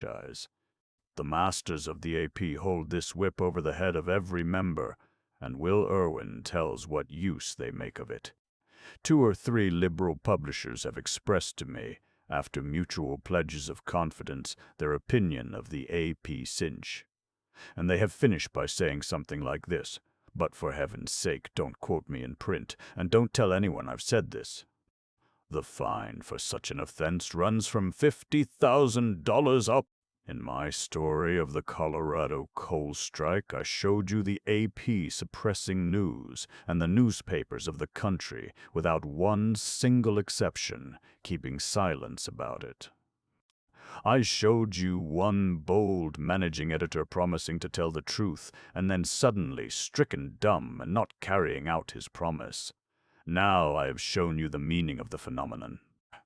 franchise. The masters of the AP hold this whip over the head of every member, and Will Irwin tells what use they make of it. 2 or 3 liberal publishers have expressed to me, after mutual pledges of confidence, their opinion of the AP cinch. And they have finished by saying something like this: "But for heaven's sake, don't quote me in print, and don't tell anyone I've said this. The fine for such an offense runs from $50,000 up." In my story of the Colorado coal strike, I showed you the AP suppressing news, and the newspapers of the country, without one single exception, keeping silence about it. I showed you one bold managing editor promising to tell the truth, and then suddenly stricken dumb and not carrying out his promise. Now I have shown you the meaning of the phenomenon.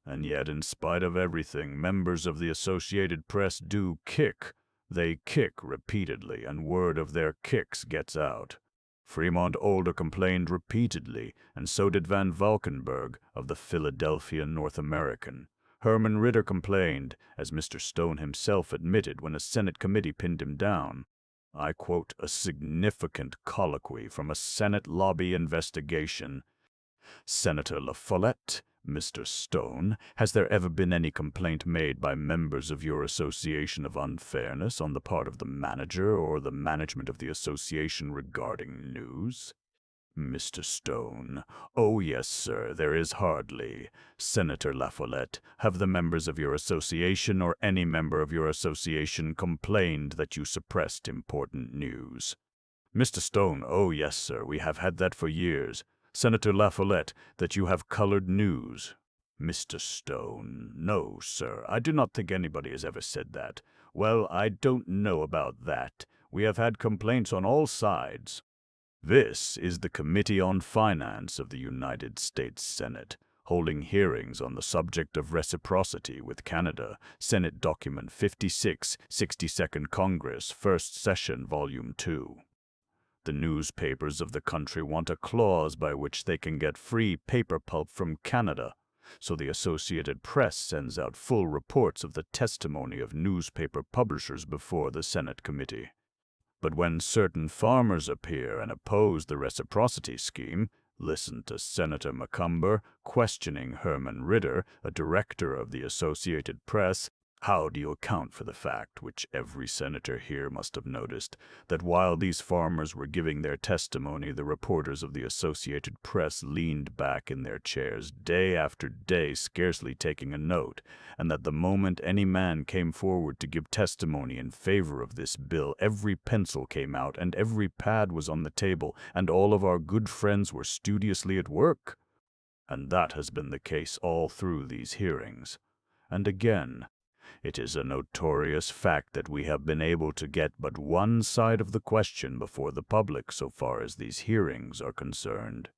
And yet, in spite of everything, members of the Associated Press do kick. They kick repeatedly, and word of their kicks gets out. Fremont Older complained repeatedly, and so did Van Valkenburg of the Philadelphia North American. Herman Ritter complained, as Mr. Stone himself admitted when a Senate committee pinned him down. I quote a significant colloquy from a Senate lobby investigation. "Senator La Follette, Mr. Stone, has there ever been any complaint made by members of your association of unfairness on the part of the manager or the management of the association regarding news?" Mr. Stone: "Oh, yes, sir, there is hardly. Senator La Follette, have the members of your association or any member of your association complained that you suppressed important news?" Mr. Stone: "Oh, yes, sir, we have had that for years." Senator La Follette: "That you have colored news?" Mr. Stone: "No, sir, I do not think anybody has ever said that." "Well, I don't know about that. We have had complaints on all sides." This is the Committee on Finance of the United States Senate, holding hearings on the subject of reciprocity with Canada, Senate Document 56, 62nd Congress, First Session, Volume 2. The newspapers of the country want a clause by which they can get free paper pulp from Canada, so the Associated Press sends out full reports of the testimony of newspaper publishers before the Senate committee. But when certain farmers appear and oppose the reciprocity scheme, listen to Senator McCumber questioning Herman Ritter, a director of the Associated Press. How do you account for the fact, which every senator here must have noticed, that while these farmers were giving their testimony, the reporters of the Associated Press leaned back in their chairs day after day, scarcely taking a note, and that the moment any man came forward to give testimony in favor of this bill, every pencil came out and every pad was on the table, and all of our good friends were studiously at work? And that has been the case all through these hearings. And again, it is a notorious fact that we have been able to get but one side of the question before the public so far as these hearings are concerned.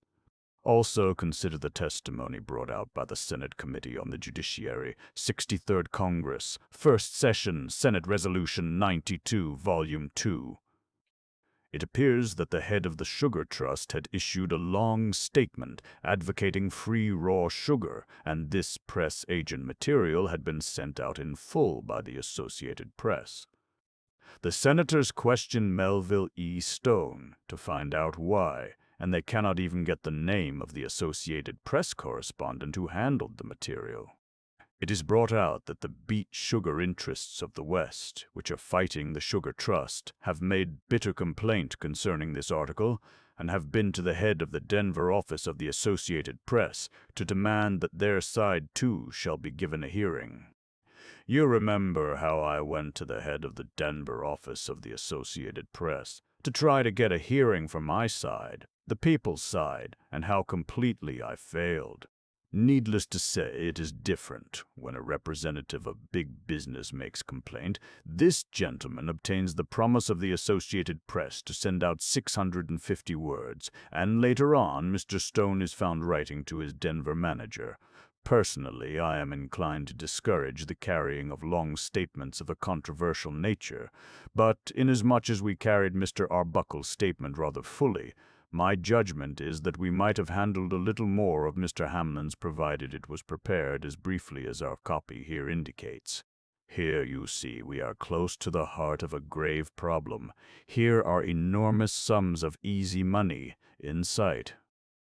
Also consider the testimony brought out by the Senate Committee on the Judiciary, 63rd Congress, First Session, Senate Resolution 92, Volume 2. It appears that the head of the Sugar Trust had issued a long statement advocating free raw sugar, and this press agent material had been sent out in full by the Associated Press. The senators questioned Melville E. Stone to find out why, and they cannot even get the name of the Associated Press correspondent who handled the material. It is brought out that the beet sugar interests of the West, which are fighting the Sugar Trust, have made bitter complaint concerning this article, and have been to the head of the Denver office of the Associated Press to demand that their side, too, shall be given a hearing. You remember how I went to the head of the Denver office of the Associated Press to try to get a hearing from my side, the people's side, and how completely I failed. Needless to say, it is different when a representative of big business makes complaint. This gentleman obtains the promise of the Associated Press to send out 650 words, and later on Mr. Stone is found writing to his Denver manager. Personally, I am inclined to discourage the carrying of long statements of a controversial nature, but inasmuch as we carried Mr. Arbuckle's statement rather fully, my judgment is that we might have handled a little more of Mr. Hamlin's provided it was prepared as briefly as our copy here indicates. Here, you see, we are close to the heart of a grave problem. Here are enormous sums of easy money in sight.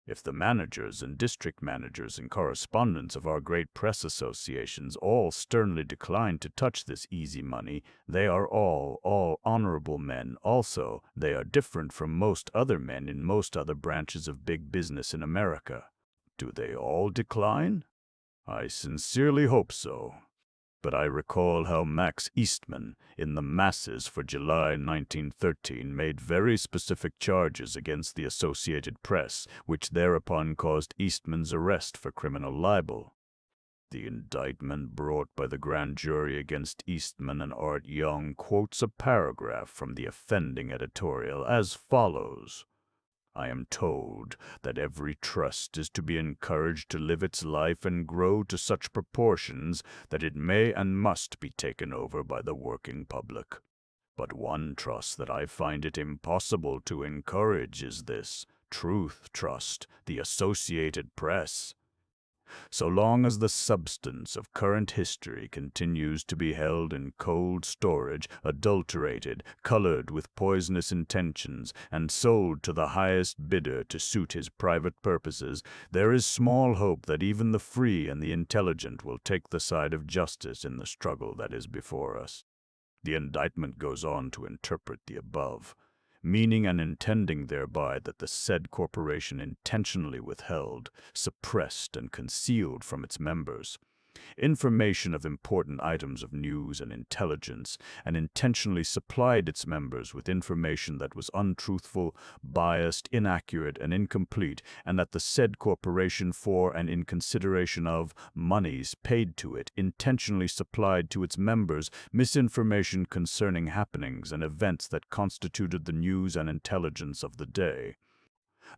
If the managers and district managers and correspondents of our great press associations all sternly decline to touch this easy money, they are all honorable men also. They are different from most other men in most other branches of big business in America. Do they all decline? I sincerely hope so. But I recall how Max Eastman, in The Masses for July 1913, made very specific charges against the Associated Press, which thereupon caused Eastman's arrest for criminal libel. The indictment brought by the grand jury against Eastman and Art Young quotes a paragraph from the offending editorial as follows. I am told that every trust is to be encouraged to live its life and grow to such proportions that it may and must be taken over by the working public. But one trust that I find it impossible to encourage is this Truth Trust, the Associated Press. So long as the substance of current history continues to be held in cold storage, adulterated, colored with poisonous intentions, and sold to the highest bidder to suit his private purposes, there is small hope that even the free and the intelligent will take the side of justice in the struggle that is before us. The indictment goes on to interpret the above, meaning and intending thereby that the said corporation intentionally withheld, suppressed, and concealed from its members information of important items of news and intelligence, and intentionally supplied its members with information that was untruthful, biased, inaccurate, and incomplete, and that the said corporation, for and in consideration of moneys paid to it, intentionally supplied to its members misinformation concerning happenings and events that constituted the news and intelligence of the day.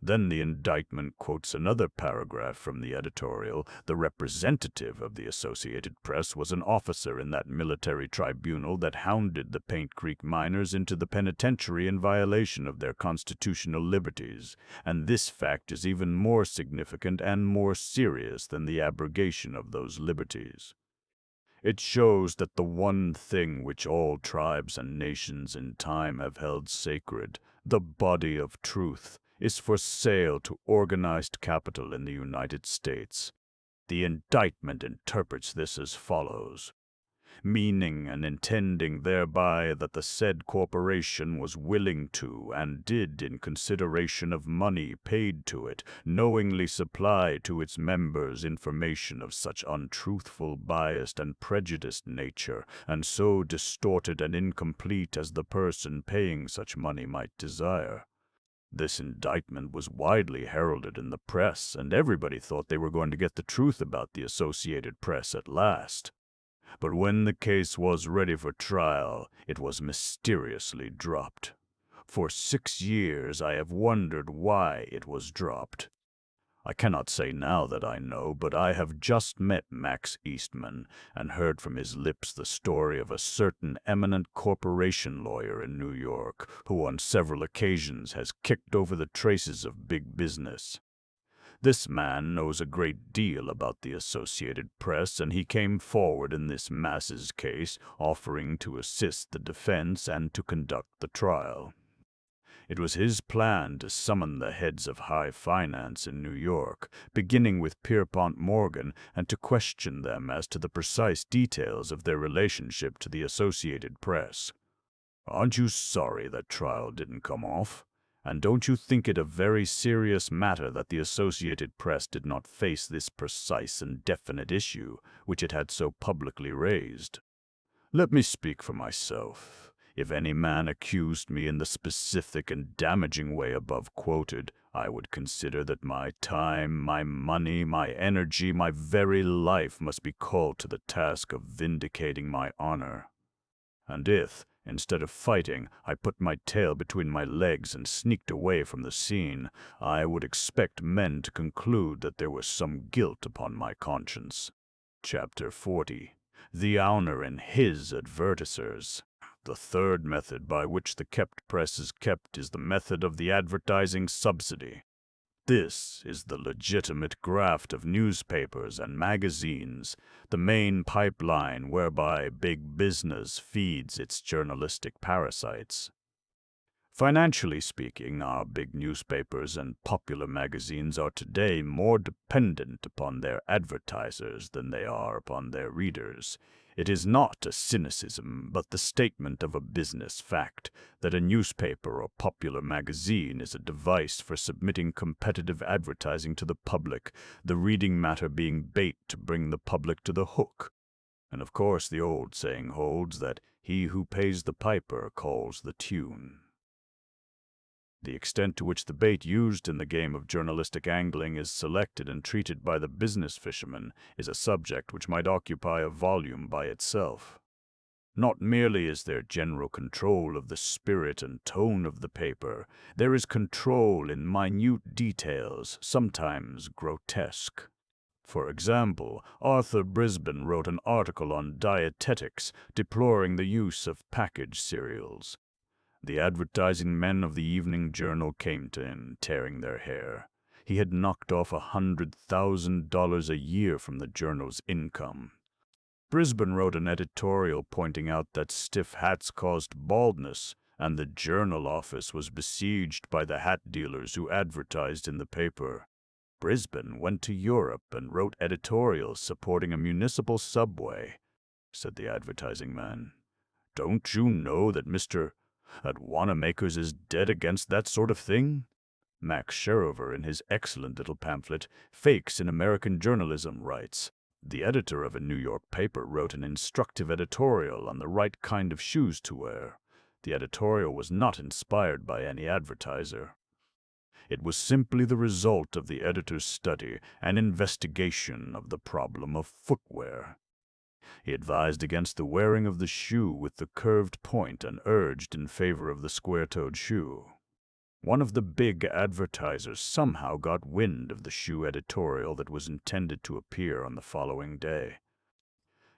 Then the indictment quotes another paragraph from the editorial. The representative of the Associated Press was an officer in that military tribunal that hounded the Paint Creek miners into the penitentiary in violation of their constitutional liberties, and this fact is even more significant and more serious than the abrogation of those liberties. It shows that the one thing which all tribes and nations in time have held sacred, the body of truth, is for sale to organized capital in the United States. The indictment interprets this as follows, meaning and intending thereby that the said corporation was willing to, and did in consideration of money paid to it, knowingly supply to its members information of such untruthful, biased, and prejudiced nature, and so distorted and incomplete as the person paying such money might desire. This indictment was widely heralded in the press, and everybody thought they were going to get the truth about the Associated Press at last. But when the case was ready for trial, it was mysteriously dropped. For 6 years I have wondered why it was dropped. I cannot say now that I know, but I have just met Max Eastman and heard from his lips the story of a certain eminent corporation lawyer in New York who on several occasions has kicked over the traces of big business. This man knows a great deal about the Associated Press, and he came forward in this Masses case, offering to assist the defense and to conduct the trial. It was his plan to summon the heads of high finance in New York, beginning with Pierpont Morgan, and to question them as to the precise details of their relationship to the Associated Press. Aren't you sorry that trial didn't come off? And don't you think it a very serious matter that the Associated Press did not face this precise and definite issue, which it had so publicly raised? Let me speak for myself. If any man accused me in the specific and damaging way above quoted, I would consider that my time, my money, my energy, my very life must be called to the task of vindicating my honor. And if, instead of fighting, I put my tail between my legs and sneaked away from the scene, I would expect men to conclude that there was some guilt upon my conscience. Chapter 40. The Owner and His Advertisers. The third method by which the kept press is kept is the method of the advertising subsidy. This is the legitimate graft of newspapers and magazines, the main pipeline whereby big business feeds its journalistic parasites. Financially speaking, our big newspapers and popular magazines are today more dependent upon their advertisers than they are upon their readers. It is not a cynicism, but the statement of a business fact that a newspaper or popular magazine is a device for submitting competitive advertising to the public, the reading matter being bait to bring the public to the hook. And of course the old saying holds that he who pays the piper calls the tune. The extent to which the bait used in the game of journalistic angling is selected and treated by the business fisherman is a subject which might occupy a volume by itself. Not merely is there general control of the spirit and tone of the paper, there is control in minute details, sometimes grotesque. For example, Arthur Brisbane wrote an article on dietetics, deploring the use of packaged cereals. The advertising men of the evening journal came to him, tearing their hair. He had knocked off $100,000 a year from the journal's income. Brisbane wrote an editorial pointing out that stiff hats caused baldness, and the journal office was besieged by the hat dealers who advertised in the paper. Brisbane went to Europe and wrote editorials supporting a municipal subway, said the advertising man. Don't you know that Mr. Wanamaker's is dead against that sort of thing? Max Sherover, in his excellent little pamphlet, Fakes in American Journalism, writes, the editor of a New York paper wrote an instructive editorial on the right kind of shoes to wear. The editorial was not inspired by any advertiser. It was simply the result of the editor's study and investigation of the problem of footwear. He advised against the wearing of the shoe with the curved point and urged in favor of the square-toed shoe. One of the big advertisers somehow got wind of the shoe editorial that was intended to appear on the following day.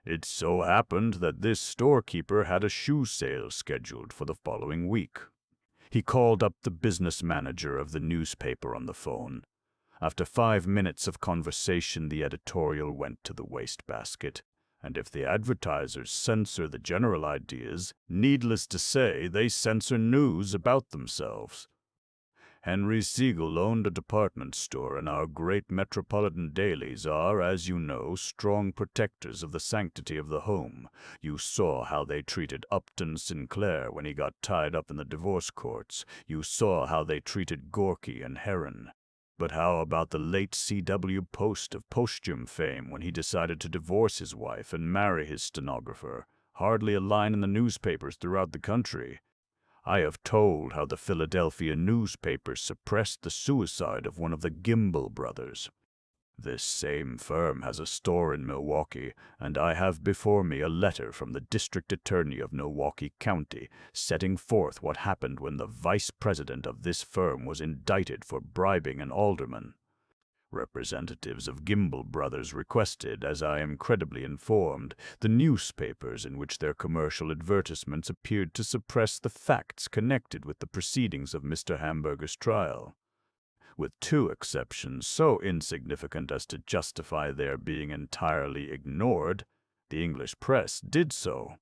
It so happened that this storekeeper had a shoe sale scheduled for the following week. He called up the business manager of the newspaper on the phone. After 5 minutes of conversation, the editorial went to the wastebasket. And if the advertisers censor the general ideas, needless to say, they censor news about themselves. Henry Siegel owned a department store, and our great metropolitan dailies are, as you know, strong protectors of the sanctity of the home. You saw how they treated Upton Sinclair when he got tied up in the divorce courts. You saw how they treated Gorky and Heron. But how about the late C.W. Post of Posthume fame when he decided to divorce his wife and marry his stenographer? Hardly a line in the newspapers throughout the country. I have told how the Philadelphia newspapers suppressed the suicide of one of the Gimble brothers. This same firm has a store in Milwaukee, and I have before me a letter from the district attorney of Milwaukee County setting forth what happened when the vice president of this firm was indicted for bribing an alderman. Representatives of Gimble brothers requested, as I am credibly informed, the newspapers in which their commercial advertisements appeared to suppress the facts connected with the proceedings of Mr. Hamburger's trial. With 2 exceptions so insignificant as to justify their being entirely ignored, the English press did so.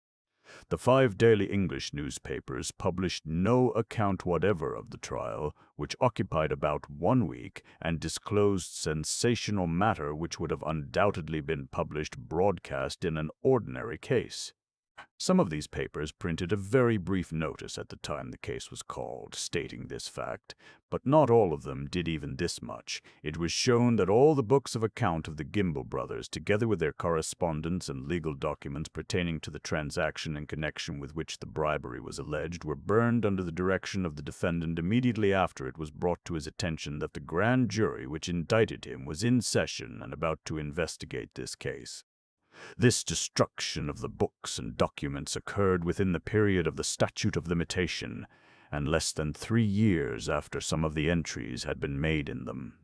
The 5 daily English newspapers published no account whatever of the trial, which occupied about 1 week and disclosed sensational matter which would have undoubtedly been published broadcast in an ordinary case. Some of these papers printed a very brief notice at the time the case was called, stating this fact, but not all of them did even this much. It was shown that all the books of account of the Gimble brothers, together with their correspondence and legal documents pertaining to the transaction in connection with which the bribery was alleged, were burned under the direction of the defendant immediately after it was brought to his attention that the grand jury which indicted him was in session and about to investigate this case. This destruction of the books and documents occurred within the period of the statute of limitation, and less than 3 years after some of the entries had been made in them.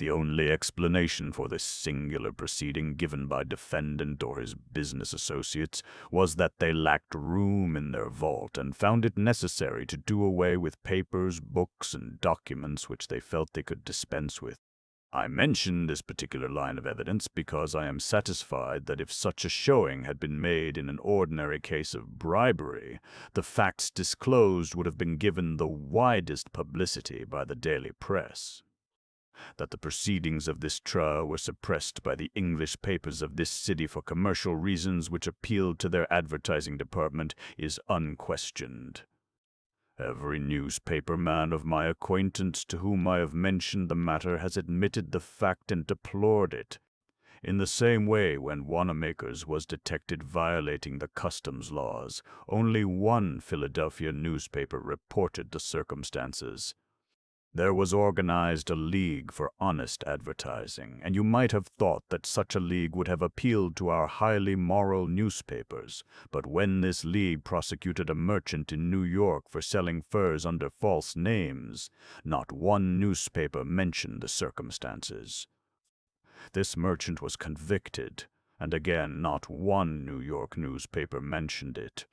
The only explanation for this singular proceeding given by defendant or his business associates was that they lacked room in their vault and found it necessary to do away with papers, books, and documents which they felt they could dispense with. I mention this particular line of evidence because I am satisfied that if such a showing had been made in an ordinary case of bribery, the facts disclosed would have been given the widest publicity by the daily press. That the proceedings of this trial were suppressed by the English papers of this city for commercial reasons which appealed to their advertising department is unquestioned. Every newspaper man of my acquaintance to whom I have mentioned the matter has admitted the fact and deplored it. In the same way, when Wanamaker's was detected violating the customs laws, only one Philadelphia newspaper reported the circumstances. There was organized a league for honest advertising, and you might have thought that such a league would have appealed to our highly moral newspapers. But when this league prosecuted a merchant in New York for selling furs under false names, not one newspaper mentioned the circumstances. This merchant was convicted, and again not one New York newspaper mentioned it.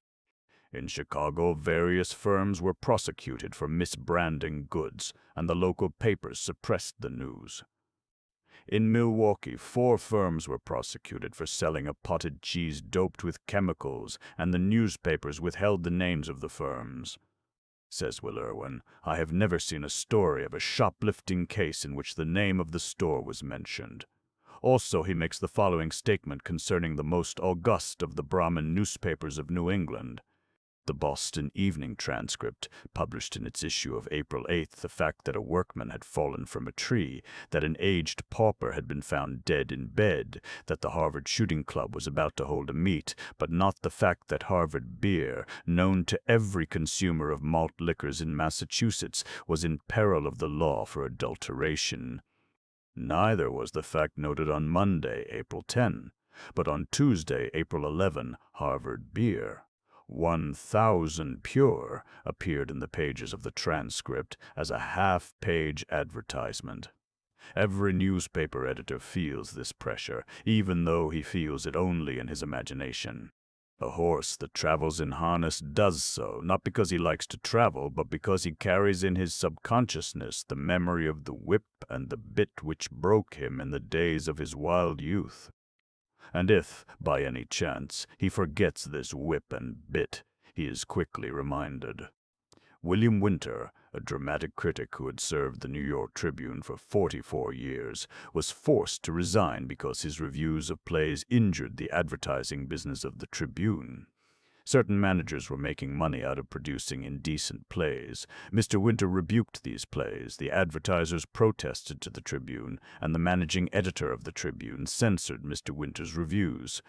In Chicago, various firms were prosecuted for misbranding goods, and the local papers suppressed the news. In Milwaukee, 4 firms were prosecuted for selling a potted cheese doped with chemicals, and the newspapers withheld the names of the firms. Says Will Irwin, I have never seen a story of a shoplifting case in which the name of the store was mentioned. Also, he makes the following statement concerning the most august of the Brahmin newspapers of New England. The Boston Evening Transcript published in its issue of April 8th the fact that a workman had fallen from a tree, that an aged pauper had been found dead in bed, that the Harvard Shooting Club was about to hold a meet, but not the fact that Harvard beer, known to every consumer of malt liquors in Massachusetts, was in peril of the law for adulteration. Neither was the fact noted on Monday, April 10, but on Tuesday, April 11, Harvard beer. 1,000 pure appeared in the pages of the transcript as a half-page advertisement. Every newspaper editor feels this pressure, even though he feels it only in his imagination. A horse that travels in harness does so, not because he likes to travel, but because he carries in his subconsciousness the memory of the whip and the bit which broke him in the days of his wild youth. And if, by any chance, he forgets this whip and bit, he is quickly reminded. William Winter, a dramatic critic who had served the New York Tribune for 44 years, was forced to resign because his reviews of plays injured the advertising business of the Tribune. Certain managers were making money out of producing indecent plays. Mr. Winter rebuked these plays, the advertisers protested to the Tribune, and the managing editor of the Tribune censored Mr. Winter's reviews.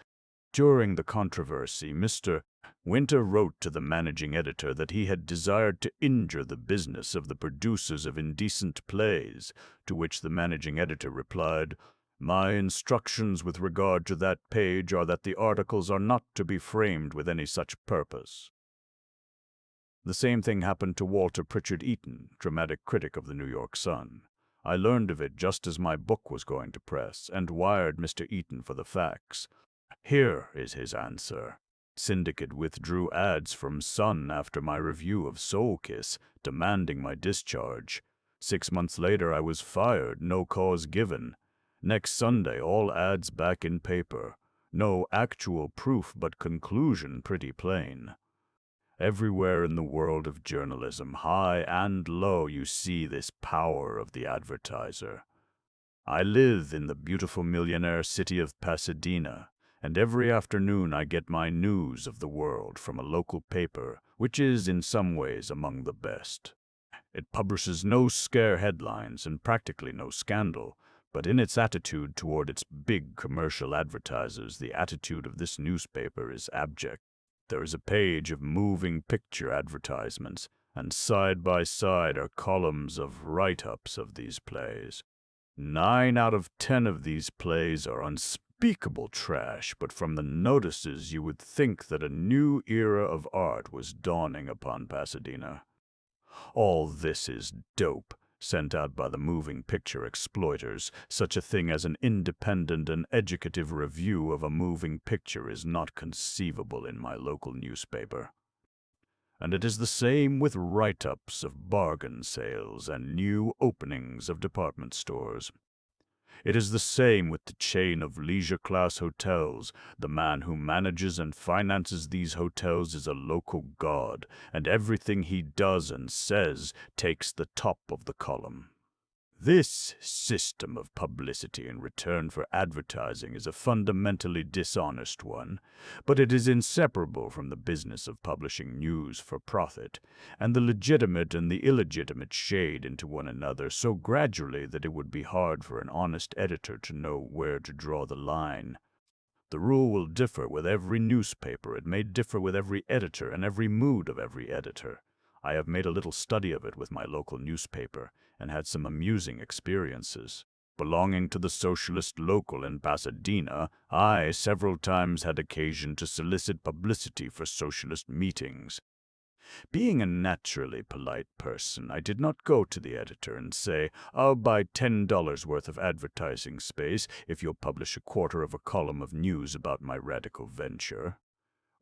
During the controversy, Mr. Winter wrote to the managing editor that he had desired to injure the business of the producers of indecent plays, to which the managing editor replied, My instructions with regard to that page are that the articles are not to be framed with any such purpose. The same thing happened to Walter Pritchard Eaton, dramatic critic of the New York Sun. I learned of it just as my book was going to press, and wired Mr. Eaton for the facts. Here is his answer. Syndicate withdrew ads from Sun after my review of Soul Kiss, demanding my discharge. 6 months later I was fired, no cause given. Next Sunday, all ads back in paper. No actual proof, but conclusion pretty plain. Everywhere in the world of journalism, high and low, you see this power of the advertiser. I live in the beautiful millionaire city of Pasadena, and every afternoon I get my news of the world from a local paper, which is in some ways among the best. It publishes no scare headlines and practically no scandal, but in its attitude toward its big commercial advertisers, the attitude of this newspaper is abject. There is a page of moving picture advertisements, and side by side are columns of write-ups of these plays. 9 out of 10 of these plays are unspeakable trash, but from the notices you would think that a new era of art was dawning upon Pasadena. All this is dope, sent out by the moving picture exploiters. Such a thing as an independent and educative review of a moving picture is not conceivable in my local newspaper. And it is the same with write-ups of bargain sales and new openings of department stores. It is the same with the chain of leisure-class hotels. The man who manages and finances these hotels is a local god, and everything he does and says takes the top of the column. This system of publicity in return for advertising is a fundamentally dishonest one, but it is inseparable from the business of publishing news for profit, and the legitimate and the illegitimate shade into one another so gradually that it would be hard for an honest editor to know where to draw the line. The rule will differ with every newspaper. It may differ with every editor and every mood of every editor. I have made a little study of it with my local newspaper and had some amusing experiences. Belonging to the socialist local in Pasadena, I several times had occasion to solicit publicity for socialist meetings. Being a naturally polite person, I did not go to the editor and say, "I'll buy $10 worth of advertising space if you'll publish a quarter of a column of news about my radical venture."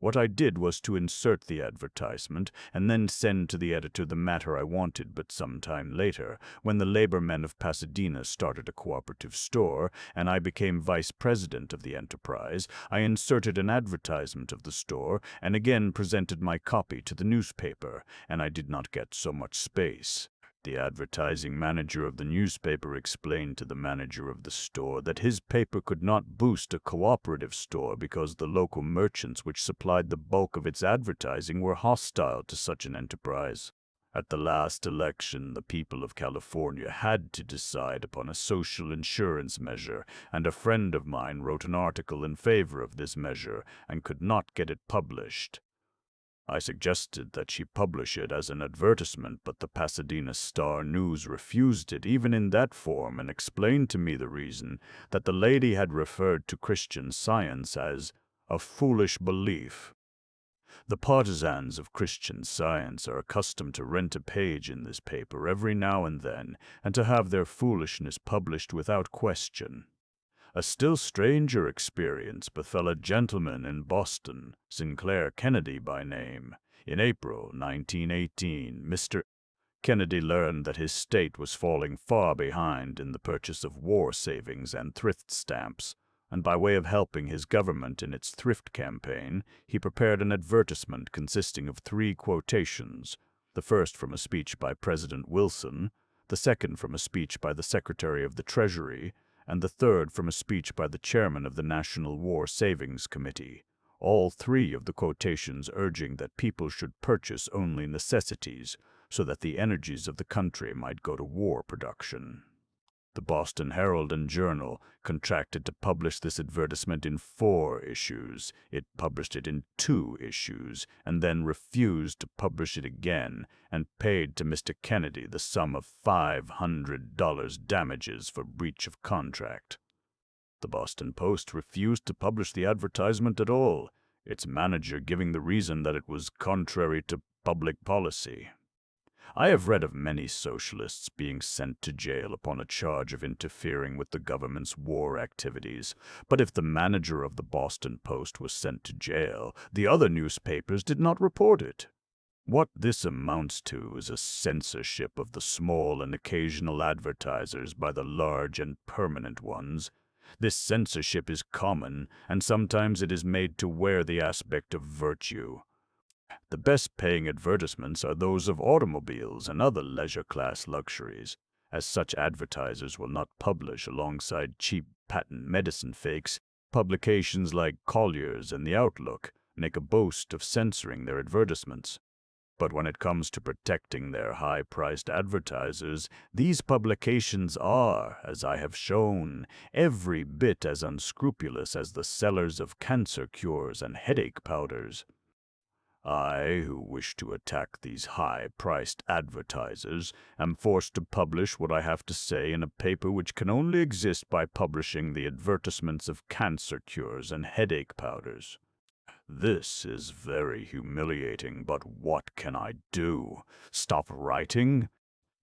What I did was to insert the advertisement and then send to the editor the matter I wanted. But some time later, when the labor men of Pasadena started a cooperative store and I became vice president of the enterprise, I inserted an advertisement of the store and again presented my copy to the newspaper, and I did not get so much space. The advertising manager of the newspaper explained to the manager of the store that his paper could not boost a cooperative store because the local merchants which supplied the bulk of its advertising were hostile to such an enterprise. At the last election, the people of California had to decide upon a social insurance measure, and a friend of mine wrote an article in favor of this measure and could not get it published. I suggested that she publish it as an advertisement, but the Pasadena Star-News refused it even in that form and explained to me the reason, that the lady had referred to Christian Science as a foolish belief. The partisans of Christian Science are accustomed to rent a page in this paper every now and then, and to have their foolishness published without question. A still stranger experience befell a gentleman in Boston, Sinclair Kennedy by name. In April 1918, Mr. Kennedy learned that his state was falling far behind in the purchase of war savings and thrift stamps, and by way of helping his government in its thrift campaign, he prepared an advertisement consisting of 3 quotations, the first from a speech by President Wilson, the second from a speech by the Secretary of the Treasury, and the third from a speech by the chairman of the National War Savings Committee, all 3 of the quotations urging that people should purchase only necessities, so that the energies of the country might go to war production. The Boston Herald and Journal contracted to publish this advertisement in 4 issues. It published it in 2 issues, and then refused to publish it again, and paid to Mr. Kennedy the sum of $500 damages for breach of contract. The Boston Post refused to publish the advertisement at all, its manager giving the reason that it was contrary to public policy. I have read of many socialists being sent to jail upon a charge of interfering with the government's war activities, but if the manager of the Boston Post was sent to jail, the other newspapers did not report it. What this amounts to is a censorship of the small and occasional advertisers by the large and permanent ones. This censorship is common, and sometimes it is made to wear the aspect of virtue. The best-paying advertisements are those of automobiles and other leisure-class luxuries, as such advertisers will not publish alongside cheap patent medicine fakes. Publications like Collier's and The Outlook make a boast of censoring their advertisements. But when it comes to protecting their high-priced advertisers, these publications are, as I have shown, every bit as unscrupulous as the sellers of cancer cures and headache powders. I, who wish to attack these high-priced advertisers, am forced to publish what I have to say in a paper which can only exist by publishing the advertisements of cancer cures and headache powders. This is very humiliating, but what can I do? Stop writing?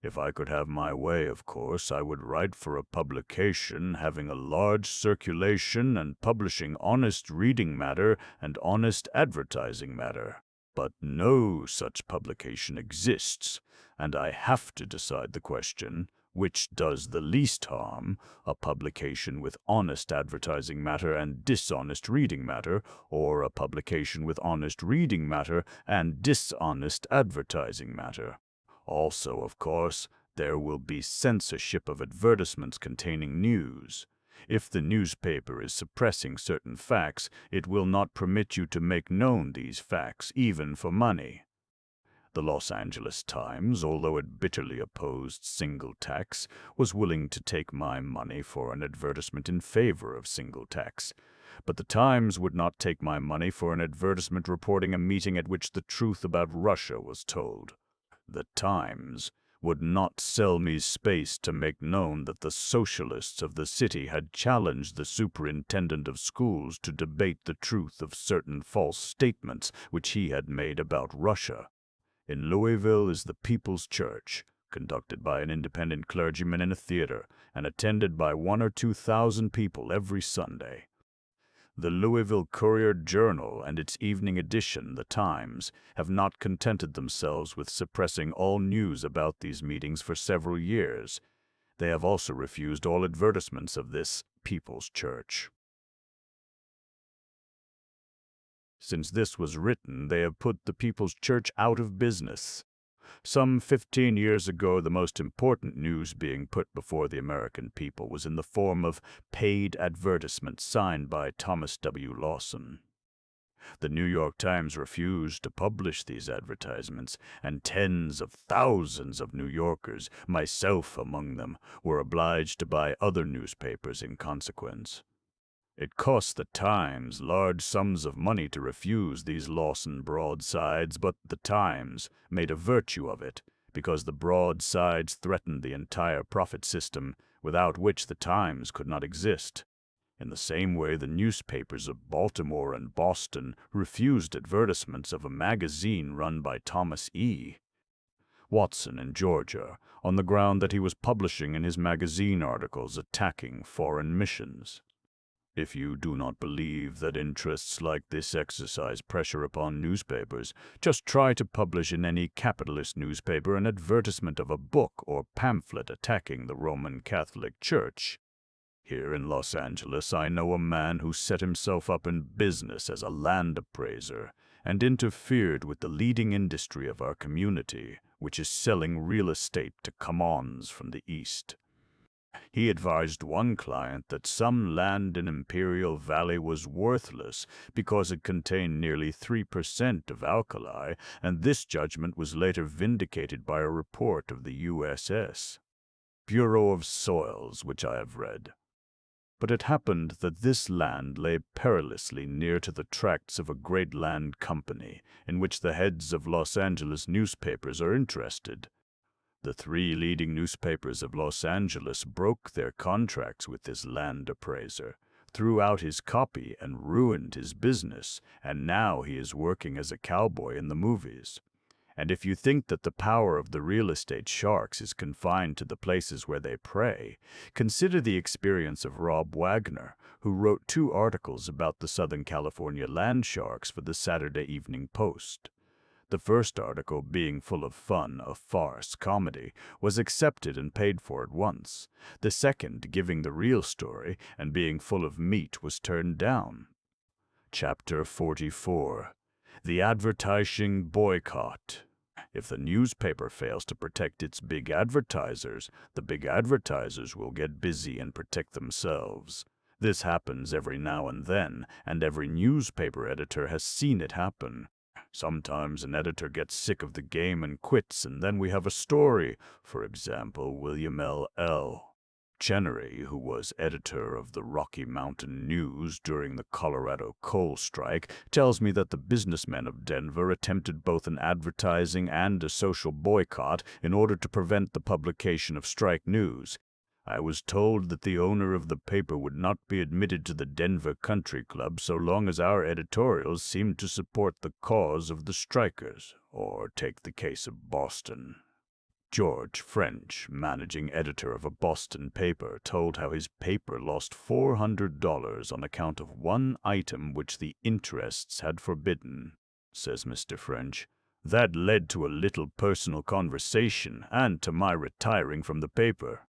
If I could have my way, of course, I would write for a publication having a large circulation and publishing honest reading matter and honest advertising matter. But no such publication exists, and I have to decide the question, which does the least harm, a publication with honest advertising matter and dishonest reading matter, or a publication with honest reading matter and dishonest advertising matter. Also, of course, there will be censorship of advertisements containing news. If the newspaper is suppressing certain facts, it will not permit you to make known these facts, even for money. The Los Angeles Times, although it bitterly opposed single tax, was willing to take my money for an advertisement in favor of single tax. But the Times would not take my money for an advertisement reporting a meeting at which the truth about Russia was told. The Times would not sell me space to make known that the socialists of the city had challenged the superintendent of schools to debate the truth of certain false statements which he had made about Russia. In Louisville is the People's Church, conducted by an independent clergyman in a theater, and attended by 1,000 or 2,000 people every Sunday. The Louisville Courier-Journal and its evening edition, The Times, have not contented themselves with suppressing all news about these meetings for several years. They have also refused all advertisements of this People's Church. Since this was written, they have put the People's Church out of business. Some 15 years ago, the most important news being put before the American people was in the form of paid advertisements signed by Thomas W. Lawson. The New York Times refused to publish these advertisements, and tens of thousands of New Yorkers, myself among them, were obliged to buy other newspapers in consequence. It cost the Times large sums of money to refuse these Lawson broadsides, but the Times made a virtue of it, because the broadsides threatened the entire profit system, without which the Times could not exist. In the same way, the newspapers of Baltimore and Boston refused advertisements of a magazine run by Thomas E. Watson in Georgia, on the ground that he was publishing in his magazine articles attacking foreign missions. If you do not believe that interests like this exercise pressure upon newspapers, just try to publish in any capitalist newspaper an advertisement of a book or pamphlet attacking the Roman Catholic Church. Here in Los Angeles, I know a man who set himself up in business as a land appraiser and interfered with the leading industry of our community, which is selling real estate to come-ons from the East. He advised one client that some land in Imperial Valley was worthless because it contained nearly 3% of alkali, and this judgment was later vindicated by a report of the USS Bureau of Soils, which I have read. But it happened that this land lay perilously near to the tracts of a great land company, in which the heads of Los Angeles newspapers are interested. The 3 leading newspapers of Los Angeles broke their contracts with this land appraiser, threw out his copy, and ruined his business, and now he is working as a cowboy in the movies. And if you think that the power of the real estate sharks is confined to the places where they prey, consider the experience of Rob Wagner, who wrote 2 articles about the Southern California land sharks for the Saturday Evening Post. The first article, being full of fun, a farce comedy, was accepted and paid for at once. The second, giving the real story and being full of meat, was turned down. Chapter 44. The Advertising Boycott. If the newspaper fails to protect its big advertisers, the big advertisers will get busy and protect themselves. This happens every now and then, and every newspaper editor has seen it happen. Sometimes an editor gets sick of the game and quits, and then we have a story. For example, William L. Chenery, who was editor of the Rocky Mountain News during the Colorado coal strike, tells me that the businessmen of Denver attempted both an advertising and a social boycott in order to prevent the publication of strike news. I was told that the owner of the paper would not be admitted to the Denver Country Club so long as our editorials seemed to support the cause of the strikers, or take the case of Boston. George French, managing editor of a Boston paper, told how his paper lost $400 on account of one item which the interests had forbidden. Says Mr. French, "That led to a little personal conversation and to my retiring from the paper."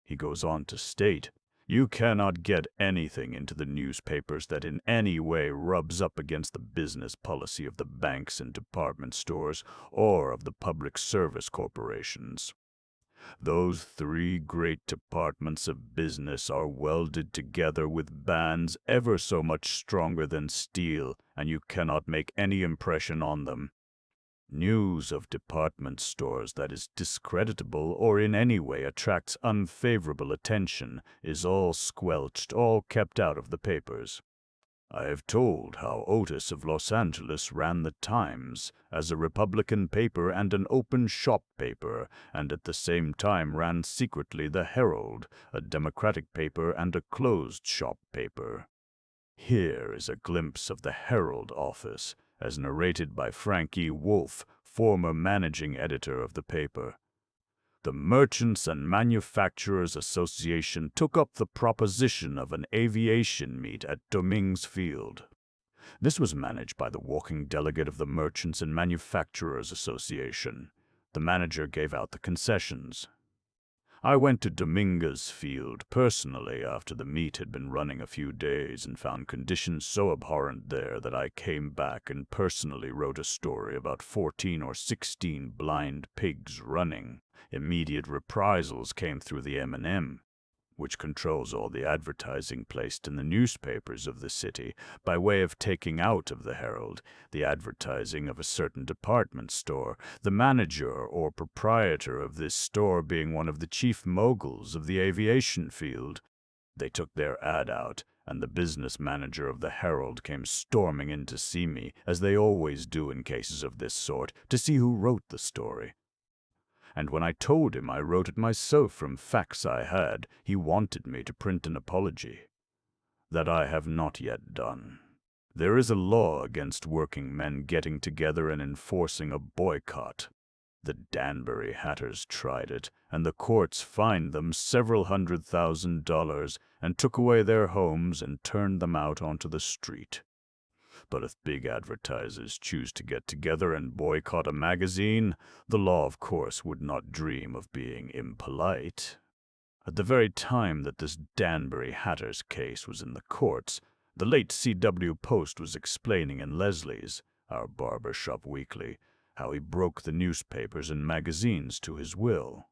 He goes on to state, "You cannot get anything into the newspapers that in any way rubs up against the business policy of the banks and department stores or of the public service corporations. Those three great departments of business are welded together with bands ever so much stronger than steel, and you cannot make any impression on them. News of department stores that is discreditable or in any way attracts unfavorable attention is all squelched, all kept out of the papers. I have told how Otis of Los Angeles ran the Times as a Republican paper and an open shop paper, and at the same time ran secretly the Herald, a Democratic paper and a closed shop paper. Here is a glimpse of the Herald office, as narrated by Frank E. Wolfe, former managing editor of the paper. The Merchants and Manufacturers Association took up the proposition of an aviation meet at Dominguez Field. This was managed by the walking delegate of the Merchants and Manufacturers Association. The manager gave out the concessions. I went to Dominguez Field personally after the meet had been running a few days and found conditions so abhorrent there that I came back and personally wrote a story about 14 or 16 blind pigs running. Immediate reprisals came through the M&M, which controls all the advertising placed in the newspapers of the city, by way of taking out of the Herald the advertising of a certain department store, the manager or proprietor of this store being one of the chief moguls of the aviation field. They took their ad out, and the business manager of the Herald came storming in to see me, as they always do in cases of this sort, to see who wrote the story. And when I told him I wrote it myself from facts I had, he wanted me to print an apology. That I have not yet done. There is a law against working men getting together and enforcing a boycott. The Danbury hatters tried it, and the courts fined them several $100,000 and took away their homes and turned them out onto the street. But if big advertisers choose to get together and boycott a magazine, the law, of course, would not dream of being impolite. At the very time that this Danbury Hatters case was in the courts, the late C.W. Post was explaining in Leslie's, our barber-shop weekly, how he broke the newspapers and magazines to his will.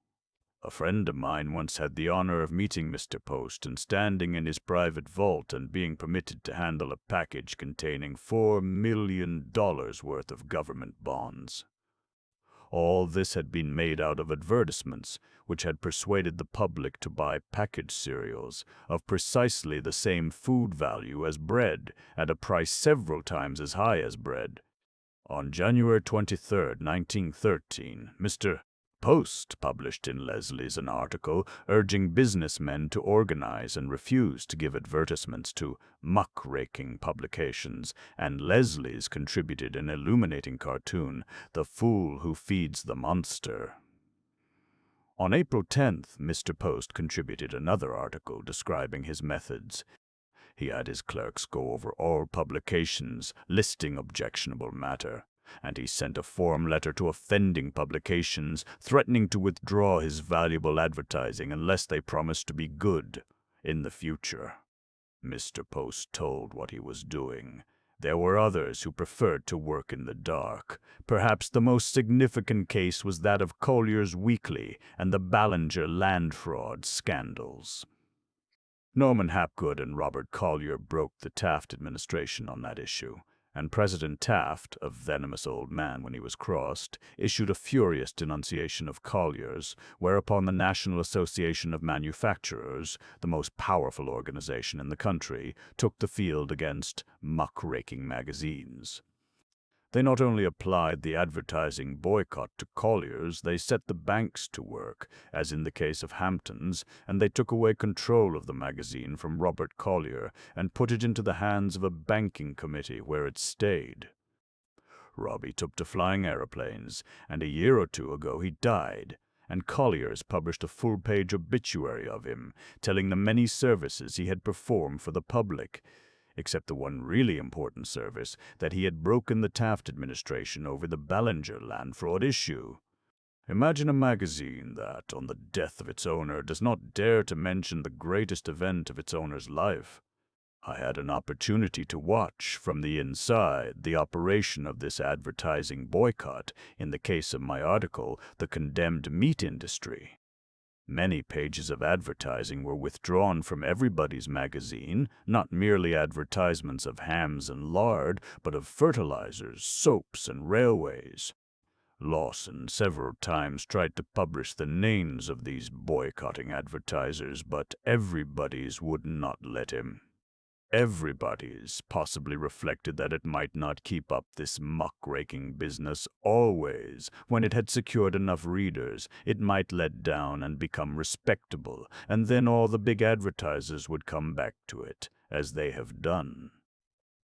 A friend of mine once had the honor of meeting Mr. Post and standing in his private vault and being permitted to handle a package containing $4 million worth of government bonds. All this had been made out of advertisements, which had persuaded the public to buy packaged cereals of precisely the same food value as bread, at a price several times as high as bread. On January 23, 1913, Mr. Post published in Leslie's an article urging businessmen to organize and refuse to give advertisements to muckraking publications, and Leslie's contributed an illuminating cartoon, "The Fool Who Feeds the Monster." On April 10th, Mr. Post contributed another article describing his methods. He had his clerks go over all publications listing objectionable matter, and he sent a form letter to offending publications threatening to withdraw his valuable advertising unless they promised to be good in the future. Mr. Post told what he was doing. There were others who preferred to work in the dark. Perhaps the most significant case was that of Collier's Weekly and the Ballinger land fraud scandals. Norman Hapgood and Robert Collier broke the Taft administration on that issue, and President Taft, a venomous old man when he was crossed, issued a furious denunciation of Collier's, whereupon the National Association of Manufacturers, the most powerful organization in the country, took the field against muckraking magazines. They not only applied the advertising boycott to Collier's, they set the banks to work, as in the case of Hampton's, and they took away control of the magazine from Robert Collier and put it into the hands of a banking committee where it stayed. Robbie took to flying aeroplanes, and a year or two ago he died, and colliers published a full-page obituary of him, telling the many services he had performed for the public, except the one really important service, that he had broken the Taft administration over the Ballinger land fraud issue. Imagine a magazine that, on the death of its owner, does not dare to mention the greatest event of its owner's life. I had an opportunity to watch, from the inside, the operation of this advertising boycott, in the case of my article, The Condemned Meat Industry. Many pages of advertising were withdrawn from Everybody's magazine, not merely advertisements of hams and lard, but of fertilizers, soaps, and railways. Lawson several times tried to publish the names of these boycotting advertisers, but Everybody's would not let him. Everybody's possibly reflected that it might not keep up this muckraking business always. When it had secured enough readers, it might let down and become respectable, and then all the big advertisers would come back to it, as they have done.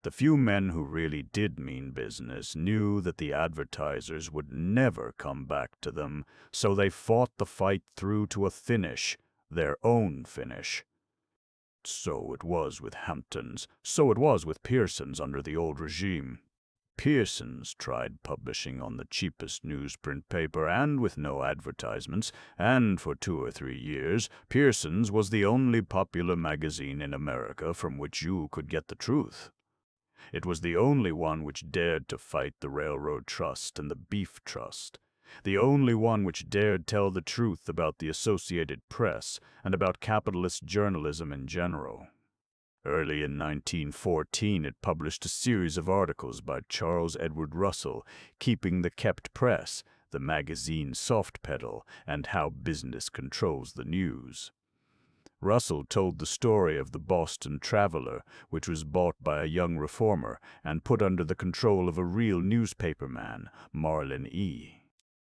The few men who really did mean business knew that the advertisers would never come back to them, so they fought the fight through to a finish, their own finish. So it was with Hampton's, so it was with Pearson's under the old regime. Pearson's tried publishing on the cheapest newsprint paper and with no advertisements, and for 2 or 3 years, Pearson's was the only popular magazine in America from which you could get the truth. It was the only one which dared to fight the Railroad Trust and the Beef Trust, the only one which dared tell the truth about the Associated Press and about capitalist journalism in general. Early in 1914, it published a series of articles by Charles Edward Russell, Keeping the Kept Press, the magazine soft pedal, and How Business Controls the News. Russell told the story of the Boston Traveler, which was bought by a young reformer and put under the control of a real newspaperman, Marlin E.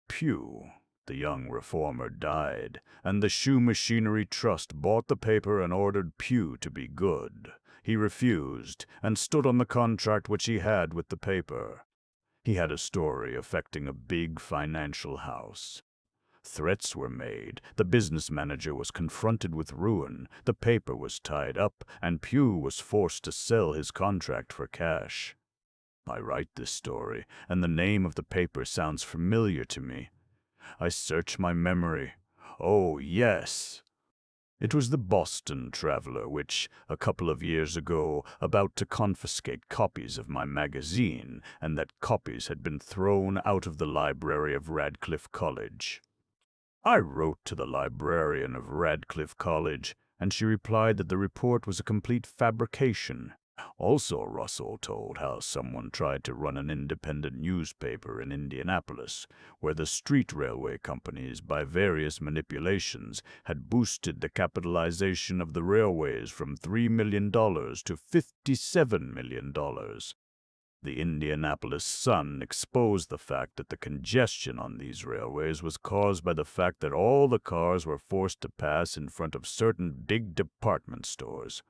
Pugh, the young reformer, died, and the Shoe Machinery Trust bought the paper and ordered Pugh to be good. He refused, and stood on the contract which he had with the paper. He had a story affecting a big financial house. Threats were made, the business manager was confronted with ruin, the paper was tied up, and Pugh was forced to sell his contract for cash. I write this story, and the name of the paper sounds familiar to me. I search my memory. Oh, yes! It was the Boston Traveler which, a couple of years ago, about to confiscate copies of my magazine, and that copies had been thrown out of the library of Radcliffe College. I wrote to the librarian of Radcliffe College, and she replied that the report was a complete fabrication. Also, Russell told how someone tried to run an independent newspaper in Indianapolis, where the street railway companies, by various manipulations, had boosted the capitalization of the railways from $3 million to $57 million. The Indianapolis Sun exposed the fact that the congestion on these railways was caused by the fact that all the cars were forced to pass in front of certain big department stores.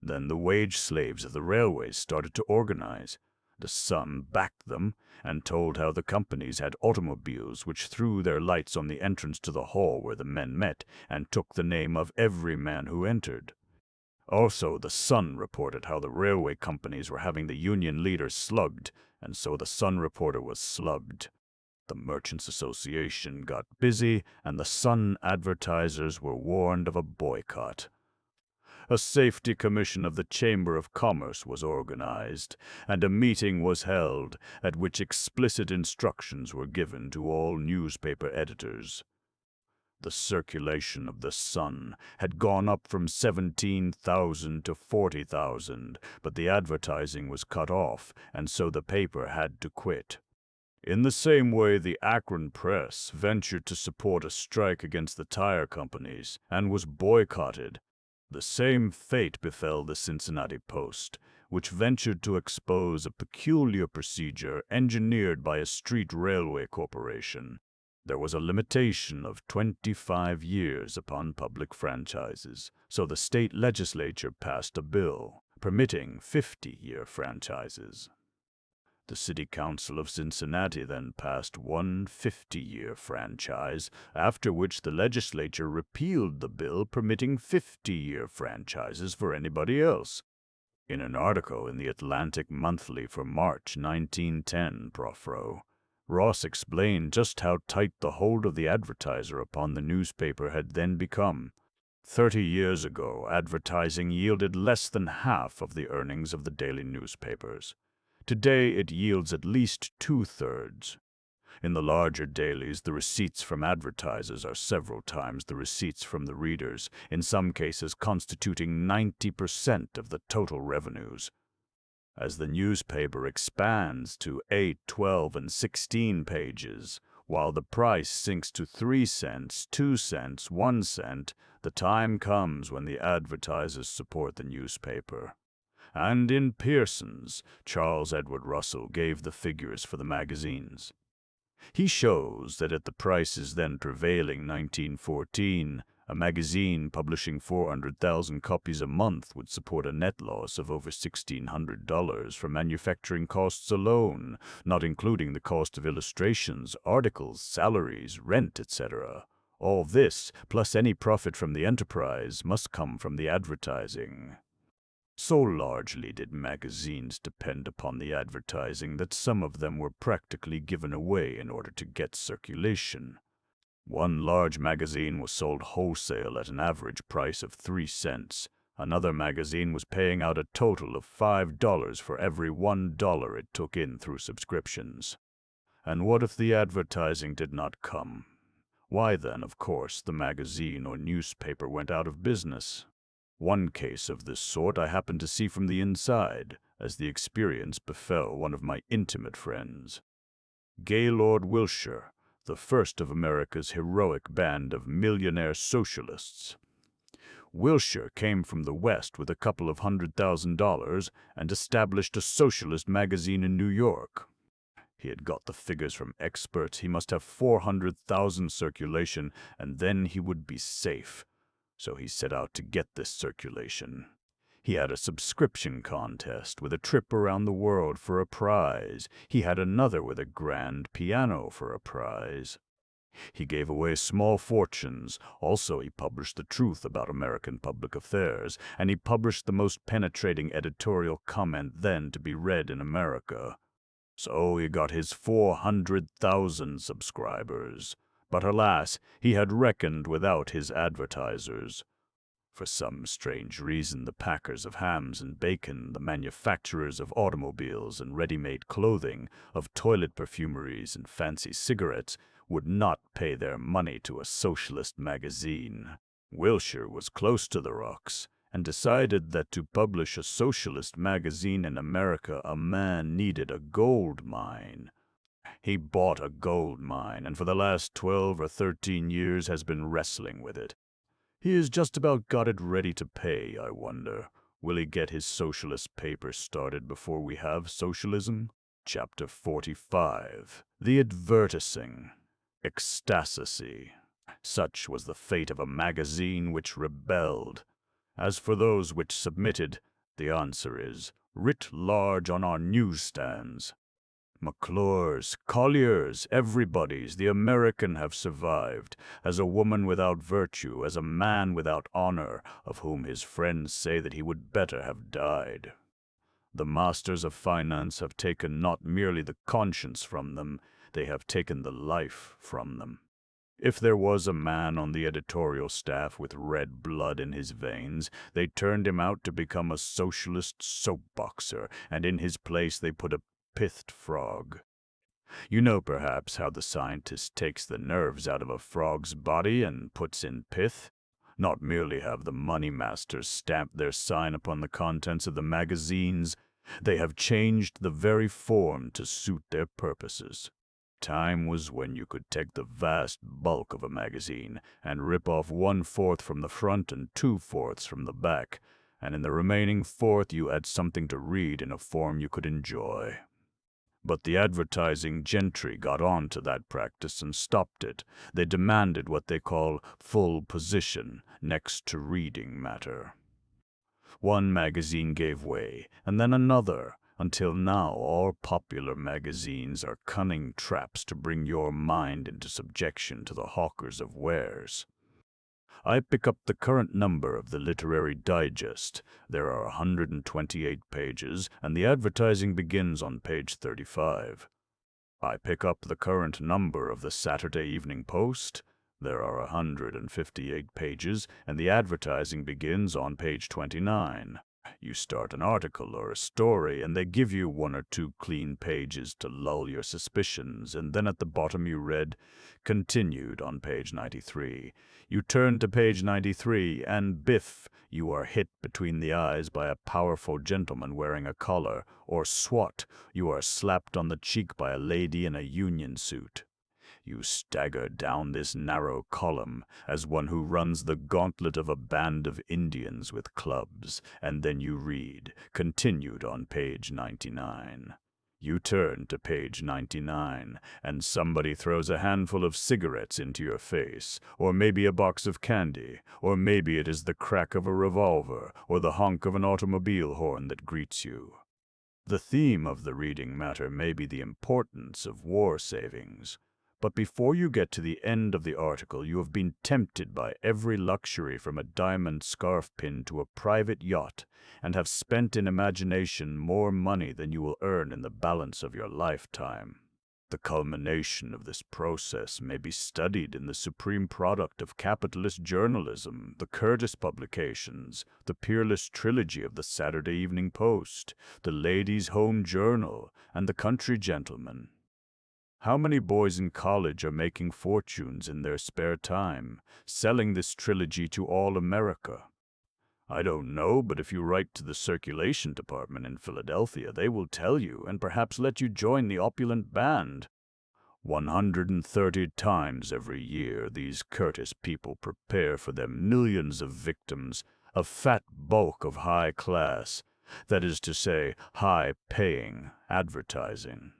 Then the wage slaves of the railways started to organize. The Sun backed them and told how the companies had automobiles which threw their lights on the entrance to the hall where the men met and took the name of every man who entered. Also, the Sun reported how the railway companies were having the union leaders slugged, and so the Sun reporter was slugged. The Merchants Association got busy, and the Sun advertisers were warned of a boycott. A safety commission of the Chamber of Commerce was organized, and a meeting was held at which explicit instructions were given to all newspaper editors. The circulation of the Sun had gone up from 17,000 to 40,000, but the advertising was cut off, and so the paper had to quit. In the same way, the Akron Press ventured to support a strike against the tire companies and was boycotted. The same fate befell the Cincinnati Post, which ventured to expose a peculiar procedure engineered by a street railway corporation. There was a limitation of 25 years upon public franchises, so the state legislature passed a bill permitting 50-year franchises. The City Council of Cincinnati then passed one 50-year franchise, after which the legislature repealed the bill permitting 50-year franchises for anybody else. In an article in the Atlantic Monthly for March 1910, Prof. Ross explained just how tight the hold of the advertiser upon the newspaper had then become. 30 years ago, advertising yielded less than half of the earnings of the daily newspapers. Today, it yields at least two-thirds. In the larger dailies, the receipts from advertisers are several times the receipts from the readers, in some cases constituting 90% of the total revenues. As the newspaper expands to 8, 12, and 16 pages, while the price sinks to 3 cents, 2 cents, 1 cent, the time comes when the advertisers support the newspaper. And in Pearson's, Charles Edward Russell gave the figures for the magazines. He shows that at the prices then prevailing 1914, a magazine publishing 400,000 copies a month would support a net loss of over $1,600 for manufacturing costs alone, not including the cost of illustrations, articles, salaries, rent, etc. All this, plus any profit from the enterprise, must come from the advertising. So largely did magazines depend upon the advertising that some of them were practically given away in order to get circulation. One large magazine was sold wholesale at an average price of 3 cents. Another magazine was paying out a total of $5 for every $1 it took in through subscriptions. And what if the advertising did not come? Why then, of course, the magazine or newspaper went out of business. One case of this sort I happened to see from the inside, as the experience befell one of my intimate friends. Gaylord Wilshire, the first of America's heroic band of millionaire socialists. Wilshire came from the West with a couple of $100,000 and established a socialist magazine in New York. He had got the figures from experts. He must have 400,000 circulation, and then he would be safe. So he set out to get this circulation. He had a subscription contest with a trip around the world for a prize. He had another with a grand piano for a prize. He gave away small fortunes. Also, he published the truth about American public affairs, and he published the most penetrating editorial comment then to be read in America. So he got his 400,000 subscribers. But alas, he had reckoned without his advertisers. For some strange reason, the packers of hams and bacon, the manufacturers of automobiles and ready-made clothing, of toilet perfumeries and fancy cigarettes, would not pay their money to a socialist magazine. Wilshire was close to the rocks, and decided that to publish a socialist magazine in America, a man needed a gold mine. He bought a gold mine, and for the last 12 or 13 years has been wrestling with it. He has just about got it ready to pay, I wonder. Will he get his socialist paper started before we have socialism? Chapter 45. The Advertising. Ecstasy. Such was the fate of a magazine which rebelled. As for those which submitted, the answer is writ large on our newsstands. McClure's, Collier's, everybody's, the American have survived, as a woman without virtue, as a man without honor, of whom his friends say that he would better have died. The masters of finance have taken not merely the conscience from them, they have taken the life from them. If there was a man on the editorial staff with red blood in his veins, they turned him out to become a socialist soapboxer, and in his place they put a pithed frog. You know perhaps how the scientist takes the nerves out of a frog's body and puts in pith? Not merely have the money masters stamped their sign upon the contents of the magazines, they have changed the very form to suit their purposes. Time was when you could take the vast bulk of a magazine and rip off 1/4 from the front and 2/4 from the back, and in the remaining fourth you had something to read in a form you could enjoy. But the advertising gentry got on to that practice and stopped it. They demanded what they call full position next to reading matter. One magazine gave way, and then another, Until now, all popular magazines are cunning traps to bring your mind into subjection to the hawkers of wares. I pick up the current number of the Literary Digest. There are 128 pages, and the advertising begins on page 35. I pick up the current number of the Saturday Evening Post. There are 158 pages, and the advertising begins on page 29. You start an article or a story, and they give you one or two clean pages to lull your suspicions, and then at the bottom you read, "Continued" on page 93. You turn to page 93, and biff, you are hit between the eyes by a powerful gentleman wearing a collar, or swat, you are slapped on the cheek by a lady in a union suit. You stagger down this narrow column as one who runs the gauntlet of a band of Indians with clubs, and then you read, "Continued" on page 99. You turn to page 99, and somebody throws a handful of cigarettes into your face, or maybe a box of candy, or maybe it is the crack of a revolver, or the honk of an automobile horn that greets you. The theme of the reading matter may be the importance of war savings. But before you get to the end of the article, you have been tempted by every luxury from a diamond scarf pin to a private yacht, and have spent in imagination more money than you will earn in the balance of your lifetime. The culmination of this process may be studied in the supreme product of capitalist journalism, the Curtis publications, the peerless trilogy of the Saturday Evening Post, the Ladies' Home Journal, and the Country Gentleman. How many boys in college are making fortunes in their spare time, selling this trilogy to all America? I don't know, but if you write to the circulation department in Philadelphia, they will tell you and perhaps let you join the opulent band. 130 times every year these Curtis people prepare for their millions of victims a fat bulk of high class, that is to say, high-paying advertising.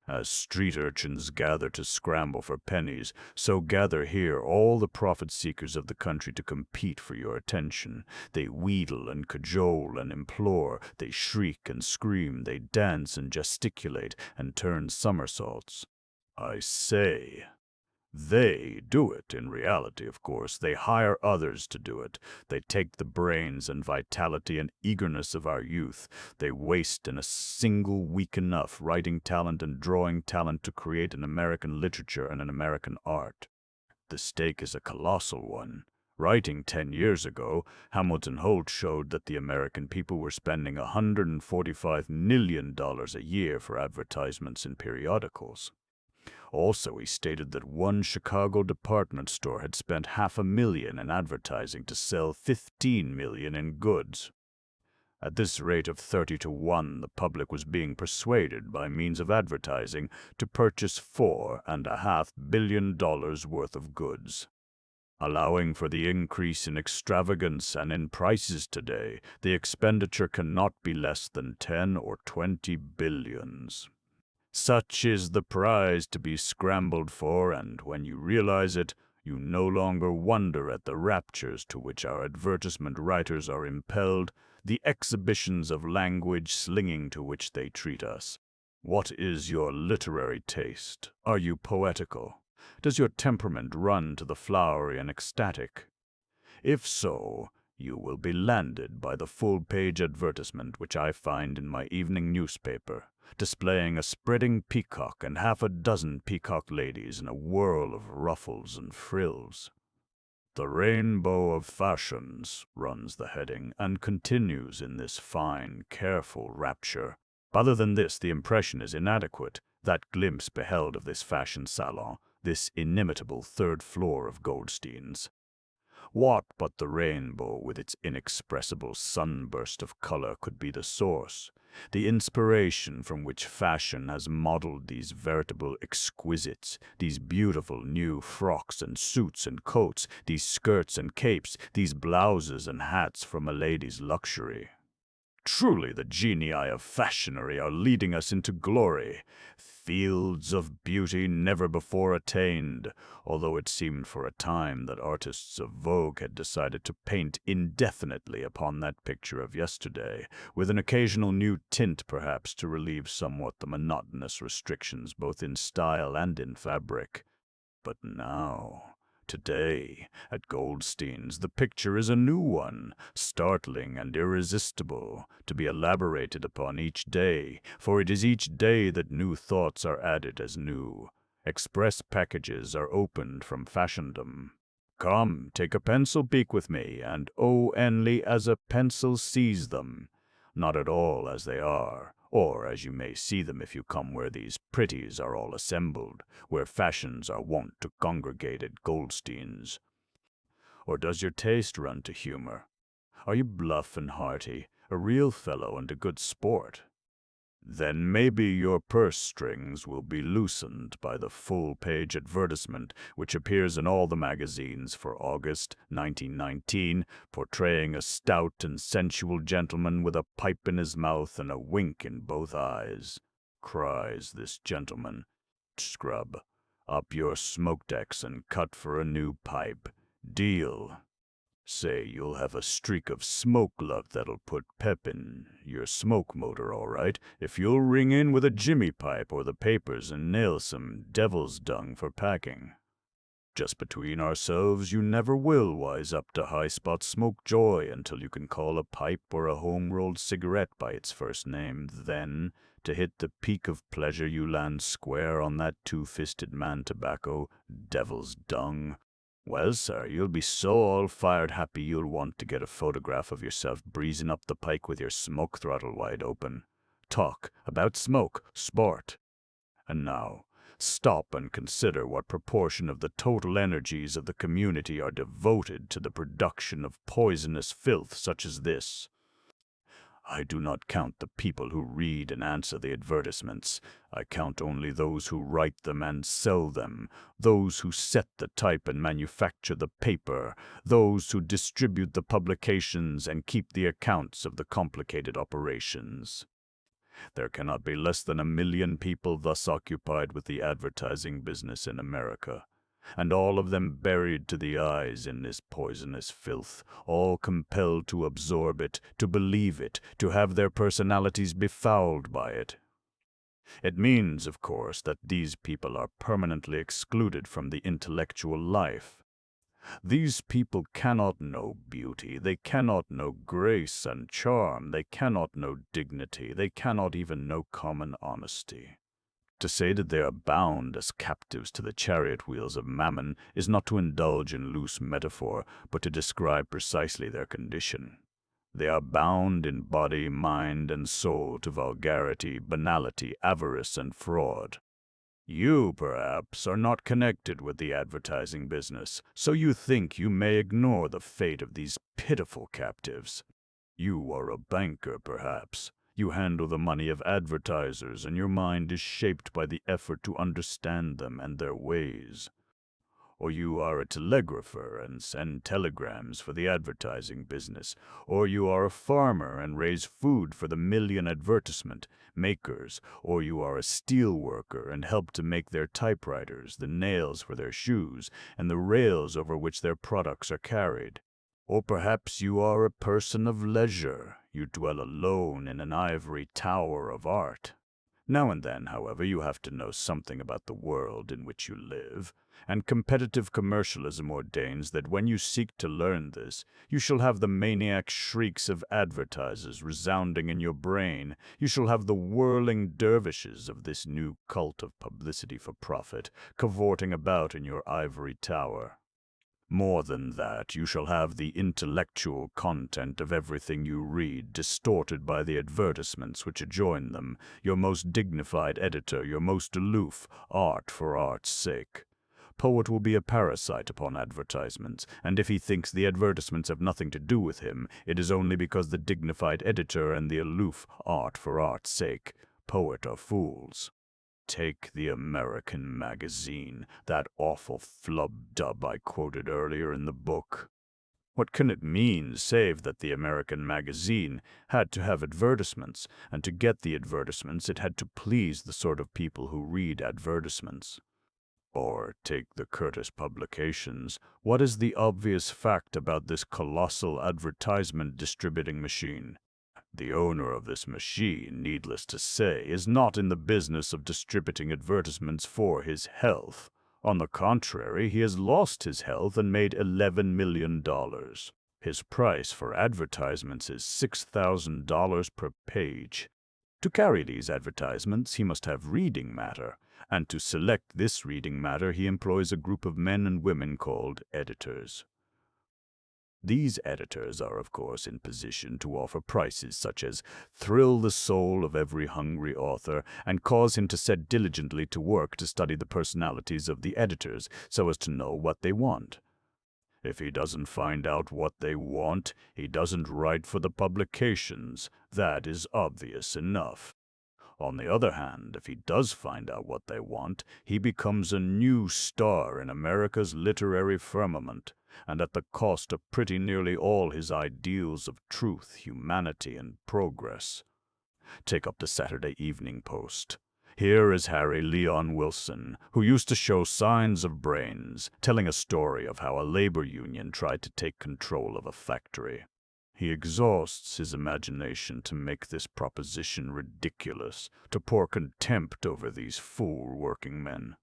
As street urchins gather to scramble for pennies, so gather here all the profit-seekers of the country to compete for your attention. They wheedle and cajole and implore, they shriek and scream, they dance and gesticulate and turn somersaults. I say, they do it. In reality, of course, they hire others to do it. They take the brains and vitality and eagerness of our youth. They waste in a single week enough writing talent and drawing talent to create an American literature and an American art. The stake is a colossal one. Writing 10 years ago, Hamilton Holt showed that the American people were spending $145 million a year for advertisements in periodicals. Also, he stated that one Chicago department store had spent $500,000 in advertising to sell $15 million in goods. At this rate of 30 to 1, the public was being persuaded by means of advertising to purchase $4.5 billion worth of goods. Allowing for the increase in extravagance and in prices today, the expenditure cannot be less than 10 or 20 billions. Such is the prize to be scrambled for, and when you realize it, you no longer wonder at the raptures to which our advertisement writers are impelled, the exhibitions of language slinging to which they treat us. What is your literary taste? Are you poetical? Does your temperament run to the flowery and ecstatic? If so, you will be landed by the full-page advertisement which I find in my evening newspaper, displaying a spreading peacock and half a dozen peacock ladies in a whirl of ruffles and frills. "The Rainbow of Fashions," runs the heading, and continues in this fine, careful rapture. Other than this, the impression is inadequate, that glimpse beheld of this fashion salon, this inimitable third floor of Goldstein's. What but the rainbow with its inexpressible sunburst of color could be the source, the inspiration from which fashion has modeled these veritable exquisites, these beautiful new frocks and suits and coats, these skirts and capes, these blouses and hats from a lady's luxury? Truly the genii of fashionery are leading us into glory, fields of beauty never before attained, although it seemed for a time that artists of vogue had decided to paint indefinitely upon that picture of yesterday, with an occasional new tint perhaps to relieve somewhat the monotonous restrictions both in style and in fabric. But now, today, at Goldstein's, the picture is a new one, startling and irresistible, to be elaborated upon each day, for it is each day that new thoughts are added as new. Express packages are opened from fashiondom. Come, take a pencil peek with me, and only as a pencil sees them, not at all as they are, or as you may see them if you come where these pretties are all assembled, where fashions are wont to congregate at Goldstein's. Or does your taste run to humor? Are you bluff and hearty, a real fellow and a good sport? Then maybe your purse strings will be loosened by the full-page advertisement which appears in all the magazines for August 1919, portraying a stout and sensual gentleman with a pipe in his mouth and a wink in both eyes. Cries this gentleman, "Scrub, up your smoke decks and cut for a new pipe. Deal. Say you'll have a streak of smoke luck that'll put pep in your smoke motor, all right, if you'll ring in with a jimmy pipe or the papers and nail some devil's dung for packing. Just between ourselves, you never will wise up to high-spot smoke joy until you can call a pipe or a home-rolled cigarette by its first name. Then, to hit the peak of pleasure, you land square on that two-fisted man tobacco, devil's dung. Well, sir, you'll be so all-fired happy you'll want to get a photograph of yourself breezing up the pike with your smoke throttle wide open. Talk about smoke, sport. And now, stop and consider what proportion of the total energies of the community are devoted to the production of poisonous filth such as this. I do not count the people who read and answer the advertisements. I count only those who write them and sell them, those who set the type and manufacture the paper, those who distribute the publications and keep the accounts of the complicated operations. There cannot be less than 1,000,000 people thus occupied with the advertising business in America, and all of them buried to the eyes in this poisonous filth, all compelled to absorb it, to believe it, to have their personalities befouled by it. It means, of course, that these people are permanently excluded from the intellectual life. These people cannot know beauty, they cannot know grace and charm, they cannot know dignity, they cannot even know common honesty. To say that they are bound as captives to the chariot wheels of mammon is not to indulge in loose metaphor, but to describe precisely their condition. They are bound in body, mind, and soul to vulgarity, banality, avarice, and fraud. You, perhaps, are not connected with the advertising business, so you think you may ignore the fate of these pitiful captives. You are a banker, perhaps. You handle the money of advertisers, and your mind is shaped by the effort to understand them and their ways. Or you are a telegrapher and send telegrams for the advertising business. Or you are a farmer and raise food for the million advertisement makers. Or you are a steel worker and help to make their typewriters, the nails for their shoes, and the rails over which their products are carried. Or perhaps you are a person of leisure. You dwell alone in an ivory tower of art. Now and then, however, you have to know something about the world in which you live, and competitive commercialism ordains that when you seek to learn this, you shall have the maniac shrieks of advertisers resounding in your brain. You shall have the whirling dervishes of this new cult of publicity for profit cavorting about in your ivory tower. More than that, you shall have the intellectual content of everything you read distorted by the advertisements which adjoin them, your most dignified editor, your most aloof, art for art's sake. Poet will be a parasite upon advertisements, and if he thinks the advertisements have nothing to do with him, it is only because the dignified editor and the aloof, art for art's sake, poet are fools. Take the American magazine, that awful flub-dub I quoted earlier in the book. What can it mean save that the American magazine had to have advertisements, and to get the advertisements it had to please the sort of people who read advertisements? Or take the Curtis publications. What is the obvious fact about this colossal advertisement distributing machine? The owner of this machine, needless to say, is not in the business of distributing advertisements for his health. On the contrary, he has lost his health and made $11 million. His price for advertisements is $6,000 per page. To carry these advertisements, he must have reading matter, and to select this reading matter, he employs a group of men and women called editors. These editors are, of course, in position to offer prices such as thrill the soul of every hungry author and cause him to set diligently to work to study the personalities of the editors so as to know what they want. If he doesn't find out what they want, he doesn't write for the publications. That is obvious enough. On the other hand, if he does find out what they want, he becomes a new star in America's literary firmament, and at the cost of pretty nearly all his ideals of truth, humanity, and progress. Take up the Saturday Evening Post. Here is Harry Leon Wilson, who used to show signs of brains, telling a story of how a labor union tried to take control of a factory. He exhausts his imagination to make this proposition ridiculous, to pour contempt over these fool working men.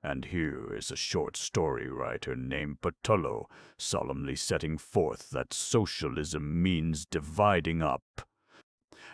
And here is a short story writer named Patullo, solemnly setting forth that socialism means dividing up.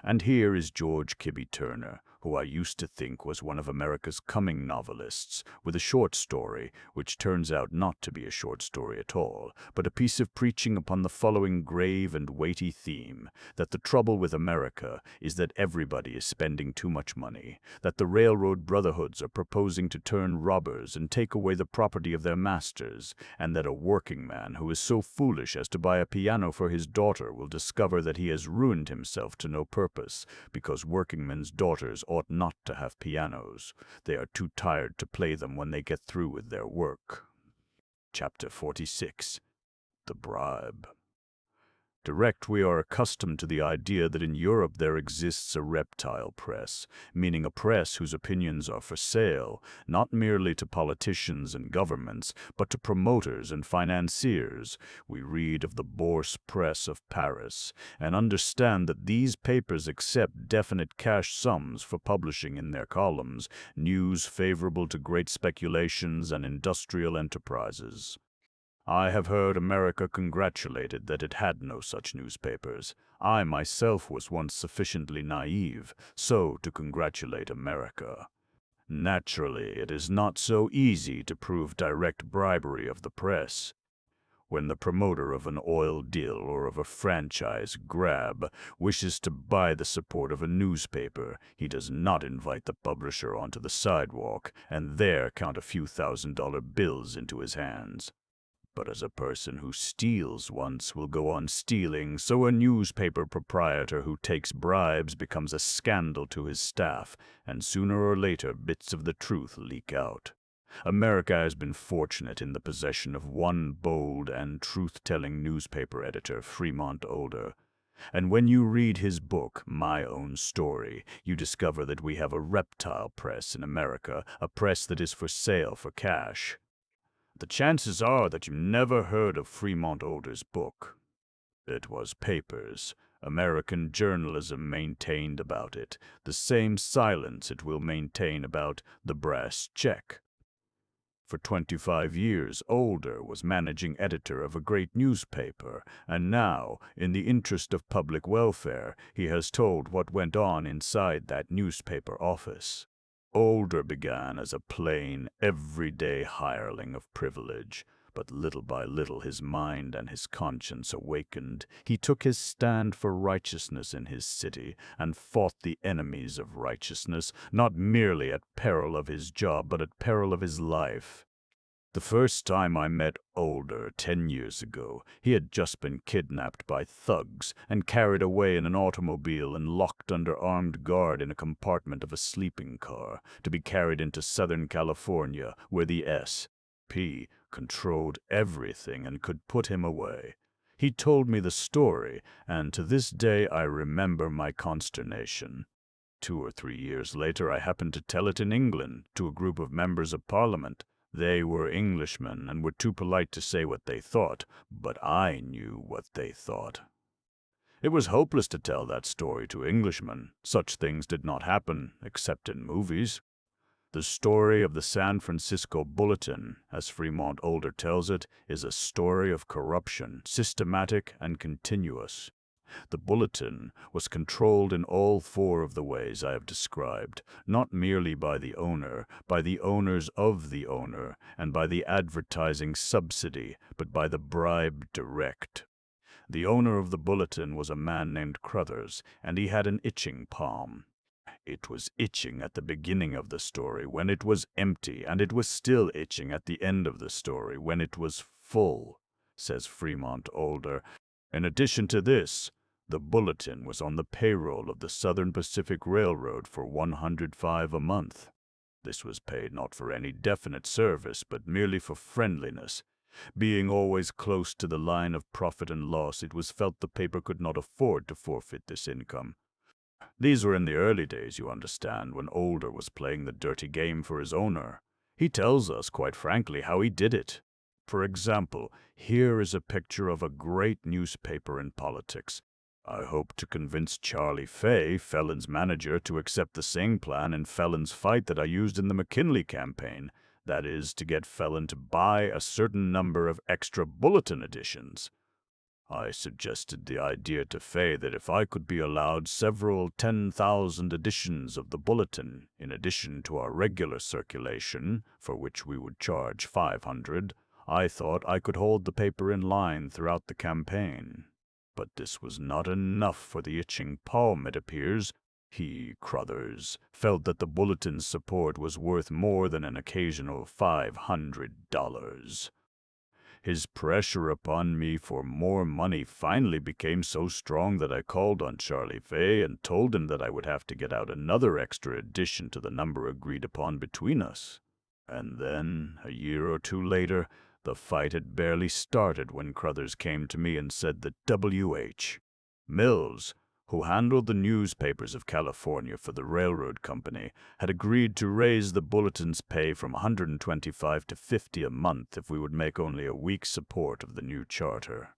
And here is George Kibby Turner, who I used to think was one of America's coming novelists, with a short story, which turns out not to be a short story at all, but a piece of preaching upon the following grave and weighty theme, that the trouble with America is that everybody is spending too much money, that the railroad brotherhoods are proposing to turn robbers and take away the property of their masters, and that a working man who is so foolish as to buy a piano for his daughter will discover that he has ruined himself to no purpose, because workingmen's daughters ought not to have pianos. They are too tired to play them when they get through with their work. Chapter 46. The Bribe. Direct, we are accustomed to the idea that in Europe there exists a reptile press, meaning a press whose opinions are for sale, not merely to politicians and governments, but to promoters and financiers. We read of the Bourse Press of Paris, and understand that these papers accept definite cash sums for publishing in their columns news favorable to great speculations and industrial enterprises. I have heard America congratulated that it had no such newspapers. I myself was once sufficiently naive so to congratulate America. Naturally, it is not so easy to prove direct bribery of the press. When the promoter of an oil deal or of a franchise grab wishes to buy the support of a newspaper, he does not invite the publisher onto the sidewalk and there count a few $1,000 bills into his hands. But as a person who steals once will go on stealing, so a newspaper proprietor who takes bribes becomes a scandal to his staff, and sooner or later bits of the truth leak out. America has been fortunate in the possession of one bold and truth-telling newspaper editor, Fremont Older. And when you read his book, My Own Story, you discover that we have a reptile press in America, a press that is for sale for cash. The chances are that you never heard of Fremont Older's book. It was papers. American journalism maintained about it, the same silence it will maintain about the brass check. For 25 years, Older was managing editor of a great newspaper, and now, in the interest of public welfare, he has told what went on inside that newspaper office. Older began as a plain, everyday hireling of privilege, but little by little his mind and his conscience awakened. He took his stand for righteousness in his city and fought the enemies of righteousness, not merely at peril of his job, but at peril of his life. The first time I met Older 10 years ago, he had just been kidnapped by thugs and carried away in an automobile and locked under armed guard in a compartment of a sleeping car to be carried into Southern California, where the S.P. controlled everything and could put him away. He told me the story, and to this day I remember my consternation. 2 or 3 years later, I happened to tell it in England to a group of members of Parliament. They were Englishmen and were too polite to say what they thought, but I knew what they thought. It was hopeless to tell that story to Englishmen. Such things did not happen, except in movies. The story of the San Francisco Bulletin, as Fremont Older tells it, is a story of corruption, systematic and continuous. The Bulletin was controlled in all four of the ways I have described, not merely by the owner, by the owners of the owner, and by the advertising subsidy, but by the bribe direct. The owner of the Bulletin was a man named Crothers, and he had an itching palm. It was itching at the beginning of the story when it was empty, and it was still itching at the end of the story when it was full, says Fremont Older. In addition to this, the Bulletin was on the payroll of the Southern Pacific Railroad for $105 a month. This was paid not for any definite service, but merely for friendliness. Being always close to the line of profit and loss, it was felt the paper could not afford to forfeit this income. These were in the early days, you understand, when Older was playing the dirty game for his owner. He tells us, quite frankly, how he did it. For example, here is a picture of a great newspaper in politics. I hope to convince Charlie Fay, Felon's manager, to accept the same plan in Felon's fight that I used in the McKinley campaign. That is, to get Felon to buy a certain number of extra Bulletin editions. I suggested the idea to Fay that if I could be allowed several 10,000 editions of the Bulletin, in addition to our regular circulation, for which we would charge 500, I thought I could hold the paper in line throughout the campaign. But this was not enough for the itching palm, it appears. He, Crothers, felt that the Bulletin's support was worth more than an occasional $500. His pressure upon me for more money finally became so strong that I called on Charlie Fay and told him that I would have to get out another extra edition to the number agreed upon between us. And then, a year or two later, the fight had barely started when Crothers came to me and said that W.H. Mills, who handled the newspapers of California for the railroad company, had agreed to raise the Bulletin's pay from $125 to $50 a month if we would make only a week's support of the new charter.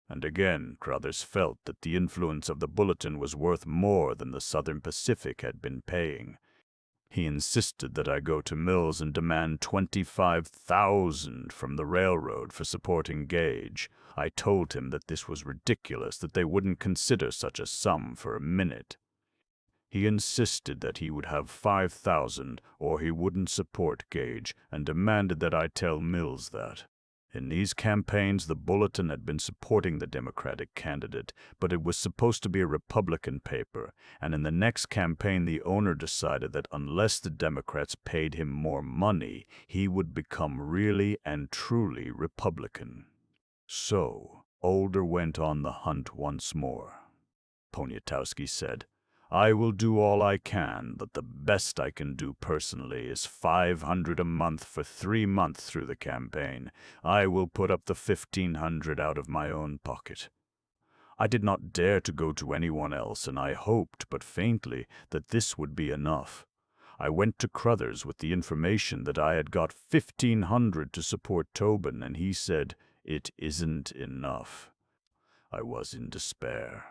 And again, Crothers felt that the influence of the Bulletin was worth more than the Southern Pacific had been paying. He insisted that I go to Mills and demand $25,000 from the railroad for supporting Gage. I told him that this was ridiculous, that they wouldn't consider such a sum for a minute. He insisted that he would have $5,000 or he wouldn't support Gage, and demanded that I tell Mills that. In these campaigns, the Bulletin had been supporting the Democratic candidate, but it was supposed to be a Republican paper, and in the next campaign the owner decided that unless the Democrats paid him more money, he would become really and truly Republican. So, Older went on the hunt once more. Poniatowski said, "I will do all I can, but the best I can do personally is $500 a month for 3 months through the campaign. I will put up the $1,500 out of my own pocket." I did not dare to go to anyone else, and I hoped, but faintly, that this would be enough. I went to Crothers with the information that I had got $1,500 to support Tobin, and he said, "It isn't enough." I was in despair.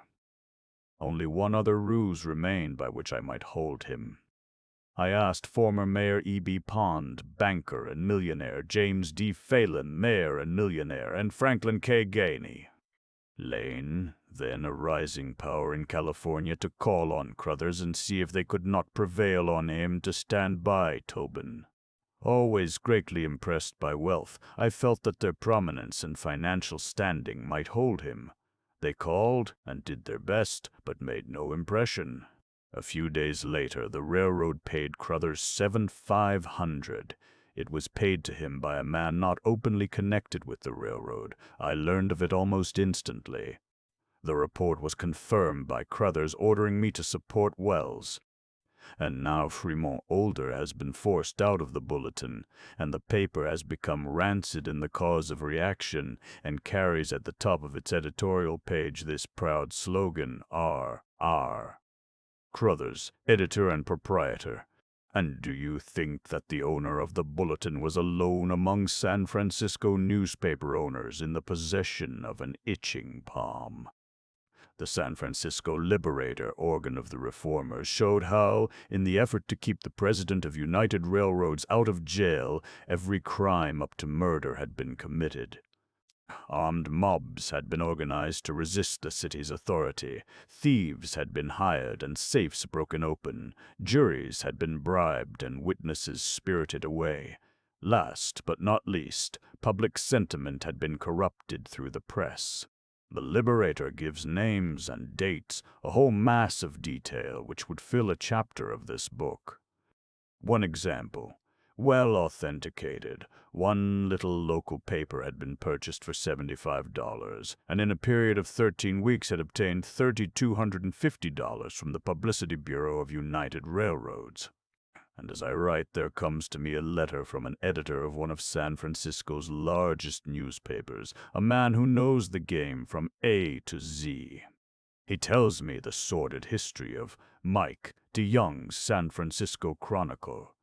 Only one other ruse remained by which I might hold him. I asked former Mayor E.B. Pond, banker and millionaire, James D. Phelan, mayor and millionaire, and Franklin K. Gainey, Lane, then a rising power in California, to call on Crothers and see if they could not prevail on him to stand by Tobin. Always greatly impressed by wealth, I felt that their prominence and financial standing might hold him. They called and did their best, but made no impression. A few days later, the railroad paid Crothers $7,500. It was paid to him by a man not openly connected with the railroad. I learned of it almost instantly. The report was confirmed by Crothers ordering me to support Wells. And now Fremont Older has been forced out of the bulletin, and the paper has become rancid in the cause of reaction, and carries at the top of its editorial page this proud slogan, R. Crothers, editor and proprietor. And do you think that the owner of the bulletin was alone among San Francisco newspaper owners in the possession of an itching palm? The San Francisco Liberator, organ of the reformers, showed how, in the effort to keep the president of United Railroads out of jail, every crime up to murder had been committed. Armed mobs had been organized to resist the city's authority. Thieves had been hired and safes broken open. Juries had been bribed and witnesses spirited away. Last but not least, public sentiment had been corrupted through the press. The Liberator gives names and dates, a whole mass of detail which would fill a chapter of this book. One example. Well authenticated, one little local paper had been purchased for $75, and in a period of 13 weeks had obtained $3,250 from the Publicity Bureau of United Railroads. And as I write, there comes to me a letter from an editor of one of San Francisco's largest newspapers, a man who knows the game from A to Z. He tells me the sordid history of Mike DeYoung's San Francisco Chronicle.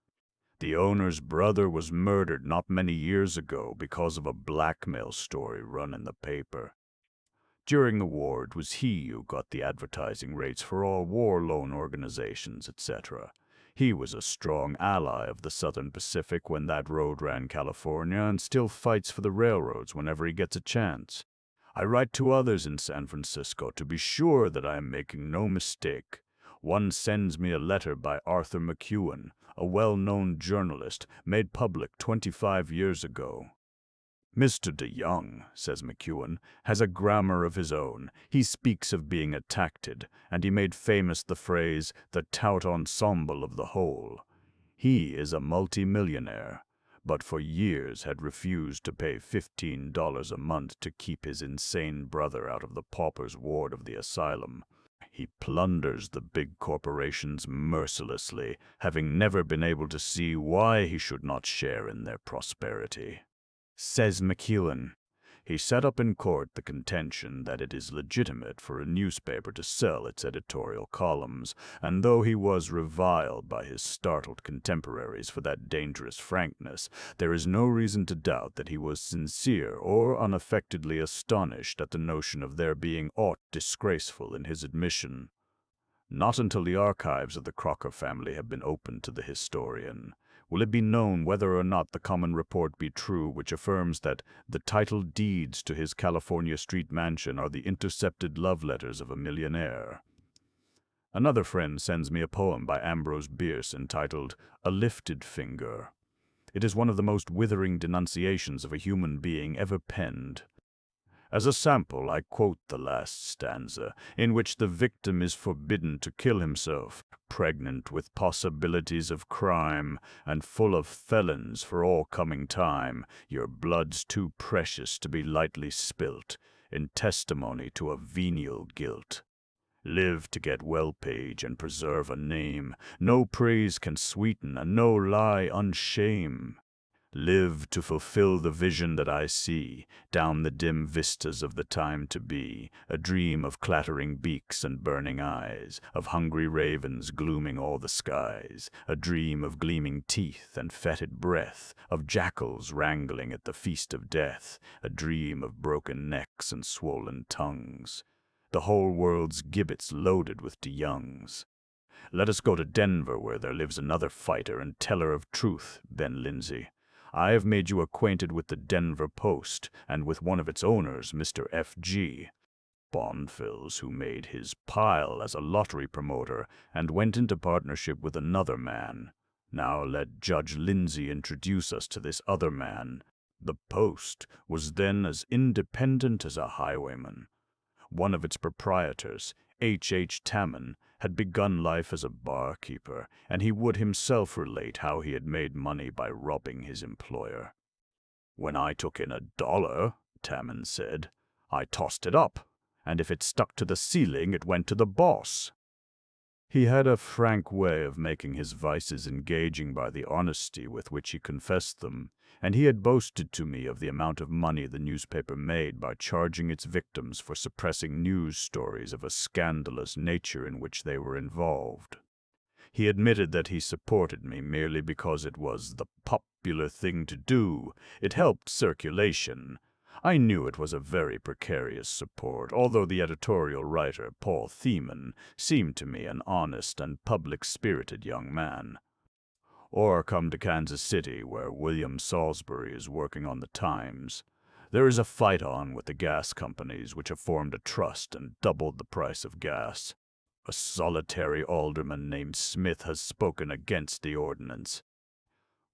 The owner's brother was murdered not many years ago because of a blackmail story run in the paper. During the war, it was he who got the advertising rates for all war loan organizations, etc. He was a strong ally of the Southern Pacific when that road ran California and still fights for the railroads whenever he gets a chance. I write to others in San Francisco to be sure that I am making no mistake. One sends me a letter by Arthur McEwen, a well-known journalist, made public 25 years ago. Mr. DeYoung, says McEwen, has a grammar of his own. He speaks of being attacked, and he made famous the phrase, the tout ensemble of the whole. He is a multimillionaire, but for years had refused to pay $15 a month to keep his insane brother out of the pauper's ward of the asylum. He plunders the big corporations mercilessly, having never been able to see why he should not share in their prosperity. Says McEwen, he set up in court the contention that it is legitimate for a newspaper to sell its editorial columns, and though he was reviled by his startled contemporaries for that dangerous frankness, there is no reason to doubt that he was sincere or unaffectedly astonished at the notion of there being aught disgraceful in his admission. Not until the archives of the Crocker family have been opened to the historian will it be known whether or not the common report be true which affirms that the title deeds to his California Street mansion are the intercepted love letters of a millionaire. Another friend sends me a poem by Ambrose Bierce entitled A Lifted Finger. It is one of the most withering denunciations of a human being ever penned. As a sample, I quote the last stanza, in which the victim is forbidden to kill himself, pregnant with possibilities of crime, and full of felons for all coming time. Your blood's too precious to be lightly spilt, in testimony to a venial guilt. Live to get well paid and preserve a name. No praise can sweeten, and no lie unshame. Live to fulfill the vision that I see, down the dim vistas of the time to be, a dream of clattering beaks and burning eyes, of hungry ravens glooming all the skies, a dream of gleaming teeth and fetid breath, of jackals wrangling at the feast of death, a dream of broken necks and swollen tongues. The whole world's gibbets loaded with DeYoungs. Let us go to Denver, where there lives another fighter and teller of truth, Ben Lindsay. I have made you acquainted with the Denver Post, and with one of its owners, Mr. F.G. Bonfils, who made his pile as a lottery promoter, and went into partnership with another man. Now let Judge Lindsay introduce us to this other man. The Post was then as independent as a highwayman. One of its proprietors, H. Tamman, had begun life as a barkeeper, and he would himself relate how he had made money by robbing his employer. "When I took in $1, Tamman said, I tossed it up, and if it stuck to the ceiling, it went to the boss." He had a frank way of making his vices engaging by the honesty with which he confessed them, and he had boasted to me of the amount of money the newspaper made by charging its victims for suppressing news stories of a scandalous nature in which they were involved. He admitted that he supported me merely because it was the popular thing to do. It helped circulation. I knew it was a very precarious support, although the editorial writer, Paul Thiemann, seemed to me an honest and public-spirited young man. Or come to Kansas City, where William Salisbury is working on the Times. There is a fight on with the gas companies, which have formed a trust and doubled the price of gas. A solitary alderman named Smith has spoken against the ordinance.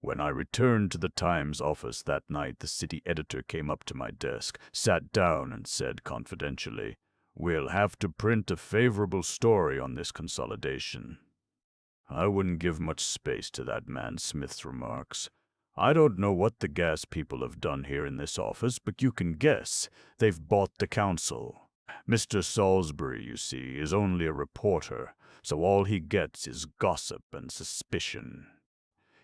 When I returned to the Times office that night, the city editor came up to my desk, sat down, and said confidentially, "We'll have to print a favorable story on this consolidation." I wouldn't give much space to that man Smith's remarks. I don't know what the gas people have done here in this office, but you can guess. They've bought the council. Mr. Salisbury, you see, is only a reporter, so all he gets is gossip and suspicion.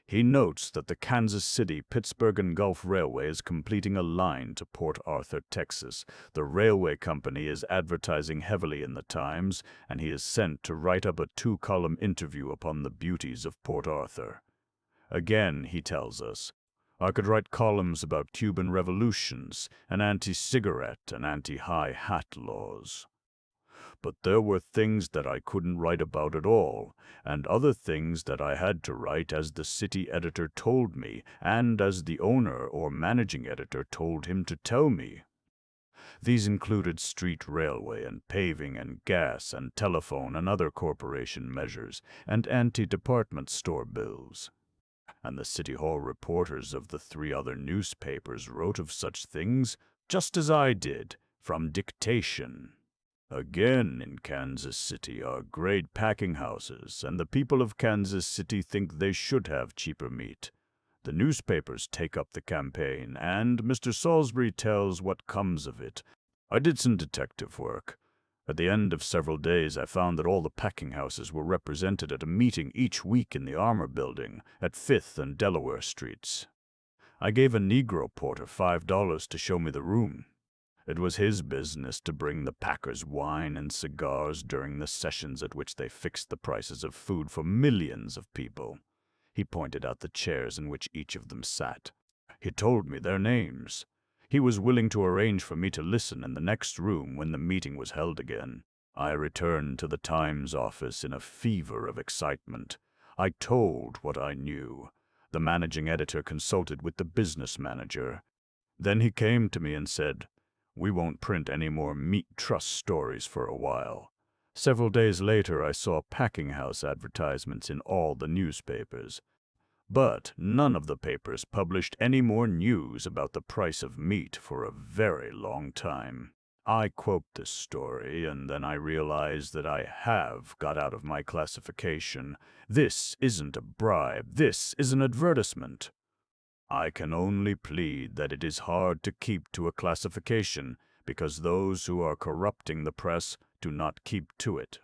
He notes that the Kansas City, Pittsburgh and Gulf Railway is completing a line to Port Arthur, Texas. The railway company is advertising heavily in the Times, and he is sent to write up a 2-column interview upon the beauties of Port Arthur. Again, he tells us, I could write columns about Cuban revolutions and anti-cigarette and anti-high hat laws. But there were things that I couldn't write about at all, and other things that I had to write as the city editor told me, and as the owner or managing editor told him to tell me. These included street railway and paving and gas and telephone and other corporation measures, and anti-department store bills. And the City Hall reporters of the 3 other newspapers wrote of such things, just as I did, from dictation. Again, in Kansas City are great packing houses, and the people of Kansas City think they should have cheaper meat. The newspapers take up the campaign, and Mr. Salisbury tells what comes of it. I did some detective work. At the end of several days, I found that all the packing houses were represented at a meeting each week in the Armour Building at 5th and Delaware Streets. I gave a Negro porter $5 to show me the room. It was his business to bring the packers wine and cigars during the sessions at which they fixed the prices of food for millions of people. He pointed out the chairs in which each of them sat. He told me their names. He was willing to arrange for me to listen in the next room when the meeting was held again. I returned to the Times office in a fever of excitement. I told what I knew. The managing editor consulted with the business manager. Then he came to me and said, "We won't print any more meat trust stories for a while." Several days later, I saw packing house advertisements in all the newspapers. But none of the papers published any more news about the price of meat for a very long time. I quote this story, and then I realize that I have got out of my classification. This isn't a bribe. This is an advertisement. I can only plead that it is hard to keep to a classification because those who are corrupting the press do not keep to it.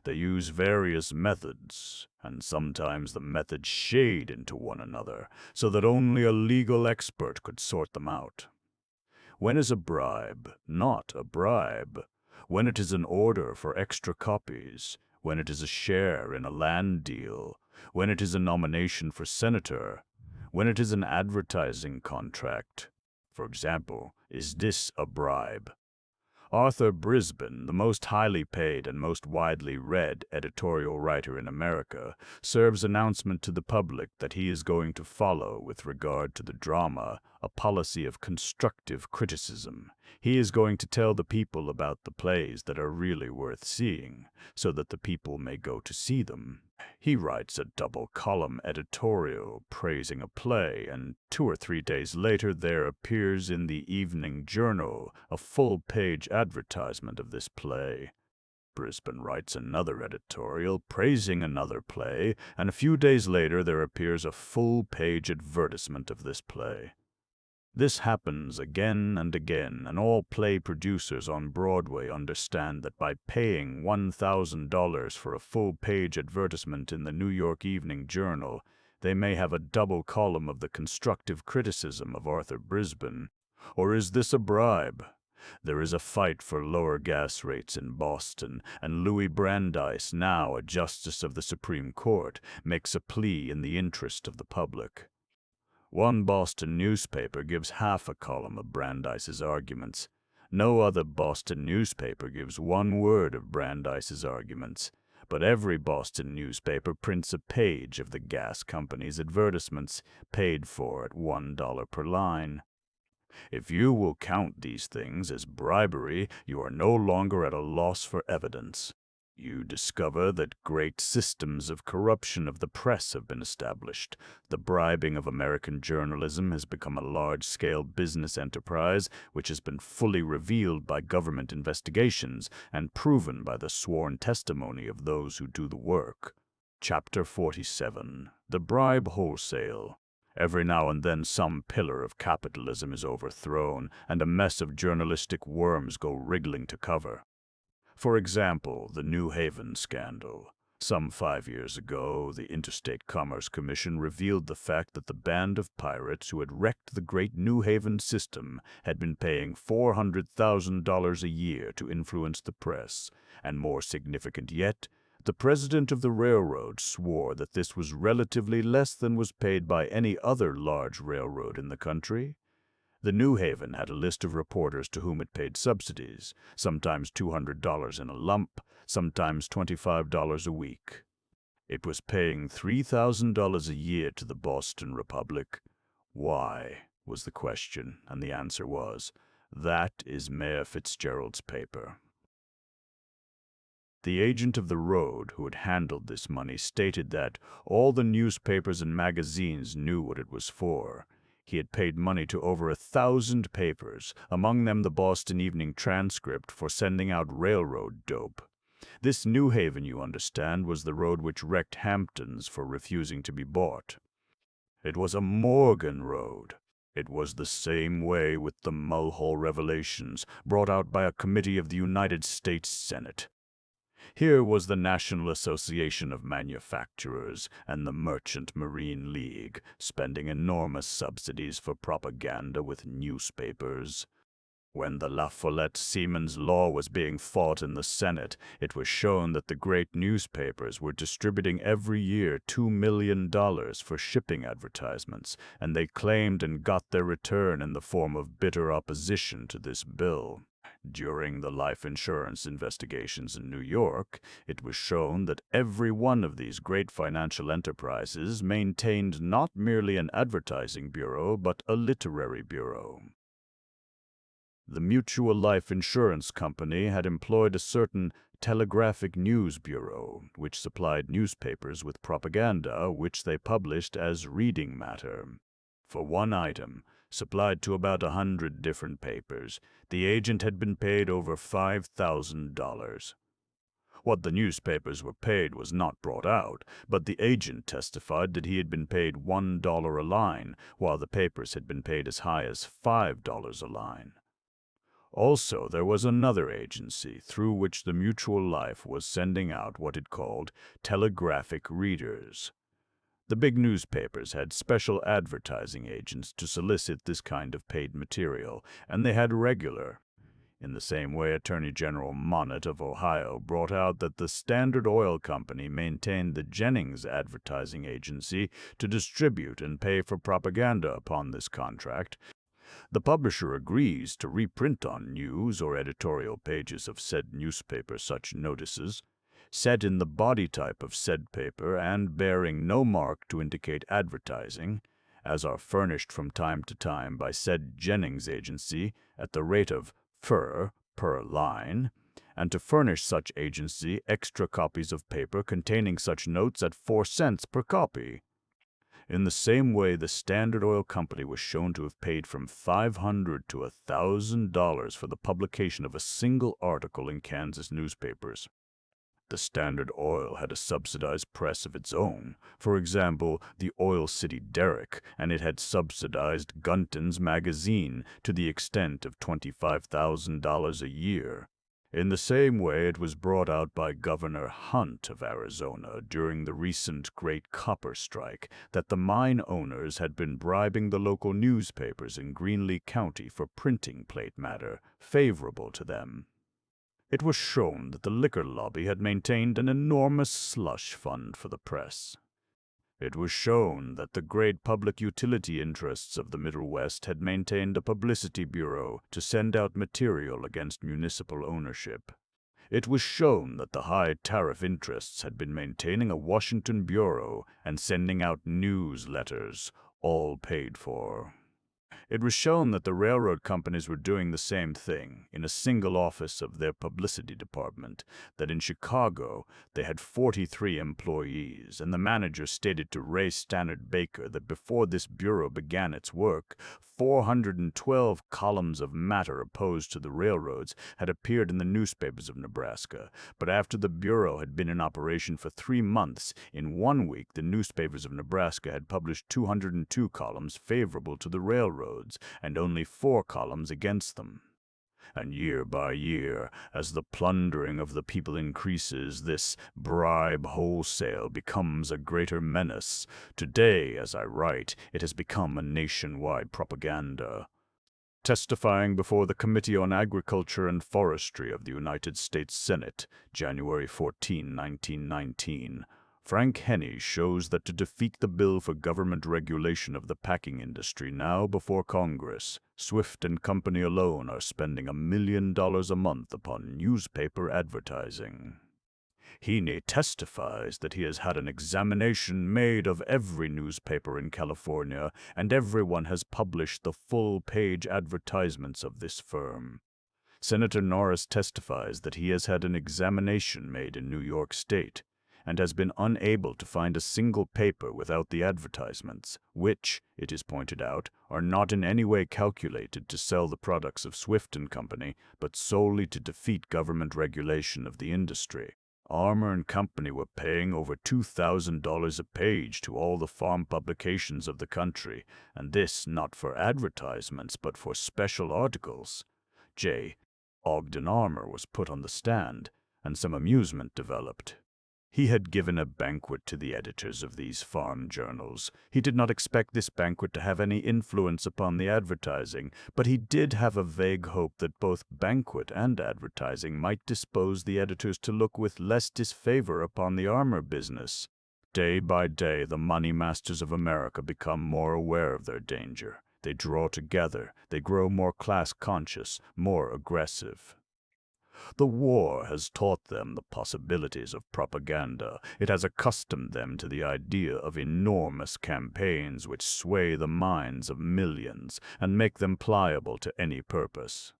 They use various methods, and sometimes the methods shade into one another, so that only a legal expert could sort them out. When is a bribe not a bribe? When it is an order for extra copies, when it is a share in a land deal, when it is a nomination for senator, when it is an advertising contract. For example, is this a bribe? Arthur Brisbane, the most highly paid and most widely read editorial writer in America, serves announcement to the public that he is going to follow, with regard to the drama, a policy of constructive criticism. He is going to tell the people about the plays that are really worth seeing, so that the people may go to see them. He writes a double-column editorial praising a play, and 2 or 3 days later there appears in the Evening Journal a full-page advertisement of this play. Brisbane writes another editorial praising another play, and a few days later there appears a full-page advertisement of this play. This happens again and again, and all play producers on Broadway understand that by paying $1,000 for a full-page advertisement in the New York Evening Journal, they may have a double column of the constructive criticism of Arthur Brisbane. Or is this a bribe? There is a fight for lower gas rates in Boston, and Louis Brandeis, now a justice of the Supreme Court, makes a plea in the interest of the public. One Boston newspaper gives half a column of Brandeis's arguments. No other Boston newspaper gives one word of Brandeis's arguments, but every Boston newspaper prints a page of the gas company's advertisements, paid for at $1 per line. If you will count these things as bribery, you are no longer at a loss for evidence. You discover that great systems of corruption of the press have been established. The bribing of American journalism has become a large-scale business enterprise which has been fully revealed by government investigations and proven by the sworn testimony of those who do the work. Chapter 47. The Bribe Wholesale. Every now and then some pillar of capitalism is overthrown, and a mess of journalistic worms go wriggling to cover. For example, the New Haven scandal. Some 5 years ago, the Interstate Commerce Commission revealed the fact that the band of pirates who had wrecked the great New Haven system had been paying $400,000 a year to influence the press, and more significant yet, the president of the railroad swore that this was relatively less than was paid by any other large railroad in the country. The New Haven had a list of reporters to whom it paid subsidies, sometimes $200 in a lump, sometimes $25 a week. It was paying $3,000 a year to the Boston Republic. Why, was the question, and the answer was, that is Mayor Fitzgerald's paper. The agent of the road who had handled this money stated that all the newspapers and magazines knew what it was for. He had paid money to over 1,000 papers, among them the Boston Evening Transcript, for sending out railroad dope. This New Haven, you understand, was the road which wrecked Hampton's for refusing to be bought. It was a Morgan road. It was the same way with the Mulhall revelations, brought out by a committee of the United States Senate. Here was the National Association of Manufacturers and the Merchant Marine League spending enormous subsidies for propaganda with newspapers. When the La Follette Siemens law was being fought in the Senate, it was shown that the great newspapers were distributing every year $2 million for shipping advertisements, and they claimed and got their return in the form of bitter opposition to this bill. During the life insurance investigations in New York, it was shown that every one of these great financial enterprises maintained not merely an advertising bureau, but a literary bureau. The Mutual Life Insurance Company had employed a certain Telegraphic News Bureau, which supplied newspapers with propaganda, which they published as reading matter. For one item, supplied to about 100 different papers, the agent had been paid over $5,000. What the newspapers were paid was not brought out, but the agent testified that he had been paid $1 a line, while the papers had been paid as high as $5 a line. Also, there was another agency through which the Mutual Life was sending out what it called telegraphic readers. The big newspapers had special advertising agents to solicit this kind of paid material, and they had regular. In the same way, Attorney General Monnet of Ohio brought out that the Standard Oil Company maintained the Jennings Advertising Agency to distribute and pay for propaganda upon this contract. The publisher agrees to reprint on news or editorial pages of said newspaper such notices, set in the body type of said paper and bearing no mark to indicate advertising, as are furnished from time to time by said Jennings Agency at the rate of fur per line, and to furnish such agency extra copies of paper containing such notes at 4 cents per copy. In the same way, the Standard Oil Company was shown to have paid from $500 to $1,000 for the publication of a single article in Kansas newspapers. The Standard Oil had a subsidized press of its own, for example, the Oil City Derrick, and it had subsidized Gunton's magazine to the extent of $25,000 a year. In the same way, it was brought out by Governor Hunt of Arizona during the recent Great Copper Strike that the mine owners had been bribing the local newspapers in Greenlee County for printing plate matter favorable to them. It was shown that the liquor lobby had maintained an enormous slush fund for the press. It was shown that the great public utility interests of the Middle West had maintained a publicity bureau to send out material against municipal ownership. It was shown that the high tariff interests had been maintaining a Washington bureau and sending out newsletters, all paid for. It was shown that the railroad companies were doing the same thing in a single office of their publicity department, that in Chicago they had 43 employees, and the manager stated to Ray Stannard Baker that before this bureau began its work, 412 columns of matter opposed to the railroads had appeared in the newspapers of Nebraska, but after the bureau had been in operation for 3 months, in 1 week the newspapers of Nebraska had published 202 columns favorable to the railroads, and only 4 columns against them. And year by year, as the plundering of the people increases, this bribe wholesale becomes a greater menace. Today, as I write, it has become a nationwide propaganda. Testifying before the Committee on Agriculture and Forestry of the United States Senate, January 14, 1919, Frank Henney shows that to defeat the bill for government regulation of the packing industry now before Congress, Swift and Company alone are spending $1 million a month upon newspaper advertising. Henney testifies that he has had an examination made of every newspaper in California, and everyone has published the full-page advertisements of this firm. Senator Norris testifies that he has had an examination made in New York State, and has been unable to find a single paper without the advertisements, which, it is pointed out, are not in any way calculated to sell the products of Swift and Company, but solely to defeat government regulation of the industry. Armour and Company were paying over $2,000 a page to all the farm publications of the country, and this not for advertisements but for special articles. J. Ogden Armour was put on the stand, and some amusement developed. He had given a banquet to the editors of these farm journals. He did not expect this banquet to have any influence upon the advertising, but he did have a vague hope that both banquet and advertising might dispose the editors to look with less disfavor upon the armor business. Day by day, the money masters of America become more aware of their danger. They draw together. They grow more class-conscious, more aggressive. The war has taught them the possibilities of propaganda. It has accustomed them to the idea of enormous campaigns which sway the minds of millions and make them pliable to any purpose.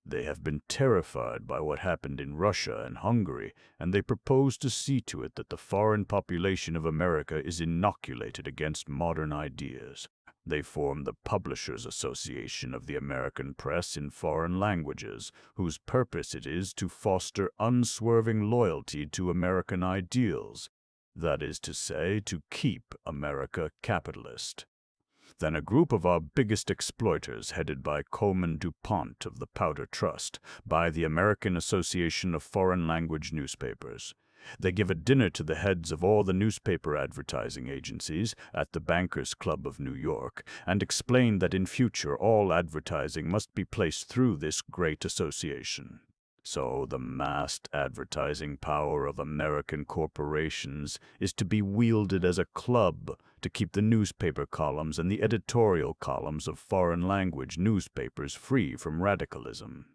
They have been terrified by what happened in Russia and Hungary, and they propose to see to it that the foreign population of America is inoculated against modern ideas. They form the Publishers Association of the American Press in foreign languages, whose purpose it is to foster unswerving loyalty to American ideals, that is to say, to keep America capitalist. Then a group of our biggest exploiters, headed by Coleman DuPont of the Powder Trust, buy the American Association of Foreign Language Newspapers. They give a dinner to the heads of all the newspaper advertising agencies at the Bankers Club of New York, and explain that in future all advertising must be placed through this great association. So the massed advertising power of American corporations is to be wielded as a club to keep the newspaper columns and the editorial columns of foreign language newspapers free from radicalism.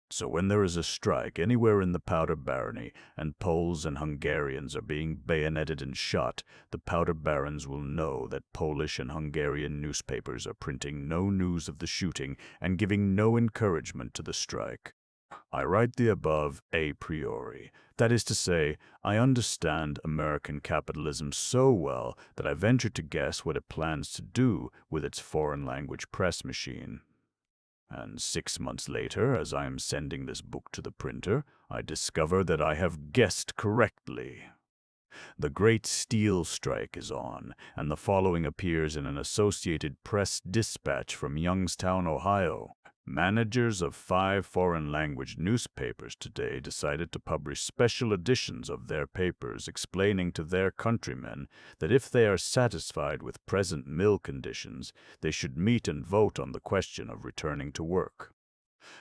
So when there is a strike anywhere in the Powder Barony, and Poles and Hungarians are being bayoneted and shot, the Powder Barons will know that Polish and Hungarian newspapers are printing no news of the shooting and giving no encouragement to the strike. I write the above a priori. That is to say, I understand American capitalism so well that I venture to guess what it plans to do with its foreign language press machine. And 6 months later, as I am sending this book to the printer, I discover that I have guessed correctly. The Great Steel Strike is on, and the following appears in an Associated Press dispatch from Youngstown, Ohio. Managers of 5 foreign-language newspapers today decided to publish special editions of their papers explaining to their countrymen that if they are satisfied with present mill conditions, they should meet and vote on the question of returning to work.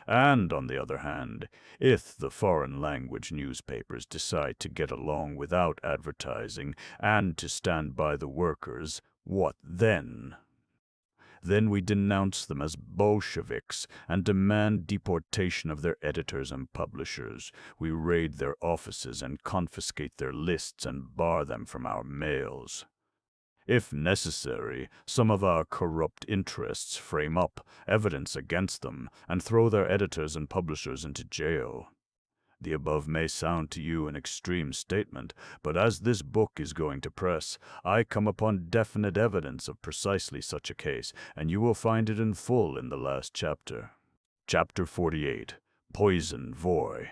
And, on the other hand, if the foreign-language newspapers decide to get along without advertising and to stand by the workers, what then? Then we denounce them as Bolsheviks and demand deportation of their editors and publishers. We raid their offices and confiscate their lists and bar them from our mails. If necessary, some of our corrupt interests frame up evidence against them and throw their editors and publishers into jail. The above may sound to you an extreme statement, but as this book is going to press, I come upon definite evidence of precisely such a case, and you will find it in full in the last chapter. Chapter 48. Poison Voy.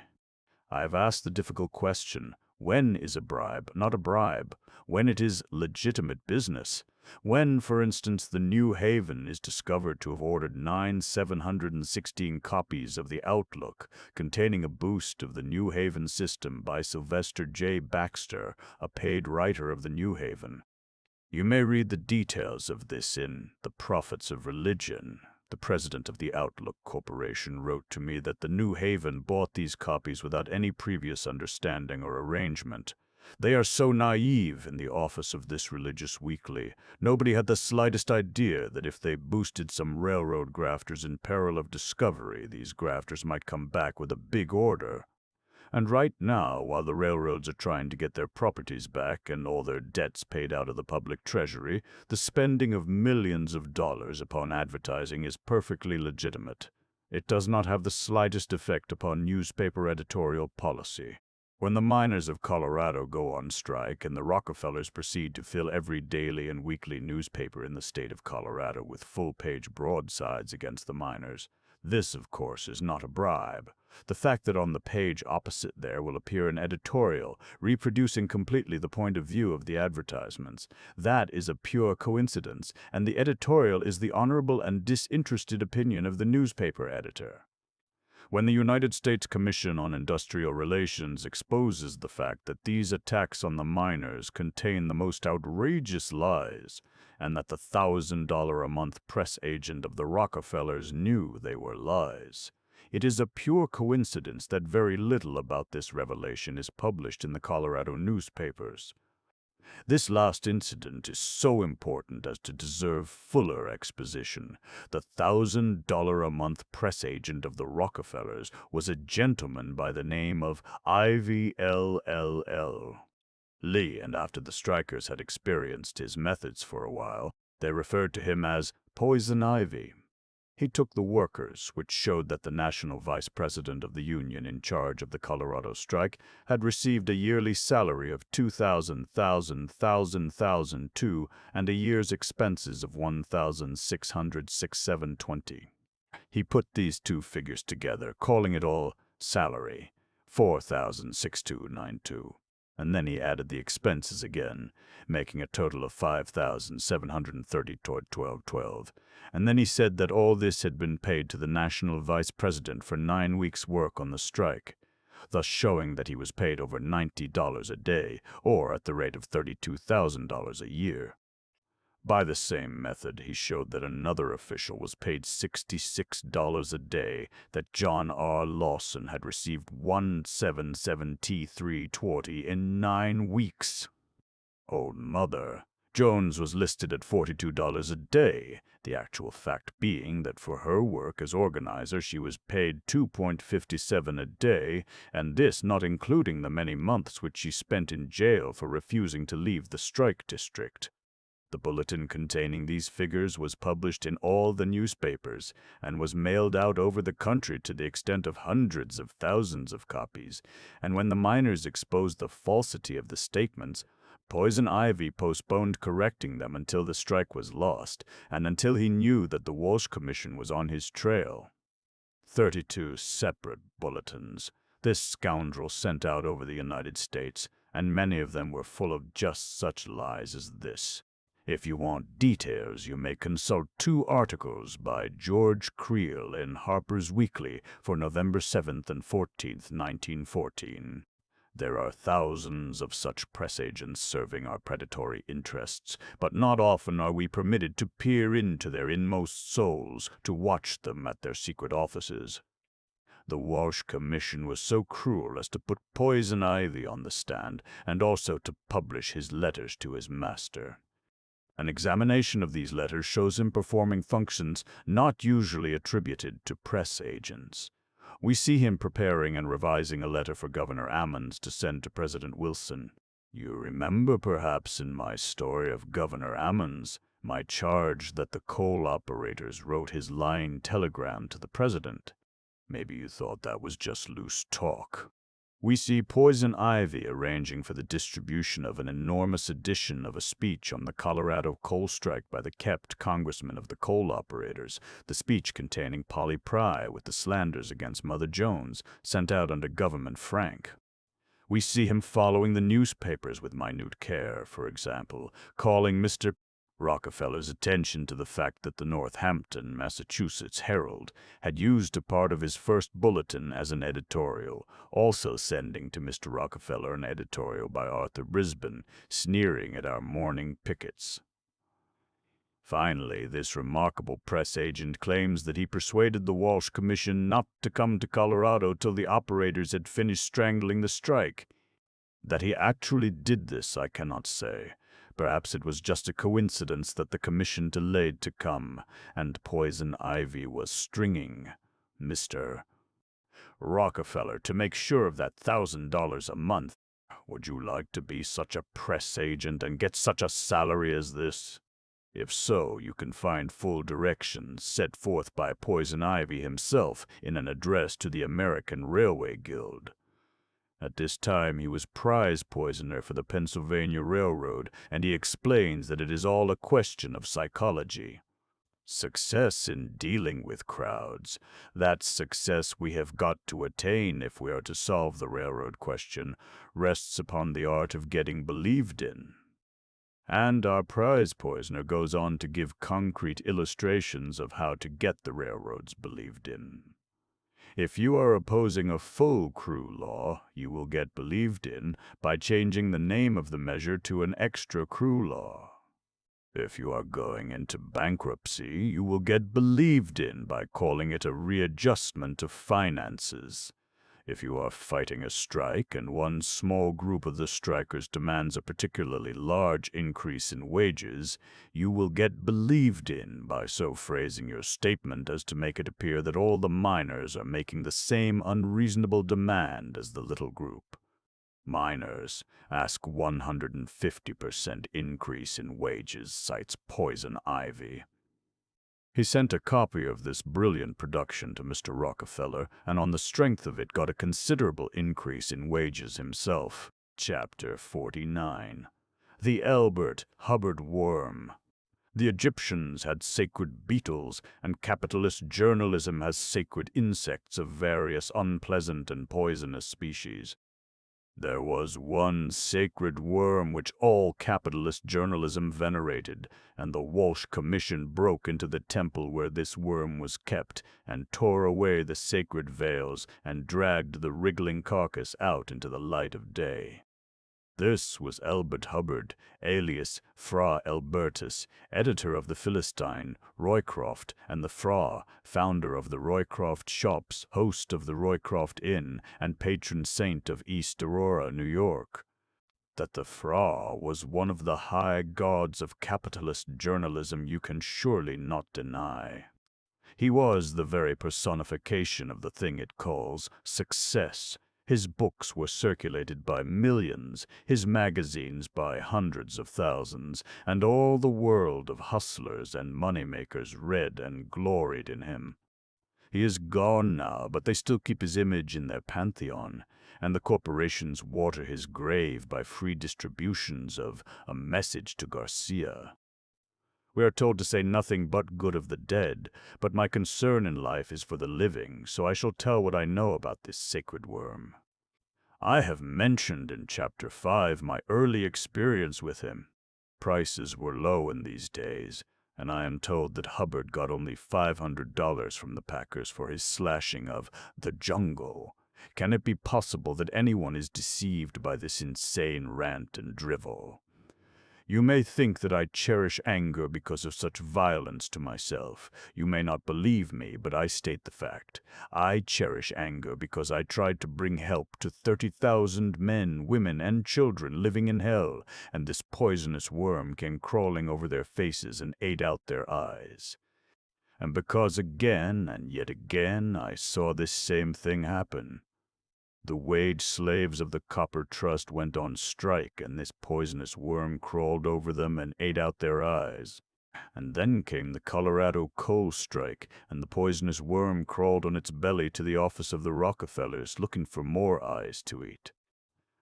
I have asked the difficult question, when is a bribe not a bribe? When it is legitimate business? When, for instance, the New Haven is discovered to have ordered 716 copies of the Outlook, containing a boost of the New Haven system by Sylvester J. Baxter, a paid writer of the New Haven. You may read the details of this in The Prophets of Religion. The president of the Outlook Corporation wrote to me that the New Haven bought these copies without any previous understanding or arrangement. They are so naive in the office of this religious weekly. Nobody had the slightest idea that if they boosted some railroad grafters in peril of discovery, these grafters might come back with a big order. And right now, while the railroads are trying to get their properties back and all their debts paid out of the public treasury, the spending of millions of dollars upon advertising is perfectly legitimate. It does not have the slightest effect upon newspaper editorial policy. When the miners of Colorado go on strike and the Rockefellers proceed to fill every daily and weekly newspaper in the state of Colorado with full-page broadsides against the miners, this, of course, is not a bribe. The fact that on the page opposite there will appear an editorial reproducing completely the point of view of the advertisements, that is a pure coincidence, and the editorial is the honorable and disinterested opinion of the newspaper editor. When the United States Commission on Industrial Relations exposes the fact that these attacks on the miners contain the most outrageous lies, and that the $1,000-a-month press agent of the Rockefellers knew they were lies, it is a pure coincidence that very little about this revelation is published in the Colorado newspapers. This last incident is so important as to deserve fuller exposition. The $1,000-a-month press agent of the Rockefellers was a gentleman by the name of Ivy L.L.L. Lee, and after the strikers had experienced his methods for a while, they referred to him as Poison Ivy. He took the workers, which showed that the national vice president of the union in charge of the Colorado strike had received a yearly salary of $2,000, and a year's expenses of $1,606,720. He put these two figures together, calling it all salary, $4,062.92. And then he added the expenses again, making a total of $5,730 toward 1212. And then he said that all this had been paid to the national vice president for 9 weeks' work on the strike, thus showing that he was paid over $90 a day, or at the rate of $32,000 a year. By the same method, he showed that another official was paid $66 a day, that John R. Lawson had received $177T320 in 9 weeks. Old mother! Jones was listed at $42 a day, the actual fact being that for her work as organizer she was paid $2.57 a day, and this not including the many months which she spent in jail for refusing to leave the strike district. The bulletin containing these figures was published in all the newspapers and was mailed out over the country to the extent of hundreds of thousands of copies, and when the miners exposed the falsity of the statements, Poison Ivy postponed correcting them until the strike was lost, and until he knew that the Walsh Commission was on his trail. 32 separate bulletins this scoundrel sent out over the United States, and many of them were full of just such lies as this. If you want details, you may consult 2 articles by George Creel in Harper's Weekly for November 7th and 14th, 1914. There are thousands of such press agents serving our predatory interests, but not often are we permitted to peer into their inmost souls, to watch them at their secret offices. The Walsh Commission was so cruel as to put Poison Ivy on the stand, and also to publish his letters to his master. An examination of these letters shows him performing functions not usually attributed to press agents. We see him preparing and revising a letter for Governor Ammons to send to President Wilson. You remember, perhaps, in my story of Governor Ammons, my charge that the coal operators wrote his lying telegram to the president. Maybe you thought that was just loose talk. We see Poison Ivy arranging for the distribution of an enormous edition of a speech on the Colorado coal strike by the kept congressman of the coal operators, the speech containing Polly Pry with the slanders against Mother Jones, sent out under Government Frank. We see him following the newspapers with minute care, for example, calling Mr. Rockefeller's attention to the fact that the Northampton, Massachusetts Herald had used a part of his first bulletin as an editorial, also sending to Mr. Rockefeller an editorial by Arthur Brisbane, sneering at our morning pickets. Finally, this remarkable press agent claims that he persuaded the Walsh Commission not to come to Colorado till the operators had finished strangling the strike. That he actually did this, I cannot say. Perhaps it was just a coincidence that the commission delayed to come, and Poison Ivy was stringing Mr. Rockefeller to make sure of that $1,000 a month. Would you like to be such a press agent and get such a salary as this? If so, you can find full directions set forth by Poison Ivy himself in an address to the American Railway Guild. At this time he was prize poisoner for the Pennsylvania Railroad, and he explains that it is all a question of psychology. Success in dealing with crowds, that success we have got to attain if we are to solve the railroad question, rests upon the art of getting believed in. And our prize poisoner goes on to give concrete illustrations of how to get the railroads believed in. If you are opposing a full crew law, you will get believed in by changing the name of the measure to an extra crew law. If you are going into bankruptcy, you will get believed in by calling it a readjustment of finances. If you are fighting a strike and one small group of the strikers demands a particularly large increase in wages, you will get believed in by so phrasing your statement as to make it appear that all the miners are making the same unreasonable demand as the little group. Miners ask 150% increase in wages, cites Poison Ivy. He sent a copy of this brilliant production to Mr. Rockefeller, and on the strength of it got a considerable increase in wages himself. Chapter 49. The Elbert Hubbard Worm. The Egyptians had sacred beetles, and capitalist journalism has sacred insects of various unpleasant and poisonous species. There was one sacred worm which all capitalist journalism venerated, and the Walsh Commission broke into the temple where this worm was kept, and tore away the sacred veils, and dragged the wriggling carcass out into the light of day. This was Elbert Hubbard, alias Fra Elbertus, editor of the Philistine, Roycroft, and the Fra, founder of the Roycroft Shops, host of the Roycroft Inn, and patron saint of East Aurora, New York. That the Fra was one of the high gods of capitalist journalism you can surely not deny. He was the very personification of the thing it calls success. His books were circulated by millions, his magazines by hundreds of thousands, and all the world of hustlers and moneymakers read and gloried in him. He is gone now, but they still keep his image in their pantheon, and the corporations water his grave by free distributions of A Message to Garcia. We are told to say nothing but good of the dead, but my concern in life is for the living, so I shall tell what I know about this sacred worm. I have mentioned in Chapter 5 my early experience with him. Prices were low in these days, and I am told that Hubbard got only $500 from the packers for his slashing of the jungle. Can it be possible that anyone is deceived by this insane rant and drivel? You may think that I cherish anger because of such violence to myself. You may not believe me, but I state the fact. I cherish anger because I tried to bring help to 30,000 men, women, and children living in hell, and this poisonous worm came crawling over their faces and ate out their eyes. And because again and yet again I saw this same thing happen. The wage slaves of the Copper Trust went on strike, and this poisonous worm crawled over them and ate out their eyes. And then came the Colorado coal strike, and the poisonous worm crawled on its belly to the office of the Rockefellers, looking for more eyes to eat.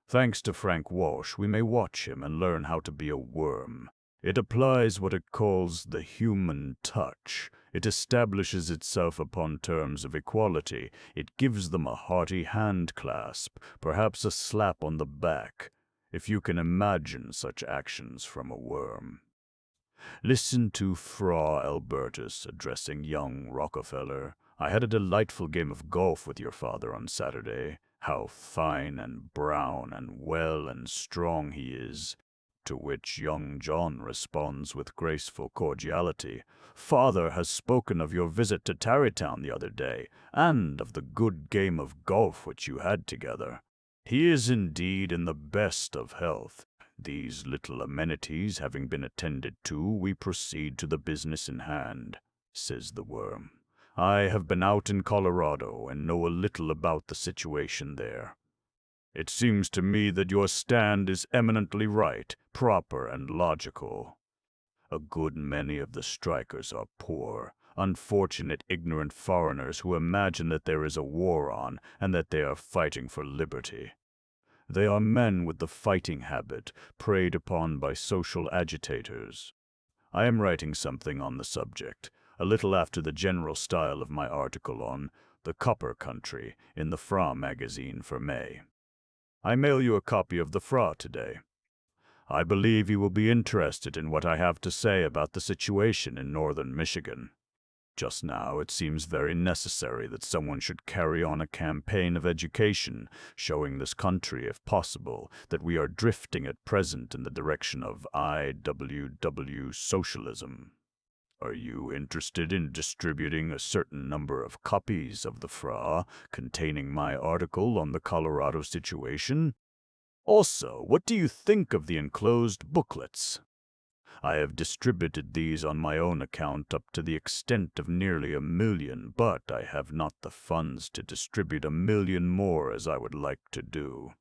Thanks to Frank Walsh, we may watch him and learn how to be a worm. It applies what it calls the human touch. It establishes itself upon terms of equality. It gives them a hearty hand clasp, perhaps a slap on the back, if you can imagine such actions from a worm. Listen to Fra Albertus addressing young Rockefeller. I had a delightful game of golf with your father on Saturday. How fine and brown and well and strong he is. To which young John responds with graceful cordiality, Father has spoken of your visit to Tarrytown the other day, and of the good game of golf which you had together. He is indeed in the best of health. These little amenities having been attended to, we proceed to the business in hand, says the worm. I have been out in Colorado and know a little about the situation there. It seems to me that your stand is eminently right, proper, and logical. A good many of the strikers are poor, unfortunate, ignorant foreigners who imagine that there is a war on and that they are fighting for liberty. They are men with the fighting habit, preyed upon by social agitators. I am writing something on the subject, a little after the general style of my article on the Copper Country in the Fra magazine for May. I mail you a copy of the Fra today. I believe you will be interested in what I have to say about the situation in northern Michigan. Just now it seems very necessary that someone should carry on a campaign of education, showing this country, if possible, that we are drifting at present in the direction of IWW socialism. Are you interested in distributing a certain number of copies of the Fra containing my article on the Colorado situation? Also, what do you think of the enclosed booklets? I have distributed these on my own account up to the extent of nearly 1 million, but I have not the funds to distribute 1 million more as I would like to do.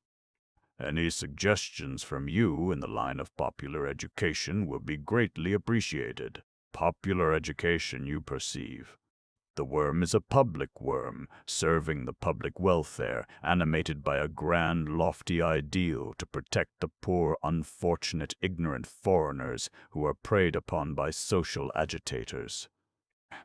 Any suggestions from you in the line of popular education will be greatly appreciated. Popular education, you perceive. The worm is a public worm, serving the public welfare, animated by a grand, lofty ideal to protect the poor, unfortunate, ignorant foreigners who are preyed upon by social agitators.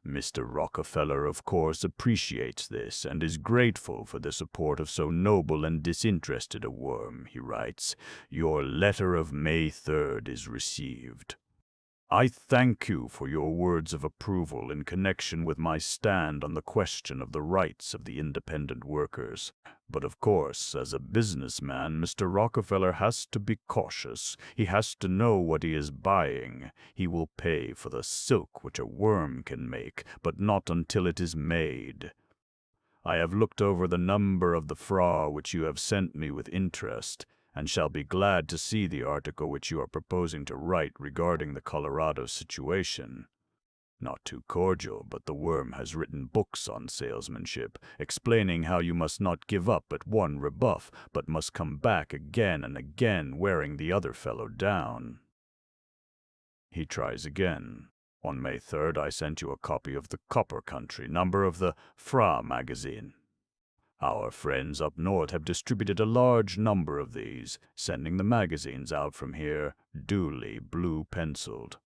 Mr. Rockefeller, of course, appreciates this and is grateful for the support of so noble and disinterested a worm. He writes, "Your letter of May 3rd is received. I thank you for your words of approval in connection with my stand on the question of the rights of the independent workers. But of course, as a businessman, Mr. Rockefeller has to be cautious. He has to know what he is buying. He will pay for the silk which a worm can make, but not until it is made. I have looked over the number of the Fra which you have sent me with interest, and shall be glad to see the article which you are proposing to write regarding the Colorado situation. Not too cordial, but the worm has written books on salesmanship, explaining how you must not give up at one rebuff, but must come back again and again, wearing the other fellow down." He tries again. On May 3rd, I sent you a copy of the Copper Country number of the Fra magazine. Our friends up north have distributed a large number of these, sending the magazines out from here duly blue-penciled.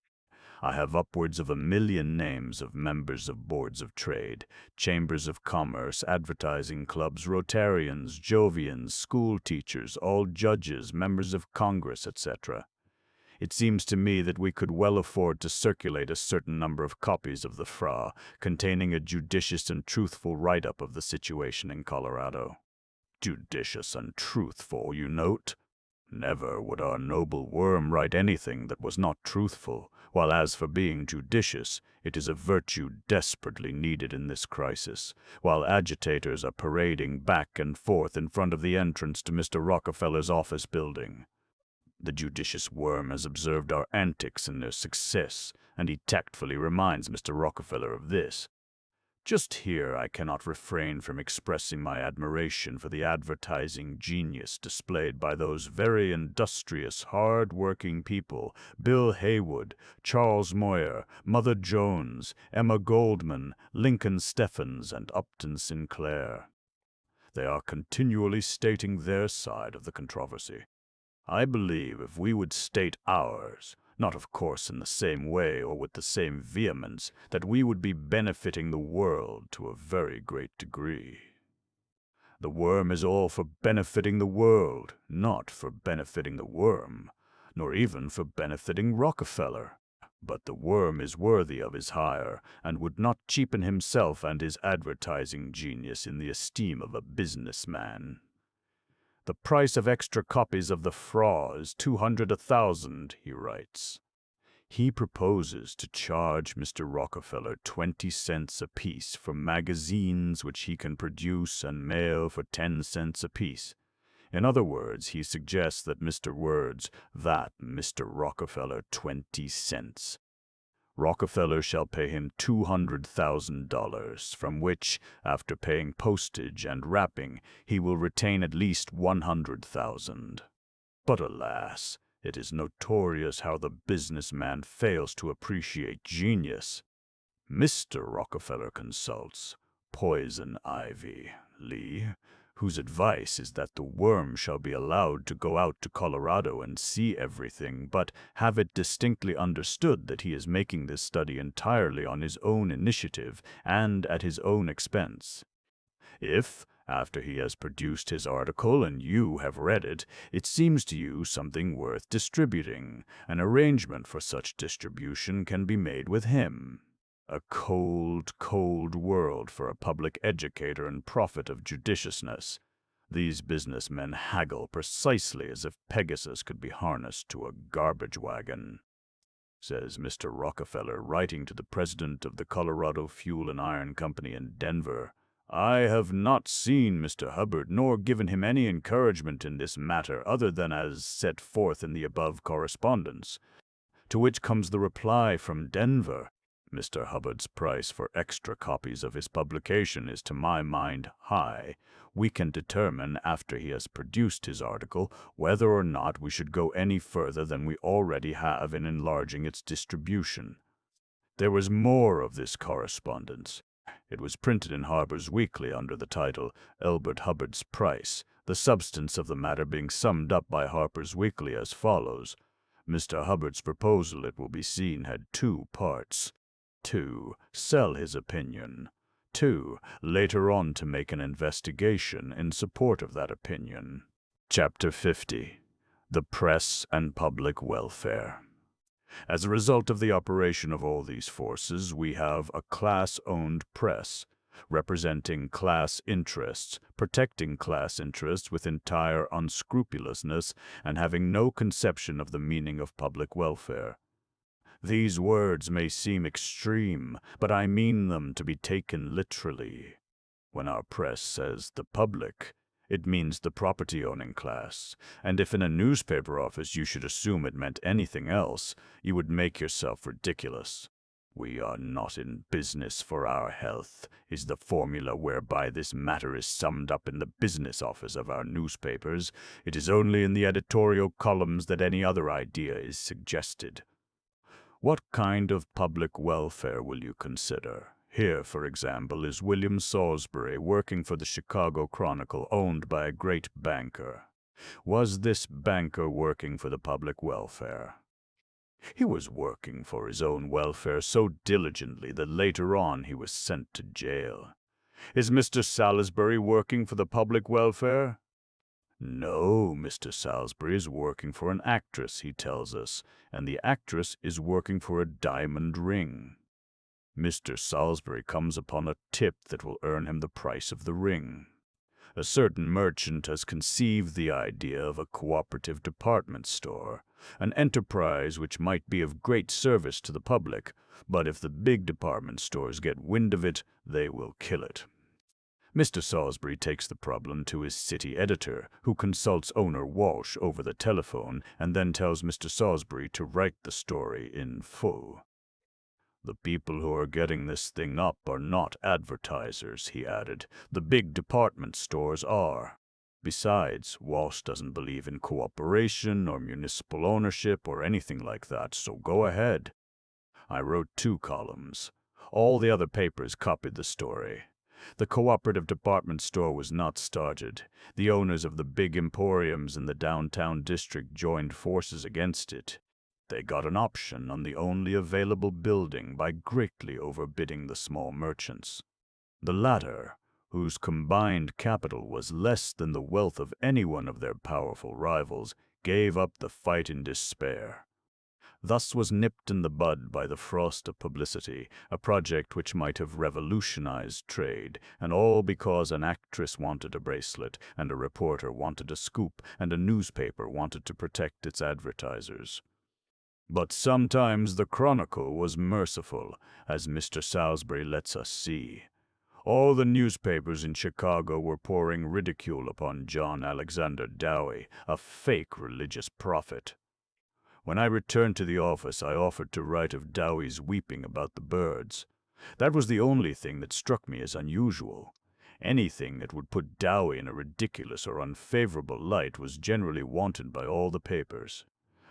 I have upwards of 1,000,000 names of members of boards of trade, chambers of commerce, advertising clubs, Rotarians, Jovians, school teachers, all judges, members of Congress, etc. It seems to me that we could well afford to circulate a certain number of copies of the FRA, containing a judicious and truthful write-up of the situation in Colorado. Judicious and truthful, you note? Never would our noble worm write anything that was not truthful, while as for being judicious, it is a virtue desperately needed in this crisis, while agitators are parading back and forth in front of the entrance to Mr. Rockefeller's office building. The judicious worm has observed our antics and their success, and he tactfully reminds Mr. Rockefeller of this. Just here I cannot refrain from expressing my admiration for the advertising genius displayed by those very industrious, hard-working people, Bill Haywood, Charles Moyer, Mother Jones, Emma Goldman, Lincoln Steffens, and Upton Sinclair. They are continually stating their side of the controversy. I believe if we would state ours, not of course in the same way or with the same vehemence, that we would be benefiting the world to a very great degree. The worm is all for benefiting the world, not for benefiting the worm, nor even for benefiting Rockefeller. But the worm is worthy of his hire, and would not cheapen himself and his advertising genius in the esteem of a businessman. The price of extra copies of the FRA is $200,000, he writes. He proposes to charge Mr. Rockefeller 20 cents apiece for magazines which he can produce and mail for 10 cents apiece. In other words, he suggests that Mr. Rockefeller 20 cents. Rockefeller shall pay him $200,000, from which, after paying postage and wrapping, he will retain at least $100,000. But alas, it is notorious how the businessman fails to appreciate genius. Mr. Rockefeller consults Poison Ivy Lee, whose advice is that the worm shall be allowed to go out to Colorado and see everything, but have it distinctly understood that he is making this study entirely on his own initiative and at his own expense. If, after he has produced his article and you have read it, it seems to you something worth distributing, an arrangement for such distribution can be made with him. A cold, cold world for a public educator and prophet of judiciousness. These businessmen haggle precisely as if Pegasus could be harnessed to a garbage wagon. Says Mr. Rockefeller, writing to the president of the Colorado Fuel and Iron Company in Denver, I have not seen Mr. Hubbard nor given him any encouragement in this matter other than as set forth in the above correspondence. To which comes the reply from Denver, Mr. Hubbard's price for extra copies of his publication is to my mind high. We can determine, after he has produced his article, whether or not we should go any further than we already have in enlarging its distribution. There was more of this correspondence. It was printed in Harper's Weekly under the title, Elbert Hubbard's Price, the substance of the matter being summed up by Harper's Weekly as follows. Mr. Hubbard's proposal, it will be seen, had 2 parts. 2. Sell his opinion. 2. Later on to make an investigation in support of that opinion. Chapter 50. The Press and Public Welfare. As a result of the operation of all these forces, we have a class-owned press, representing class interests, protecting class interests with entire unscrupulousness, and having no conception of the meaning of public welfare. These words may seem extreme, but I mean them to be taken literally. When our press says the public, it means the property-owning class, and if in a newspaper office you should assume it meant anything else, you would make yourself ridiculous. We are not in business for our health, is the formula whereby this matter is summed up in the business office of our newspapers. It is only in the editorial columns that any other idea is suggested. What kind of public welfare will you consider? Here, for example, is William Salisbury working for the Chicago Chronicle, owned by a great banker. Was this banker working for the public welfare? He was working for his own welfare so diligently that later on he was sent to jail. Is Mr. Salisbury working for the public welfare? No, Mr. Salisbury is working for an actress, he tells us, and the actress is working for a diamond ring. Mr. Salisbury comes upon a tip that will earn him the price of the ring. A certain merchant has conceived the idea of a cooperative department store, an enterprise which might be of great service to the public, but if the big department stores get wind of it, they will kill it. Mr. Salisbury takes the problem to his city editor, who consults owner Walsh over the telephone and then tells Mr. Salisbury to write the story in full. The people who are getting this thing up are not advertisers, he added. The big department stores are. Besides, Walsh doesn't believe in cooperation or municipal ownership or anything like that, so go ahead. I wrote 2 columns. All the other papers copied the story. The cooperative department store was not started. The owners of the big emporiums in the downtown district joined forces against it. They got an option on the only available building by greatly overbidding the small merchants. The latter, whose combined capital was less than the wealth of any one of their powerful rivals, gave up the fight in despair. Thus was nipped in the bud by the frost of publicity, a project which might have revolutionized trade, and all because an actress wanted a bracelet, and a reporter wanted a scoop, and a newspaper wanted to protect its advertisers. But sometimes the Chronicle was merciful, as Mr. Salisbury lets us see. All the newspapers in Chicago were pouring ridicule upon John Alexander Dowie, a fake religious prophet. When I returned to the office, I offered to write of Dowie's weeping about the birds. That was the only thing that struck me as unusual. Anything that would put Dowie in a ridiculous or unfavorable light was generally wanted by all the papers.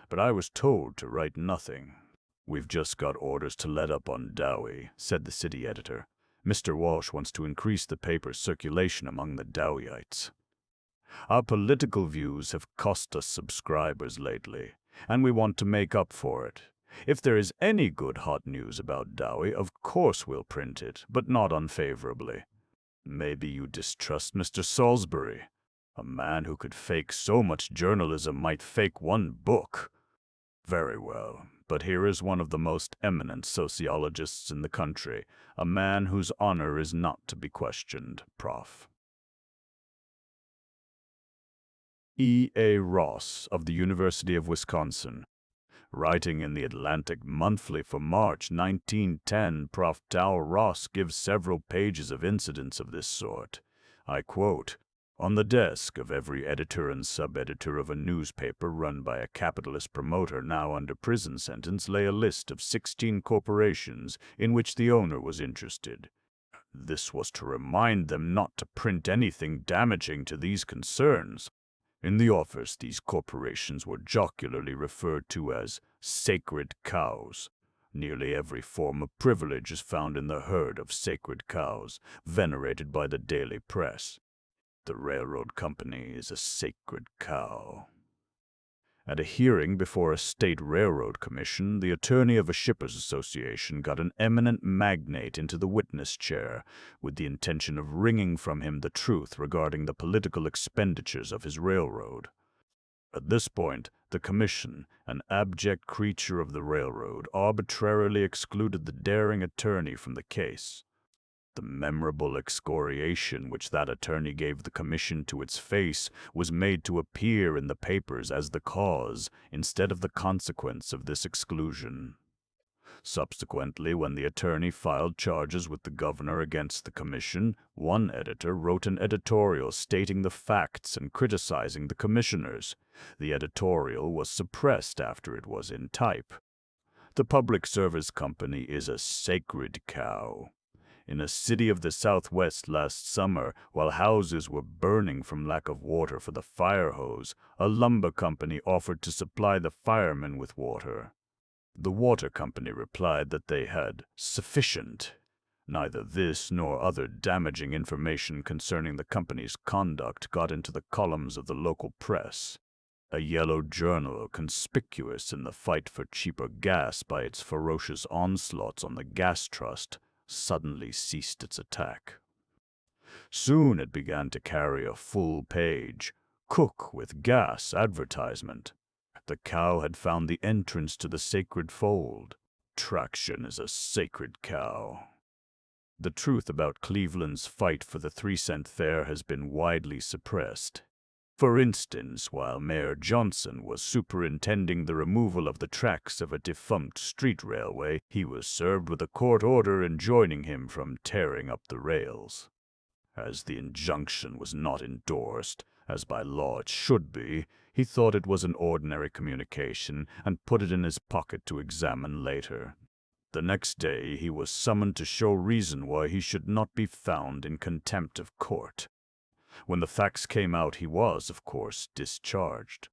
But I was told to write nothing. We've just got orders to let up on Dowie, said the city editor. Mr. Walsh wants to increase the paper's circulation among the Dowieites. Our political views have cost us subscribers lately, and we want to make up for it. If there is any good hot news about Dowie, of course we'll print it, but not unfavorably. Maybe you distrust Mr. Salisbury. A man who could fake so much journalism might fake 1 book. Very well, but here is one of the most eminent sociologists in the country, a man whose honor is not to be questioned, Prof. E. A. Ross of the University of Wisconsin. Writing in the Atlantic Monthly for March 1910, Prof. Dow Ross gives several pages of incidents of this sort. I quote, "On the desk of every editor and sub-editor of a newspaper run by a capitalist promoter now under prison sentence lay a list of 16 corporations in which the owner was interested. This was to remind them not to print anything damaging to these concerns. In the office, these corporations were jocularly referred to as sacred cows. Nearly every form of privilege is found in the herd of sacred cows, venerated by the daily press. The railroad company is a sacred cow." At a hearing before a state railroad commission, the attorney of a shippers' association got an eminent magnate into the witness chair with the intention of wringing from him the truth regarding the political expenditures of his railroad. At this point, the commission, an abject creature of the railroad, arbitrarily excluded the daring attorney from the case. The memorable excoriation which that attorney gave the commission to its face was made to appear in the papers as the cause, instead of the consequence of this exclusion. Subsequently, when the attorney filed charges with the governor against the commission, one editor wrote an editorial stating the facts and criticizing the commissioners. The editorial was suppressed after it was in type. The Public Service Company is a sacred cow. In a city of the Southwest last summer, while houses were burning from lack of water for the fire hose, a lumber company offered to supply the firemen with water. The water company replied that they had sufficient. Neither this nor other damaging information concerning the company's conduct got into the columns of the local press. A yellow journal conspicuous in the fight for cheaper gas by its ferocious onslaughts on the gas trust suddenly ceased its attack. Soon it began to carry a full-page "Cook with Gas" advertisement. The cow had found the entrance to the sacred fold. Traction is a sacred cow. The truth about Cleveland's fight for the 3-cent fare has been widely suppressed. For instance, while Mayor Johnson was superintending the removal of the tracks of a defunct street railway, he was served with a court order enjoining him from tearing up the rails. As the injunction was not endorsed, as by law it should be, he thought it was an ordinary communication and put it in his pocket to examine later. The next day he was summoned to show reason why he should not be found in contempt of court. When the facts came out, he was, of course, discharged.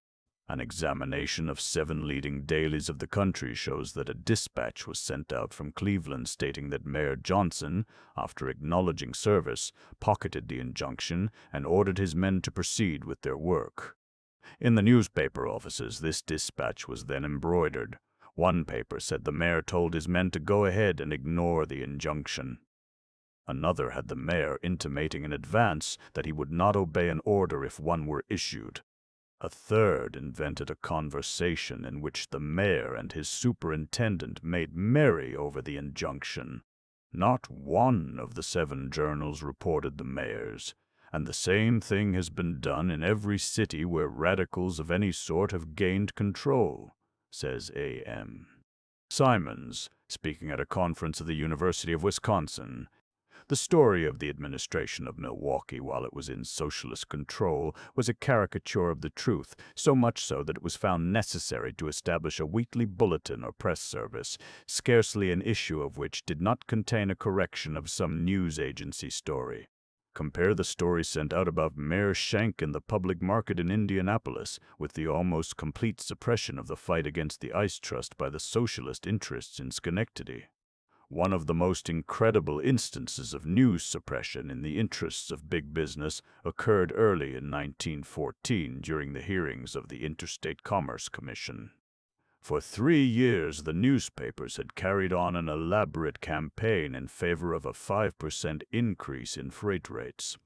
An examination of 7 leading dailies of the country shows that a dispatch was sent out from Cleveland stating that Mayor Johnson, after acknowledging service, pocketed the injunction and ordered his men to proceed with their work. In the newspaper offices, this dispatch was then embroidered. One paper said the mayor told his men to go ahead and ignore the injunction. Another had the mayor intimating in advance that he would not obey an order if one were issued. A third invented a conversation in which the mayor and his superintendent made merry over the injunction. Not one of the 7 journals reported the mayor's, and the same thing has been done in every city where radicals of any sort have gained control, says A.M. Simons, speaking at a conference of the University of Wisconsin. The story of the administration of Milwaukee while it was in socialist control was a caricature of the truth, so much so that it was found necessary to establish a weekly bulletin or press service, scarcely an issue of which did not contain a correction of some news agency story. Compare the story sent out about Mayor Schenck in the public market in Indianapolis with the almost complete suppression of the fight against the ice trust by the socialist interests in Schenectady. One of the most incredible instances of news suppression in the interests of big business occurred early in 1914 during the hearings of the Interstate Commerce Commission. For 3 years, the newspapers had carried on an elaborate campaign in favor of a 5% increase in freight rates.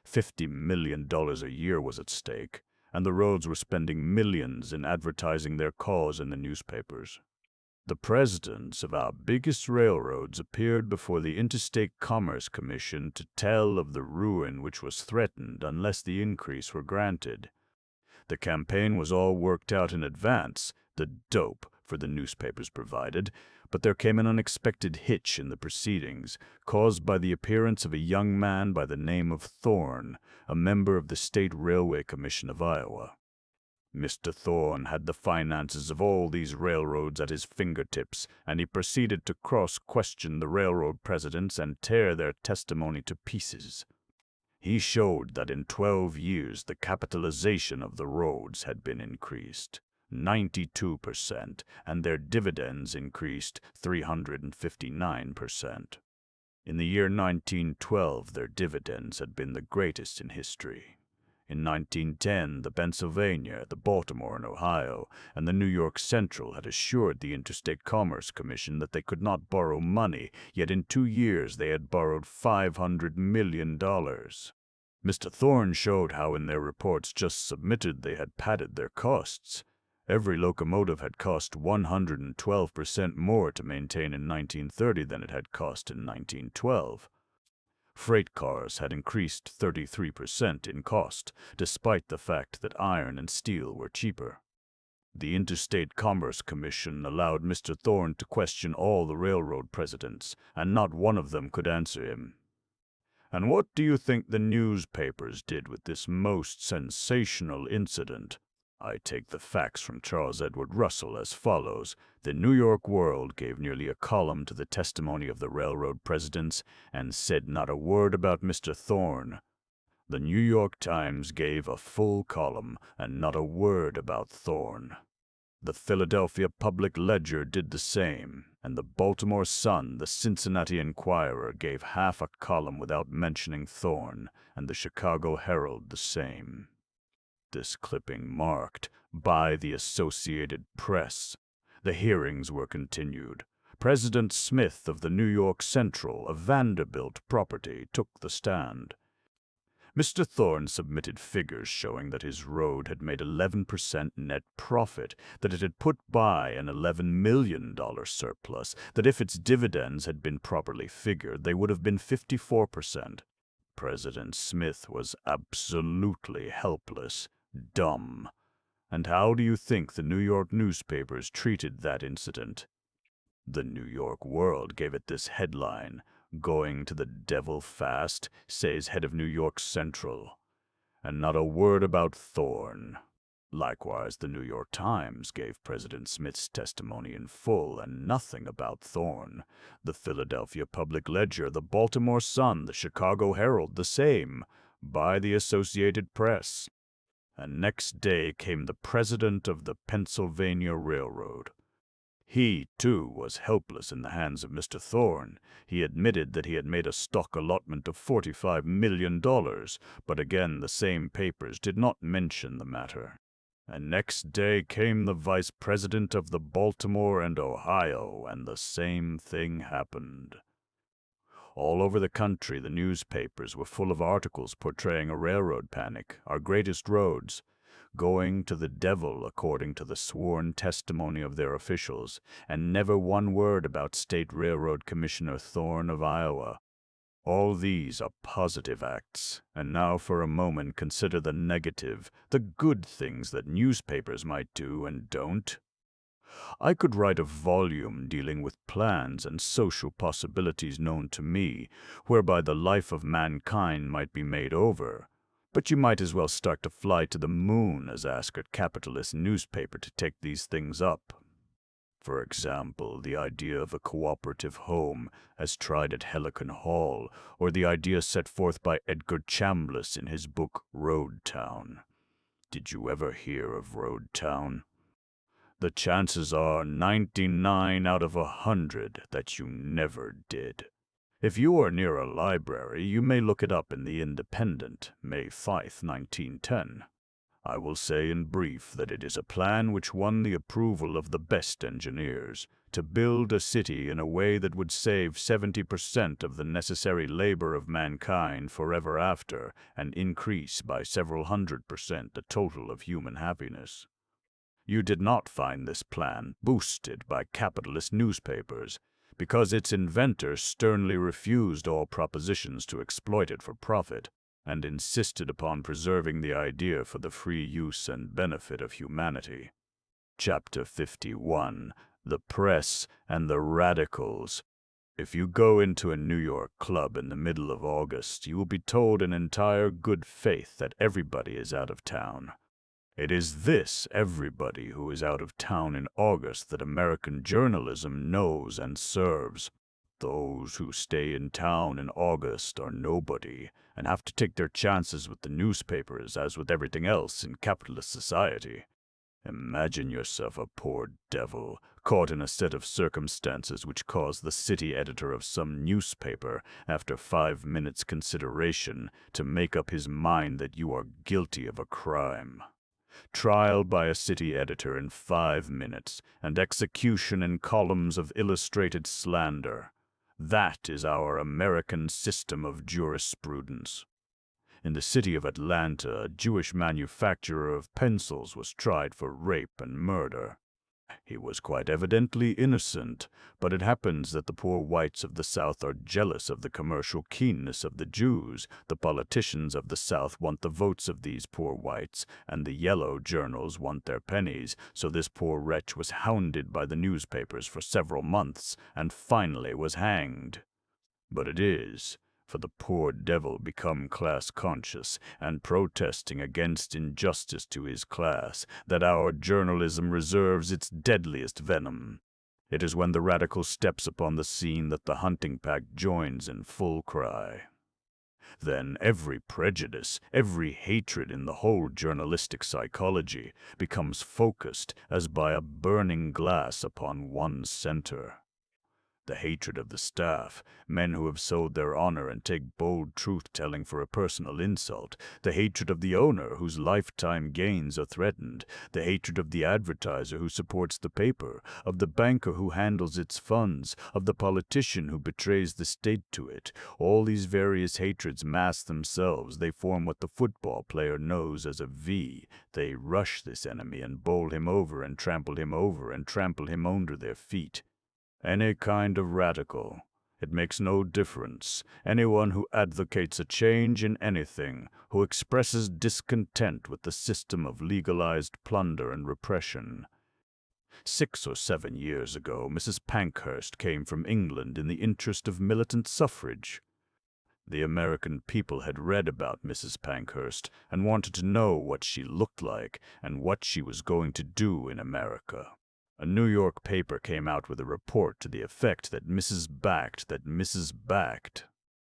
$50 million a year was at stake, and the roads were spending millions in advertising their cause in the newspapers. The presidents of our biggest railroads appeared before the Interstate Commerce Commission to tell of the ruin which was threatened unless the increase were granted. The campaign was all worked out in advance, the dope for the newspapers provided, but there came an unexpected hitch in the proceedings, caused by the appearance of a young man by the name of Thorne, a member of the State Railway Commission of Iowa. Mr. Thorne had the finances of all these railroads at his fingertips, and he proceeded to cross-question the railroad presidents and tear their testimony to pieces. He showed that in 12 years the capitalization of the roads had been increased 92%, and their dividends increased 359%. In the year 1912, their dividends had been the greatest in history. In 1910, the Pennsylvania, the Baltimore and Ohio, and the New York Central had assured the Interstate Commerce Commission that they could not borrow money, yet in 2 years they had borrowed $500 million. Mr. Thorne showed how in their reports just submitted they had padded their costs. Every locomotive had cost 112% more to maintain in 1930 than it had cost in 1912. Freight cars had increased 33% in cost, despite the fact that iron and steel were cheaper. The Interstate Commerce Commission allowed Mr. Thorne to question all the railroad presidents, and not one of them could answer him. "And what do you think the newspapers did with this most sensational incident?" I take the facts from Charles Edward Russell as follows. The New York World gave nearly a column to the testimony of the railroad presidents and said not a word about Mr. Thorne. The New York Times gave a full column and not a word about Thorne. The Philadelphia Public Ledger did the same, and the Baltimore Sun, the Cincinnati Enquirer, gave half a column without mentioning Thorne, and the Chicago Herald the same. This clipping marked, by the Associated Press. The hearings were continued. President Smith of the New York Central, a Vanderbilt property, took the stand. Mr. Thorne submitted figures showing that his road had made 11% net profit, that it had put by an $11 million surplus, that if its dividends had been properly figured, they would have been 54%. President Smith was absolutely helpless, dumb. And how do you think the New York newspapers treated that incident? The New York World gave it this headline: "Going to the devil fast, says head of New York Central." And not a word about Thorne. Likewise, the New York Times gave President Smith's testimony in full, and nothing about Thorne. The Philadelphia Public Ledger, the Baltimore Sun, the Chicago Herald, the same, by the Associated Press. And next day came the president of the Pennsylvania Railroad. He, too, was helpless in the hands of Mr. Thorne. He admitted that he had made a stock allotment of $45 million, but again the same papers did not mention the matter. And next day came the vice president of the Baltimore and Ohio, and the same thing happened. All over the country, the newspapers were full of articles portraying a railroad panic, our greatest roads going to the devil according to the sworn testimony of their officials, and never one word about State Railroad Commissioner Thorne of Iowa. All these are positive acts, and now for a moment consider the negative, the good things that newspapers might do and don't. I could write a volume dealing with plans and social possibilities known to me, whereby the life of mankind might be made over. But you might as well start to fly to the moon as ask a capitalist newspaper to take these things up. For example, the idea of a cooperative home as tried at Helicon Hall, or the idea set forth by Edgar Chambliss in his book Road Town. Did you ever hear of Road Town? The chances are 99 out of 100 that you never did. If you are near a library, you may look it up in the Independent, May 5, 1910. I will say in brief that it is a plan which won the approval of the best engineers, to build a city in a way that would save 70% of the necessary labor of mankind forever after, and increase by several 100% the total of human happiness. You did not find this plan boosted by capitalist newspapers, because its inventor sternly refused all propositions to exploit it for profit, and insisted upon preserving the idea for the free use and benefit of humanity. Chapter 51. The Press and the Radicals. If you go into a New York club in the middle of August, you will be told in entire good faith that everybody is out of town. It is this everybody who is out of town in August that American journalism knows and serves. Those who stay in town in August are nobody, and have to take their chances with the newspapers as with everything else in capitalist society. Imagine yourself a poor devil, caught in a set of circumstances which cause the city editor of some newspaper, after 5 minutes' consideration, to make up his mind that you are guilty of a crime. Trial by a city editor in 5 minutes, and execution in columns of illustrated slander. That is our American system of jurisprudence. In the city of Atlanta, a Jewish manufacturer of pencils was tried for rape and murder. He was quite evidently innocent, but it happens that the poor whites of the South are jealous of the commercial keenness of the Jews. The politicians of the South want the votes of these poor whites, and the yellow journals want their pennies, so this poor wretch was hounded by the newspapers for several months, and finally was hanged. But it is for the poor devil become class-conscious, and protesting against injustice to his class, that our journalism reserves its deadliest venom. It is when the radical steps upon the scene that the hunting pack joins in full cry. Then every prejudice, every hatred in the whole journalistic psychology becomes focused as by a burning glass upon one center. The hatred of the staff, men who have sold their honor and take bold truth-telling for a personal insult. The hatred of the owner, whose lifetime gains are threatened. The hatred of the advertiser who supports the paper, of the banker who handles its funds, of the politician who betrays the state to it. All these various hatreds mass themselves. They form what the football player knows as a V. They rush this enemy and bowl him over and trample him over and trample him under their feet. Any kind of radical. It makes no difference. Anyone who advocates a change in anything, who expresses discontent with the system of legalized plunder and repression. 6 or 7 years ago, Mrs. Pankhurst came from England in the interest of militant suffrage. The American people had read about Mrs. Pankhurst and wanted to know what she looked like and what she was going to do in America. A New York paper came out with a report to the effect that Mrs.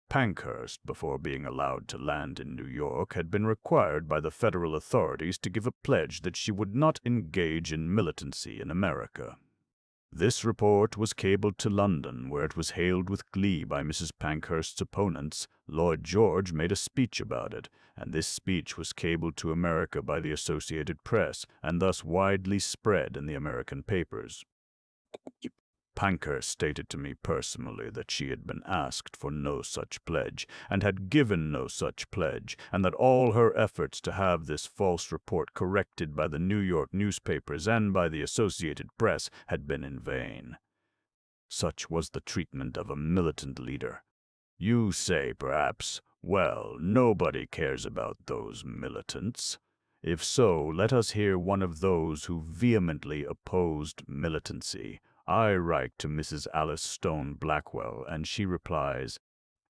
Pankhurst, before being allowed to land in New York, had been required by the federal authorities to give a pledge that she would not engage in militancy in America. This report was cabled to London, where it was hailed with glee by Mrs. Pankhurst's opponents. Lloyd George made a speech about it, and this speech was cabled to America by the Associated Press, and thus widely spread in the American papers. Pankhurst stated to me personally that she had been asked for no such pledge, and had given no such pledge, and that all her efforts to have this false report corrected by the New York newspapers and by the Associated Press had been in vain. Such was the treatment of a militant leader. You say, perhaps, well, nobody cares about those militants. If so, let us hear one of those who vehemently opposed militancy. I write to Mrs. Alice Stone Blackwell, and she replies,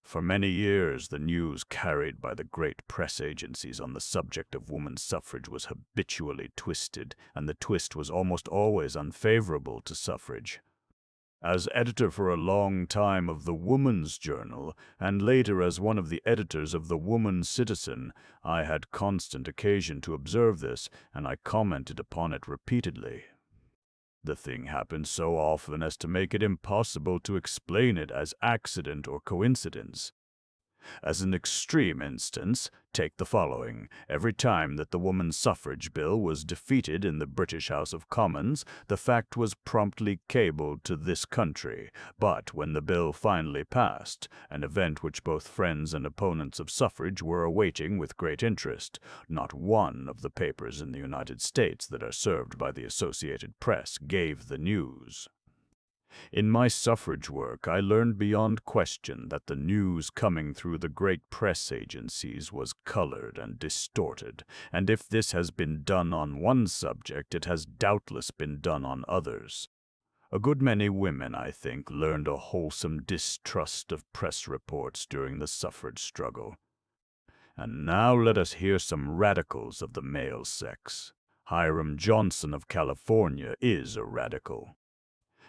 "For many years the news carried by the great press agencies on the subject of woman's suffrage was habitually twisted, and the twist was almost always unfavorable to suffrage. As editor for a long time of the Woman's Journal, and later as one of the editors of the Woman's Citizen, I had constant occasion to observe this, and I commented upon it repeatedly. The thing happened so often as to make it impossible to explain it as accident or coincidence. As an extreme instance, take the following. Every time that the woman's suffrage bill was defeated in the British House of Commons, the fact was promptly cabled to this country. But when the bill finally passed, an event which both friends and opponents of suffrage were awaiting with great interest, not one of the papers in the United States that are served by the Associated Press gave the news. In my suffrage work, I learned beyond question that the news coming through the great press agencies was colored and distorted, and if this has been done on one subject, it has doubtless been done on others. A good many women, I think, learned a wholesome distrust of press reports during the suffrage struggle. And now let us hear some radicals of the male sex. Hiram Johnson of California is a radical.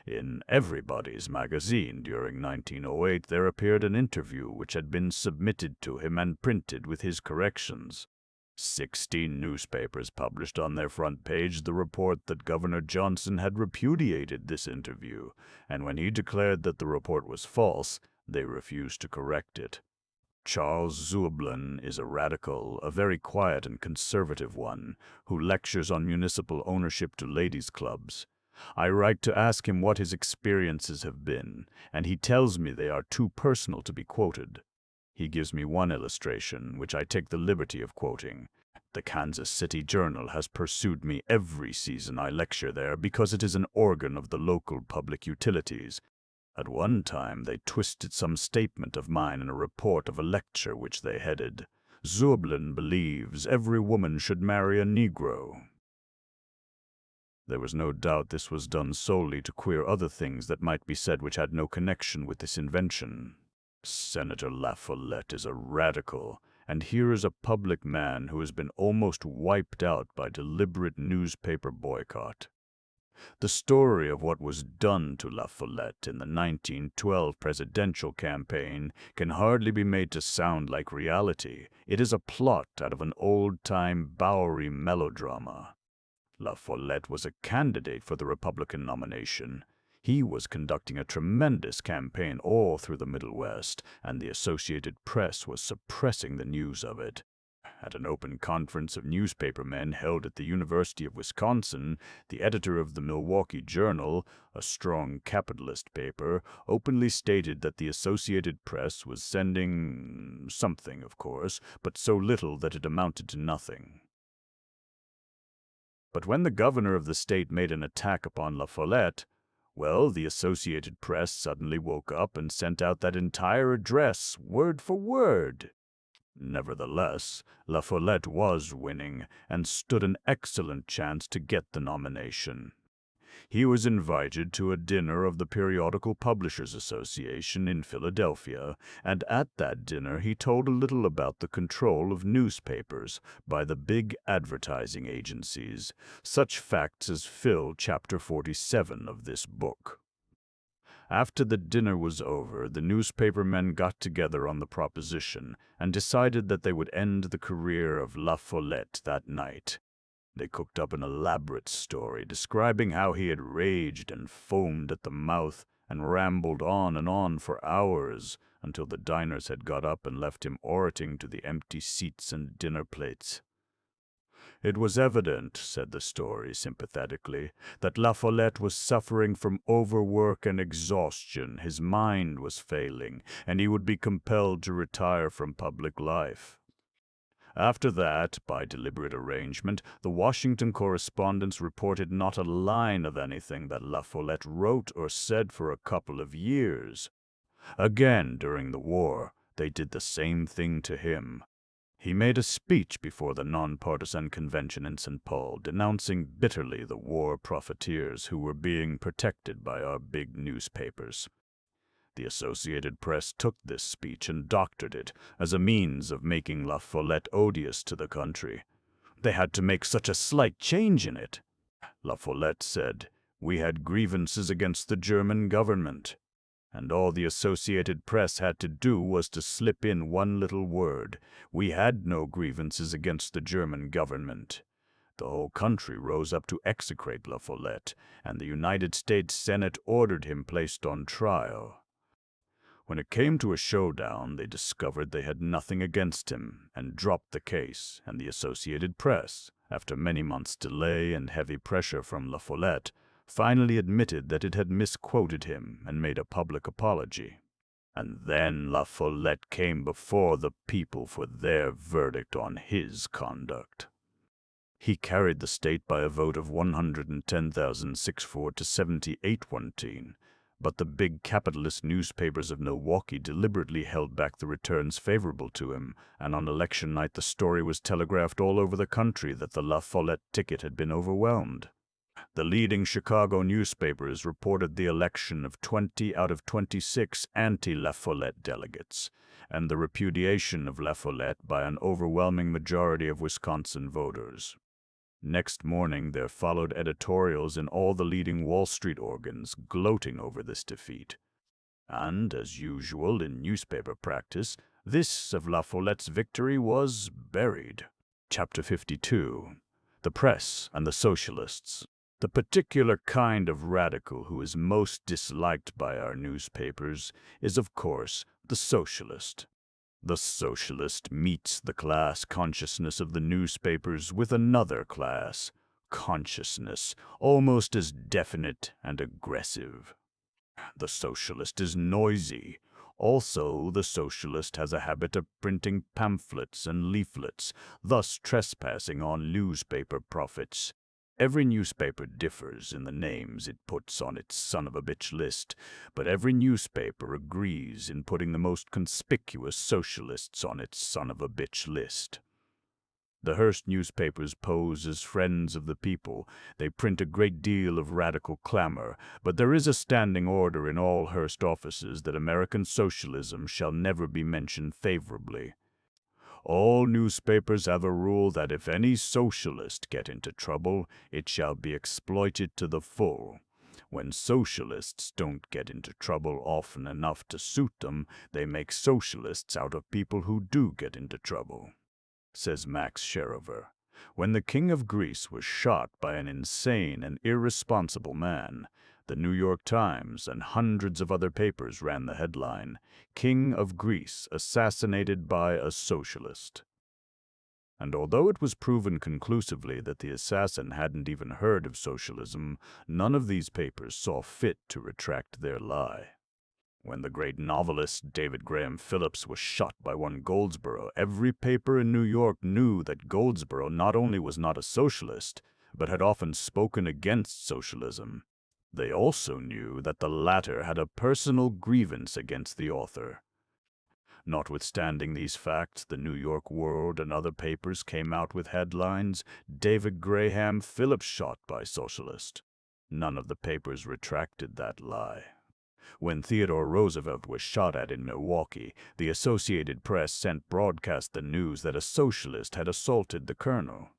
In Everybody's magazine during 1908 there appeared an interview which had been submitted to him and printed with his corrections. 16 newspapers published on their front page the report that Governor Johnson had repudiated this interview, and when he declared that the report was false, they refused to correct it. Charles Zublin is a radical, a very quiet and conservative one, who lectures on municipal ownership to ladies' clubs. I write to ask him what his experiences have been, and he tells me they are too personal to be quoted. He gives me one illustration, which I take the liberty of quoting. The Kansas City Journal has pursued me every season I lecture there because it is an organ of the local public utilities. At one time they twisted some statement of mine in a report of a lecture which they headed, "Zublin believes every woman should marry a Negro." There was no doubt this was done solely to queer other things that might be said which had no connection with this invention. Senator La Follette is a radical, and here is a public man who has been almost wiped out by deliberate newspaper boycott. The story of what was done to La Follette in the 1912 presidential campaign can hardly be made to sound like reality. It is a plot out of an old-time Bowery melodrama. La Follette was a candidate for the Republican nomination. He was conducting a tremendous campaign all through the Middle West, and the Associated Press was suppressing the news of it. At an open conference of newspapermen held at the University of Wisconsin, the editor of the Milwaukee Journal, a strong capitalist paper, openly stated that the Associated Press was sending something, of course, but so little that it amounted to nothing. But when the governor of the state made an attack upon La Follette, well, the Associated Press suddenly woke up and sent out that entire address, word for word. Nevertheless, La Follette was winning and stood an excellent chance to get the nomination. He was invited to a dinner of the Periodical Publishers Association in Philadelphia, and at that dinner he told a little about the control of newspapers by the big advertising agencies, such facts as fill Chapter 47 of this book. After the dinner was over, the newspapermen got together on the proposition and decided that they would end the career of La Follette that night. They cooked up an elaborate story describing how he had raged and foamed at the mouth and rambled on and on for hours until the diners had got up and left him orating to the empty seats and dinner plates. It was evident, said the story sympathetically, that La Follette was suffering from overwork and exhaustion. His mind was failing, and he would be compelled to retire from public life. After that, by deliberate arrangement, the Washington correspondents reported not a line of anything that La Follette wrote or said for a couple of years. Again, during the war, they did the same thing to him. He made a speech before the nonpartisan convention in St. Paul, denouncing bitterly the war profiteers who were being protected by our big newspapers. The Associated Press took this speech and doctored it as a means of making La Follette odious to the country. They had to make such a slight change in it. La Follette said, "We had grievances against the German government." And all the Associated Press had to do was to slip in one little word. We had no grievances against the German government. The whole country rose up to execrate La Follette, and the United States Senate ordered him placed on trial. When it came to a showdown, they discovered they had nothing against him and dropped the case, and the Associated Press, after many months' delay and heavy pressure from La Follette, finally admitted that it had misquoted him and made a public apology. And then La Follette came before the people for their verdict on his conduct. He carried the state by a vote of 110,064 to 78,110, but the big capitalist newspapers of Milwaukee deliberately held back the returns favorable to him, and on election night the story was telegraphed all over the country that the La Follette ticket had been overwhelmed. The leading Chicago newspapers reported the election of 20 out of 26 anti-La Follette delegates, and the repudiation of La Follette by an overwhelming majority of Wisconsin voters. Next morning there followed editorials in all the leading Wall Street organs gloating over this defeat. And, as usual in newspaper practice, this of La Follette's victory was buried. Chapter 52. The Press and the Socialists. The particular kind of radical who is most disliked by our newspapers is, of course, the socialist. The socialist meets the class consciousness of the newspapers with another class consciousness, almost as definite and aggressive. The socialist is noisy. Also, the socialist has a habit of printing pamphlets and leaflets, thus trespassing on newspaper profits. Every newspaper differs in the names it puts on its son-of-a-bitch list, but every newspaper agrees in putting the most conspicuous socialists on its son-of-a-bitch list. The Hearst newspapers pose as friends of the people. They print a great deal of radical clamor, but there is a standing order in all Hearst offices that American socialism shall never be mentioned favorably. All newspapers have a rule that if any socialist get into trouble, it shall be exploited to the full. When socialists don't get into trouble often enough to suit them, they make socialists out of people who do get into trouble. Says Max Sherover, when the king of Greece was shot by an insane and irresponsible man, The New York Times and hundreds of other papers ran the headline, "King of Greece Assassinated by a Socialist." And although it was proven conclusively that the assassin hadn't even heard of socialism, none of these papers saw fit to retract their lie. When the great novelist David Graham Phillips was shot by one Goldsboro, every paper in New York knew that Goldsboro not only was not a socialist, but had often spoken against socialism. They also knew that the latter had a personal grievance against the author. Notwithstanding these facts, the New York World and other papers came out with headlines, "David Graham Phillips shot by socialist." None of the papers retracted that lie. When Theodore Roosevelt was shot at in Milwaukee, the Associated Press sent broadcast the news that a socialist had assaulted the colonel.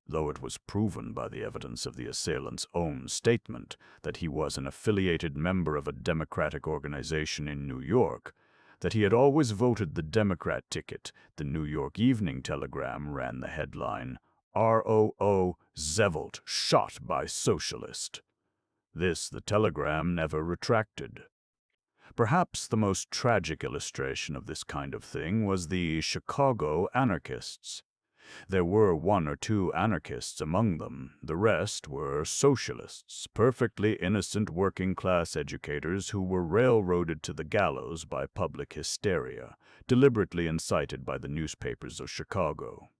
Though it was proven by the evidence of the assailant's own statement that he was an affiliated member of a Democratic organization in New York, that he had always voted the Democrat ticket, the New York Evening Telegram ran the headline, "R.O.O. Zevelt shot by socialist." This the Telegram never retracted. Perhaps the most tragic illustration of this kind of thing was the Chicago anarchists. There were one or two anarchists among them. The rest were socialists, perfectly innocent working-class educators who were railroaded to the gallows by public hysteria, deliberately incited by the newspapers of Chicago.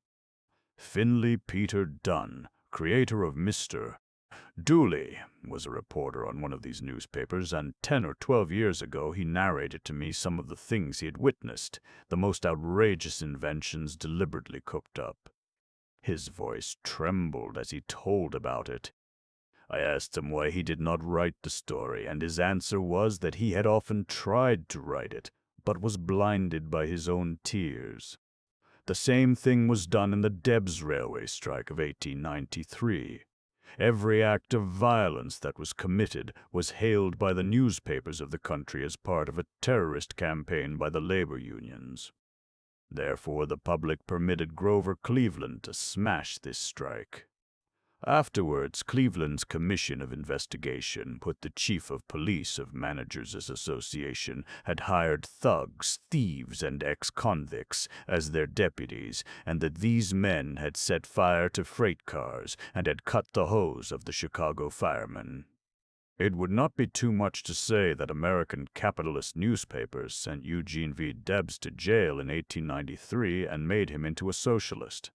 Finley Peter Dunn, creator of Mr. Dooley, was a reporter on one of these newspapers, and 10 or 12 years ago he narrated to me some of the things he had witnessed, the most outrageous inventions deliberately cooked up. His voice trembled as he told about it. I asked him why he did not write the story, and his answer was that he had often tried to write it, but was blinded by his own tears. The same thing was done in the Debs railway strike of 1893. Every act of violence that was committed was hailed by the newspapers of the country as part of a terrorist campaign by the labor unions. Therefore, the public permitted Grover Cleveland to smash this strike. Afterwards, Cleveland's Commission of Investigation put the chief of police of Managers' Association had hired thugs, thieves, and ex-convicts as their deputies, and that these men had set fire to freight cars and had cut the hose of the Chicago firemen. It would not be too much to say that American capitalist newspapers sent Eugene V. Debs to jail in 1893 and made him into a socialist.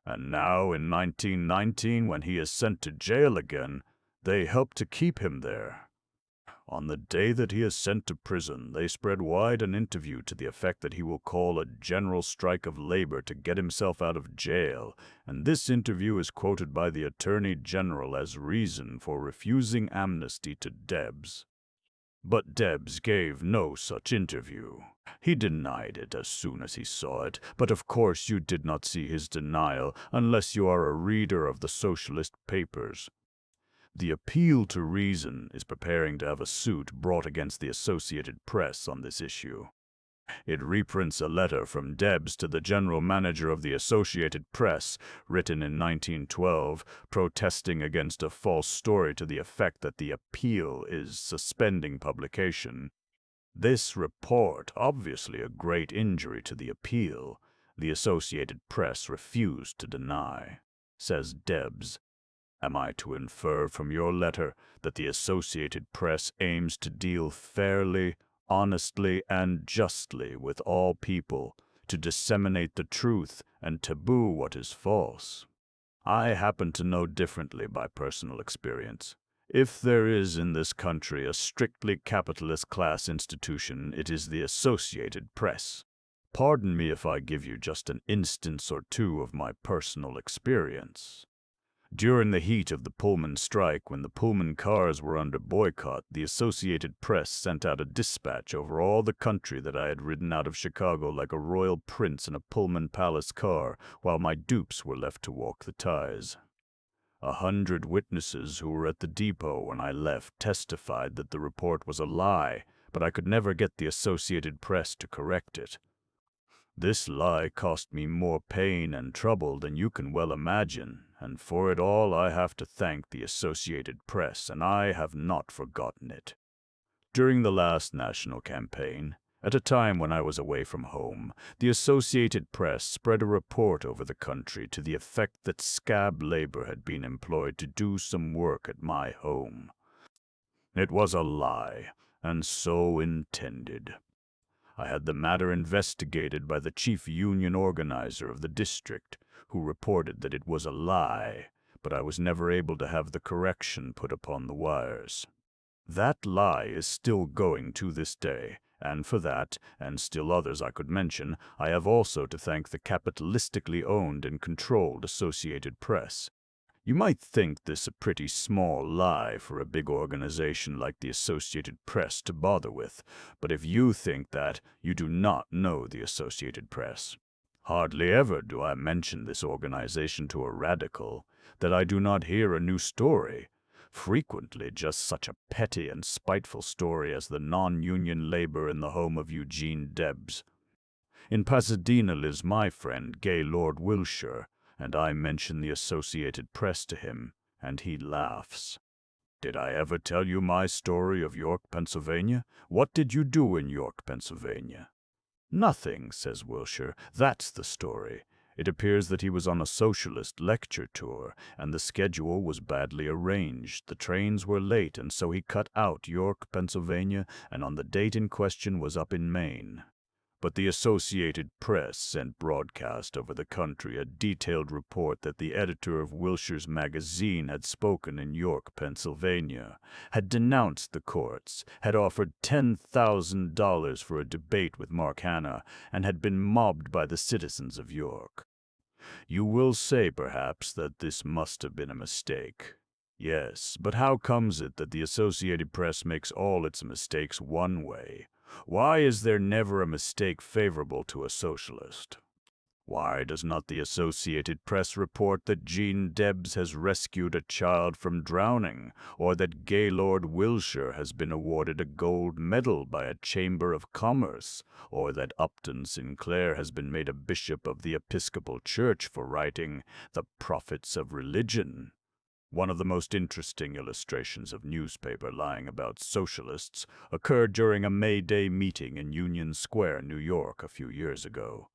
And now, in 1919, when he is sent to jail again, they help to keep him there. On the day that he is sent to prison, they spread wide an interview to the effect that he will call a general strike of labor to get himself out of jail, and this interview is quoted by the Attorney General as reason for refusing amnesty to Debs. But Debs gave no such interview. He denied it as soon as he saw it, but of course you did not see his denial unless you are a reader of the socialist papers. The Appeal to Reason is preparing to have a suit brought against the Associated Press on this issue. It reprints a letter from Debs to the general manager of the Associated Press, written in 1912, protesting against a false story to the effect that the Appeal is suspending publication. This report, obviously a great injury to the Appeal, the Associated Press refused to deny. Says Debs, "Am I to infer from your letter that the Associated Press aims to deal fairly, honestly, and justly with all people, to disseminate the truth and taboo what is false? I happen to know differently by personal experience. If there is in this country a strictly capitalist class institution, it is the Associated Press. Pardon me if I give you just an instance or two of my personal experience. During the heat of the Pullman strike, when the Pullman cars were under boycott, the Associated Press sent out a dispatch over all the country that I had ridden out of Chicago like a royal prince in a Pullman Palace car, while my dupes were left to walk the ties. 100 witnesses who were at the depot when I left testified that the report was a lie, but I could never get the Associated Press to correct it. This lie cost me more pain and trouble than you can well imagine, and for it all I have to thank the Associated Press, and I have not forgotten it. During the last national campaign, at a time when I was away from home, the Associated Press spread a report over the country to the effect that scab labor had been employed to do some work at my home. It was a lie, and so intended. I had the matter investigated by the chief union organizer of the district, who reported that it was a lie, but I was never able to have the correction put upon the wires. That lie is still going to this day, and for that, and still others I could mention, I have also to thank the capitalistically owned and controlled Associated Press. You might think this a pretty small lie for a big organization like the Associated Press to bother with, but if you think that, you do not know the Associated Press. Hardly ever do I mention this organization to a radical, that I do not hear a new story. Frequently just such a petty and spiteful story as the non-union labor in the home of Eugene Debs. In Pasadena lives my friend Gaylord Wilshire, and I mention the Associated Press to him, and he laughs. Did I ever tell you my story of York, Pennsylvania? What did you do in York, Pennsylvania? Nothing, says Wilshire. That's the story. It appears that he was on a socialist lecture tour, and the schedule was badly arranged. The trains were late, and so he cut out York, Pennsylvania, and on the date in question was up in Maine. But the Associated Press sent broadcast over the country a detailed report that the editor of Wilshire's magazine had spoken in York, Pennsylvania, had denounced the courts, had offered $10,000 for a debate with Mark Hanna, and had been mobbed by the citizens of York. You will say, perhaps, that this must have been a mistake. Yes, but how comes it that the Associated Press makes all its mistakes one way? Why is there never a mistake favorable to a socialist? Why does not the Associated Press report that Gene Debs has rescued a child from drowning, or that Gaylord Wilshire has been awarded a gold medal by a Chamber of Commerce, or that Upton Sinclair has been made a bishop of the Episcopal Church for writing The Prophets of Religion? One of the most interesting illustrations of newspaper lying about socialists occurred during a May Day meeting in Union Square, New York, a few years ago.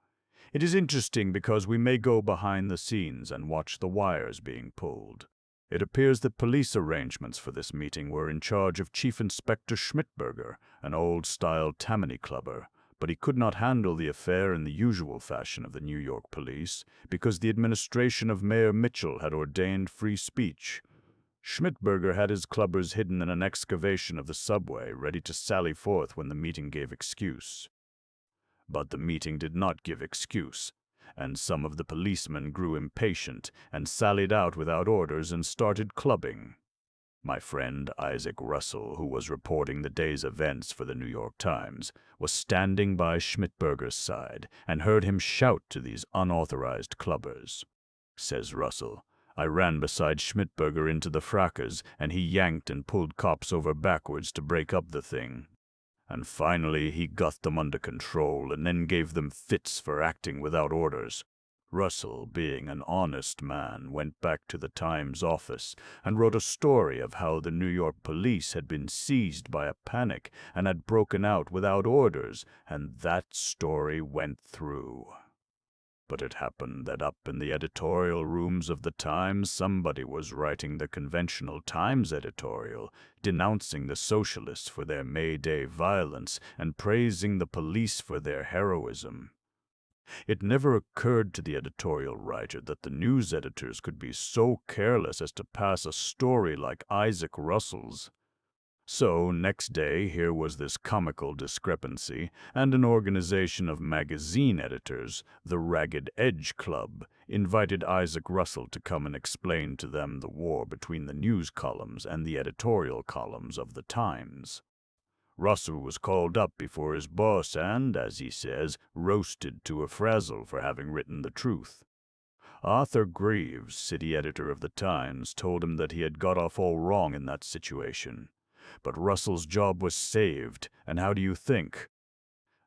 It is interesting because we may go behind the scenes and watch the wires being pulled. It appears that police arrangements for this meeting were in charge of Chief Inspector Schmidberger, an old-style Tammany clubber, but he could not handle the affair in the usual fashion of the New York police because the administration of Mayor Mitchell had ordained free speech. Schmidberger had his clubbers hidden in an excavation of the subway, ready to sally forth when the meeting gave excuse. But the meeting did not give excuse, and some of the policemen grew impatient and sallied out without orders and started clubbing. My friend Isaac Russell, who was reporting the day's events for the New York Times, was standing by Schmidberger's side and heard him shout to these unauthorized clubbers. Says Russell, I ran beside Schmidberger into the fracas, and he yanked and pulled cops over backwards to break up the thing. And finally he got them under control and then gave them fits for acting without orders. Russell, being an honest man, went back to the Times office and wrote a story of how the New York police had been seized by a panic and had broken out without orders, and that story went through. But it happened that up in the editorial rooms of the Times somebody was writing the conventional Times editorial, denouncing the socialists for their May Day violence and praising the police for their heroism. It never occurred to the editorial writer that the news editors could be so careless as to pass a story like Isaac Russell's. So, next day, here was this comical discrepancy, and an organization of magazine editors, the Ragged Edge Club, invited Isaac Russell to come and explain to them the war between the news columns and the editorial columns of the Times. Russell was called up before his boss and, as he says, roasted to a frazzle for having written the truth. Arthur Greaves, city editor of the Times, told him that he had got off all wrong in that situation. But Russell's job was saved, and how do you think?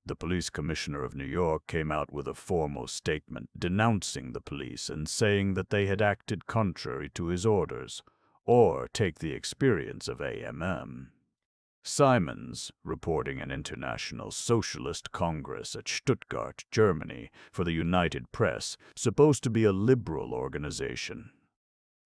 The police commissioner of New York came out with a formal statement denouncing the police and saying that they had acted contrary to his orders, or take the experience of AMM. Simons, reporting an international socialist congress at Stuttgart, Germany, for the United Press, supposed to be a liberal organization.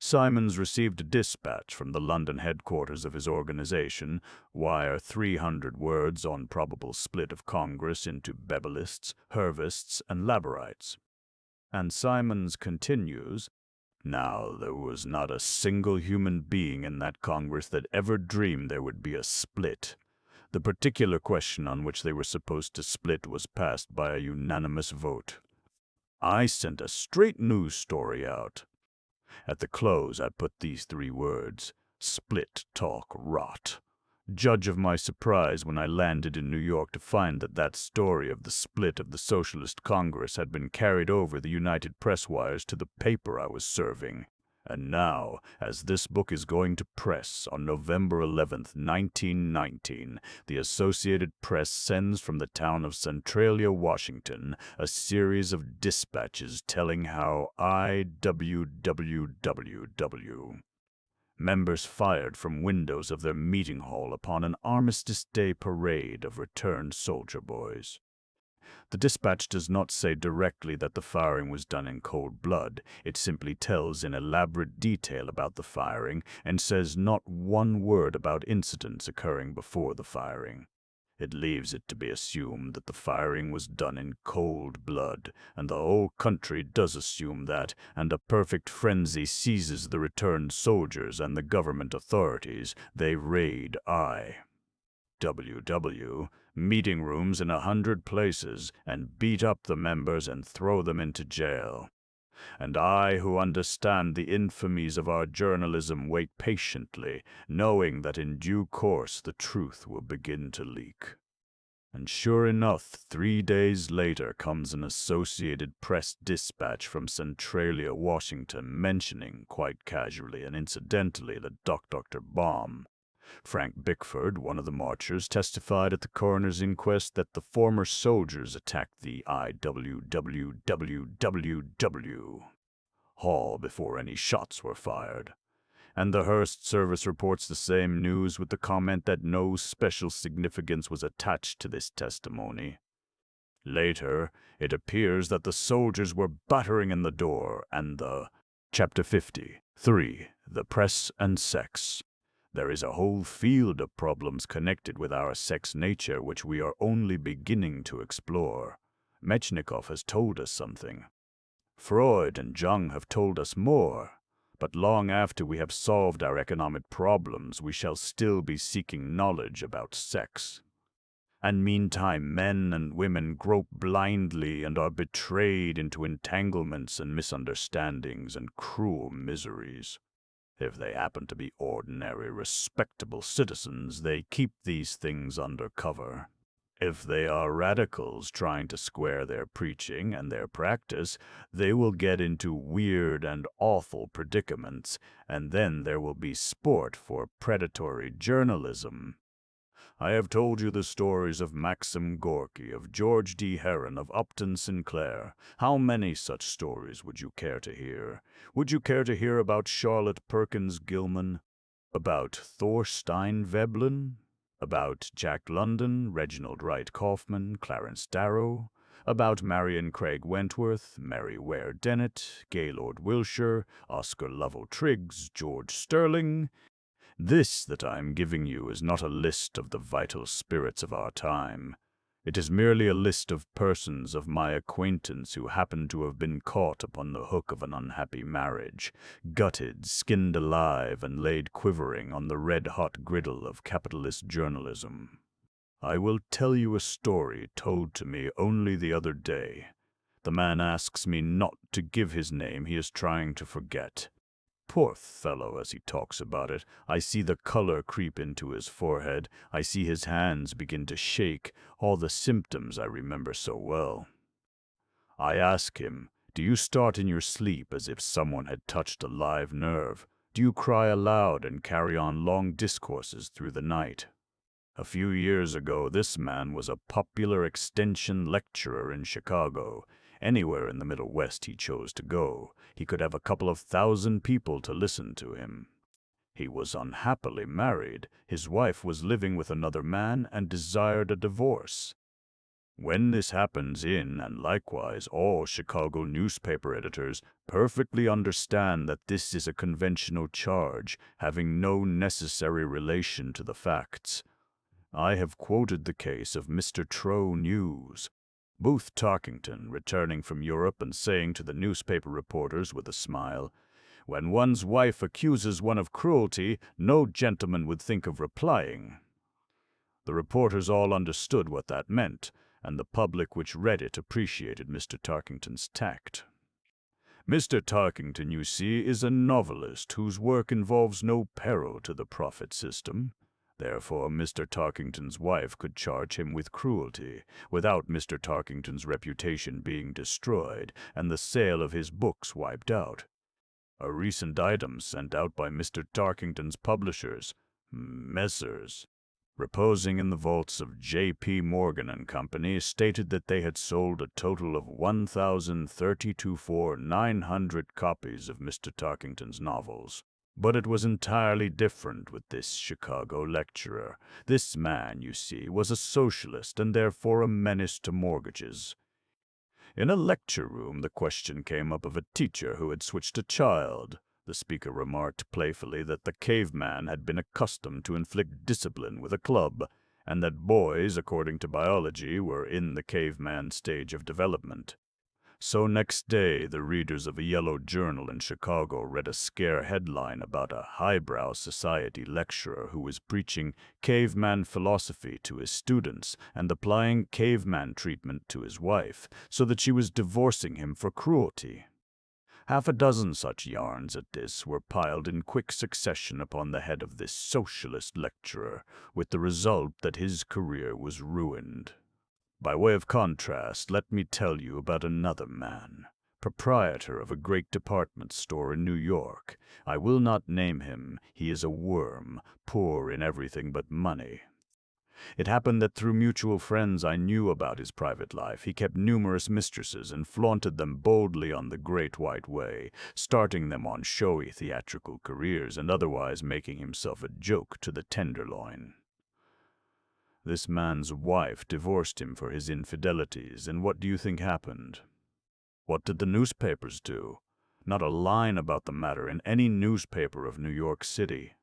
Simons received a dispatch from the London headquarters of his organization, wire 300 words on probable split of Congress into Bebelists, Hervists, and Laborites. And Simons continues, "Now there was not a single human being in that Congress that ever dreamed there would be a split. The particular question on which they were supposed to split was passed by a unanimous vote. I sent a straight news story out. At the close, I put these 3 words, 'Split talk rot.' Judge of my surprise when I landed in New York to find that story of the split of the Socialist Congress had been carried over the United Press wires to the paper I was serving. And now, as this book is going to press on November 11th, 1919, the Associated Press sends from the town of Centralia, Washington, a series of dispatches telling how IWWWW members fired from windows of their meeting hall upon an Armistice Day parade of returned soldier boys. The dispatch does not say directly that the firing was done in cold blood. It simply tells in elaborate detail about the firing and says not one word about incidents occurring before the firing. It leaves it to be assumed that the firing was done in cold blood, and the whole country does assume that, and a perfect frenzy seizes the returned soldiers and the government authorities. They raid IWW meeting rooms in 100 places and beat up the members and throw them into jail. And I, who understand the infamies of our journalism, wait patiently, knowing that in due course the truth will begin to leak." And sure enough, 3 days later comes an Associated Press dispatch from Centralia, Washington, mentioning, quite casually and incidentally, the Dr. Bomb. Frank Bickford, one of the marchers, testified at the coroner's inquest that the former soldiers attacked the IWWWW hall before any shots were fired. And the Hearst service reports the same news with the comment that no special significance was attached to this testimony. Later, it appears that the soldiers were battering in the door, and Chapter 53, The Press and Sex. There is a whole field of problems connected with our sex nature which we are only beginning to explore. Metchnikoff has told us something. Freud and Jung have told us more. But long after we have solved our economic problems, we shall still be seeking knowledge about sex. And meantime, men and women grope blindly and are betrayed into entanglements and misunderstandings and cruel miseries. If they happen to be ordinary, respectable citizens, they keep these things under cover. If they are radicals trying to square their preaching and their practice, they will get into weird and awful predicaments, and then there will be sport for predatory journalism. I have told you the stories of Maxim Gorky, of George D. Heron, of Upton Sinclair. How many such stories would you care to hear? Would you care to hear about Charlotte Perkins Gilman? About Thorstein Veblen? About Jack London, Reginald Wright Kaufman, Clarence Darrow? About Marion Craig Wentworth, Mary Ware Dennett, Gaylord Wilshire, Oscar Lovell Triggs, George Sterling? This that I am giving you is not a list of the vital spirits of our time. It is merely a list of persons of my acquaintance who happen to have been caught upon the hook of an unhappy marriage, gutted, skinned alive, and laid quivering on the red-hot griddle of capitalist journalism. I will tell you a story told to me only the other day. The man asks me not to give his name he is trying to forget. Poor fellow, as he talks about it, I see the color creep into his forehead. I see his hands begin to shake, all the symptoms I remember so well. I ask him, "Do you start in your sleep as if someone had touched a live nerve? Do you cry aloud and carry on long discourses through the night?" A few years ago, this man was a popular extension lecturer in Chicago. Anywhere in the Middle West he chose to go, he could have a couple of thousand people to listen to him. He was unhappily married. His wife was living with another man and desired a divorce. When this happens in, and likewise all Chicago newspaper editors perfectly understand that this is a conventional charge, having no necessary relation to the facts. I have quoted the case of Mr. Trow News. Booth Tarkington, returning from Europe and saying to the newspaper reporters with a smile, "When one's wife accuses one of cruelty, no gentleman would think of replying." The reporters all understood what that meant, and the public which read it appreciated Mr. Tarkington's tact. Mr. Tarkington, you see, is a novelist whose work involves no peril to the profit system. Therefore, Mr. Tarkington's wife could charge him with cruelty, without Mr. Tarkington's reputation being destroyed and the sale of his books wiped out. A recent item sent out by Mr. Tarkington's publishers, Messrs., reposing in the vaults of J.P. Morgan and Company, stated that they had sold a total of 1,032,900 copies of Mr. Tarkington's novels. But it was entirely different with this Chicago lecturer. This man, you see, was a socialist and therefore a menace to mortgages. In a lecture room, the question came up of a teacher who had switched a child. The speaker remarked playfully that the caveman had been accustomed to inflict discipline with a club, and that boys, according to biology, were in the caveman stage of development. So next day, the readers of a yellow journal in Chicago read a scare headline about a highbrow society lecturer who was preaching caveman philosophy to his students and applying caveman treatment to his wife, so that she was divorcing him for cruelty. Half a dozen such yarns at this were piled in quick succession upon the head of this socialist lecturer, with the result that his career was ruined. By way of contrast, let me tell you about another man, proprietor of a great department store in New York. I will not name him. He is a worm, poor in everything but money. It happened that through mutual friends I knew about his private life. He kept numerous mistresses and flaunted them boldly on the Great White Way, starting them on showy theatrical careers and otherwise making himself a joke to the tenderloin. This man's wife divorced him for his infidelities, and what do you think happened? What did the newspapers do? Not a line about the matter in any newspaper of New York City.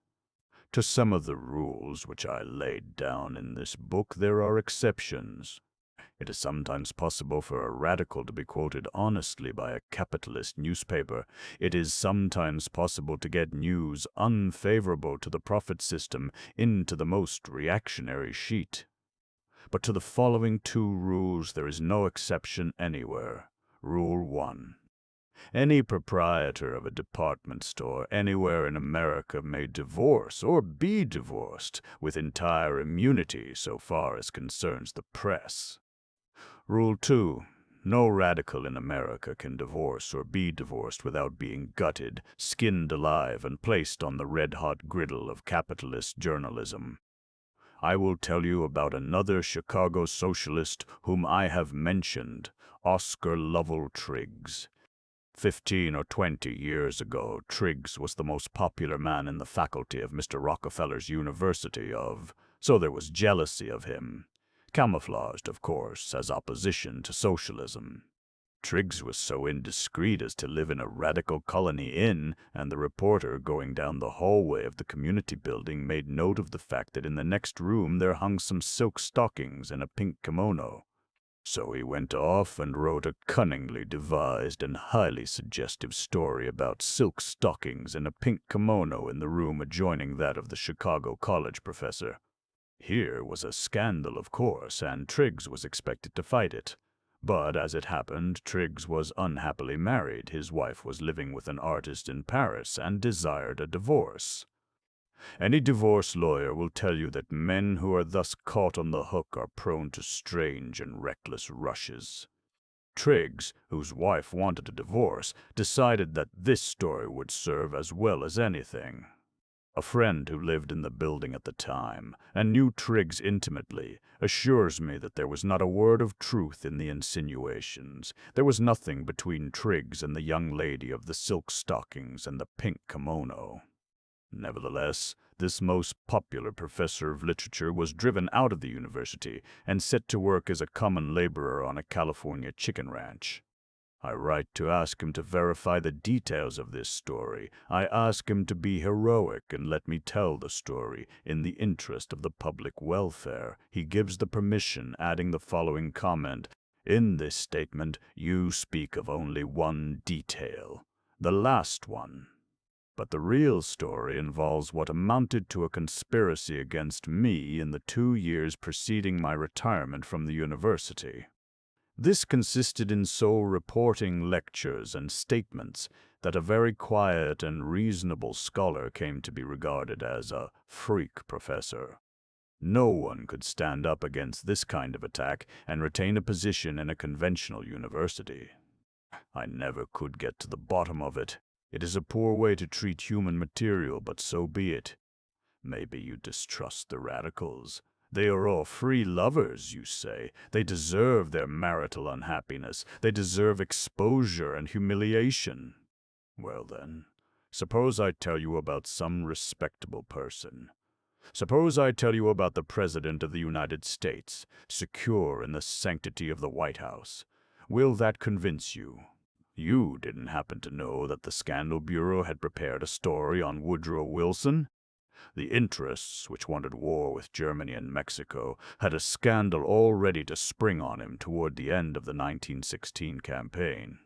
To some of the rules which I laid down in this book there are exceptions. It is sometimes possible for a radical to be quoted honestly by a capitalist newspaper. It is sometimes possible to get news unfavorable to the profit system into the most reactionary sheet. But to the following two rules there is no exception anywhere. Rule 1. Any proprietor of a department store anywhere in America may divorce or be divorced with entire immunity so far as concerns the press. Rule 2. No radical in America can divorce or be divorced without being gutted, skinned alive, and placed on the red-hot griddle of capitalist journalism. I will tell you about another Chicago socialist whom I have mentioned, Oscar Lovell Triggs. 15 or 20 years ago, Triggs was the most popular man in the faculty of Mr. Rockefeller's University so there was jealousy of him. Camouflaged, of course, as opposition to socialism. Triggs was so indiscreet as to live in a radical colony inn, and the reporter going down the hallway of the community building made note of the fact that in the next room there hung some silk stockings and a pink kimono. So he went off and wrote a cunningly devised and highly suggestive story about silk stockings and a pink kimono in the room adjoining that of the Chicago college professor. Here was a scandal, of course, and Triggs was expected to fight it. But as it happened, Triggs was unhappily married. His wife was living with an artist in Paris and desired a divorce. Any divorce lawyer will tell you that men who are thus caught on the hook are prone to strange and reckless rushes. Triggs, whose wife wanted a divorce, decided that this story would serve as well as anything. A friend who lived in the building at the time and knew Triggs intimately assures me that there was not a word of truth in the insinuations. There was nothing between Triggs and the young lady of the silk stockings and the pink kimono. Nevertheless, this most popular professor of literature was driven out of the university and set to work as a common laborer on a California chicken ranch. I write to ask him to verify the details of this story. I ask him to be heroic and let me tell the story in the interest of the public welfare. He gives the permission, adding the following comment: "In this statement, you speak of only one detail, the last one. But the real story involves what amounted to a conspiracy against me in the 2 years preceding my retirement from the university. This consisted in so reporting lectures and statements that a very quiet and reasonable scholar came to be regarded as a freak professor. No one could stand up against this kind of attack and retain a position in a conventional university. I never could get to the bottom of it. It is a poor way to treat human material, but so be it. Maybe you distrust the radicals. They are all free lovers, you say. They deserve their marital unhappiness. They deserve exposure and humiliation. Well then, suppose I tell you about some respectable person. Suppose I tell you about the President of the United States, secure in the sanctity of the White House. Will that convince you? You didn't happen to know that the Scandal Bureau had prepared a story on Woodrow Wilson? The interests, which wanted war with Germany and Mexico, had a scandal all ready to spring on him toward the end of the 1916 campaign.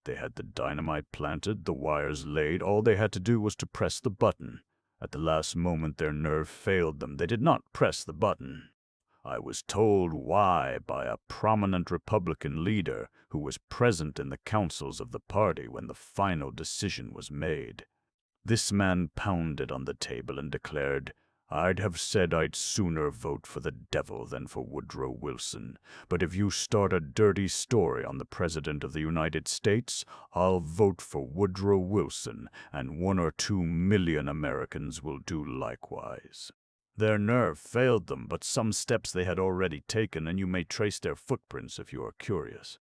They had the dynamite planted, the wires laid. All they had to do was to press the button. At the last moment their nerve failed them. They did not press the button. I was told why by a prominent Republican leader who was present in the councils of the party when the final decision was made. This man pounded on the table and declared, "I'd have said I'd sooner vote for the devil than for Woodrow Wilson, but if you start a dirty story on the President of the United States, I'll vote for Woodrow Wilson, and 1 or 2 million Americans will do likewise." Their nerve failed them, but some steps they had already taken, and you may trace their footprints if you are curious.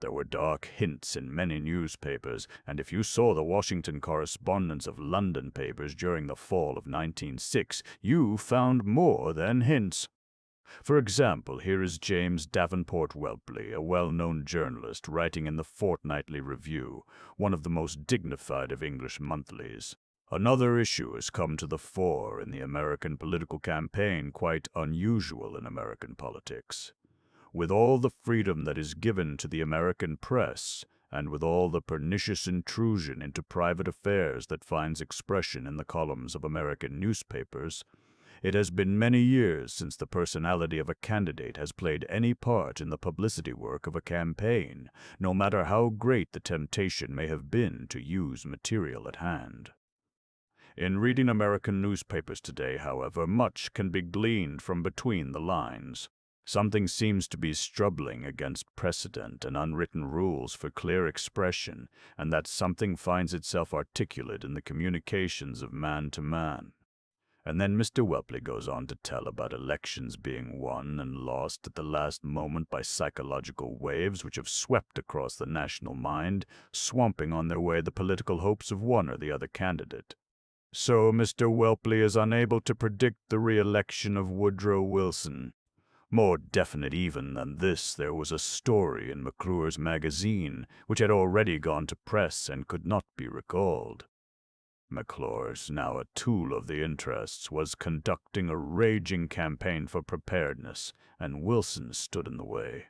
There were dark hints in many newspapers, and if you saw the Washington correspondence of London papers during the fall of 1906, you found more than hints. For example, here is James Davenport Whelpley, a well-known journalist, writing in the Fortnightly Review, one of the most dignified of English monthlies. "Another issue has come to the fore in the American political campaign, quite unusual in American politics. With all the freedom that is given to the American press, and with all the pernicious intrusion into private affairs that finds expression in the columns of American newspapers, it has been many years since the personality of a candidate has played any part in the publicity work of a campaign, no matter how great the temptation may have been to use material at hand. In reading American newspapers today, however, much can be gleaned from between the lines. Something seems to be struggling against precedent and unwritten rules for clear expression, and that something finds itself articulate in the communications of man to man. And then Mr. Whelpley goes on to tell about elections being won and lost at the last moment by psychological waves which have swept across the national mind, swamping on their way the political hopes of one or the other candidate. So Mr. Whelpley is unable to predict the re-election of Woodrow Wilson. More definite even than this, there was a story in McClure's magazine, which had already gone to press and could not be recalled. McClure's, now a tool of the interests, was conducting a raging campaign for preparedness, and Wilson stood in the way.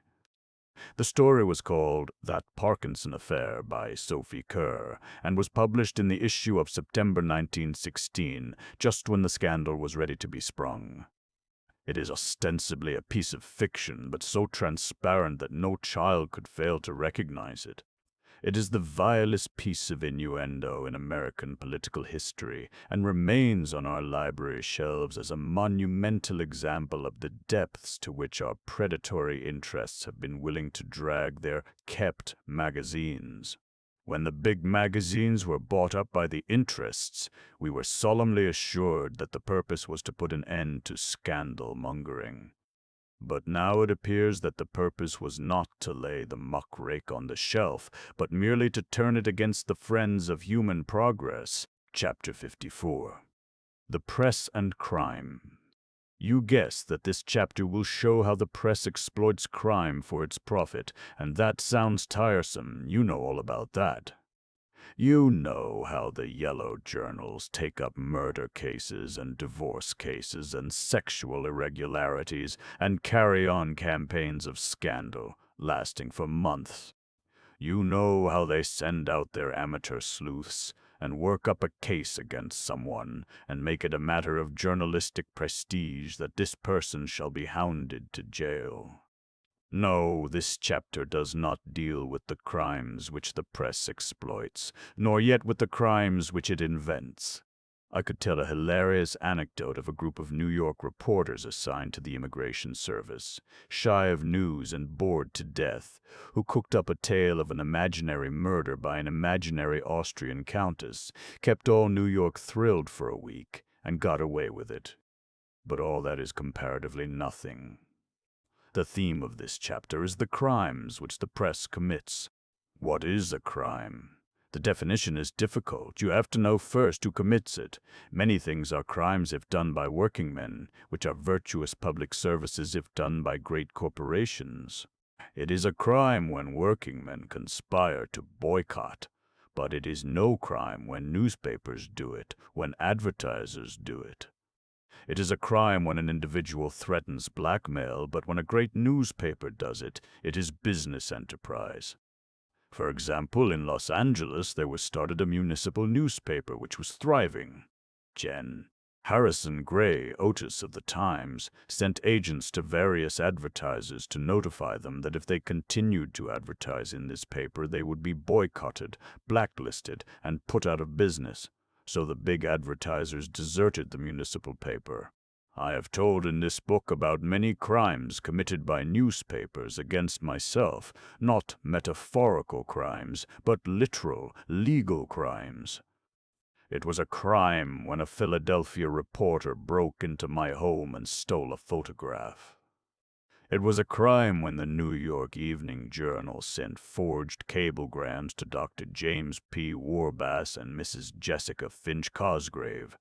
The story was called "That Parkinson Affair" by Sophie Kerr, and was published in the issue of September 1916, just when the scandal was ready to be sprung. It is ostensibly a piece of fiction, but so transparent that no child could fail to recognize it. It is the vilest piece of innuendo in American political history, and remains on our library shelves as a monumental example of the depths to which our predatory interests have been willing to drag their kept magazines. When the big magazines were bought up by the interests, we were solemnly assured that the purpose was to put an end to scandal-mongering. But now it appears that the purpose was not to lay the muck-rake on the shelf, but merely to turn it against the friends of human progress. Chapter 54. The Press and Crime. You guess that this chapter will show how the press exploits crime for its profit, and that sounds tiresome. You know all about that. You know how the yellow journals take up murder cases and divorce cases and sexual irregularities and carry on campaigns of scandal lasting for months. You know how they send out their amateur sleuths and work up a case against someone and make it a matter of journalistic prestige that this person shall be hounded to jail. No, this chapter does not deal with the crimes which the press exploits, nor yet with the crimes which it invents. I could tell a hilarious anecdote of a group of New York reporters assigned to the Immigration Service, shy of news and bored to death, who cooked up a tale of an imaginary murder by an imaginary Austrian countess, kept all New York thrilled for a week, and got away with it. But all that is comparatively nothing. The theme of this chapter is the crimes which the press commits. What is a crime? The definition is difficult. You have to know first who commits it. Many things are crimes if done by working men, which are virtuous public services if done by great corporations. It is a crime when working men conspire to boycott, but it is no crime when newspapers do it, when advertisers do it. It is a crime when an individual threatens blackmail, but when a great newspaper does it, it is business enterprise. For example, in Los Angeles, there was started a municipal newspaper which was thriving. Harrison Gray Otis of the Times sent agents to various advertisers to notify them that if they continued to advertise in this paper, they would be boycotted, blacklisted, and put out of business. So the big advertisers deserted the municipal paper. I have told in this book about many crimes committed by newspapers against myself, not metaphorical crimes, but literal, legal crimes. It was a crime when a Philadelphia reporter broke into my home and stole a photograph. It was a crime when the New York Evening Journal sent forged cablegrams to Dr. James P. Warbass and Mrs. Jessica Finch Cosgrave.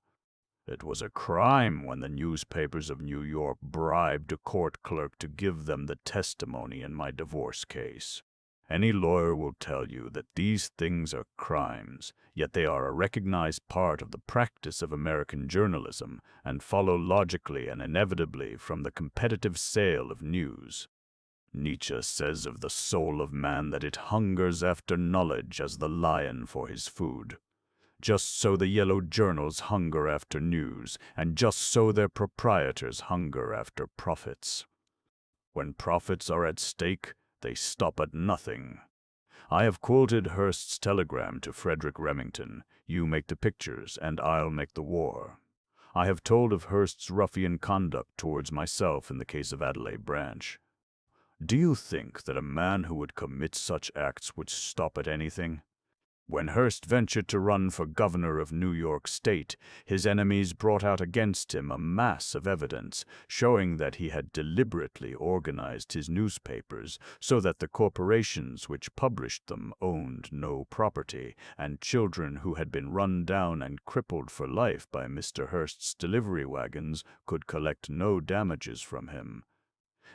It was a crime when the newspapers of New York bribed a court clerk to give them the testimony in my divorce case. Any lawyer will tell you that these things are crimes, yet they are a recognized part of the practice of American journalism and follow logically and inevitably from the competitive sale of news. Nietzsche says of the soul of man that it hungers after knowledge as the lion for his food. Just so the yellow journals hunger after news, and just so their proprietors hunger after profits. When profits are at stake, they stop at nothing. I have quoted Hearst's telegram to Frederick Remington, "You make the pictures, and I'll make the war." I have told of Hearst's ruffian conduct towards myself in the case of Adelaide Branch. Do you think that a man who would commit such acts would stop at anything? When Hearst ventured to run for governor of New York State, his enemies brought out against him a mass of evidence showing that he had deliberately organized his newspapers so that the corporations which published them owned no property, and children who had been run down and crippled for life by Mr. Hearst's delivery wagons could collect no damages from him.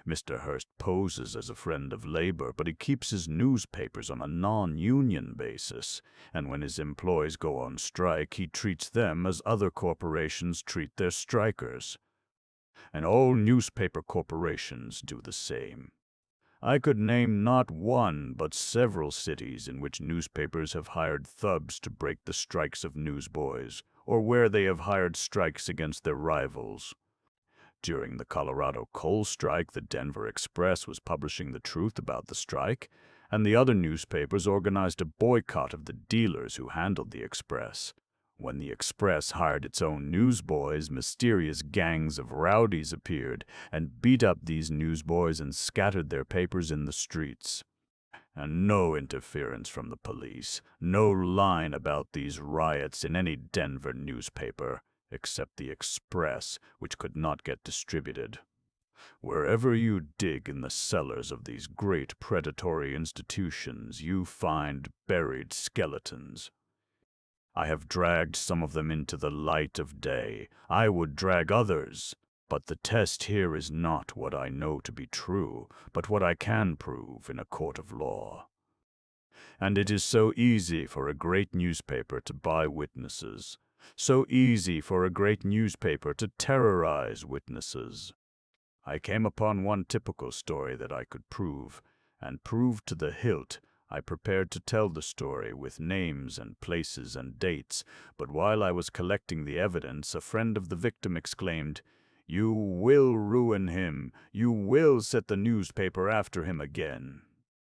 Mr. Hearst poses as a friend of labor, but he keeps his newspapers on a non-union basis, and when his employees go on strike, he treats them as other corporations treat their strikers. And all newspaper corporations do the same. I could name not one, but several cities in which newspapers have hired thugs to break the strikes of newsboys, or where they have hired strikes against their rivals. During the Colorado coal strike, the Denver Express was publishing the truth about the strike, and the other newspapers organized a boycott of the dealers who handled the Express. When the Express hired its own newsboys, mysterious gangs of rowdies appeared and beat up these newsboys and scattered their papers in the streets. And no interference from the police, no line about these riots in any Denver newspaper, except the Express, which could not get distributed. Wherever you dig in the cellars of these great predatory institutions, you find buried skeletons. I have dragged some of them into the light of day. I would drag others. But the test here is not what I know to be true, but what I can prove in a court of law. And it is so easy for a great newspaper to buy witnesses, so easy for a great newspaper to terrorize witnesses. I came upon one typical story that I could prove, and prove to the hilt. I prepared to tell the story with names and places and dates, but while I was collecting the evidence, a friend of the victim exclaimed, "You will ruin him. You will set the newspaper after him again."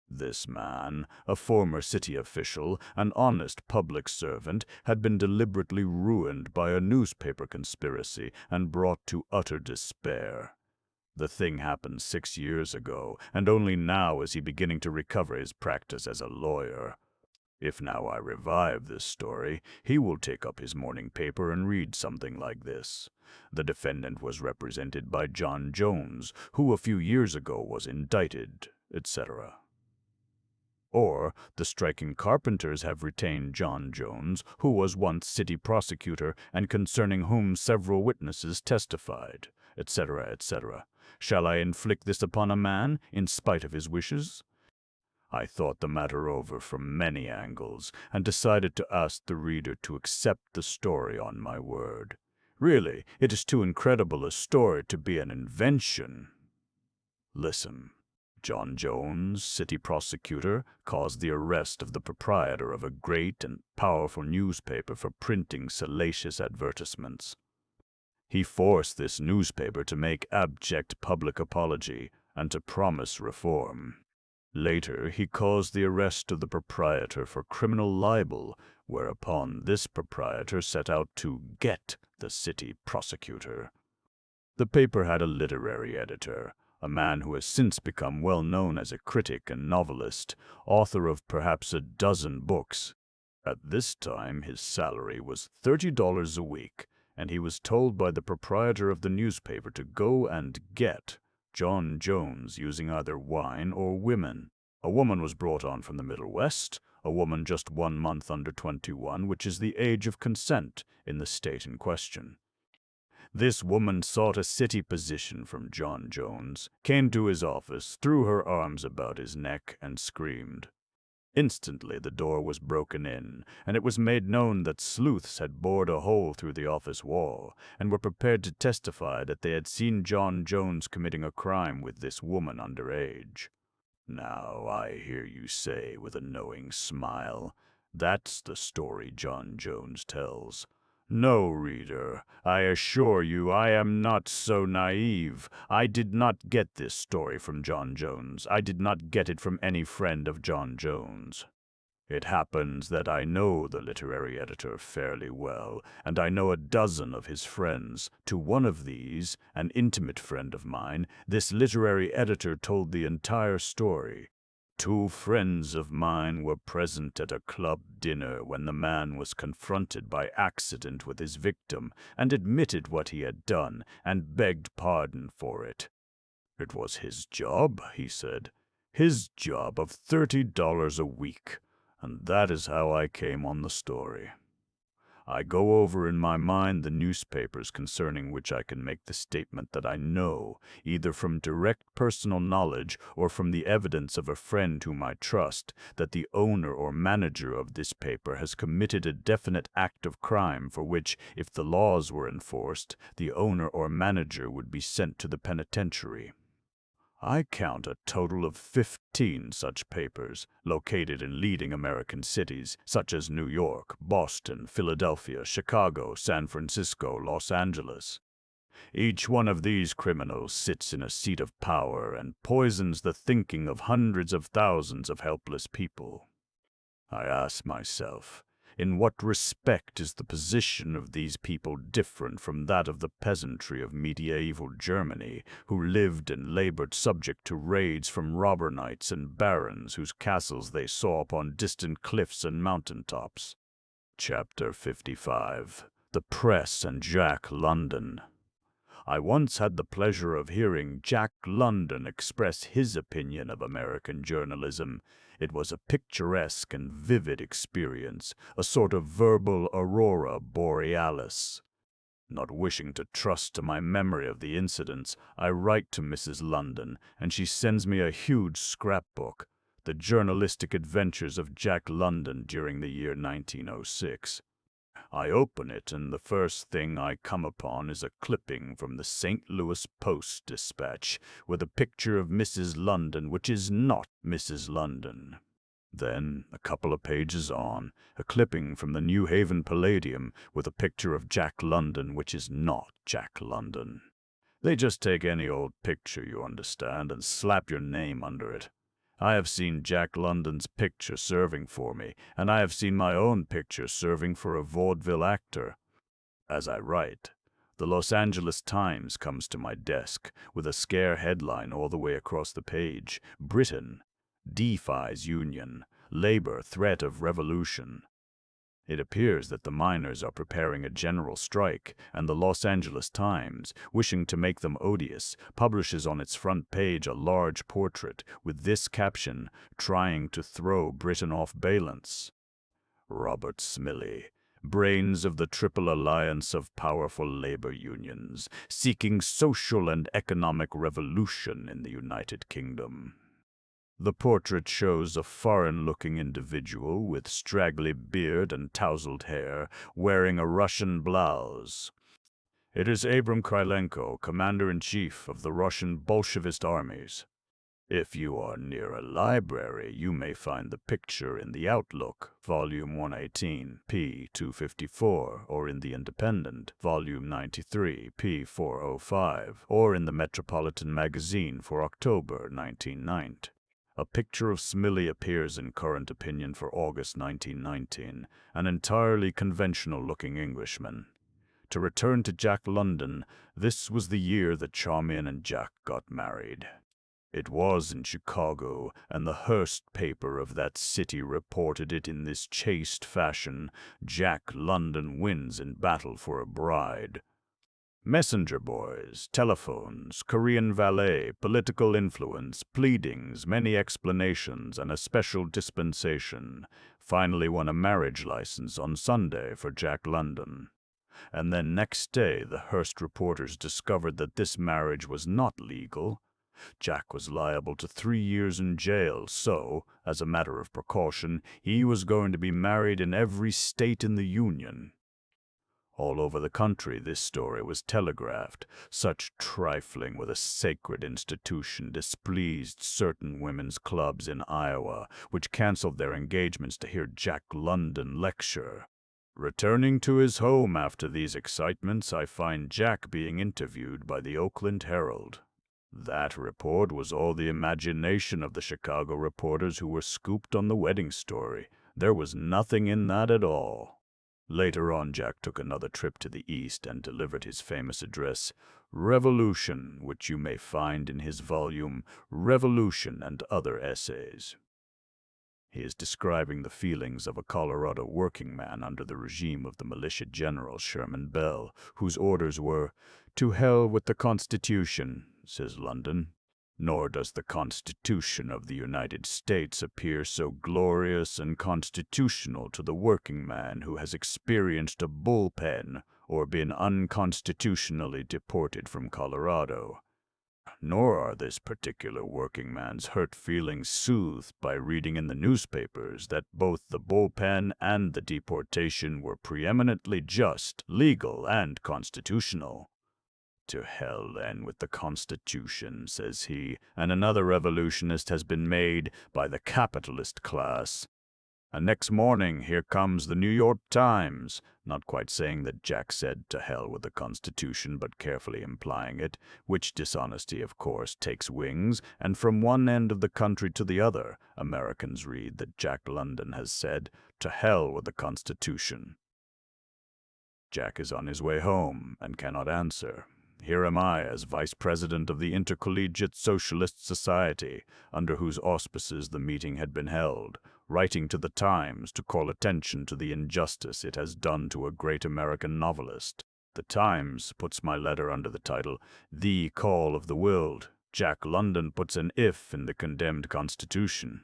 This man, a former city official, an honest public servant, had been deliberately ruined by a newspaper conspiracy and brought to utter despair. The thing happened 6 years ago, and only now is he beginning to recover his practice as a lawyer. If now I revive this story, he will take up his morning paper and read something like this. The defendant was represented by John Jones, who a few years ago was indicted, etc. Or, the striking carpenters have retained John Jones, who was once city prosecutor and concerning whom several witnesses testified, etc., etc. Shall I inflict this upon a man, in spite of his wishes? I thought the matter over from many angles, and decided to ask the reader to accept the story on my word. Really, it is too incredible a story to be an invention. Listen. John Jones, city prosecutor, caused the arrest of the proprietor of a great and powerful newspaper for printing salacious advertisements. He forced this newspaper to make abject public apology and to promise reform. Later, he caused the arrest of the proprietor for criminal libel, whereupon this proprietor set out to get the city prosecutor. The paper had a literary editor, a man who has since become well known as a critic and novelist, author of perhaps a dozen books. At this time, his salary was $30 a week, and he was told by the proprietor of the newspaper to go and get John Jones using either wine or women. A woman was brought on from the Middle West, a woman just 1 month under 21, which is the age of consent in the state in question. This woman sought a city position from John Jones, came to his office, threw her arms about his neck, and screamed. Instantly the door was broken in, and it was made known that sleuths had bored a hole through the office wall, and were prepared to testify that they had seen John Jones committing a crime with this woman under age. Now I hear you say with a knowing smile, "That's the story John Jones tells." No, reader, I assure you I am not so naive. I did not get this story from John Jones. I did not get it from any friend of John Jones. It happens that I know the literary editor fairly well, and I know a dozen of his friends. To one of these, an intimate friend of mine, this literary editor told the entire story. 2 friends of mine were present at a club dinner when the man was confronted by accident with his victim and admitted what he had done and begged pardon for it. It was his job, he said, his job of $30 a week, and that is how I came on the story. I go over in my mind the newspapers concerning which I can make the statement that I know, either from direct personal knowledge or from the evidence of a friend whom I trust, that the owner or manager of this paper has committed a definite act of crime for which, if the laws were enforced, the owner or manager would be sent to the penitentiary. I count a total of 15 such papers, located in leading American cities, such as New York, Boston, Philadelphia, Chicago, San Francisco, Los Angeles. Each one of these criminals sits in a seat of power and poisons the thinking of hundreds of thousands of helpless people. I ask myself, In what respect is the position of these people different from that of the peasantry of medieval Germany, who lived and labored subject to raids from robber knights and barons whose castles they saw upon distant cliffs and mountain tops? Chapter 55. The Press and Jack London. I once had the pleasure of hearing Jack London express his opinion of American journalism. It was a picturesque and vivid experience, a sort of verbal aurora borealis. Not wishing to trust to my memory of the incidents, I write to Mrs. London, and she sends me a huge scrapbook, The Journalistic Adventures of Jack London during the year 1906. I open it, and the first thing I come upon is a clipping from the St. Louis Post-Dispatch with a picture of Mrs. London, which is not Mrs. London. Then, a couple of pages on, a clipping from the New Haven Palladium with a picture of Jack London, which is not Jack London. They just take any old picture, you understand, and slap your name under it. I have seen Jack London's picture serving for me, and I have seen my own picture serving for a vaudeville actor. As I write, the Los Angeles Times comes to my desk with a scare headline all the way across the page: Britain defies union, labor threat of revolution. It appears that the miners are preparing a general strike, and the Los Angeles Times, wishing to make them odious, publishes on its front page a large portrait with this caption: "Trying to throw Britain off balance." Robert Smiley, brains of the Triple Alliance of powerful labor unions, seeking social and economic revolution in the United Kingdom. The portrait shows a foreign-looking individual with straggly beard and tousled hair, wearing a Russian blouse. It is Abram Krylenko, commander-in-chief of the Russian Bolshevist armies. If you are near a library, you may find the picture in the Outlook, Volume 118, p. 254, or in the Independent, Volume 93, p. 405, or in the Metropolitan Magazine for October 1990. A picture of Smiley appears in Current Opinion for August 1919, an entirely conventional-looking Englishman. To return to Jack London, this was the year that Charmian and Jack got married. It was in Chicago, and the Hearst paper of that city reported it in this chaste fashion: Jack London wins in battle for a bride. Messenger boys, telephones, Korean valet, political influence, pleadings, many explanations, and a special dispensation finally won a marriage license on Sunday for Jack London. And then next day the Hearst reporters discovered that this marriage was not legal. Jack was liable to 3 years in jail, so, as a matter of precaution, he was going to be married in every state in the Union. All over the country this story was telegraphed. Such trifling with a sacred institution displeased certain women's clubs in Iowa, which canceled their engagements to hear Jack London lecture. Returning to his home after these excitements, I find Jack being interviewed by the Oakland Herald. That report was all the imagination of the Chicago reporters who were scooped on the wedding story. There was nothing in that at all. Later on, Jack took another trip to the East and delivered his famous address, Revolution, which you may find in his volume, Revolution and Other Essays. He is describing the feelings of a Colorado working man under the regime of the militia general Sherman Bell, whose orders were, "To hell with the Constitution," says London. Nor does the Constitution of the United States appear so glorious and constitutional to the working man who has experienced a bullpen or been unconstitutionally deported from Colorado. Nor are this particular working man's hurt feelings soothed by reading in the newspapers that both the bullpen and the deportation were preeminently just, legal, and constitutional. "To hell, then, with the Constitution," says he, "and another revolutionist has been made by the capitalist class." And next morning, here comes the New York Times, not quite saying that Jack said to hell with the Constitution, but carefully implying it, which dishonesty, of course, takes wings, and from one end of the country to the other, Americans read that Jack London has said, to hell with the Constitution. Jack is on his way home and cannot answer. Here am I as vice president of the Intercollegiate Socialist Society, under whose auspices the meeting had been held, writing to the Times to call attention to the injustice it has done to a great American novelist. The Times puts my letter under the title, The Call of the World. Jack London puts an if in the condemned Constitution.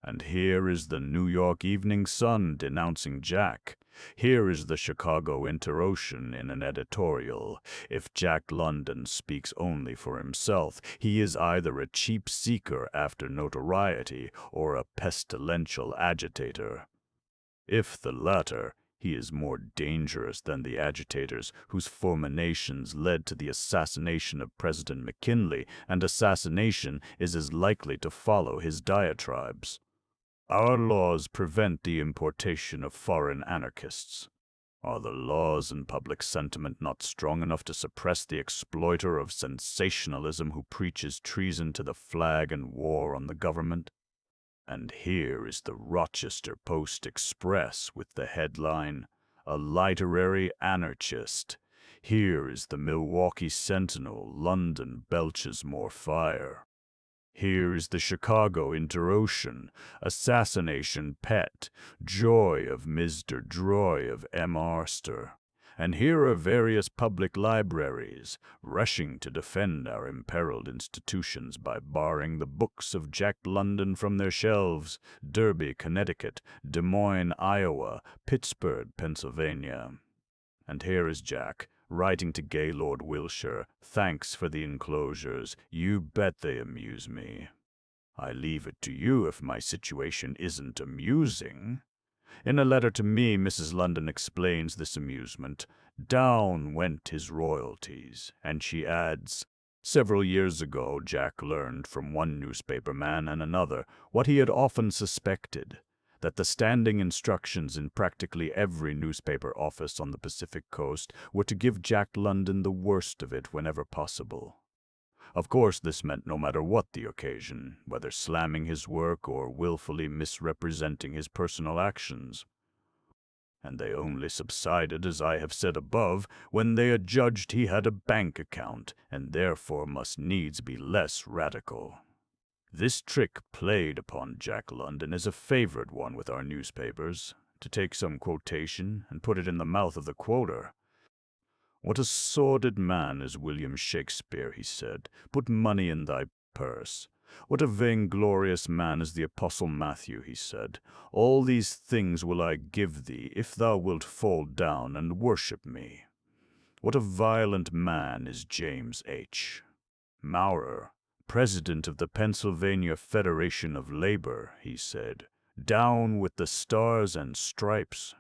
And here is the New York Evening Sun denouncing Jack. Here is the Chicago Inter-Ocean in an editorial. If Jack London speaks only for himself, he is either a cheap seeker after notoriety or a pestilential agitator. If the latter, he is more dangerous than the agitators whose fulminations led to the assassination of President McKinley, and assassination is as likely to follow his diatribes. Our laws prevent the importation of foreign anarchists. Are the laws and public sentiment not strong enough to suppress the exploiter of sensationalism who preaches treason to the flag and war on the government? And here is the Rochester Post-Express with the headline, A Literary Anarchist. Here is the Milwaukee Sentinel, London belches more fire. Here is the Chicago Inter-Ocean, Assassination Pet, Joy of Mr. Droy of M. Arster. And here are various public libraries, rushing to defend our imperiled institutions by barring the books of Jack London from their shelves, Derby, Connecticut, Des Moines, Iowa, Pittsburgh, Pennsylvania. And here is Jack, writing to Gaylord Wilshire, thanks for the enclosures, you bet they amuse me. I leave it to you if my situation isn't amusing. In a letter to me, Mrs. London explains this amusement. Down went his royalties, and she adds, several years ago Jack learned from one newspaper man and another what he had often suspected, that the standing instructions in practically every newspaper office on the Pacific coast were to give Jack London the worst of it whenever possible. Of course, this meant no matter what the occasion, whether slamming his work or willfully misrepresenting his personal actions. And they only subsided, as I have said above, when they adjudged he had a bank account, and therefore must needs be less radical. This trick played upon Jack London is a favorite one with our newspapers, to take some quotation and put it in the mouth of the quoter. What a sordid man is William Shakespeare, he said, put money in thy purse. What a vainglorious man is the Apostle Matthew, he said, all these things will I give thee, if thou wilt fall down and worship me. What a violent man is James H. Maurer, president of the Pennsylvania Federation of Labor, he said, down with the stars and stripes.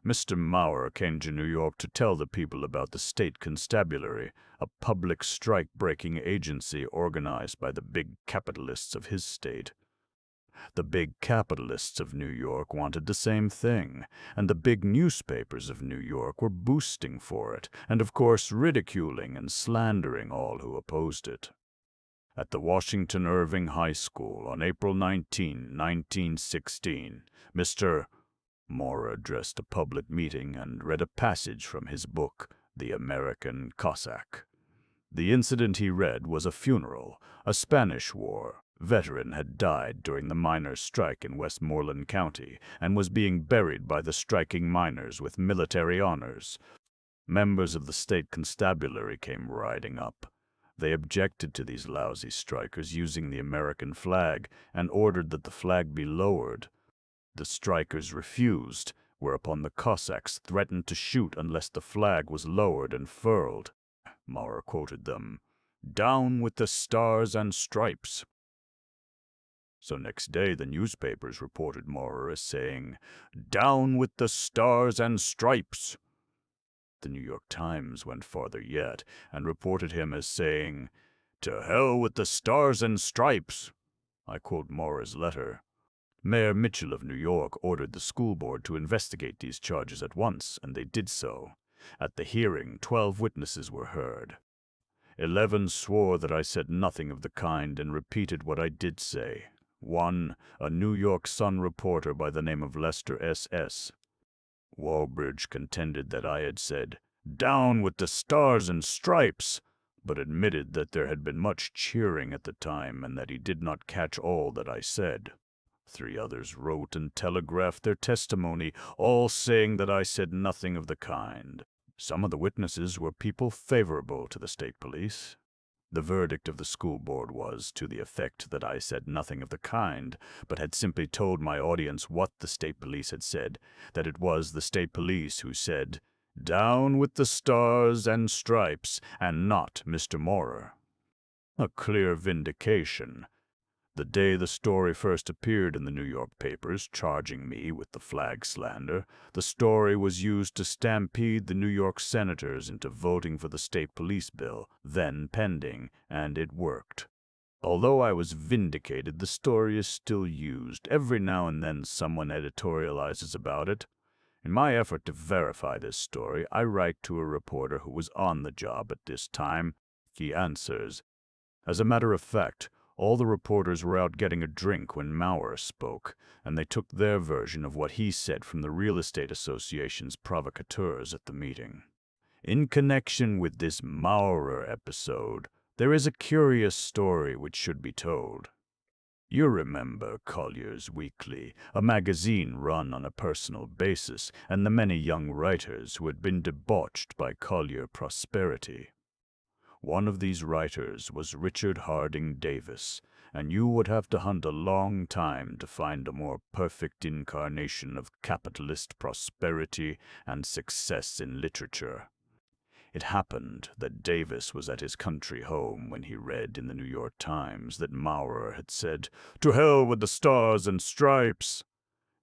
Mr. Maurer came to New York to tell the people about the State Constabulary, a public strike-breaking agency organized by the big capitalists of his state. The big capitalists of New York wanted the same thing, and the big newspapers of New York were boosting for it, and of course ridiculing and slandering all who opposed it. At the Washington Irving High School on April 19, 1916, Mr. Maurer addressed a public meeting and read a passage from his book, The American Cossack. The incident he read was a funeral. A Spanish War veteran had died during the miners' strike in Westmoreland County and was being buried by the striking miners with military honors. Members of the State Constabulary came riding up. They objected to these lousy strikers using the American flag and ordered that the flag be lowered. The strikers refused, whereupon the Cossacks threatened to shoot unless the flag was lowered and furled. Maurer quoted them, "Down with the stars and stripes." So next day the newspapers reported Maurer as saying, "Down with the stars and stripes." The New York Times went farther yet and reported him as saying, "To hell with the stars and stripes." I quote Maurer's letter. Mayor Mitchell of New York ordered the school board to investigate these charges at once, and they did so. At the hearing, 12 witnesses were heard. 11 swore that I said nothing of the kind and repeated what I did say. 1, a New York Sun reporter by the name of Lester S.S. Walbridge contended that I had said, "Down with the stars and stripes," but admitted that there had been much cheering at the time and that he did not catch all that I said. 3 others wrote and telegraphed their testimony, all saying that I said nothing of the kind. Some of the witnesses were people favorable to the state police. The verdict of the school board was to the effect that I said nothing of the kind, but had simply told my audience what the state police had said, that it was the state police who said, "Down with the stars and stripes," and not Mr. Maurer. A clear vindication. The day the story first appeared in the New York papers, charging me with the flag slander, the story was used to stampede the New York senators into voting for the state police bill, then pending, and it worked. Although I was vindicated, the story is still used. Every now and then someone editorializes about it. In my effort to verify this story, I write to a reporter who was on the job at this time. He answers. As a matter of fact, all the reporters were out getting a drink when Maurer spoke, and they took their version of what he said from the Real Estate Association's provocateurs at the meeting. In connection with this Maurer episode, there is a curious story which should be told. You remember Collier's Weekly, a magazine run on a personal basis, and the many young writers who had been debauched by Collier prosperity. One of these writers was Richard Harding Davis, and you would have to hunt a long time to find a more perfect incarnation of capitalist prosperity and success in literature. It happened that Davis was at his country home when he read in the New York Times that Maurer had said, "To hell with the stars and stripes!"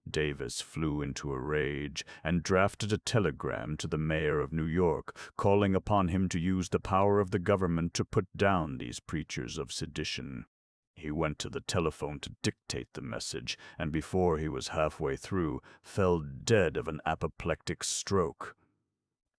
Davis flew into a rage and drafted a telegram to the mayor of New York, calling upon him to use the power of the government to put down these preachers of sedition. He went to the telephone to dictate the message, and before he was halfway through, fell dead of an apoplectic stroke.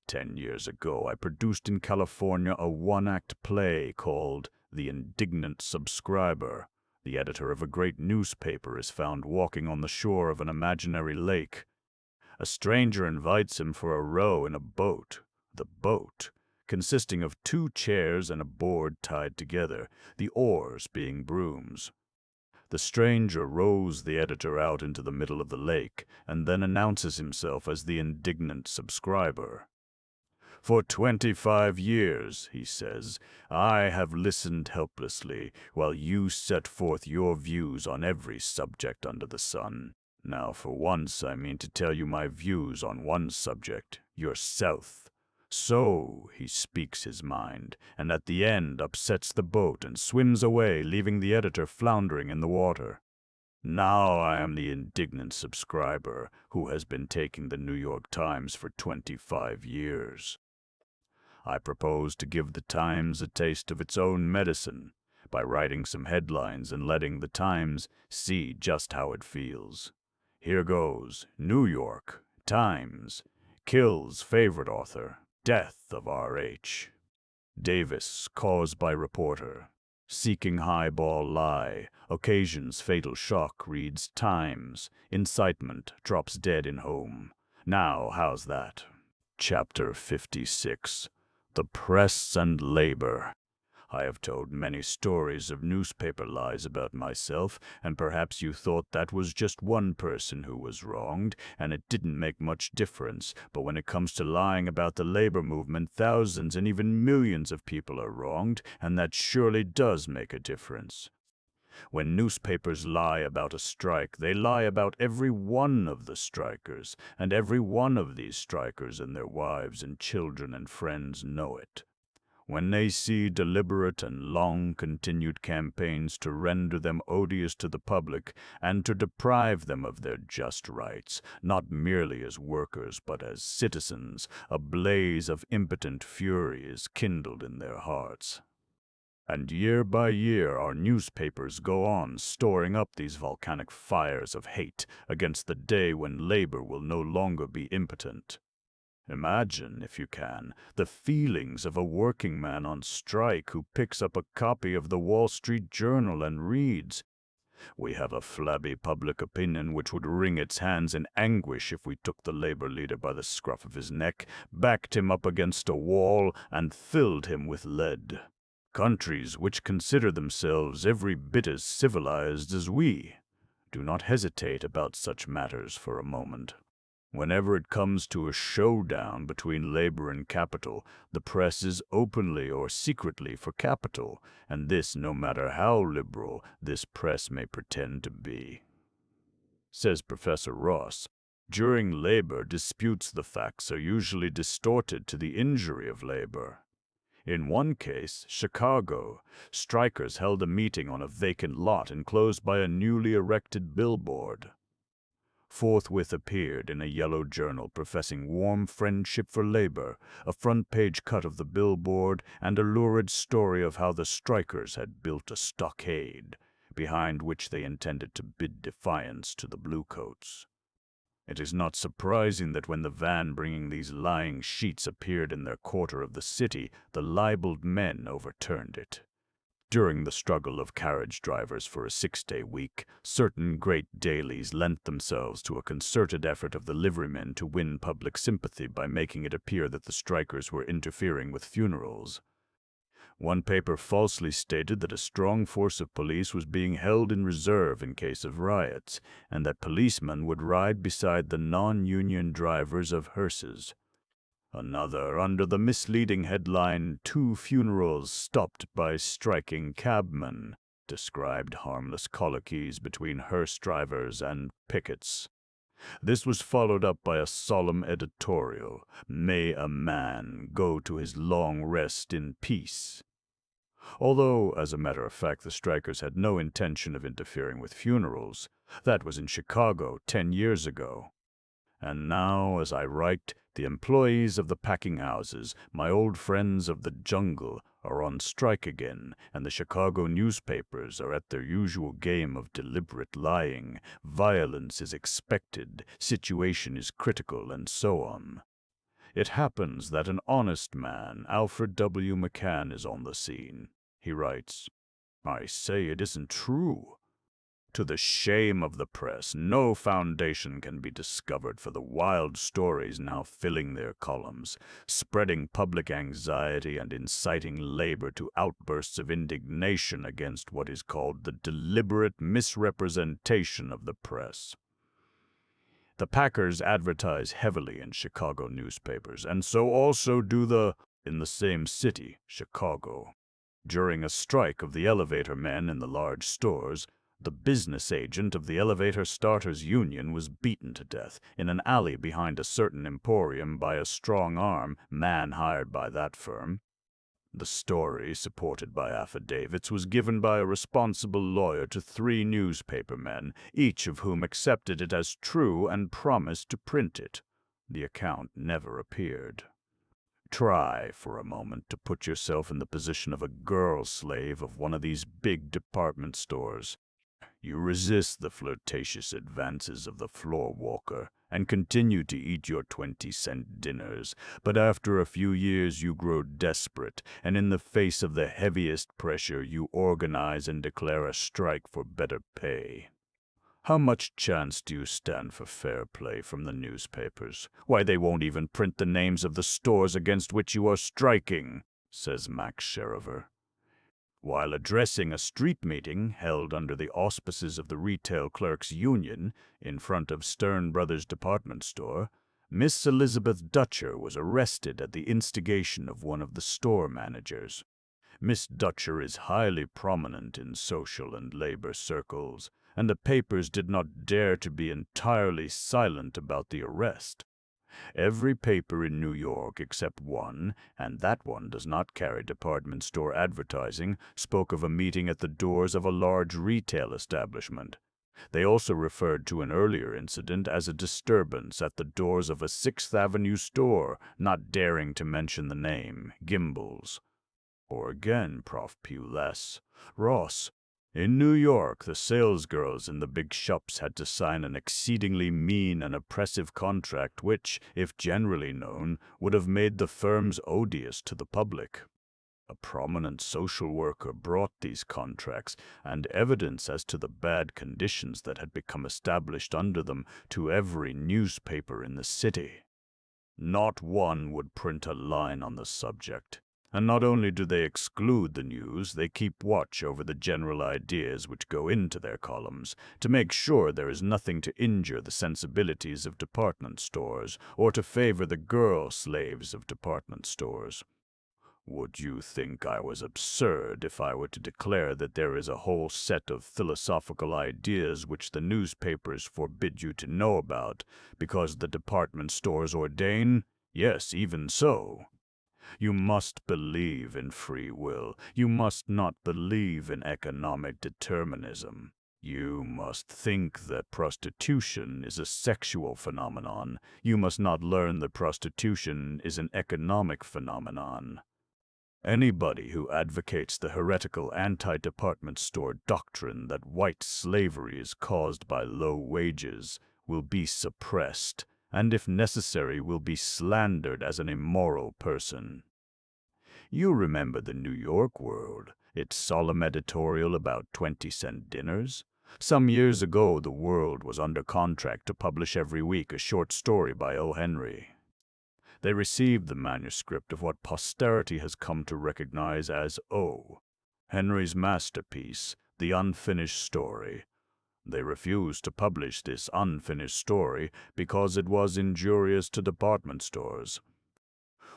10 years ago, I produced in California a one-act play called The Indignant Subscriber. The editor of a great newspaper is found walking on the shore of an imaginary lake. A stranger invites him for a row in a boat. The boat, consisting of 2 chairs and a board tied together, the oars being brooms. The stranger rows the editor out into the middle of the lake, and then announces himself as the indignant subscriber. "For 25 years, he says, I have listened helplessly while you set forth your views on every subject under the sun. Now, for once, I mean to tell you my views on one subject, yourself." So he speaks his mind, and at the end upsets the boat and swims away, leaving the editor floundering in the water. Now I am the indignant subscriber who has been taking the New York Times for 25 years. I propose to give the Times a taste of its own medicine by writing some headlines and letting the Times see just how it feels. Here goes. New York Times kills favorite author. Death of R.H. Davis, caused by reporter. Seeking highball lie. Occasions fatal shock, reads Times. Incitement, drops dead in home. Now, how's that? Chapter 56. The Press and Labor. I have told many stories of newspaper lies about myself, and perhaps you thought that was just one person who was wronged, and it didn't make much difference. But when it comes to lying about the labor movement, thousands and even millions of people are wronged, and that surely does make a difference. When newspapers lie about a strike, they lie about every one of the strikers, and every one of these strikers and their wives and children and friends know it. When they see deliberate and long-continued campaigns to render them odious to the public and to deprive them of their just rights, not merely as workers but as citizens, a blaze of impotent fury is kindled in their hearts. And year by year our newspapers go on storing up these volcanic fires of hate against the day when labor will no longer be impotent. Imagine, if you can, the feelings of a working man on strike who picks up a copy of the Wall Street Journal and reads, "We have a flabby public opinion which would wring its hands in anguish if we took the labor leader by the scruff of his neck, backed him up against a wall, and filled him with lead." Countries which consider themselves every bit as civilized as we do not hesitate about such matters for a moment. Whenever it comes to a showdown between labor and capital, the press is openly or secretly for capital, and this no matter how liberal this press may pretend to be. Says Professor Ross, during labor disputes the facts are usually distorted to the injury of labor. In one case, Chicago, strikers held a meeting on a vacant lot enclosed by a newly erected billboard. Forthwith appeared in a yellow journal professing warm friendship for labor, a front-page cut of the billboard, and a lurid story of how the strikers had built a stockade, behind which they intended to bid defiance to the bluecoats. It is not surprising that when the van bringing these lying sheets appeared in their quarter of the city, the libeled men overturned it. During the struggle of carriage drivers for a 6-day week, certain great dailies lent themselves to a concerted effort of the liverymen to win public sympathy by making it appear that the strikers were interfering with funerals. One paper falsely stated that a strong force of police was being held in reserve in case of riots, and that policemen would ride beside the non-union drivers of hearses. Another, under the misleading headline, "Two Funerals Stopped by Striking Cabmen," described harmless colloquies between hearse drivers and pickets. This was followed up by a solemn editorial, "May a man go to his long rest in peace." Although, as a matter of fact, the strikers had no intention of interfering with funerals. That was in Chicago 10 years ago. And now, as I write, the employees of the packing houses, my old friends of the jungle, are on strike again, and the Chicago newspapers are at their usual game of deliberate lying. Violence is expected, situation is critical, and so on. It happens that an honest man, Alfred W. McCann, is on the scene. He writes, "I say it isn't true. To the shame of the press, no foundation can be discovered for the wild stories now filling their columns, spreading public anxiety and inciting labor to outbursts of indignation against what is called the deliberate misrepresentation of the press." The packers advertise heavily in Chicago newspapers, and so also do in the same city, Chicago. During a strike of the elevator men in the large stores, the business agent of the Elevator Starters Union was beaten to death in an alley behind a certain emporium by a strong-arm man hired by that firm. The story, supported by affidavits, was given by a responsible lawyer to 3 newspaper men, each of whom accepted it as true and promised to print it. The account never appeared. Try, for a moment, to put yourself in the position of a girl slave of one of these big department stores. You resist the flirtatious advances of the floor walker and continue to eat your 20-cent dinners, but after a few years you grow desperate, and in the face of the heaviest pressure you organize and declare a strike for better pay. How much chance do you stand for fair play from the newspapers? Why, they won't even print the names of the stores against which you are striking, says Max Sheriver. While addressing a street meeting held under the auspices of the Retail Clerks Union in front of Stern Brothers Department Store, Miss Elizabeth Dutcher was arrested at the instigation of one of the store managers. Miss Dutcher is highly prominent in social and labor circles, and the papers did not dare to be entirely silent about the arrest. Every paper in New York except one, and that one does not carry department store advertising, spoke of a meeting at the doors of a large retail establishment. They also referred to an earlier incident as a disturbance at the doors of a 6th Avenue store, not daring to mention the name, Gimbel's. Or again, Prof. Pew less. Ross, in New York, the salesgirls in the big shops had to sign an exceedingly mean and oppressive contract which, if generally known, would have made the firms odious to the public. A prominent social worker brought these contracts and evidence as to the bad conditions that had become established under them to every newspaper in the city. Not one would print a line on the subject. And not only do they exclude the news, they keep watch over the general ideas which go into their columns, to make sure there is nothing to injure the sensibilities of department stores, or to favor the girl slaves of department stores. Would you think I was absurd if I were to declare that there is a whole set of philosophical ideas which the newspapers forbid you to know about, because the department stores ordain? Yes, even so. You must believe in free will. You must not believe in economic determinism. You must think that prostitution is a sexual phenomenon. You must not learn that prostitution is an economic phenomenon. Anybody who advocates the heretical anti-department store doctrine that white slavery is caused by low wages will be suppressed, and if necessary will be slandered as an immoral person. You remember the New York World, its solemn editorial about 20-cent dinners? Some years ago, the World was under contract to publish every week a short story by O. Henry. They received the manuscript of what posterity has come to recognize as O. Henry's masterpiece, The Unfinished Story. They refused to publish this unfinished story because it was injurious to department stores.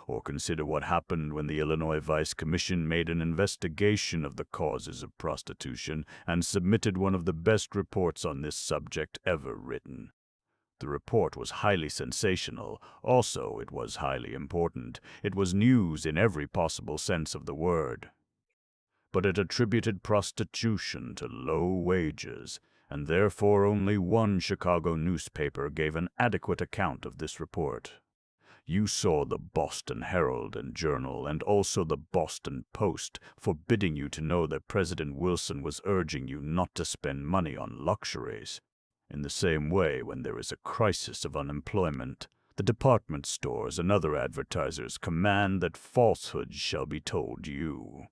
Or consider what happened when the Illinois Vice Commission made an investigation of the causes of prostitution and submitted one of the best reports on this subject ever written. The report was highly sensational. Also, it was highly important. It was news in every possible sense of the word. But it attributed prostitution to low wages, and therefore only one Chicago newspaper gave an adequate account of this report. You saw the Boston Herald and Journal, and also the Boston Post, forbidding you to know that President Wilson was urging you not to spend money on luxuries. In the same way, when there is a crisis of unemployment, the department stores and other advertisers command that falsehoods shall be told you.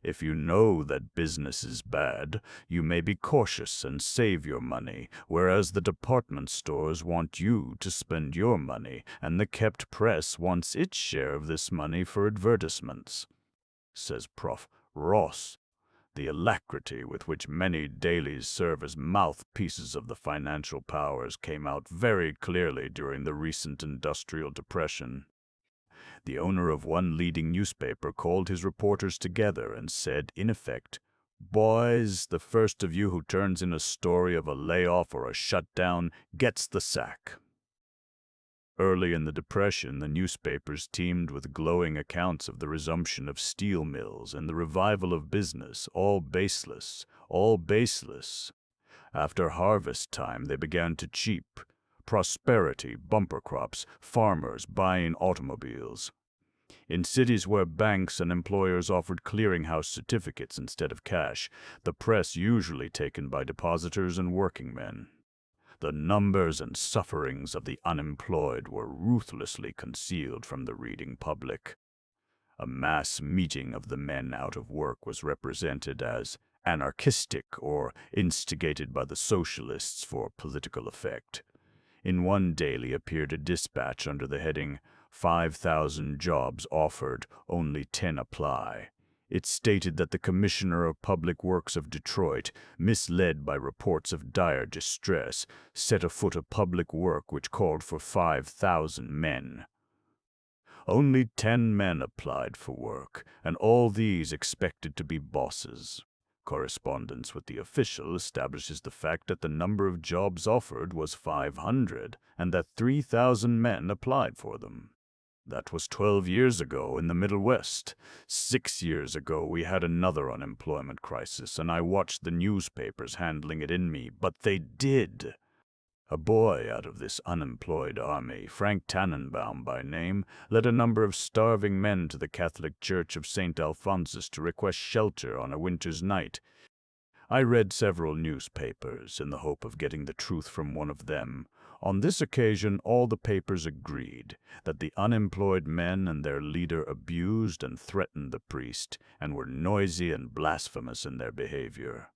If you know that business is bad, you may be cautious and save your money, whereas the department stores want you to spend your money, and the kept press wants its share of this money for advertisements. Says Prof. Ross, the alacrity with which many dailies serve as mouthpieces of the financial powers came out very clearly during the recent industrial depression. The owner of one leading newspaper called his reporters together and said, in effect, "Boys, the first of you who turns in a story of a layoff or a shutdown gets the sack." Early in the Depression, the newspapers teemed with glowing accounts of the resumption of steel mills and the revival of business, all baseless, all baseless. After harvest time, they began to cheap. Prosperity, bumper crops, farmers buying automobiles. In cities where banks and employers offered clearinghouse certificates instead of cash, the press usually taken by depositors and working men. The numbers and sufferings of the unemployed were ruthlessly concealed from the reading public. A mass meeting of the men out of work was represented as anarchistic or instigated by the socialists for political effect. In one daily appeared a dispatch under the heading, 5,000 jobs offered, only 10 apply. It stated that the Commissioner of Public Works of Detroit, misled by reports of dire distress, set afoot a public work which called for 5,000 men. Only 10 men applied for work, and all these expected to be bosses. Correspondence with the official establishes the fact that the number of jobs offered was 500, and that 3,000 men applied for them. That was 12 years ago in the Middle West. 6 years ago we had another unemployment crisis, and I watched the newspapers handling it in me, but they did. A boy out of this unemployed army, Frank Tannenbaum by name, led a number of starving men to the Catholic Church of St. Alphonsus to request shelter on a winter's night. I read several newspapers in the hope of getting the truth from one of them. On this occasion, all the papers agreed that the unemployed men and their leader abused and threatened the priest and were noisy and blasphemous in their behavior.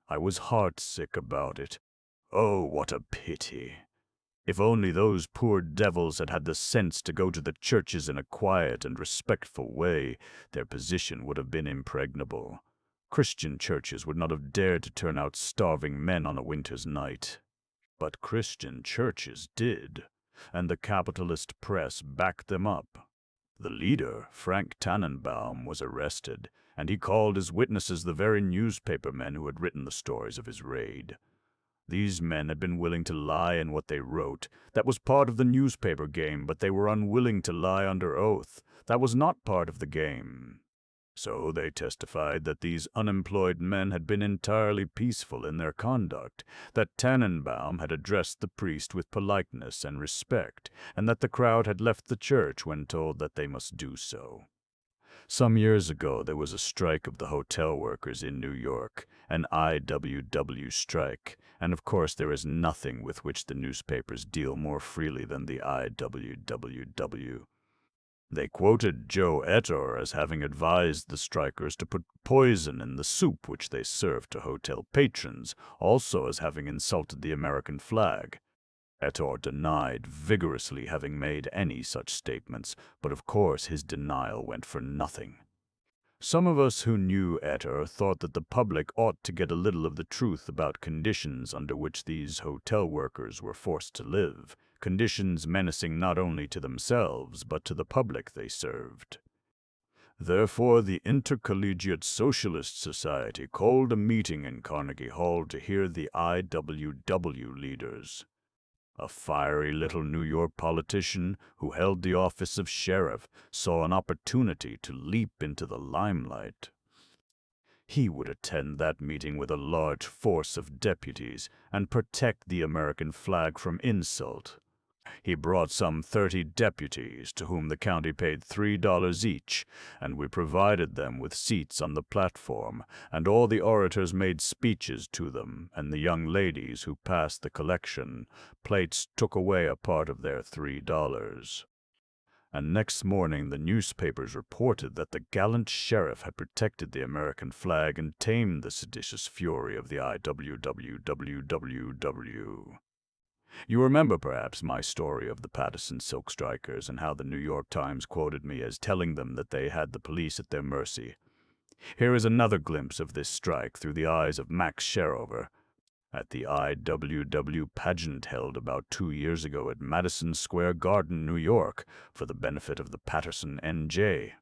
I was heartsick about it. Oh, what a pity! If only those poor devils had had the sense to go to the churches in a quiet and respectful way, their position would have been impregnable. Christian churches would not have dared to turn out starving men on a winter's night. But Christian churches did, and the capitalist press backed them up. The leader, Frank Tannenbaum, was arrested, and he called as witnesses the very newspaper men who had written the stories of his raid. These men had been willing to lie in what they wrote. That was part of the newspaper game, but they were unwilling to lie under oath. That was not part of the game. So they testified that these unemployed men had been entirely peaceful in their conduct, that Tannenbaum had addressed the priest with politeness and respect, and that the crowd had left the church when told that they must do so. Some years ago, there was a strike of the hotel workers in New York, an IWW strike, and of course there is nothing with which the newspapers deal more freely than the IWWW. They quoted Joe Ettor as having advised the strikers to put poison in the soup which they served to hotel patrons, also as having insulted the American flag. Ettor denied vigorously having made any such statements, but of course his denial went for nothing. Some of us who knew Ettor thought that the public ought to get a little of the truth about conditions under which these hotel workers were forced to live, conditions menacing not only to themselves but to the public they served. Therefore, the Intercollegiate Socialist Society called a meeting in Carnegie Hall to hear the IWW leaders. A fiery little New York politician who held the office of sheriff saw an opportunity to leap into the limelight. He would attend that meeting with a large force of deputies and protect the American flag from insult. He brought some 30 deputies, to whom the county paid $3 each, and we provided them with seats on the platform, and all the orators made speeches to them, and the young ladies who passed the collection plates took away a part of their $3. And next morning the newspapers reported that the gallant sheriff had protected the American flag and tamed the seditious fury of the IWWWW. You remember, perhaps, my story of the Paterson silk strikers and how the New York Times quoted me as telling them that they had the police at their mercy. Here is another glimpse of this strike through the eyes of Max Sherover. At the IWW pageant held about 2 years ago at Madison Square Garden, New York, for the benefit of the Paterson N.J.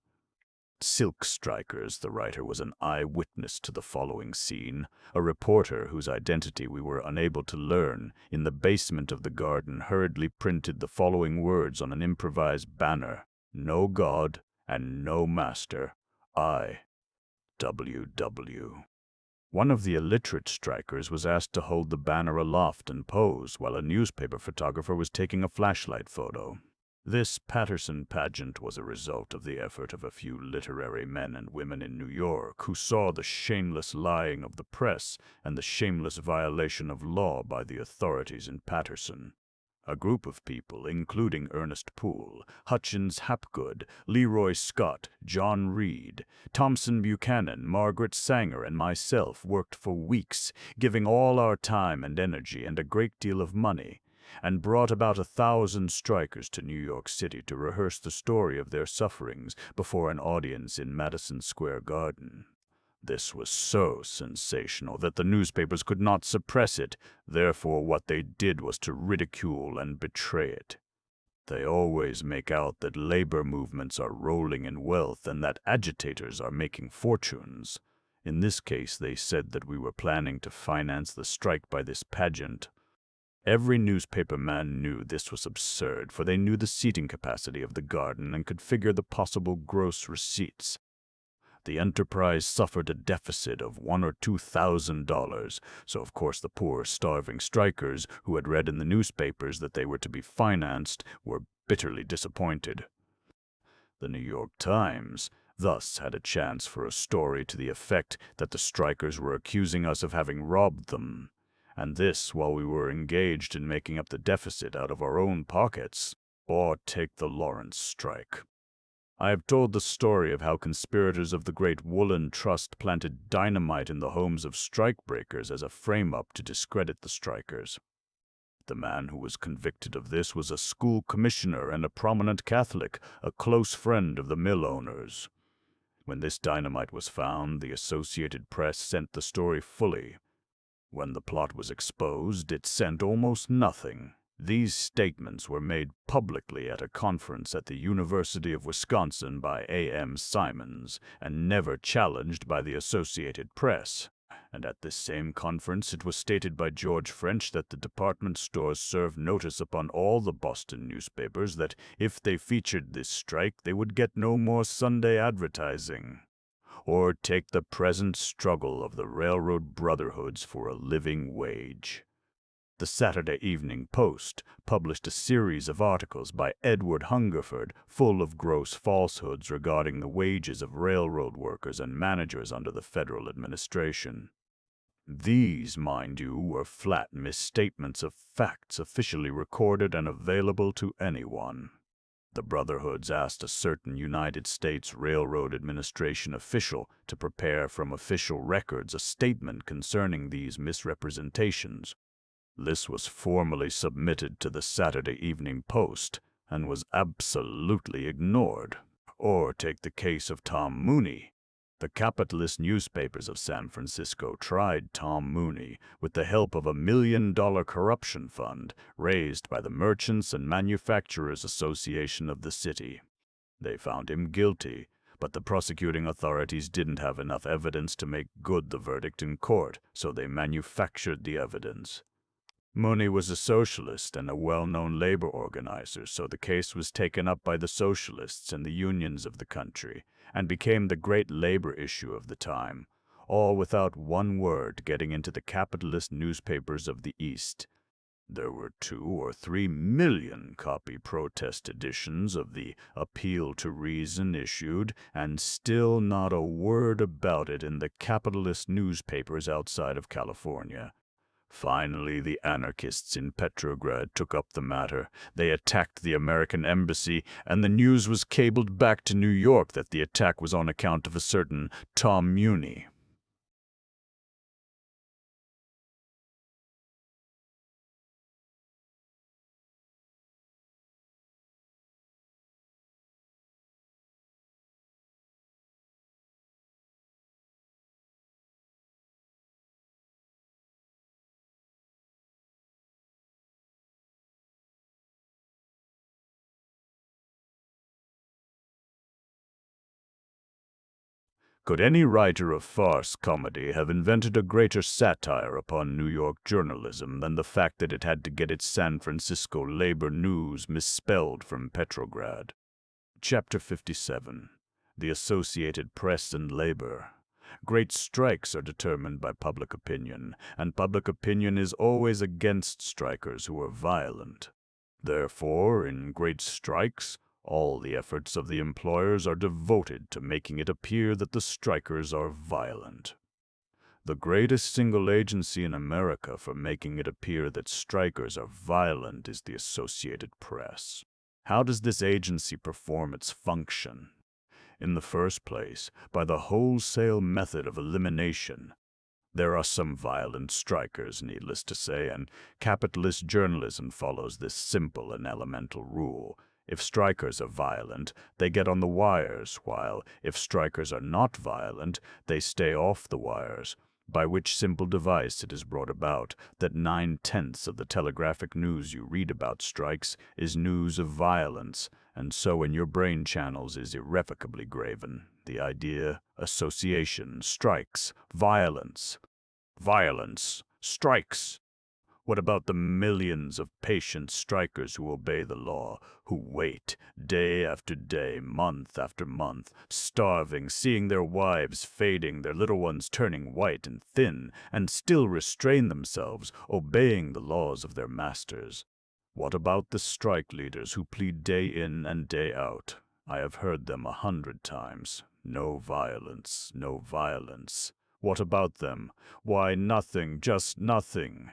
Silk strikers, the writer was an eyewitness to the following scene. A reporter, whose identity we were unable to learn, in the basement of the garden hurriedly printed the following words on an improvised banner: "No God and no Master. I.W.W." One of the illiterate strikers was asked to hold the banner aloft and pose, while a newspaper photographer was taking a flashlight photo. This Paterson pageant was a result of the effort of a few literary men and women in New York who saw the shameless lying of the press and the shameless violation of law by the authorities in Paterson. A group of people, including Ernest Poole, Hutchins Hapgood, Leroy Scott, John Reed, Thompson Buchanan, Margaret Sanger, and myself worked for weeks, giving all our time and energy and a great deal of money, and brought about 1,000 strikers to New York City to rehearse the story of their sufferings before an audience in Madison Square Garden. This was so sensational that the newspapers could not suppress it. Therefore, what they did was to ridicule and betray it. They always make out that labor movements are rolling in wealth and that agitators are making fortunes. In this case, they said that we were planning to finance the strike by this pageant. Every newspaper man knew this was absurd, for they knew the seating capacity of the garden and could figure the possible gross receipts. The enterprise suffered a deficit of $1,000 or $2,000, so of course the poor, starving strikers who had read in the newspapers that they were to be financed were bitterly disappointed. The New York Times thus had a chance for a story to the effect that the strikers were accusing us of having robbed them, and this while we were engaged in making up the deficit out of our own pockets. Or take the Lawrence strike. I have told the story of how conspirators of the great Woolen Trust planted dynamite in the homes of strikebreakers as a frame-up to discredit the strikers. The man who was convicted of this was a school commissioner and a prominent Catholic, a close friend of the mill owners. When this dynamite was found, the Associated Press sent the story fully. When the plot was exposed, it sent almost nothing. These statements were made publicly at a conference at the University of Wisconsin by A.M. Simons, and never challenged by the Associated Press. And at this same conference it was stated by George French that the department stores served notice upon all the Boston newspapers that if they featured this strike they would get no more Sunday advertising. Or take the present struggle of the railroad brotherhoods for a living wage. The Saturday Evening Post published a series of articles by Edward Hungerford full of gross falsehoods regarding the wages of railroad workers and managers under the federal administration. These, mind you, were flat misstatements of facts officially recorded and available to anyone. The Brotherhoods asked a certain United States Railroad Administration official to prepare from official records a statement concerning these misrepresentations. This was formally submitted to the Saturday Evening Post and was absolutely ignored. Or take the case of Tom Mooney. The capitalist newspapers of San Francisco tried Tom Mooney with the help of $1 million corruption fund raised by the Merchants and Manufacturers Association of the city. They found him guilty, but the prosecuting authorities didn't have enough evidence to make good the verdict in court, so they manufactured the evidence. Mooney was a socialist and a well-known labor organizer, so the case was taken up by the socialists and the unions of the country, and became the great labor issue of the time, all without one word getting into the capitalist newspapers of the East. There were 2 or 3 million copy protest editions of the Appeal to Reason issued, and still not a word about it in the capitalist newspapers outside of California. Finally, the anarchists in Petrograd took up the matter. They attacked the American embassy, and the news was cabled back to New York that the attack was on account of a certain Tom Mooney. Could any writer of farce comedy have invented a greater satire upon New York journalism than the fact that it had to get its San Francisco labor news misspelled from Petrograd? Chapter 57. The Associated Press and Labor. Great strikes are determined by public opinion, and public opinion is always against strikers who are violent. Therefore, in great strikes, all the efforts of the employers are devoted to making it appear that the strikers are violent. The greatest single agency in America for making it appear that strikers are violent is the Associated Press. How does this agency perform its function? In the first place, by the wholesale method of elimination. There are some violent strikers, needless to say, and capitalist journalism follows this simple and elemental rule. If strikers are violent, they get on the wires, while if strikers are not violent, they stay off the wires, by which simple device it is brought about that 9/10 of the telegraphic news you read about strikes is news of violence, and so in your brain channels is irrevocably graven the idea, association, strikes, violence, strikes. What about the millions of patient strikers who obey the law, who wait, day after day, month after month, starving, seeing their wives fading, their little ones turning white and thin, and still restrain themselves, obeying the laws of their masters? What about the strike leaders who plead day in and day out? I have heard them 100 times. No violence, no violence. What about them? Why, nothing, just nothing.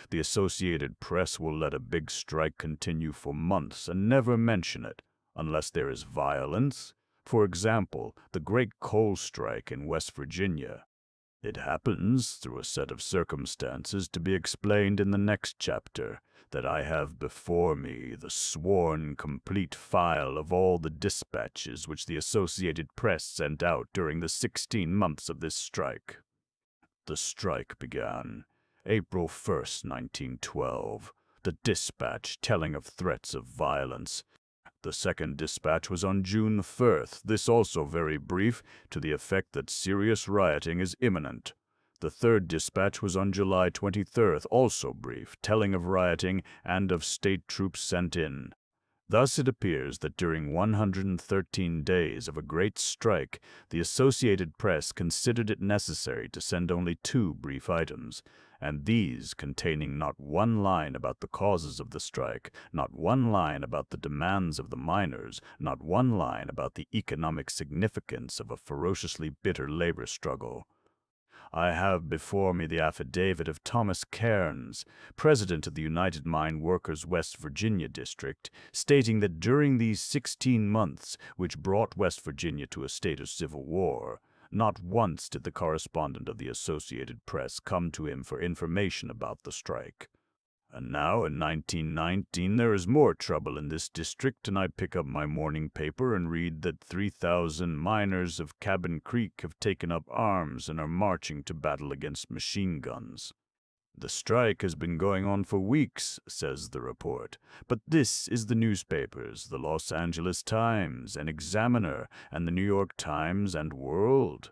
The Associated Press will let a big strike continue for months and never mention it, unless there is violence. For example, the Great Coal Strike in West Virginia. It happens, through a set of circumstances to be explained in the next chapter, that I have before me the sworn complete file of all the dispatches which the Associated Press sent out during the 16 months of this strike. The strike began April 1st, 1912, the dispatch telling of threats of violence. The second dispatch was on June 1st, this also very brief, to the effect that serious rioting is imminent. The third dispatch was on July 23rd, also brief, telling of rioting and of state troops sent in. Thus it appears that during 113 days of a great strike, the Associated Press considered it necessary to send only 2 brief items, and these containing not one line about the causes of the strike, not one line about the demands of the miners, not one line about the economic significance of a ferociously bitter labor struggle. I have before me the affidavit of Thomas Cairns, president of the United Mine Workers West Virginia District, stating that during these 16 months, which brought West Virginia to a state of civil war, not once did the correspondent of the Associated Press come to him for information about the strike. And now, in 1919, there is more trouble in this district, and I pick up my morning paper and read that 3,000 miners of Cabin Creek have taken up arms and are marching to battle against machine guns. The strike has been going on for weeks, says the report, but this is the newspapers, the Los Angeles Times and Examiner and the New York Times and World.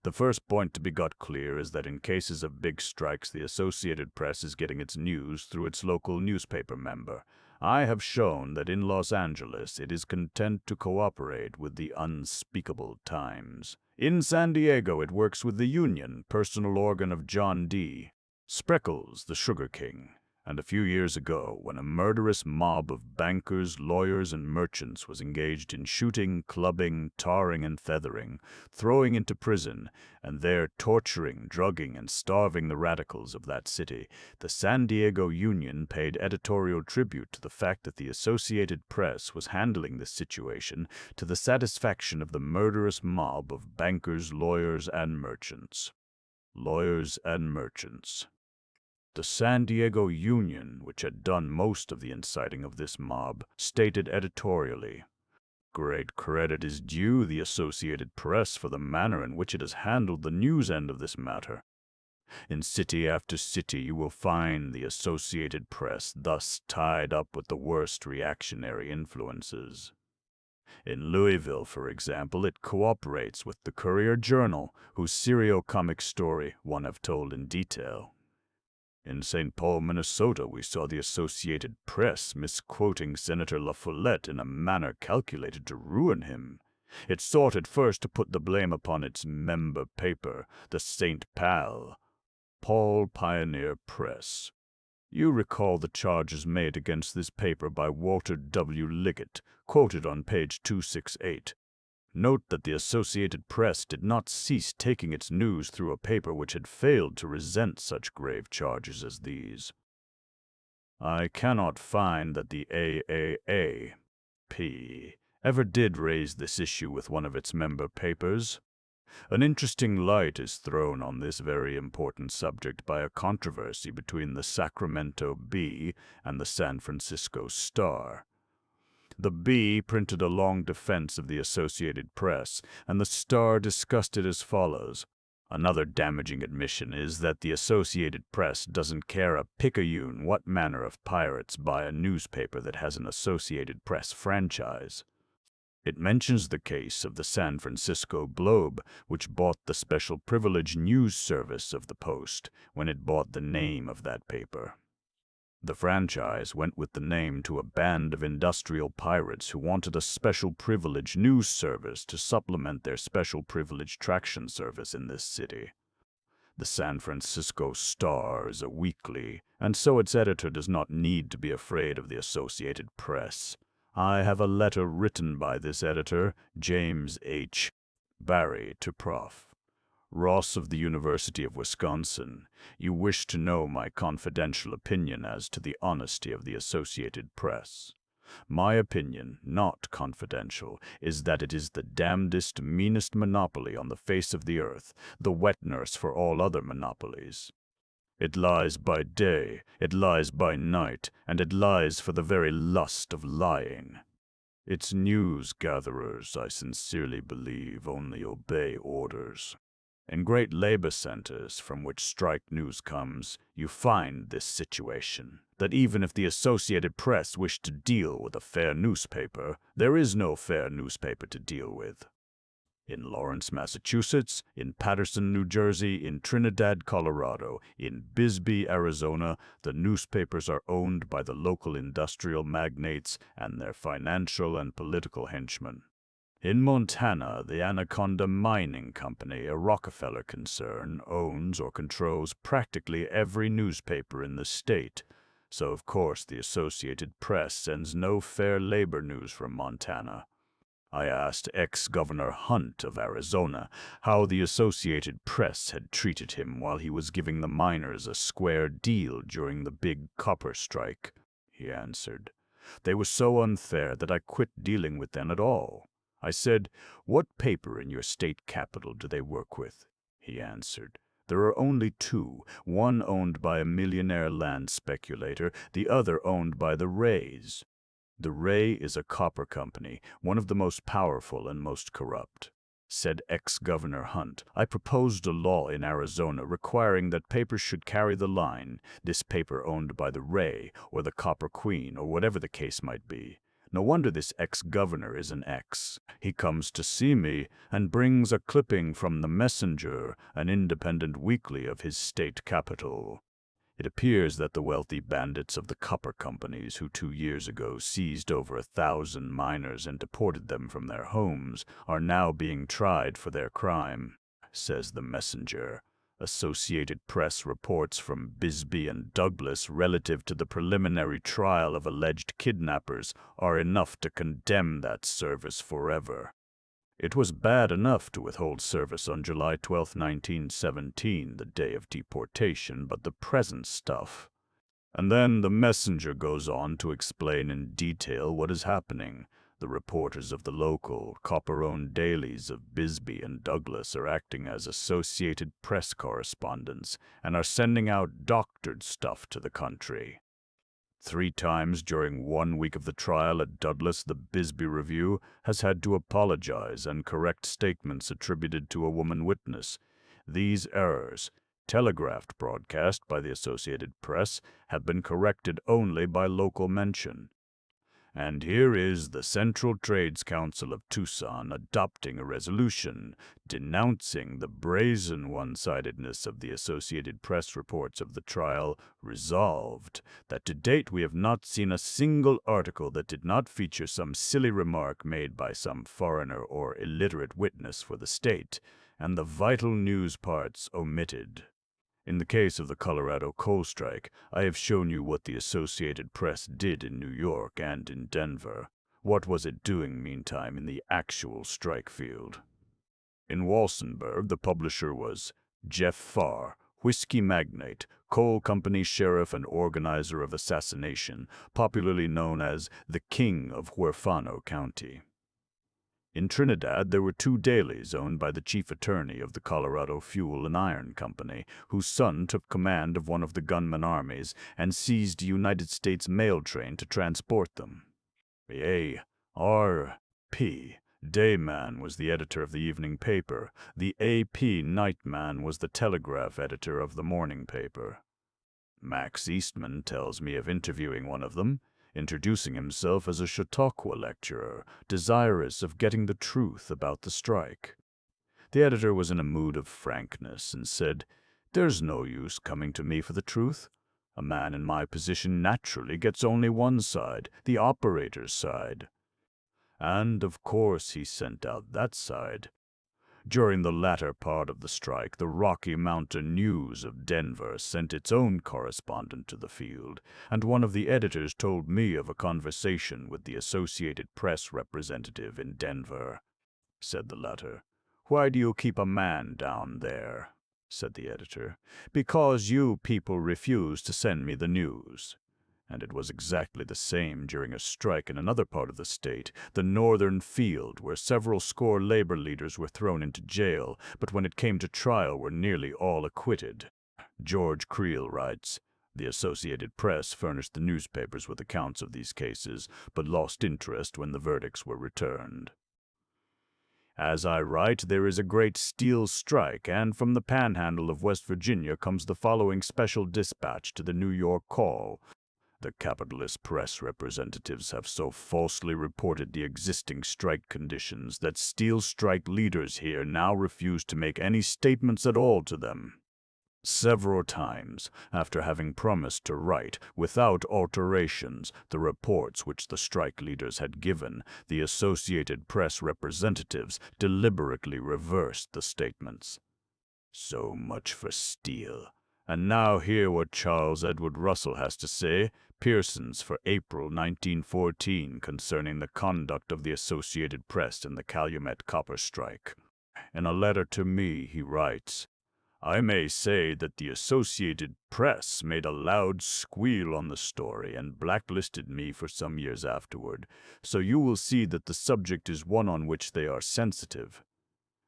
The first point to be got clear is that in cases of big strikes, the Associated Press is getting its news through its local newspaper member. I have shown that in Los Angeles it is content to cooperate with the unspeakable Times. In San Diego it works with the Union, personal organ of John D. Spreckles, the Sugar King. And a few years ago, when a murderous mob of bankers, lawyers, and merchants was engaged in shooting, clubbing, tarring, and feathering, throwing into prison, and there torturing, drugging, and starving the radicals of that city, the San Diego Union paid editorial tribute to the fact that the Associated Press was handling this situation to the satisfaction of the murderous mob of bankers, lawyers, and merchants. Lawyers and merchants. The San Diego Union, which had done most of the inciting of this mob, stated editorially, "Great credit is due the Associated Press for the manner in which it has handled the news end of this matter. In city after city you will find the Associated Press thus tied up with the worst reactionary influences. In Louisville, for example, it cooperates with the Courier-Journal, whose serio-comic story one have told in detail. In St. Paul, Minnesota, we saw the Associated Press misquoting Senator La Follette in a manner calculated to ruin him. It sought at first to put the blame upon its member paper, the St. Paul Pioneer Press. You recall the charges made against this paper by Walter W. Liggett, quoted on page 268. Note that the Associated Press did not cease taking its news through a paper which had failed to resent such grave charges as these. I cannot find that the AAAP ever did raise this issue with one of its member papers. An interesting light is thrown on this very important subject by a controversy between the Sacramento Bee and the San Francisco Star. The Bee printed a long defense of the Associated Press, and the Star discussed it as follows. Another damaging admission is that the Associated Press doesn't care a picayune what manner of pirates buy a newspaper that has an Associated Press franchise. It mentions the case of the San Francisco Globe, which bought the special privilege news service of the Post when it bought the name of that paper. The franchise went with the name to a band of industrial pirates who wanted a special privilege news service to supplement their special privilege traction service in this city. The San Francisco Star is a weekly, and so its editor does not need to be afraid of the Associated Press. I have a letter written by this editor, James H. Barry, to Prof. Ross of the University of Wisconsin. You wish to know my confidential opinion as to the honesty of the Associated Press. My opinion, not confidential, is that it is the damnedest, meanest monopoly on the face of the earth, the wet nurse for all other monopolies. It lies by day, it lies by night, and it lies for the very lust of lying. Its news gatherers, I sincerely believe, only obey orders. In great labor centers from which strike news comes, you find this situation, that even if the Associated Press wished to deal with a fair newspaper, there is no fair newspaper to deal with. In Lawrence, Massachusetts, in Paterson, New Jersey, in Trinidad, Colorado, in Bisbee, Arizona, the newspapers are owned by the local industrial magnates and their financial and political henchmen. In Montana, the Anaconda Mining Company, a Rockefeller concern, owns or controls practically every newspaper in the state. So, of course, the Associated Press sends no fair labor news from Montana. I asked ex-Governor Hunt of Arizona how the Associated Press had treated him while he was giving the miners a square deal during the big copper strike. He answered, "They were so unfair that I quit dealing with them at all." I said, "What paper in your state capital do they work with?" He answered, "There are only two, one owned by a millionaire land speculator, the other owned by the Rays. The Ray is a copper company, one of the most powerful and most corrupt." Said ex-Governor Hunt, "I proposed a law in Arizona requiring that papers should carry the line, 'This paper owned by the Ray,' or the Copper Queen, or whatever the case might be. No wonder this ex-governor is an ex. He comes to see me and brings a clipping from the Messenger, an independent weekly of his state capital. It appears that the wealthy bandits of the copper companies who 2 years ago seized over 1,000 miners and deported them from their homes are now being tried for their crime," says the Messenger. Associated Press reports from Bisbee and Douglas relative to the preliminary trial of alleged kidnappers are enough to condemn that service forever. It was bad enough to withhold service on July 12, 1917, the day of deportation, but the present stuff. And then the Messenger goes on to explain in detail what is happening. The reporters of the local, copper-owned dailies of Bisbee and Douglas are acting as Associated Press correspondents and are sending out doctored stuff to the country. 3 times during 1 week of the trial at Douglas, the Bisbee Review has had to apologize and correct statements attributed to a woman witness. These errors, telegraphed broadcast by the Associated Press, have been corrected only by local mention. And here is the Central Trades Council of Tucson adopting a resolution denouncing the brazen one-sidedness of the Associated Press reports of the trial. Resolved, that to date we have not seen a single article that did not feature some silly remark made by some foreigner or illiterate witness for the state, and the vital news parts omitted. In the case of the Colorado coal strike, I have shown you what the Associated Press did in New York and in Denver. What was it doing meantime in the actual strike field? In Walsenburg, the publisher was Jeff Farr, whiskey magnate, coal company sheriff and organizer of assassination, popularly known as the King of Huerfano County. In Trinidad, there were 2 dailies owned by the chief attorney of the Colorado Fuel and Iron Company, whose son took command of one of the gunman armies and seized a United States mail train to transport them. The A.R.P. Dayman was the editor of the evening paper. The A.P. Nightman was the telegraph editor of the morning paper. Max Eastman tells me of interviewing one of them, introducing himself as a Chautauqua lecturer, desirous of getting the truth about the strike. The editor was in a mood of frankness and said, "There's no use coming to me for the truth. A man in my position naturally gets only one side, the operator's side. And, of course, he sent out that side. During the latter part of the strike, the Rocky Mountain News of Denver sent its own correspondent to the field, and one of the editors told me of a conversation with the Associated Press representative in Denver. Said the latter. "Why do you keep a man down there?" said the editor. "Because you people refuse to send me the news." And it was exactly the same during a strike in another part of the state, the Northern Field, where several score labor leaders were thrown into jail, but when it came to trial were nearly all acquitted. George Creel writes, "The Associated Press furnished the newspapers with accounts of these cases, but lost interest when the verdicts were returned." As I write, there is a great steel strike, and from the panhandle of West Virginia comes the following special dispatch to the New York Call. The capitalist press representatives have so falsely reported the existing strike conditions that steel strike leaders here now refuse to make any statements at all to them. Several times, after having promised to write, without alterations, the reports which the strike leaders had given, the Associated Press representatives deliberately reversed the statements. So much for steel. And now hear what Charles Edward Russell has to say, Pearson's for April 1914, concerning the conduct of the Associated Press in the Calumet copper strike. In a letter to me, he writes, "I may say that the Associated Press made a loud squeal on the story and blacklisted me for some years afterward, so you will see that the subject is one on which they are sensitive."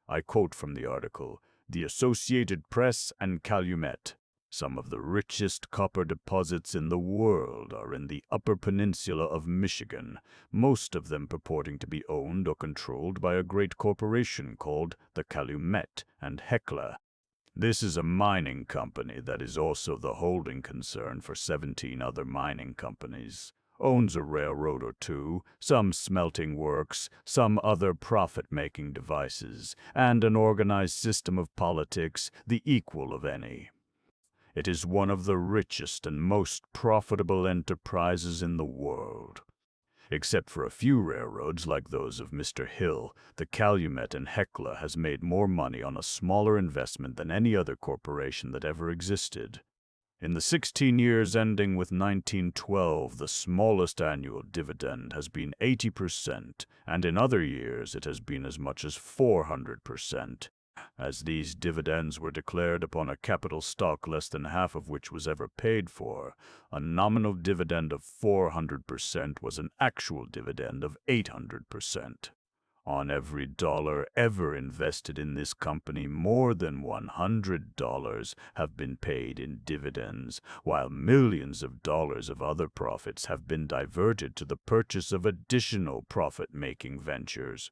I quote from the article, "The Associated Press and Calumet. Some of the richest copper deposits in the world are in the Upper Peninsula of Michigan, most of them purporting to be owned or controlled by a great corporation called the Calumet and Hecla. This is a mining company that is also the holding concern for 17 other mining companies. Owns a railroad or two, some smelting works, some other profit-making devices, and an organized system of politics, the equal of any. It is one of the richest and most profitable enterprises in the world. Except for a few railroads like those of Mr. Hill, the Calumet and Hecla has made more money on a smaller investment than any other corporation that ever existed. In the 16 years ending with 1912, the smallest annual dividend has been 80%, and in other years it has been as much as 400%. As these dividends were declared upon a capital stock less than half of which was ever paid for, a nominal dividend of 400% was an actual dividend of 800%. On every dollar ever invested in this company, more than $100 have been paid in dividends, while millions of dollars of other profits have been diverted to the purchase of additional profit-making ventures.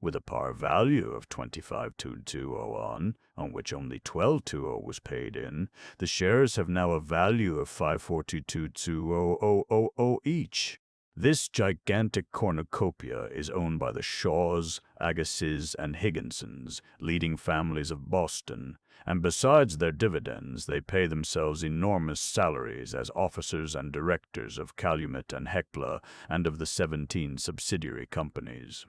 With a par value of 25,220 on which only 12,20 was paid in, the shares have now a value of 542,22000 each. This gigantic cornucopia is owned by the Shaws, Agassiz, and Higginsons, leading families of Boston, and besides their dividends, they pay themselves enormous salaries as officers and directors of Calumet and Hecla and of the 17 subsidiary companies.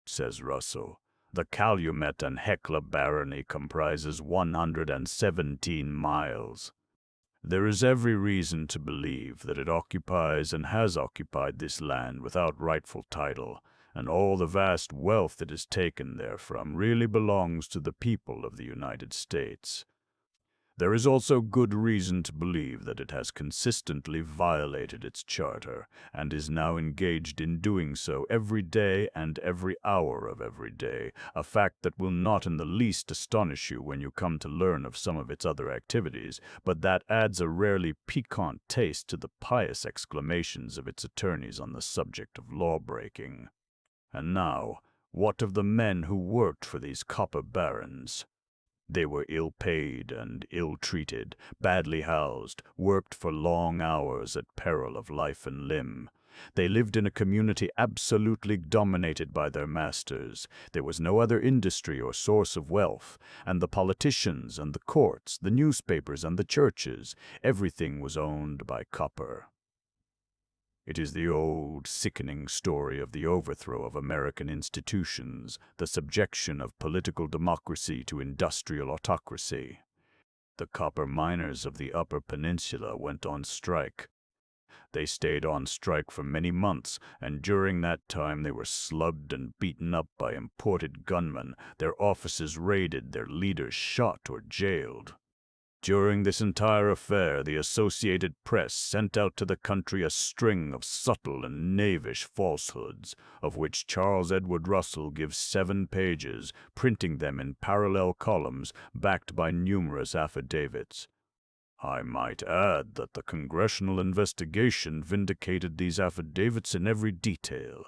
Says Russell, the Calumet and Hecla barony comprises 117 miles. There is every reason to believe that it occupies and has occupied this land without rightful title, and all the vast wealth it has taken therefrom really belongs to the people of the United States. There is also good reason to believe that it has consistently violated its charter, and is now engaged in doing so every day and every hour of every day, a fact that will not in the least astonish you when you come to learn of some of its other activities, but that adds a rarely piquant taste to the pious exclamations of its attorneys on the subject of law-breaking. And now, what of the men who worked for these copper barons? They were ill-paid and ill-treated, badly housed, worked for long hours at peril of life and limb. They lived in a community absolutely dominated by their masters. There was no other industry or source of wealth, and the politicians and the courts, the newspapers and the churches, everything was owned by copper. It is the old, sickening story of the overthrow of American institutions, the subjection of political democracy to industrial autocracy. The copper miners of the Upper Peninsula went on strike. They stayed on strike for many months, and during that time they were slugged and beaten up by imported gunmen, their offices raided, their leaders shot or jailed. During this entire affair, the Associated Press sent out to the country a string of subtle and knavish falsehoods, of which Charles Edward Russell gives 7 pages, printing them in parallel columns, backed by numerous affidavits. I might add that the congressional investigation vindicated these affidavits in every detail.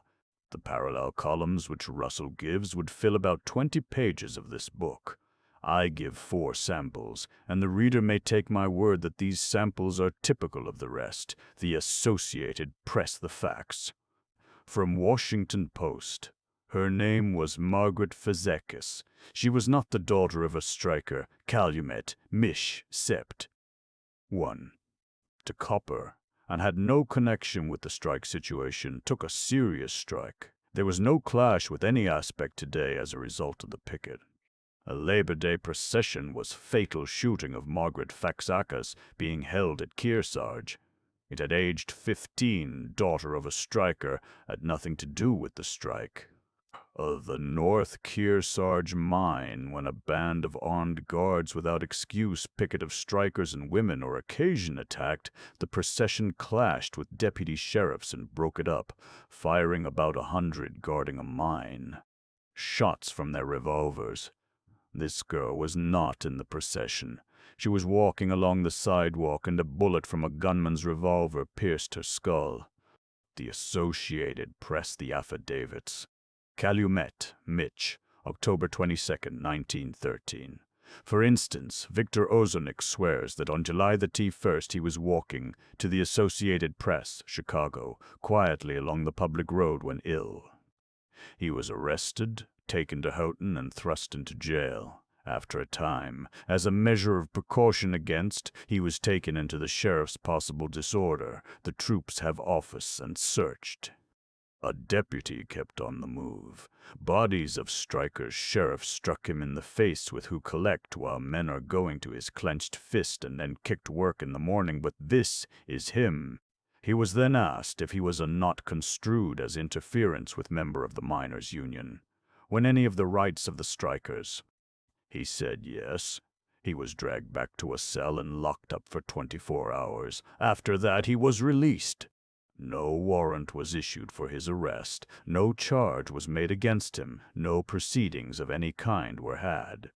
The parallel columns which Russell gives would fill about 20 pages of this book. I give 4 samples, and the reader may take my word that these samples are typical of the rest. The Associated Press the facts. From Washington Post. Her name was Margaret Fazekas. She was not the daughter of a striker, Calumet, Mish, Sept. 1. To copper, and had no connection with the strike situation, took a serious strike. There was no clash with any aspect today as a result of the picket. A Labor Day procession was fatal shooting of Margaret Fazekas being held at Kearsarge. It had aged 15, daughter of a striker, had nothing to do with the strike. The North Kearsarge mine, when a band of armed guards without excuse picket of strikers and women or occasion attacked, the procession clashed with deputy sheriffs and broke it up, firing about 100 guarding a mine. Shots from their revolvers. This girl was not in the procession. She was walking along the sidewalk and a bullet from a gunman's revolver pierced her skull. The Associated Press the affidavits. Calumet, Mitch, October 22, 1913. For instance, Victor Ozonik swears that on July the 1st he was walking, to the Associated Press, Chicago, quietly along the public road when ill. He was arrested, taken to Houghton and thrust into jail. After a time, as a measure of precaution against, he was taken into the sheriff's possible disorder. The troops have office and searched. A deputy kept on the move. Bodies of strikers sheriffs struck him in the face with who collect while men are going to his clenched fist and then kicked work in the morning, but this is him. He was then asked if he was not construed as interference with member of the miners' union, when any of the rights of the strikers. He said yes. He was dragged back to a cell and locked up for 24 hours. After that he was released. No warrant was issued for his arrest. No charge was made against him. No proceedings of any kind were had.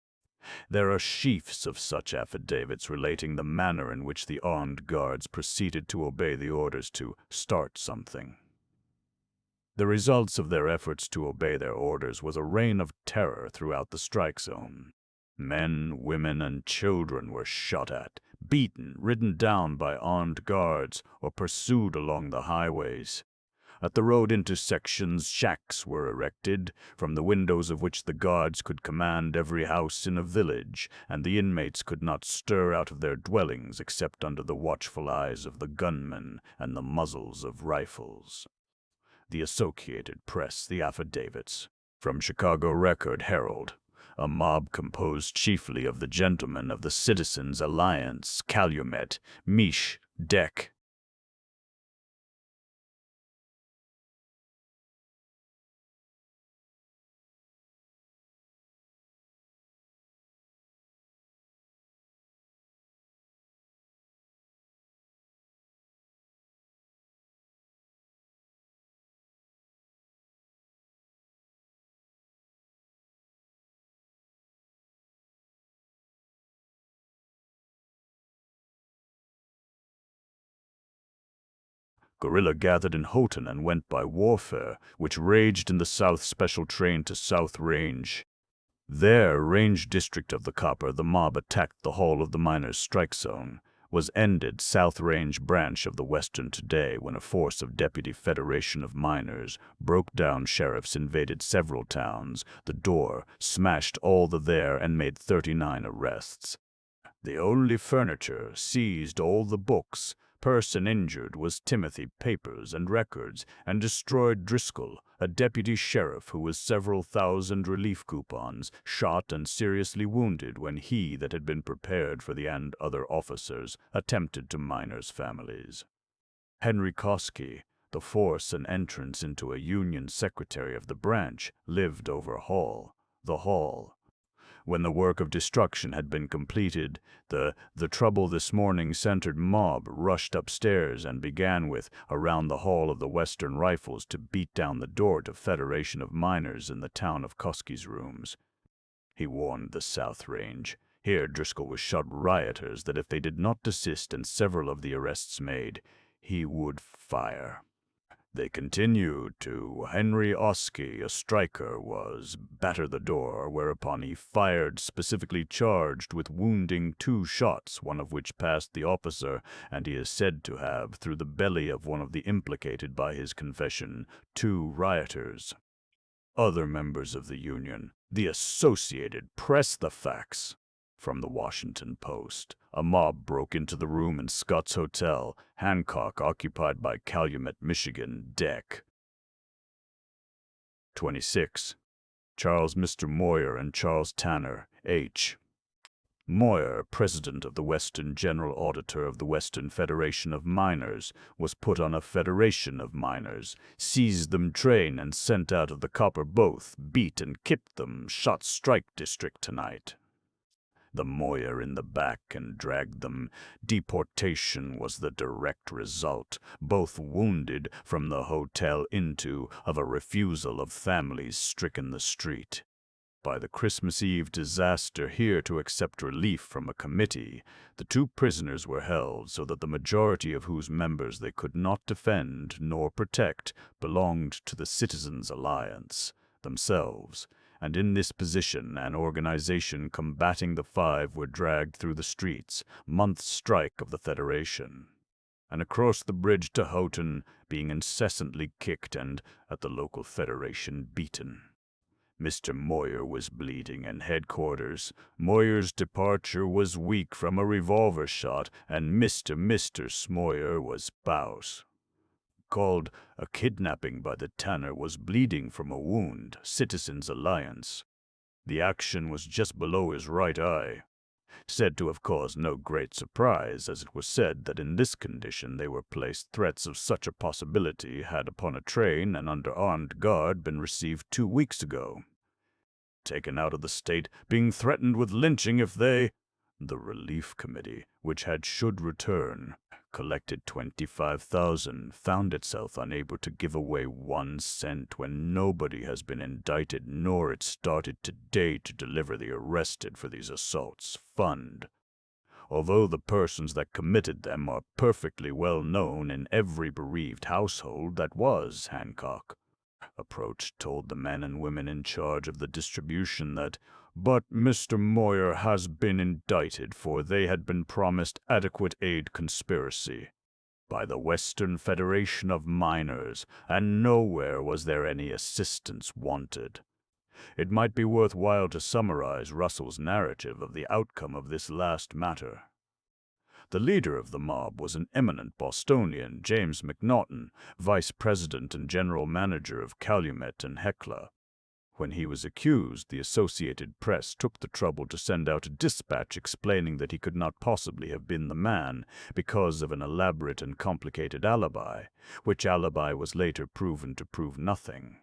There are sheafs of such affidavits relating the manner in which the armed guards proceeded to obey the orders to start something. The results of their efforts to obey their orders was a reign of terror throughout the strike zone. Men, women, and children were shot at, beaten, ridden down by armed guards, or pursued along the highways. At the road intersections, shacks were erected, from the windows of which the guards could command every house in a village, and the inmates could not stir out of their dwellings except under the watchful eyes of the gunmen and the muzzles of rifles. The Associated Press, the affidavits. From Chicago Record Herald. A mob composed chiefly of the gentlemen of the Citizens' Alliance, Calumet, Mish, Deck. Guerrilla gathered in Houghton and went by warfare, which raged in the South Special Train to South Range. There, Range District of the Copper, the mob attacked the hall of the miners' strike zone. was ended South Range branch of the Western Today when a force of Deputy Federation of Miners broke down sheriffs invaded several towns, the door, smashed all the there and made 39 arrests. The only furniture, seized all the books. Person injured was Timothy papers and records, and destroyed Driscoll, a deputy sheriff who was several thousand relief coupons, shot and seriously wounded when he that had been prepared for the and other officers attempted to miners' families. Henry Koski, the force and entrance into a Union secretary of the branch, lived over the hall. When the work of destruction had been completed, the trouble this morning centered mob rushed upstairs and began around the hall of the Western Rifles to beat down the door to Federation of Miners in the town of Koski's rooms. He warned the South Range. Here Driscoll was shot rioters that if they did not desist and several of the arrests made, he would fire. They continued to Henry Oski, a striker, was batter the door, whereupon he fired, specifically charged with wounding 2 shots, one of which passed the officer, and he is said to have, through the belly of one of the implicated by his confession, 2 rioters. Other members of the Union, the Associated Press, the facts. From the Washington Post, a mob broke into the room in Scott's Hotel, Hancock, occupied by Calumet, Michigan, Deck. 26. Charles Mr. Moyer and Charles Tanner, H. Moyer, president of the Western General Auditor of the Western Federation of Miners, was put on a Federation of Miners, seized them train and sent out of the copper both, beat and kicked them, shot strike district tonight. The Moyer in the back and dragged them. Deportation was the direct result, both wounded from the hotel of a refusal of families stricken the street. By the Christmas Eve disaster here to accept relief from a committee, the 2 prisoners were held so that the majority of whose members they could not defend nor protect belonged to the Citizens' Alliance themselves. And in this position an organization combating the 5 were dragged through the streets, month strike of the Federation, and across the bridge to Houghton, being incessantly kicked and, at the local Federation, beaten. Mr. Moyer was bleeding in headquarters. Moyer's departure was weak from a revolver shot, and Mr. Smoyer was bouse. Called a kidnapping by the Tanner was bleeding from a wound, Citizens' Alliance. The action was just below his right eye. Said to have caused no great surprise, as it was said that in this condition they were placed. Threats of such a possibility had upon a train and under armed guard been received 2 weeks ago. Taken out of the state, being threatened with lynching if they... The Relief Committee, which should return, collected $25,000, found itself unable to give away 1 cent when nobody has been indicted, nor it started today to deliver the arrested for these assaults fund. Although the persons that committed them are perfectly well known in every bereaved household that was Hancock. Approached told the men and women in charge of the distribution that, but Mr. Moyer has been indicted for they had been promised adequate aid conspiracy by the Western Federation of Miners, and nowhere was there any assistance wanted. It might be worthwhile to summarize Russell's narrative of the outcome of this last matter. The leader of the mob was an eminent Bostonian, James McNaughton, vice president and general manager of Calumet and Hecla. When he was accused, the Associated Press took the trouble to send out a dispatch explaining that he could not possibly have been the man because of an elaborate and complicated alibi, which alibi was later proven to prove nothing.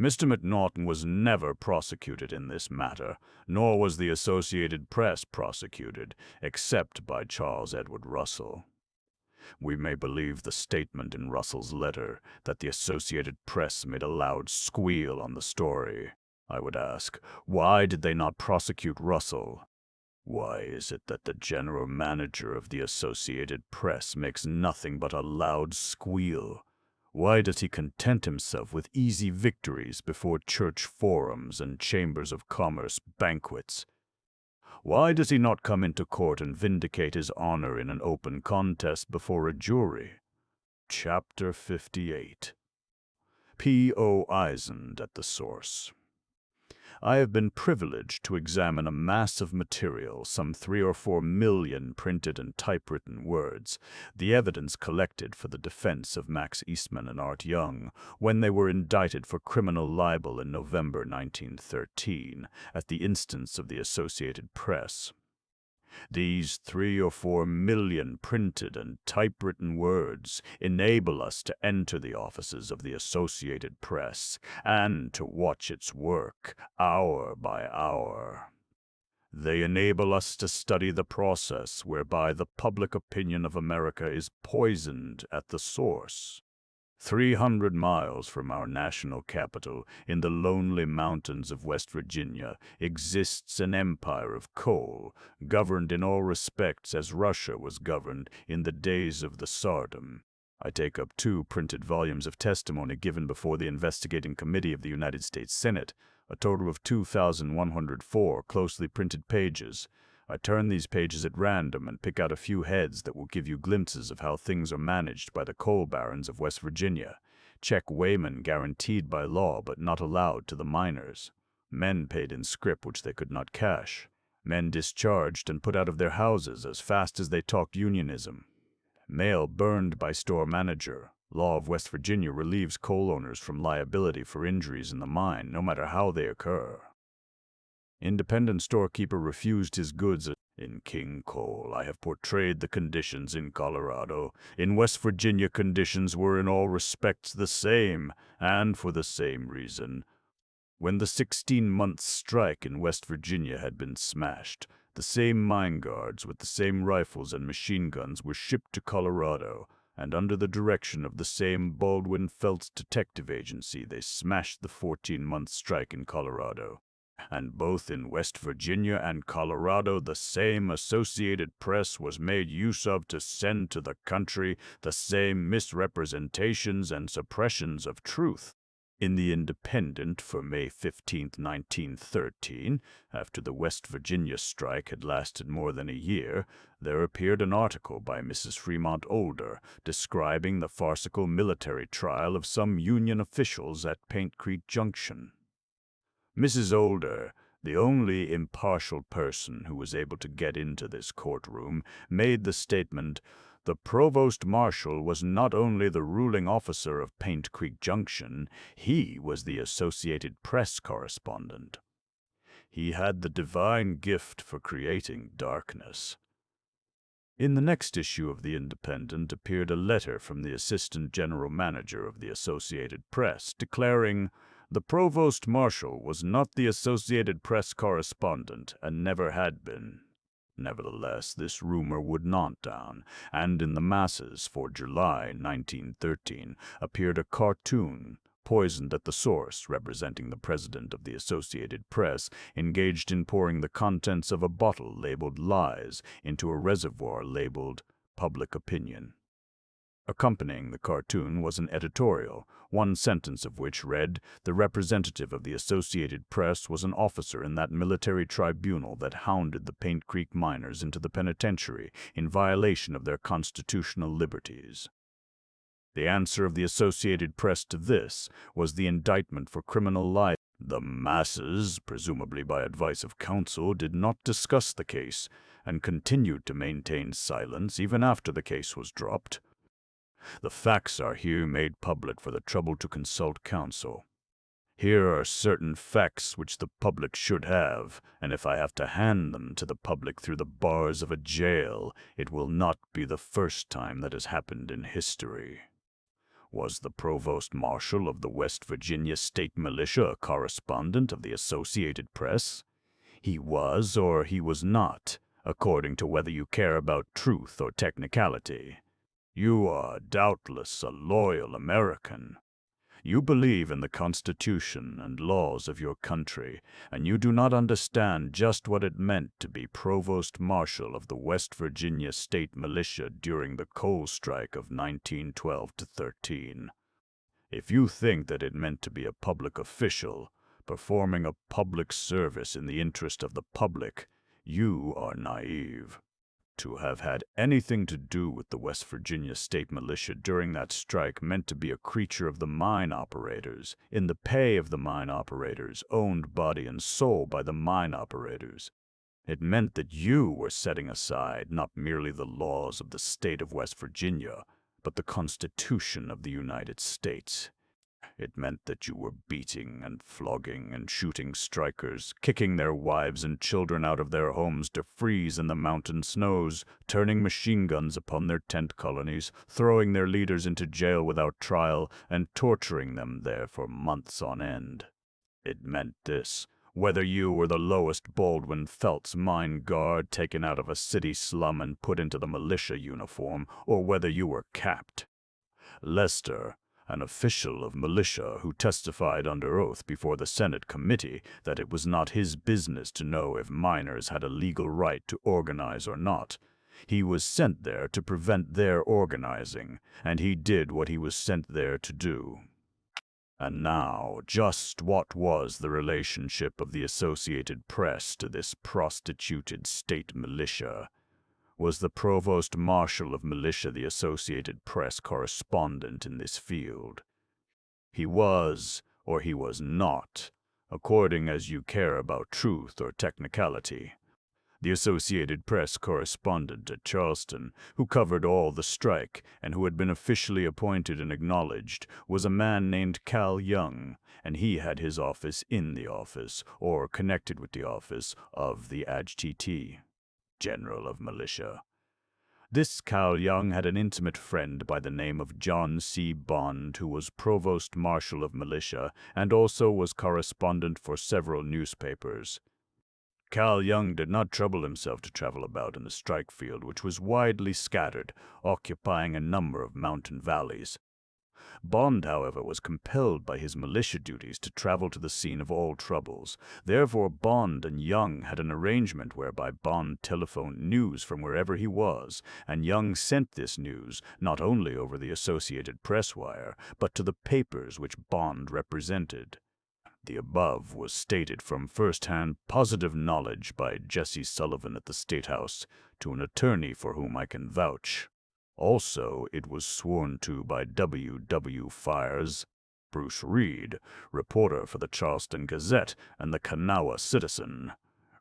Mr. McNaughton was never prosecuted in this matter, nor was the Associated Press prosecuted, except by Charles Edward Russell. We may believe the statement in Russell's letter that the Associated Press made a loud squeal on the story. I would ask, why did they not prosecute Russell? Why is it that the general manager of the Associated Press makes nothing but a loud squeal? Why does he content himself with easy victories before church forums and chambers of commerce banquets? Why does he not come into court and vindicate his honor in an open contest before a jury? Chapter 58. P.O. Eisend at the source. I have been privileged to examine a mass of material, some 3 or 4 million printed and typewritten words, the evidence collected for the defense of Max Eastman and Art Young when they were indicted for criminal libel in November 1913 at the instance of the Associated Press. These 3 or 4 million printed and typewritten words enable us to enter the offices of the Associated Press and to watch its work hour by hour. They enable us to study the process whereby the public opinion of America is poisoned at the source. 300 miles from our national capital, in the lonely mountains of West Virginia, exists an empire of coal, governed in all respects as Russia was governed in the days of the Tsardom. I take up 2 printed volumes of testimony given before the Investigating Committee of the United States Senate, a total of 2,104 closely printed pages. I turn these pages at random and pick out a few heads that will give you glimpses of how things are managed by the coal barons of West Virginia. Check weighman guaranteed by law but not allowed to the miners. Men paid in scrip which they could not cash. Men discharged and put out of their houses as fast as they talked unionism. Mail burned by store manager. Law of West Virginia relieves coal owners from liability for injuries in the mine, no matter how they occur. Independent storekeeper refused his goods. In King Coal, I have portrayed the conditions in Colorado. In West Virginia, conditions were in all respects the same, and for the same reason. When the 16-month strike in West Virginia had been smashed, the same mine guards with the same rifles and machine guns were shipped to Colorado, and under the direction of the same Baldwin Felts Detective Agency, they smashed the 14-month strike in Colorado. And both in West Virginia and Colorado, the same Associated Press was made use of to send to the country the same misrepresentations and suppressions of truth. In the Independent for May 15, 1913, after the West Virginia strike had lasted more than a year, there appeared an article by Mrs. Fremont Older describing the farcical military trial of some Union officials at Paint Creek Junction. Mrs. Older, the only impartial person who was able to get into this courtroom, made the statement, "The provost marshal was not only the ruling officer of Paint Creek Junction, he was the Associated Press correspondent. He had the divine gift for creating darkness." In the next issue of the Independent appeared a letter from the assistant general manager of the Associated Press declaring, "The provost marshal was not the Associated Press correspondent and never had been." Nevertheless, this rumor would not down, and in the masses for July 1913 appeared a cartoon, poisoned at the source, representing the president of the Associated Press engaged in pouring the contents of a bottle labeled Lies into a reservoir labeled Public Opinion. Accompanying the cartoon was an editorial, one sentence of which read, "The representative of the Associated Press was an officer in that military tribunal that hounded the Paint Creek miners into the penitentiary in violation of their constitutional liberties." The answer of the Associated Press to this was the indictment for criminal libel. The masses, presumably by advice of counsel, did not discuss the case and continued to maintain silence even after the case was dropped. The facts are here made public for the trouble to consult counsel. Here are certain facts which the public should have, and if I have to hand them to the public through the bars of a jail, it will not be the first time that has happened in history. Was the provost marshal of the West Virginia State Militia a correspondent of the Associated Press? He was or he was not, according to whether you care about truth or technicality. You are doubtless a loyal American. You believe in the Constitution and laws of your country, and you do not understand just what it meant to be provost marshal of the West Virginia State Militia during the coal strike of 1912-13. If you think that it meant to be a public official, performing a public service in the interest of the public, You are naive. To have had anything to do with the West Virginia State Militia during that strike meant to be a creature of the mine operators, in the pay of the mine operators, owned body and soul by the mine operators. It meant that you were setting aside not merely the laws of the state of West Virginia, but the Constitution of the United States. It meant that you were beating and flogging and shooting strikers, kicking their wives and children out of their homes to freeze in the mountain snows, turning machine guns upon their tent colonies, throwing their leaders into jail without trial, and torturing them there for months on end. It meant this, whether you were the lowest Baldwin Felts mine guard taken out of a city slum and put into the militia uniform, or whether you were capped. Lester, an official of militia who testified under oath before the Senate committee that it was not his business to know if miners had a legal right to organize or not. He was sent there to prevent their organizing, and he did what he was sent there to do. And now, just what was the relationship of the Associated Press to this prostituted state militia? Was the Provost Marshal of Militia the Associated Press correspondent in this field? He was, or he was not, according as you care about truth or technicality. The Associated Press correspondent at Charleston, who covered all the strike and who had been officially appointed and acknowledged, was a man named Cal Young, and he had his office in the office, or connected with the office, of the AGT. General of Militia. This Cal Young had an intimate friend by the name of John C. Bond, who was Provost Marshal of Militia and also was correspondent for several newspapers. Cal Young did not trouble himself to travel about in the strike field, which was widely scattered, occupying a number of mountain valleys. Bond, however, was compelled by his militia duties to travel to the scene of all troubles. Therefore, Bond and Young had an arrangement whereby Bond telephoned news from wherever he was, and Young sent this news not only over the Associated Press wire, but to the papers which Bond represented. The above was stated from first-hand positive knowledge by Jesse Sullivan at the State House, to an attorney for whom I can vouch. Also, it was sworn to by W. Fires, Bruce Reed, reporter for the Charleston Gazette and the Kanawha Citizen.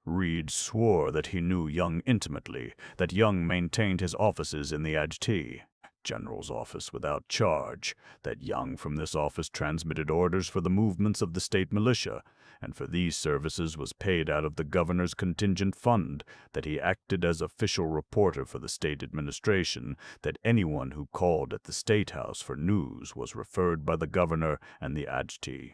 Reed swore that he knew Young intimately, that Young maintained his offices in the AGT, General's office without charge, that Young from this office transmitted orders for the movements of the state militia, and for these services was paid out of the governor's contingent fund, that he acted as official reporter for the state administration, that anyone who called at the State House for news was referred by the governor and the AGT.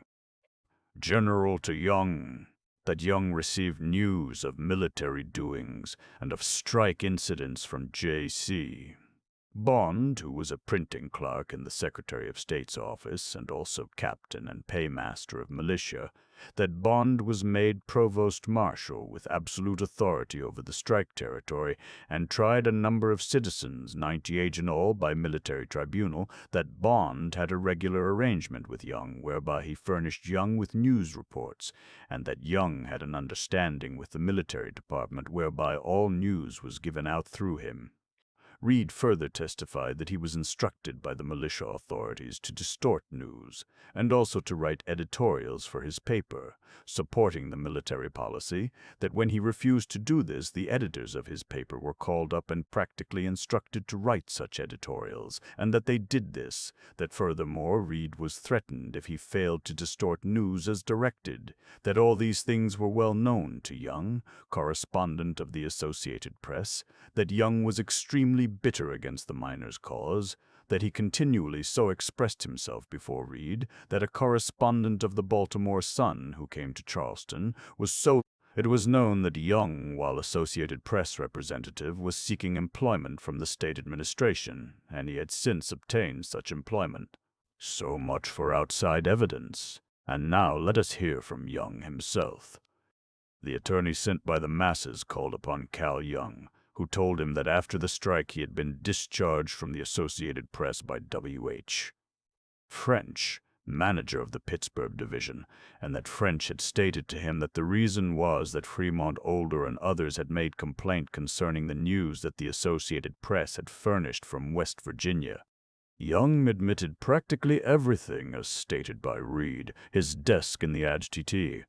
General to Young, that Young received news of military doings and of strike incidents from J.C. Bond, who was a printing clerk in the Secretary of State's office and also captain and paymaster of militia, that Bond was made provost marshal with absolute authority over the strike territory and tried a number of citizens, 98 in all, by military tribunal, that Bond had a regular arrangement with Young whereby he furnished Young with news reports, and that Young had an understanding with the military department whereby all news was given out through him. Reed further testified that he was instructed by the militia authorities to distort news, and also to write editorials for his paper, supporting the military policy, that when he refused to do this, the editors of his paper were called up and practically instructed to write such editorials, and that they did this, that furthermore Reed was threatened if he failed to distort news as directed, that all these things were well known to Young, correspondent of the Associated Press, that Young was extremely bitter against the miners' cause, that he continually so expressed himself before Reed, that a correspondent of the Baltimore Sun, who came to Charleston, was so. It was known that Young, while Associated Press representative, was seeking employment from the state administration, and he had since obtained such employment. So much for outside evidence, and now let us hear from Young himself. The attorney sent by the masses called upon Cal Young, who told him that after the strike he had been discharged from the Associated Press by W.H. French, manager of the Pittsburgh division, and that French had stated to him that the reason was that Fremont Older and others had made complaint concerning the news that the Associated Press had furnished from West Virginia. Young admitted practically everything as stated by Reed, his desk in the Adjutant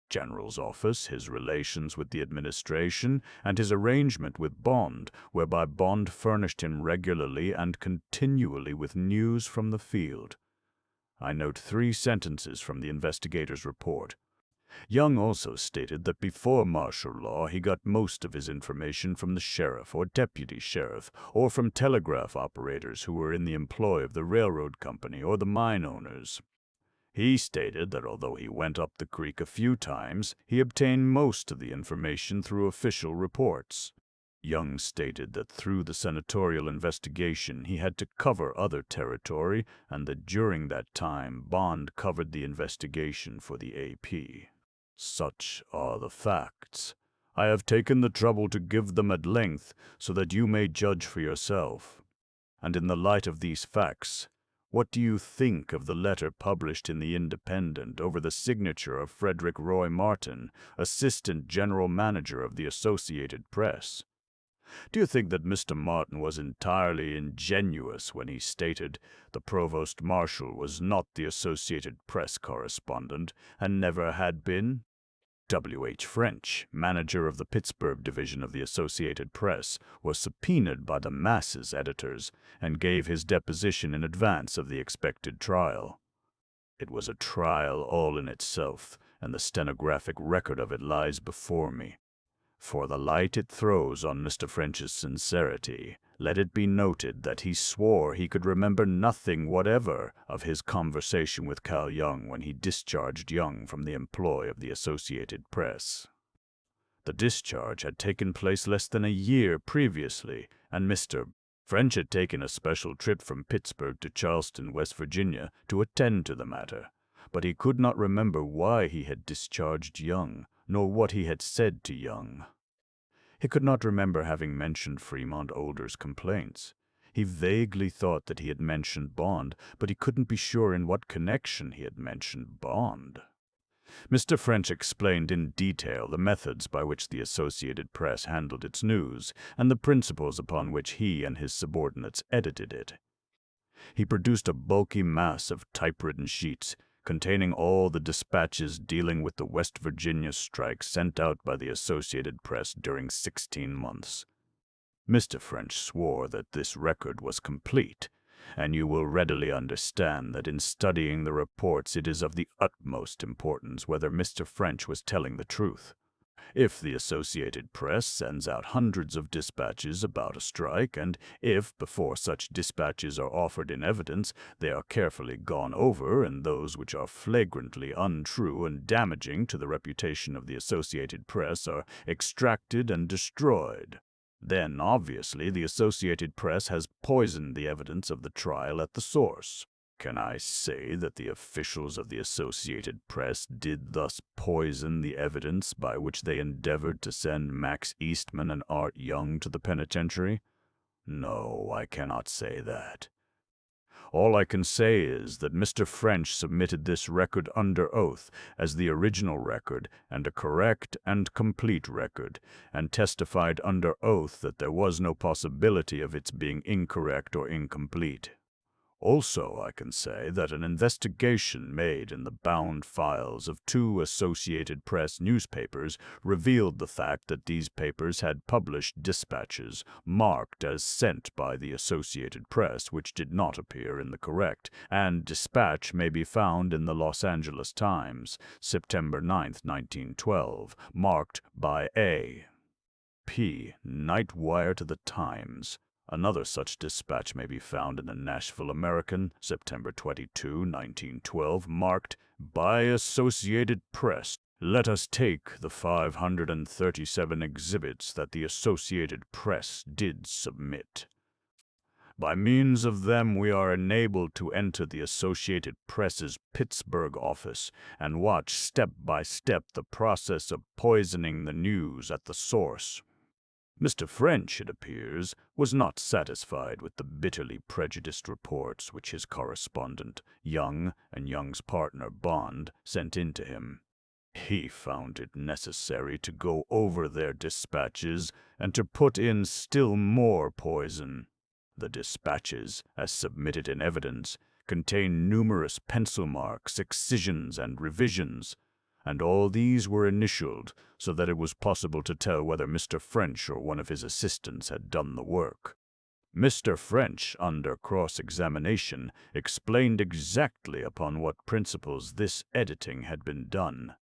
General's office, his relations with the administration, and his arrangement with Bond, whereby Bond furnished him regularly and continually with news from the field. I note 3 sentences from the investigator's report. Young also stated that before martial law he got most of his information from the sheriff or deputy sheriff, or from telegraph operators who were in the employ of the railroad company or the mine owners. He stated that although he went up the creek a few times, he obtained most of the information through official reports. Young stated that through the senatorial investigation he had to cover other territory, and that during that time Bond covered the investigation for the AP. Such are the facts. I have taken the trouble to give them at length so that you may judge for yourself. And in the light of these facts, what do you think of the letter published in the Independent over the signature of Frederick Roy Martin, Assistant General Manager of the Associated Press? Do you think that Mr. Martin was entirely ingenuous when he stated the Provost Marshal was not the Associated Press correspondent and never had been? W. H. French, manager of the Pittsburgh division of the Associated Press, was subpoenaed by the Masses editors and gave his deposition in advance of the expected trial. It was a trial all in itself, and the stenographic record of it lies before me. For the light it throws on Mr. French's sincerity, let it be noted that he swore he could remember nothing whatever of his conversation with Cal Young when he discharged Young from the employ of the Associated Press. The discharge had taken place less than a year previously, and Mr. French had taken a special trip from Pittsburgh to Charleston, West Virginia, to attend to the matter, but he could not remember why he had discharged Young, nor what he had said to Young. He could not remember having mentioned Fremont Older's complaints. He vaguely thought that he had mentioned Bond, but he couldn't be sure in what connection he had mentioned Bond. Mr. French explained in detail the methods by which the Associated Press handled its news, and the principles upon which he and his subordinates edited it. He produced a bulky mass of typewritten sheets, containing all the dispatches dealing with the West Virginia strike sent out by the Associated Press during 16 months. Mr. French swore that this record was complete, and you will readily understand that in studying the reports it is of the utmost importance whether Mr. French was telling the truth. If the Associated Press sends out hundreds of dispatches about a strike, and if, before such dispatches are offered in evidence, they are carefully gone over, and those which are flagrantly untrue and damaging to the reputation of the Associated Press are extracted and destroyed, then obviously the Associated Press has poisoned the evidence of the trial at the source. Can I say that the officials of the Associated Press did thus poison the evidence by which they endeavored to send Max Eastman and Art Young to the penitentiary? No, I cannot say that. All I can say is that Mr. French submitted this record under oath as the original record and a correct and complete record, and testified under oath that there was no possibility of its being incorrect or incomplete. Also, I can say that an investigation made in the bound files of 2 Associated Press newspapers revealed the fact that these papers had published dispatches marked as sent by the Associated Press which did not appear in the correct, and dispatch may be found in the Los Angeles Times, September 9, 1912, marked by A. P. Night Wire to the Times. Another such dispatch may be found in the Nashville American, September 22, 1912, marked, by Associated Press. Let us take the 537 exhibits that the Associated Press did submit. By means of them we are enabled to enter the Associated Press's Pittsburgh office and watch step by step the process of poisoning the news at the source. Mr. French, it appears, was not satisfied with the bitterly prejudiced reports which his correspondent, Young, and Young's partner, Bond, sent in to him. He found it necessary to go over their dispatches and to put in still more poison. The dispatches, as submitted in evidence, contain numerous pencil marks, excisions, and revisions, and all these were initialed so that it was possible to tell whether Mr. French or one of his assistants had done the work. Mr. French, under cross-examination, explained exactly upon what principles this editing had been done.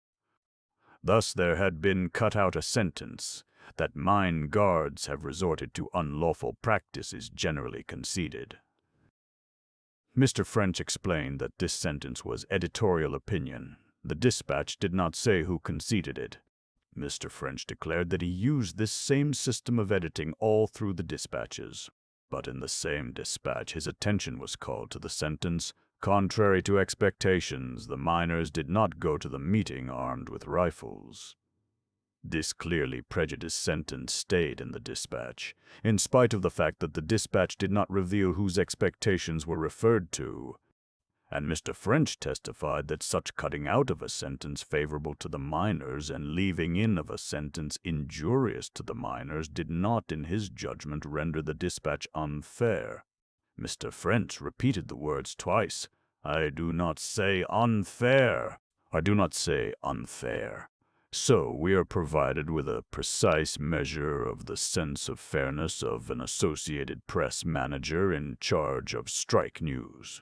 Thus there had been cut out a sentence that mine guards have resorted to unlawful practice is generally conceded. Mr. French explained that this sentence was editorial opinion. The dispatch did not say who conceded it. Mr. French declared that he used this same system of editing all through the dispatches. But in the same dispatch his attention was called to the sentence, "Contrary to expectations, the miners did not go to the meeting armed with rifles." This clearly prejudiced sentence stayed in the dispatch, in spite of the fact that the dispatch did not reveal whose expectations were referred to. And Mr. French testified that such cutting out of a sentence favorable to the miners and leaving in of a sentence injurious to the miners did not, in his judgment, render the dispatch unfair. Mr. French repeated the words twice. "I do not say unfair. I do not say unfair." So we are provided with a precise measure of the sense of fairness of an Associated Press manager in charge of strike news.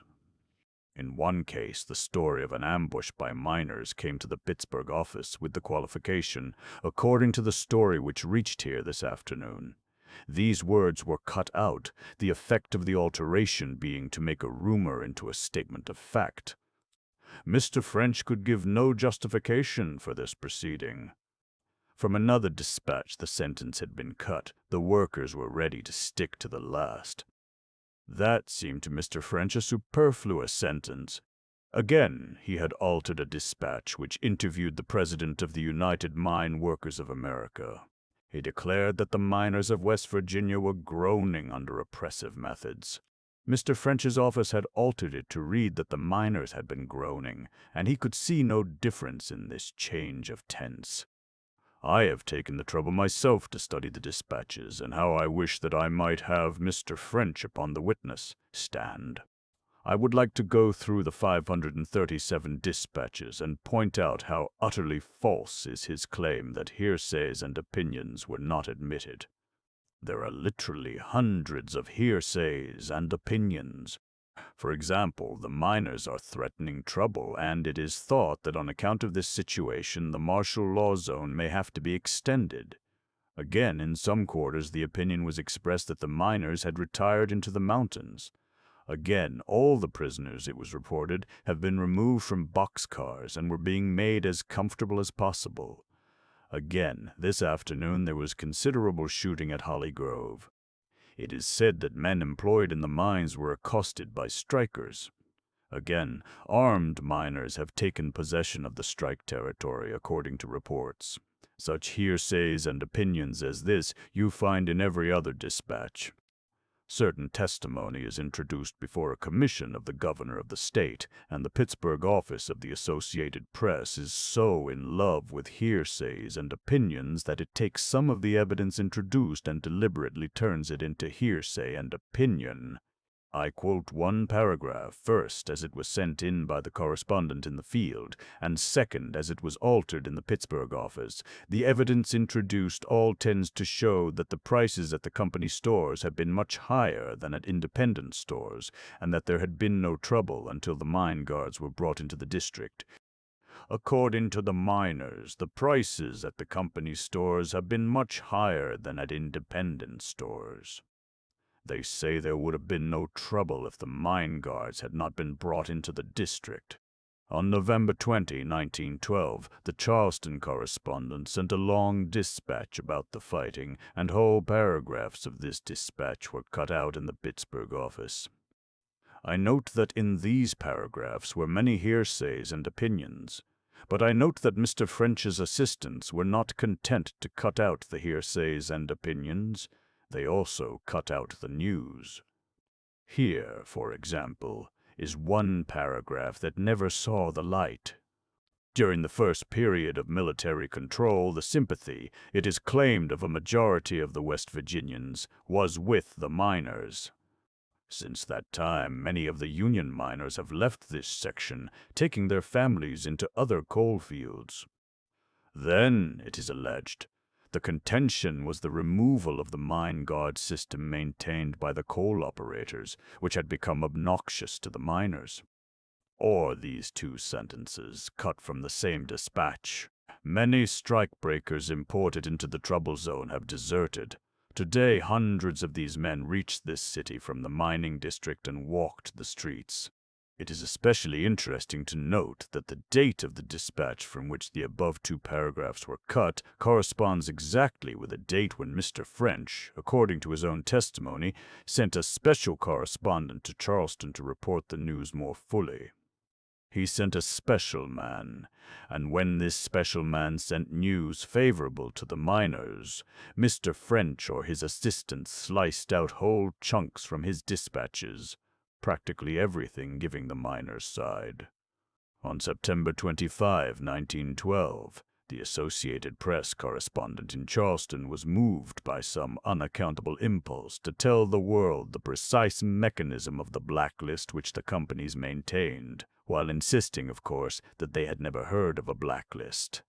In one case, the story of an ambush by miners came to the Pittsburgh office with the qualification, "according to the story which reached here this afternoon." These words were cut out, the effect of the alteration being to make a rumor into a statement of fact. Mr. French could give no justification for this proceeding. From another dispatch the sentence had been cut. The workers were ready to stick to the last. That seemed to Mr. French a superfluous sentence. Again, he had altered a dispatch which interviewed the President of the United Mine Workers of America. He declared that the miners of West Virginia were groaning under oppressive methods. Mr. French's office had altered it to read that the miners had been groaning, and he could see no difference in this change of tense. I have taken the trouble myself to study the dispatches, and how I wish that I might have Mr. French upon the witness stand. I would like to go through the 537 dispatches and point out how utterly false is his claim that hearsays and opinions were not admitted. There are literally hundreds of hearsays and opinions. For example, the miners are threatening trouble, and it is thought that on account of this situation the martial law zone may have to be extended. Again, in some quarters the opinion was expressed that the miners had retired into the mountains. Again, all the prisoners, it was reported, have been removed from boxcars and were being made as comfortable as possible. Again, this afternoon there was considerable shooting at Holly Grove. It is said that men employed in the mines were accosted by strikers. Again, armed miners have taken possession of the strike territory, according to reports. Such hearsays and opinions as this you find in every other dispatch. Certain testimony is introduced before a commission of the governor of the state, and the Pittsburgh office of the Associated Press is so in love with hearsays and opinions that it takes some of the evidence introduced and deliberately turns it into hearsay and opinion. I quote one paragraph, first as it was sent in by the correspondent in the field, and second as it was altered in the Pittsburgh office. The evidence introduced all tends to show that the prices at the company stores have been much higher than at independent stores, and that there had been no trouble until the mine guards were brought into the district. According to the miners, the prices at the company stores have been much higher than at independent stores. They say there would have been no trouble if the mine guards had not been brought into the district. On November 20, 1912, the Charleston correspondent sent a long dispatch about the fighting, and whole paragraphs of this dispatch were cut out in the Pittsburgh office. I note that in these paragraphs were many hearsays and opinions. But I note that Mr. French's assistants were not content to cut out the hearsays and opinions. They also cut out the news. Here, for example, is one paragraph that never saw the light. During the first period of military control, the sympathy, it is claimed, of a majority of the West Virginians was with the miners. Since that time, many of the Union miners have left this section, taking their families into other coal fields. Then, it is alleged, the contention was the removal of the mine guard system maintained by the coal operators, which had become obnoxious to the miners. Or these two sentences, cut from the same dispatch. Many strikebreakers imported into the trouble zone have deserted. Today, hundreds of these men reached this city from the mining district and walked the streets. It is especially interesting to note that the date of the dispatch from which the above two paragraphs were cut corresponds exactly with a date when Mr. French, according to his own testimony, sent a special correspondent to Charleston to report the news more fully. He sent a special man, and when this special man sent news favorable to the miners, Mr. French or his assistants sliced out whole chunks from his dispatches, practically everything giving the miners' side. On September 25, 1912, the Associated Press correspondent in Charleston was moved by some unaccountable impulse to tell the world the precise mechanism of the blacklist which the companies maintained, while insisting, of course, that they had never heard of a blacklist.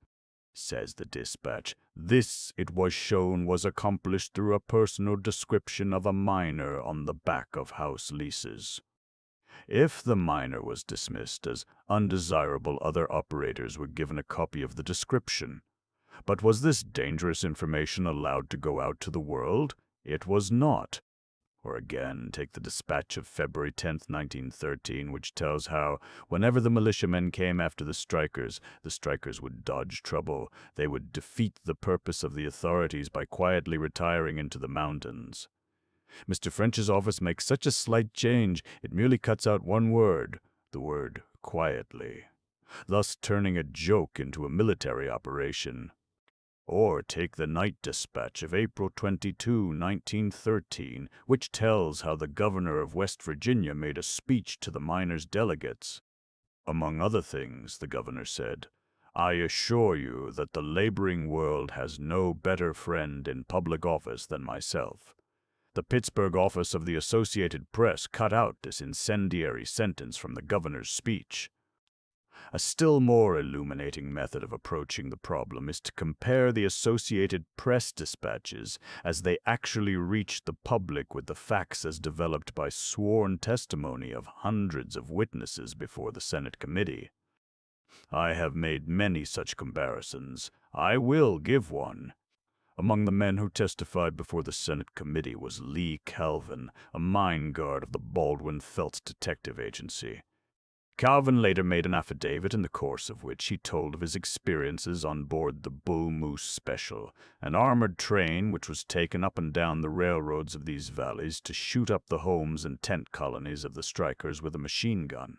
Says the dispatch, this, it was shown, was accomplished through a personal description of a miner on the back of house leases. If the miner was dismissed as undesirable, other operators were given a copy of the description. But was this dangerous information allowed to go out to the world? It was not. Or again, take the dispatch of February 10, 1913, which tells how, whenever the militiamen came after the strikers would dodge trouble. They would defeat the purpose of the authorities by quietly retiring into the mountains. Mr. French's office makes such a slight change, it merely cuts out one word, the word quietly, thus turning a joke into a military operation. Or take the night dispatch of April 22, 1913, which tells how the governor of West Virginia made a speech to the miners' delegates. Among other things, the governor said, "I assure you that the laboring world has no better friend in public office than myself." The Pittsburgh office of the Associated Press cut out this incendiary sentence from the governor's speech. A still more illuminating method of approaching the problem is to compare the Associated Press dispatches as they actually reached the public with the facts as developed by sworn testimony of hundreds of witnesses before the Senate committee. I have made many such comparisons. I will give one. Among the men who testified before the Senate committee was Lee Calvin, a mine guard of the Baldwin Felts Detective Agency. Calvin later made an affidavit in the course of which he told of his experiences on board the Bull Moose Special, an armored train which was taken up and down the railroads of these valleys to shoot up the homes and tent colonies of the strikers with a machine gun.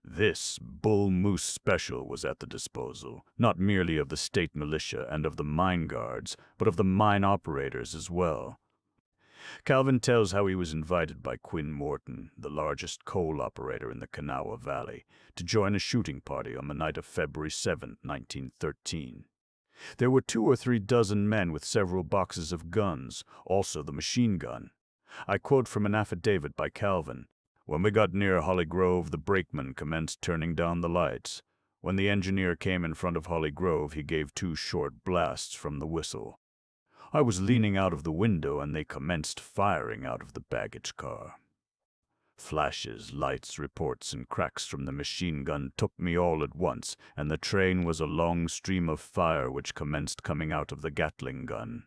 This Bull Moose Special was at the disposal, not merely of the state militia and of the mine guards, but of the mine operators as well. Calvin tells how he was invited by Quinn Morton, the largest coal operator in the Kanawha Valley, to join a shooting party on the night of February 7, 1913. There were 2 or 3 dozen men with several boxes of guns, also the machine gun. I quote from an affidavit by Calvin. "When we got near Holly Grove, the brakeman commenced turning down the lights. When the engineer came in front of Holly Grove, he gave 2 short blasts from the whistle. I was leaning out of the window, and they commenced firing out of the baggage car. Flashes, lights, reports, and cracks from the machine gun took me all at once, and the train was a long stream of fire which commenced coming out of the Gatling gun.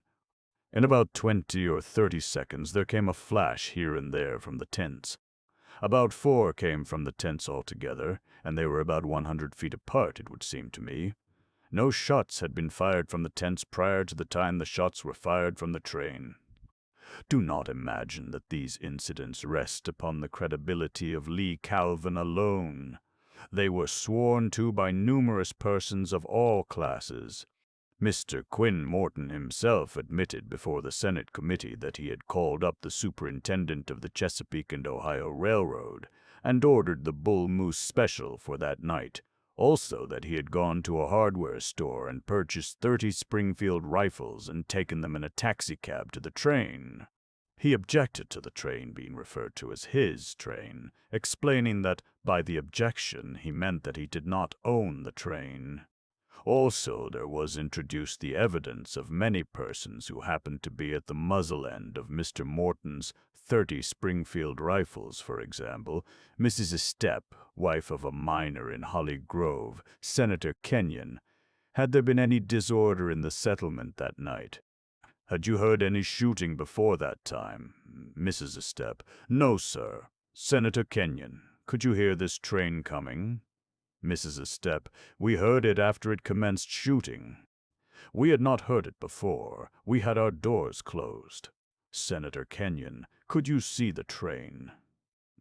In about 20 or 30 seconds there came a flash here and there from the tents. About 4 came from the tents altogether, and they were about 100 feet apart, it would seem to me. No shots had been fired from the tents prior to the time the shots were fired from the train. Do not imagine that these incidents rest upon the credibility of Lee Calvin alone. They were sworn to by numerous persons of all classes. Mr. Quinn Morton himself admitted before the Senate committee that he had called up the superintendent of the Chesapeake and Ohio Railroad and ordered the Bull Moose Special for that night. Also that he had gone to a hardware store and purchased 30 Springfield rifles and taken them in a taxicab to the train. He objected to the train being referred to as his train, explaining that by the objection he meant that he did not own the train. Also, there was introduced the evidence of many persons who happened to be at the muzzle end of Mr. Morton's 30 Springfield rifles, for example, Mrs. Estep, wife of a miner in Holly Grove, Senator Kenyon. Had there been any disorder in the settlement that night? Had you heard any shooting before that time? Mrs. Estep: No, sir. Senator Kenyon: Could you hear this train coming? Mrs. Estep: We heard it after it commenced shooting. We had not heard it before. We had our doors closed. Senator Kenyon: Could you see the train?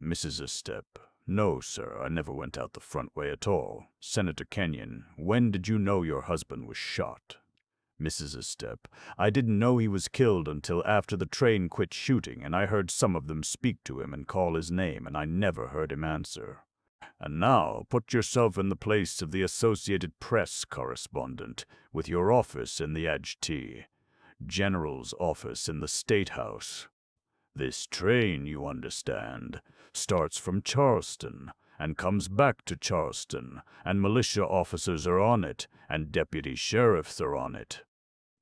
Mrs. Estep: No, sir. I never went out the front way at all. Senator Kenyon: When did you know your husband was shot? Mrs. Estep: I didn't know he was killed until after the train quit shooting, and I heard some of them speak to him and call his name, and I never heard him answer. And now put yourself in the place of the Associated Press correspondent, with your office in the Adj.T. General's office in the State House. This train, you understand, starts from Charleston and comes back to Charleston, and militia officers are on it, and deputy sheriffs are on it.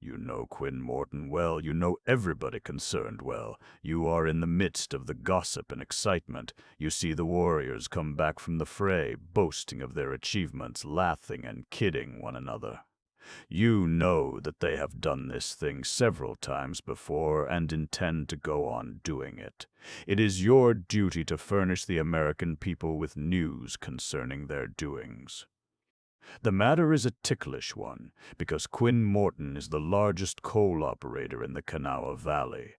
You know Quinn Morton well. You know everybody concerned well. You are in the midst of the gossip and excitement. You see the warriors come back from the fray, boasting of their achievements, laughing and kidding one another. You know that they have done this thing several times before and intend to go on doing it. It is your duty to furnish the American people with news concerning their doings. The matter is a ticklish one, because Quinn Morton is the largest coal operator in the Kanawha Valley.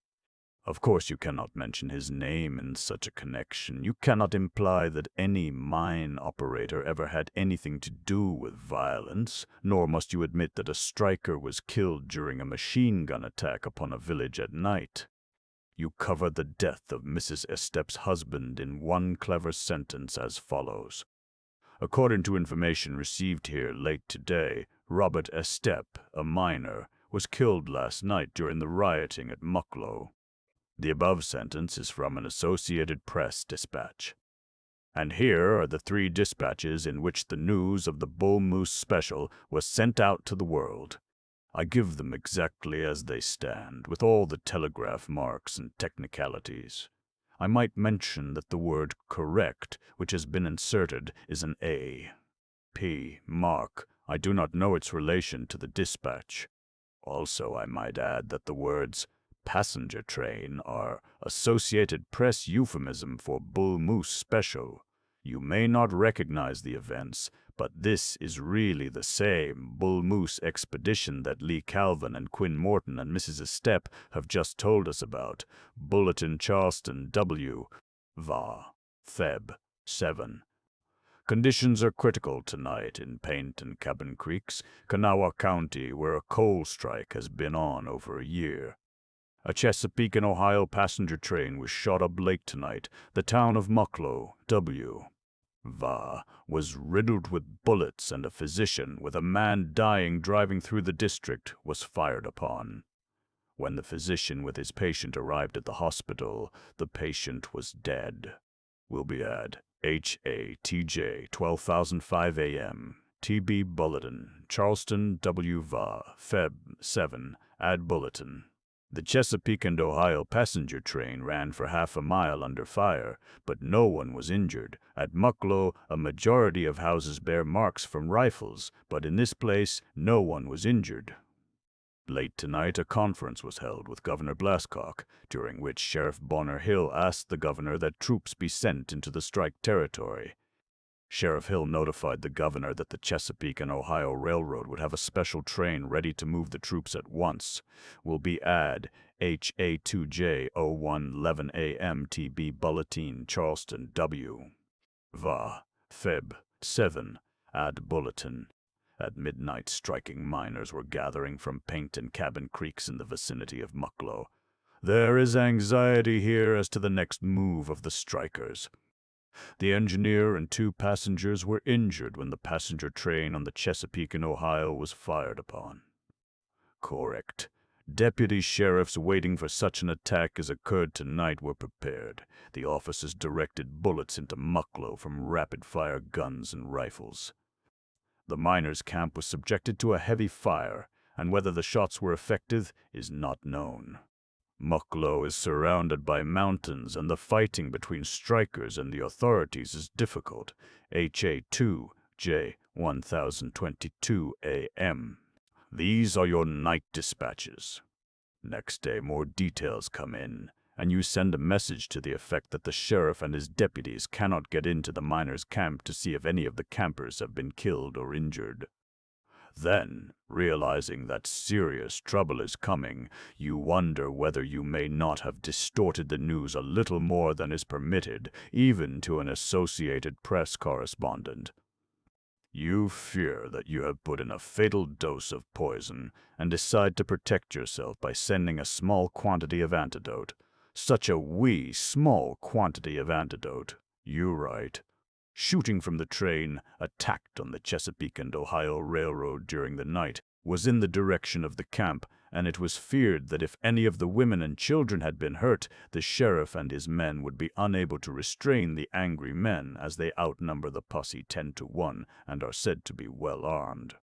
Of course you cannot mention his name in such a connection. You cannot imply that any mine operator ever had anything to do with violence, nor must you admit that a striker was killed during a machine gun attack upon a village at night. You cover the death of Mrs. Estep's husband in one clever sentence as follows. According to information received here late today, Robert Estep, a miner, was killed last night during the rioting at Mucklow. The above sentence is from an Associated Press dispatch. And here are the 3 dispatches in which the news of the Bull Moose Special was sent out to the world. I give them exactly as they stand, with all the telegraph marks and technicalities. I might mention that the word correct, which has been inserted, is an A. P. Mark. I do not know its relation to the dispatch. Also, I might add that the words passenger train are Associated Press euphemism for Bull Moose Special. You may not recognize the events, but this is really the same Bull Moose expedition that Lee Calvin and Quinn Morton and Mrs. Estep have just told us about. Bulletin Charleston W. Va. Feb. 7. Conditions are critical tonight in Paint and Cabin Creeks, Kanawha County, where a coal strike has been on over a year. A Chesapeake and Ohio passenger train was shot up late tonight. The town of Mucklow, W. Va. was riddled with bullets, and a physician, with a man dying driving through the district, was fired upon. When the physician with his patient arrived at the hospital, the patient was dead. Will be add HATJ 12,005 AM. TB Bulletin, Charleston W. Va. Feb. 7. Add Bulletin. The Chesapeake and Ohio passenger train ran for half a mile under fire, but no one was injured. At Mucklow, a majority of houses bear marks from rifles, but in this place no one was injured. Late tonight, a conference was held with Governor Blascock, during which Sheriff Bonner Hill asked the governor that troops be sent into the strike territory. Sheriff Hill notified the governor that the Chesapeake and Ohio Railroad would have a special train ready to move the troops at once. Will be add HA2J 0111 AM TB Bulletin Charleston W. Va. Feb. 7. Add bulletin. At midnight, striking miners were gathering from Paint and Cabin Creeks in the vicinity of Mucklow. There is anxiety here as to the next move of the strikers. The engineer and 2 passengers were injured when the passenger train on the Chesapeake in Ohio was fired upon. Correct. Deputy sheriffs waiting for such an attack as occurred tonight were prepared. The officers directed bullets into Mucklow from rapid-fire guns and rifles. The miners' camp was subjected to a heavy fire, and whether the shots were effective is not known. Mucklow is surrounded by mountains, and the fighting between strikers and the authorities is difficult. HA 2, J 1022 AM. These are your night dispatches. Next day, more details come in, and you send a message to the effect that the sheriff and his deputies cannot get into the miners' camp to see if any of the campers have been killed or injured. Then, realizing that serious trouble is coming, you wonder whether you may not have distorted the news a little more than is permitted, even to an Associated Press correspondent. You fear that you have put in a fatal dose of poison and decide to protect yourself by sending a small quantity of antidote. Such a wee, small quantity of antidote. You write. Shooting from the train, attacked on the Chesapeake and Ohio Railroad during the night, was in the direction of the camp, and it was feared that if any of the women and children had been hurt, the sheriff and his men would be unable to restrain the angry men, as they outnumber the posse 10 to 1 and are said to be well armed.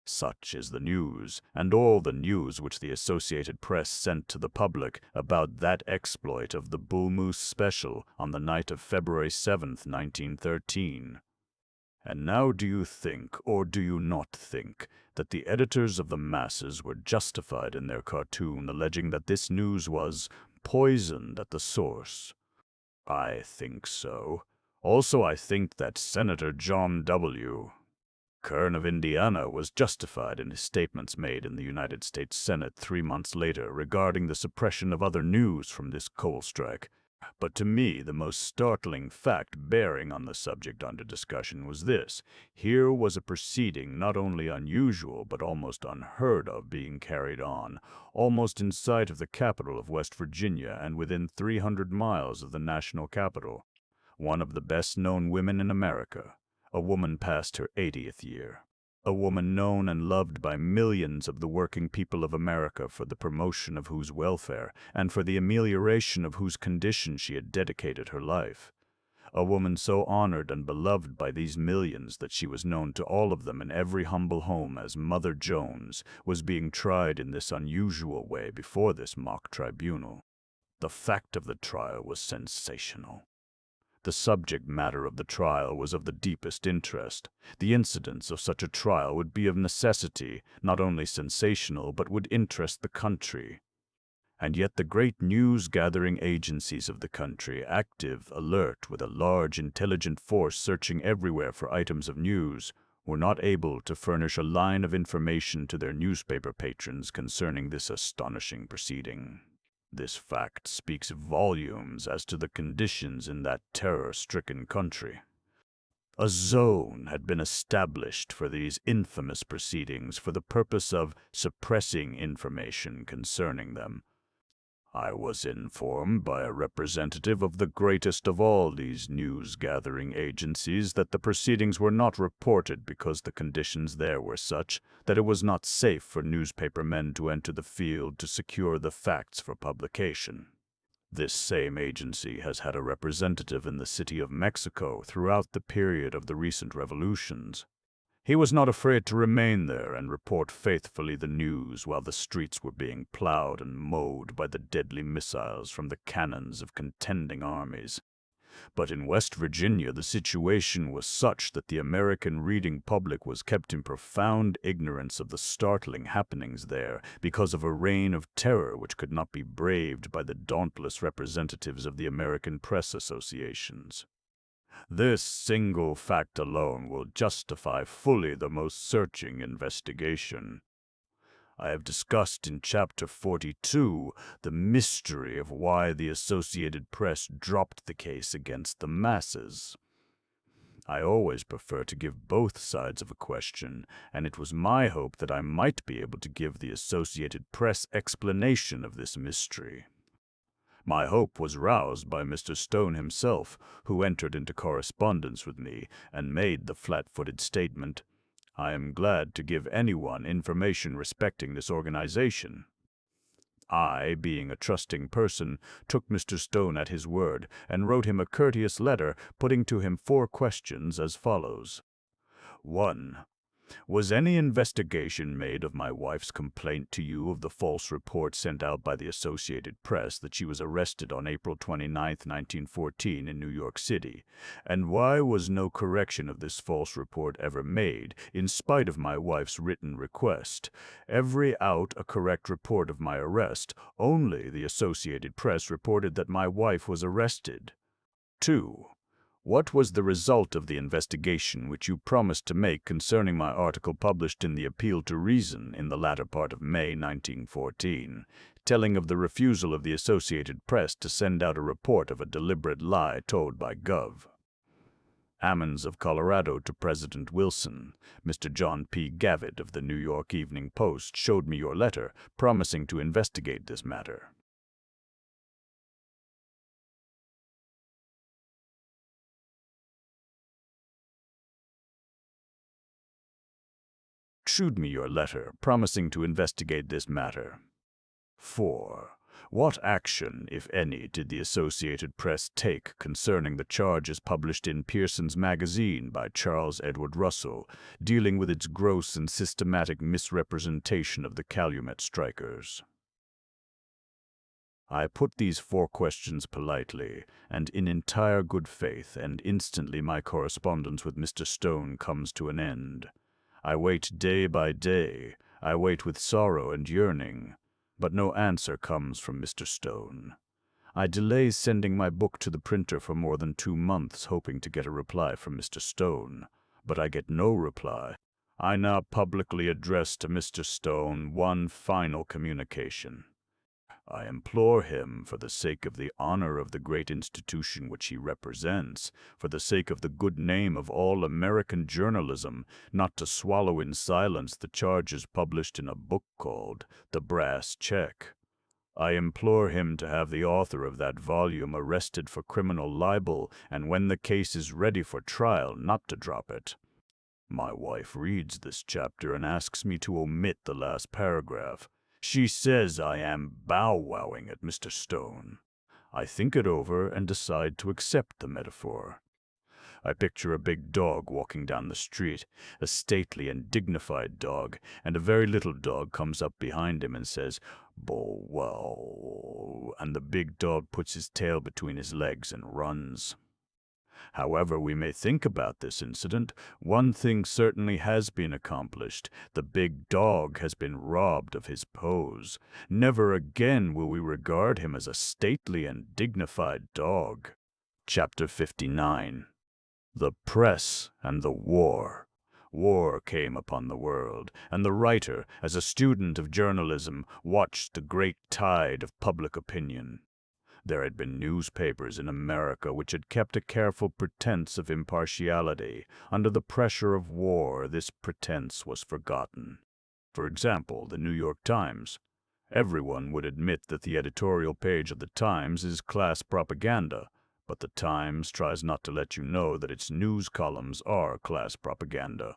Such is the news, and all the news which the Associated Press sent to the public about that exploit of the Bull Moose Special on the night of February 7th, 1913. And now do you think, or do you not think, that the editors of the masses were justified in their cartoon alleging that this news was poisoned at the source? I think so. Also, I think that Senator John W. Kern of Indiana was justified in his statements made in the United States Senate 3 months later regarding the suppression of other news from this coal strike. But to me, the most startling fact bearing on the subject under discussion was this. Here was a proceeding not only unusual but almost unheard of being carried on, almost in sight of the capital of West Virginia and within 300 miles of the national capital. One of the best-known women in America, a woman past her 80th year. A woman known and loved by millions of the working people of America, for the promotion of whose welfare and for the amelioration of whose condition she had dedicated her life. A woman so honored and beloved by these millions that she was known to all of them in every humble home as Mother Jones, was being tried in this unusual way before this mock tribunal. The fact of the trial was sensational. The subject matter of the trial was of the deepest interest. The incidents of such a trial would be of necessity not only sensational but would interest the country. And yet the great news-gathering agencies of the country, active, alert, with a large intelligent force searching everywhere for items of news, were not able to furnish a line of information to their newspaper patrons concerning this astonishing proceeding. This fact speaks volumes as to the conditions in that terror-stricken country. A zone had been established for these infamous proceedings for the purpose of suppressing information concerning them. I was informed by a representative of the greatest of all these news-gathering agencies that the proceedings were not reported because the conditions there were such that it was not safe for newspaper men to enter the field to secure the facts for publication. This same agency has had a representative in the city of Mexico throughout the period of the recent revolutions. He was not afraid to remain there and report faithfully the news while the streets were being plowed and mowed by the deadly missiles from the cannons of contending armies. But in West Virginia the situation was such that the American reading public was kept in profound ignorance of the startling happenings there because of a reign of terror which could not be braved by the dauntless representatives of the American press associations. This single fact alone will justify fully the most searching investigation. I have discussed in Chapter 42 the mystery of why the Associated Press dropped the case against the masses. I always prefer to give both sides of a question, and it was my hope that I might be able to give the Associated Press explanation of this mystery. My hope was roused by Mr. Stone himself, who entered into correspondence with me and made the flat-footed statement, "I am glad to give anyone information respecting this organization." I, being a trusting person, took Mr. Stone at his word and wrote him a courteous letter putting to him 4 questions as follows. 1. Was any investigation made of my wife's complaint to you of the false report sent out by the Associated Press that she was arrested on April 29, 1914 in New York City? And why was no correction of this false report ever made, in spite of my wife's written request? Every out a correct report of my arrest, only the Associated Press reported that my wife was arrested. 2. What was the result of the investigation which you promised to make concerning my article published in the Appeal to Reason in the latter part of May 1914, telling of the refusal of the Associated Press to send out a report of a deliberate lie told by Gov. Ammons of Colorado to President Wilson. Mr. John P. Gavitt of the New York Evening Post showed me your letter, promising to investigate this matter. Shewed me your letter, promising to investigate this matter. 4. What action, if any, did the Associated Press take concerning the charges published in Pearson's magazine by Charles Edward Russell, dealing with its gross and systematic misrepresentation of the Calumet strikers? I put these 4 questions politely, and in entire good faith, and instantly my correspondence with Mr. Stone comes to an end. I wait day by day, I wait with sorrow and yearning, but no answer comes from Mr. Stone. I delay sending my book to the printer for more than 2 months, hoping to get a reply from Mr. Stone, but I get no reply. I now publicly address to Mr. Stone one final communication. I implore him, for the sake of the honor of the great institution which he represents, for the sake of the good name of all American journalism, not to swallow in silence the charges published in a book called The Brass Check. I implore him to have the author of that volume arrested for criminal libel, and when the case is ready for trial, not to drop it. My wife reads this chapter and asks me to omit the last paragraph. She says I am bow-wowing at Mr. Stone. I think it over and decide to accept the metaphor. I picture a big dog walking down the street, a stately and dignified dog, and a very little dog comes up behind him and says, "Bow wow," and the big dog puts his tail between his legs and runs. However we may think about this incident, one thing certainly has been accomplished. The big dog has been robbed of his pose. Never again will we regard him as a stately and dignified dog. Chapter 59. The Press and the War. War came upon the world, and the writer, as a student of journalism, watched the great tide of public opinion. There had been newspapers in America which had kept a careful pretense of impartiality. Under the pressure of war, this pretense was forgotten. For example, the New York Times. Everyone would admit that the editorial page of the Times is class propaganda, but the Times tries not to let you know that its news columns are class propaganda.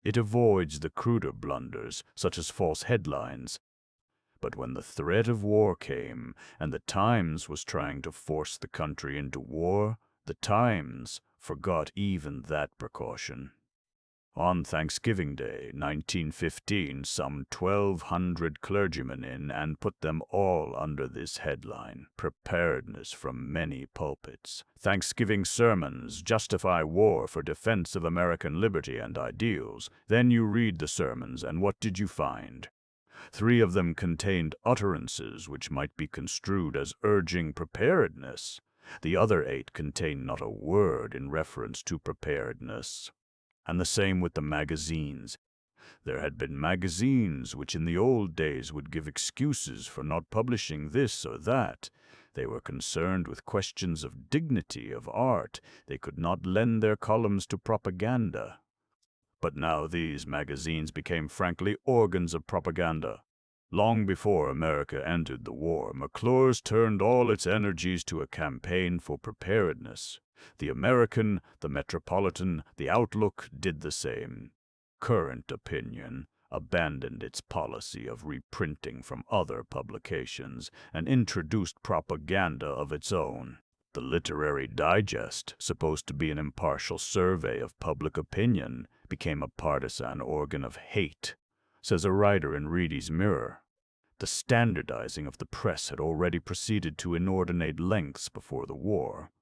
It avoids the cruder blunders, such as false headlines. But when the threat of war came, and the Times was trying to force the country into war, the Times forgot even that precaution. On Thanksgiving Day, 1915, some 1,200 clergymen in and put them all under this headline, Preparedness from Many Pulpits. Thanksgiving sermons justify war for defense of American liberty and ideals. Then you read the sermons, and what did you find? 3 of them contained utterances which might be construed as urging preparedness. The other 8 contained not a word in reference to preparedness. And the same with the magazines. There had been magazines which in the old days would give excuses for not publishing this or that. They were concerned with questions of dignity, of art. They could not lend their columns to propaganda. But now these magazines became frankly organs of propaganda. Long before America entered the war, McClure's turned all its energies to a campaign for preparedness. The American, the Metropolitan, the Outlook did the same. Current Opinion abandoned its policy of reprinting from other publications and introduced propaganda of its own. The Literary Digest, supposed to be an impartial survey of public opinion, became a partisan organ of hate, says a writer in Reedy's Mirror. The standardizing of the press had already proceeded to inordinate lengths before the war.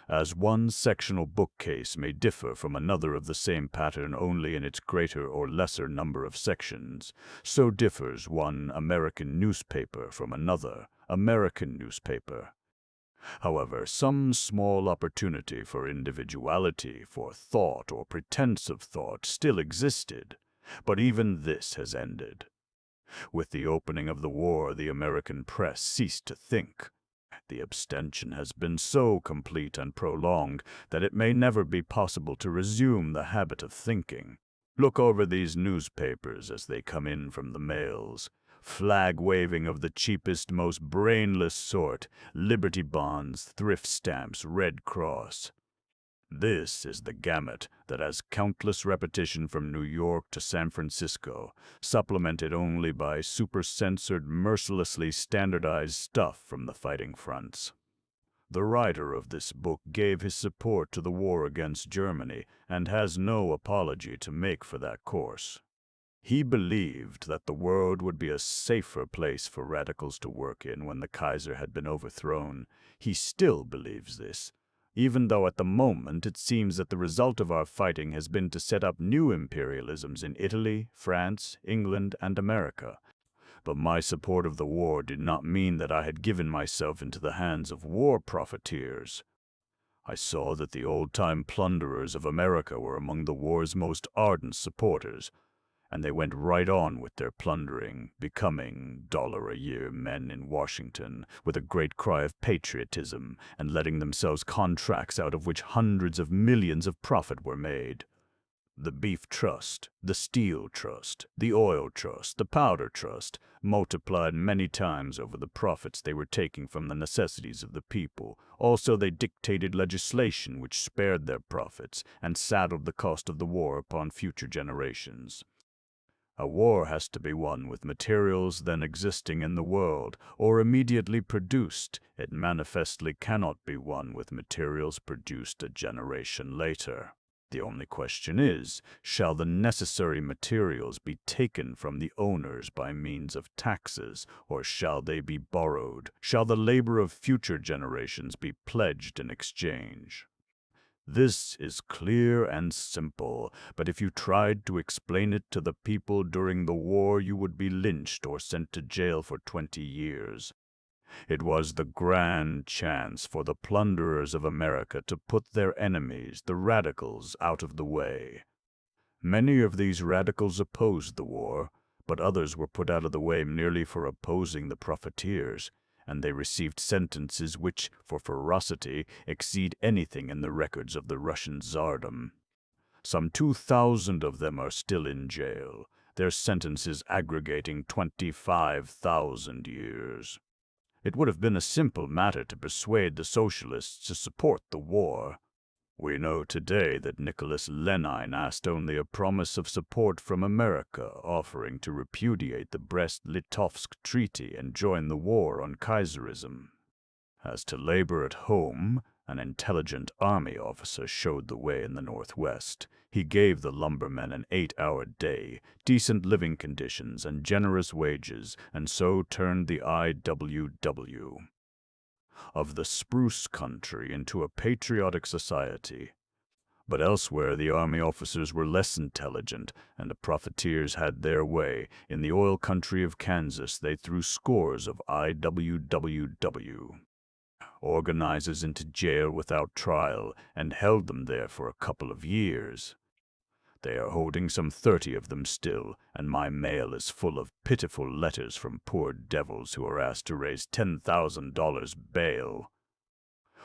As one sectional bookcase may differ from another of the same pattern only in its greater or lesser number of sections, so differs one American newspaper from another American newspaper. However, some small opportunity for individuality, for thought or pretense of thought, still existed, but even this has ended. With the opening of the war, the American press ceased to think. The abstention has been so complete and prolonged that it may never be possible to resume the habit of thinking. Look over these newspapers as they come in from the mails. Flag-waving of the cheapest, most brainless sort, Liberty Bonds, thrift stamps, Red Cross. This is the gamut that has countless repetition from New York to San Francisco, supplemented only by super-censored, mercilessly standardized stuff from the fighting fronts. The writer of this book gave his support to the war against Germany and has no apology to make for that course. He believed that the world would be a safer place for radicals to work in when the Kaiser had been overthrown. He still believes this, even though at the moment it seems that the result of our fighting has been to set up new imperialisms in Italy, France, England, and America. But my support of the war did not mean that I had given myself into the hands of war profiteers. I saw that the old-time plunderers of America were among the war's most ardent supporters, and they went right on with their plundering, becoming $1-a-year men in Washington with a great cry of patriotism and letting themselves contracts out of which hundreds of millions of profit were made. The Beef Trust, the Steel Trust, the Oil Trust, the Powder Trust multiplied many times over the profits they were taking from the necessities of the people. Also, they dictated legislation which spared their profits and saddled the cost of the war upon future generations. A war has to be won with materials then existing in the world, or immediately produced. It manifestly cannot be won with materials produced a generation later. The only question is, shall the necessary materials be taken from the owners by means of taxes, or shall they be borrowed? Shall the labor of future generations be pledged in exchange? This is clear and simple, but if you tried to explain it to the people during the war, you would be lynched or sent to jail for 20 years. It was the grand chance for the plunderers of America to put their enemies, the radicals, out of the way. Many of these radicals opposed the war, but others were put out of the way merely for opposing the profiteers, and they received sentences which, for ferocity, exceed anything in the records of the Russian Tsardom. Some 2,000 of them are still in jail, their sentences aggregating 25,000 years. It would have been a simple matter to persuade the socialists to support the war. We know today that Nicholas Lenine asked only a promise of support from America, offering to repudiate the Brest-Litovsk Treaty and join the war on Kaiserism. As to labor at home, an intelligent army officer showed the way in the Northwest. He gave the lumbermen an 8-hour day, decent living conditions, and generous wages, and so turned the IWW of the spruce country into a patriotic society. But elsewhere the army officers were less intelligent, and the profiteers had their way. In the oil country of Kansas they threw scores of IWWW organizers into jail without trial, and held them there for a couple of years. They are holding some 30 of them still, and my mail is full of pitiful letters from poor devils who are asked to raise $10,000 bail.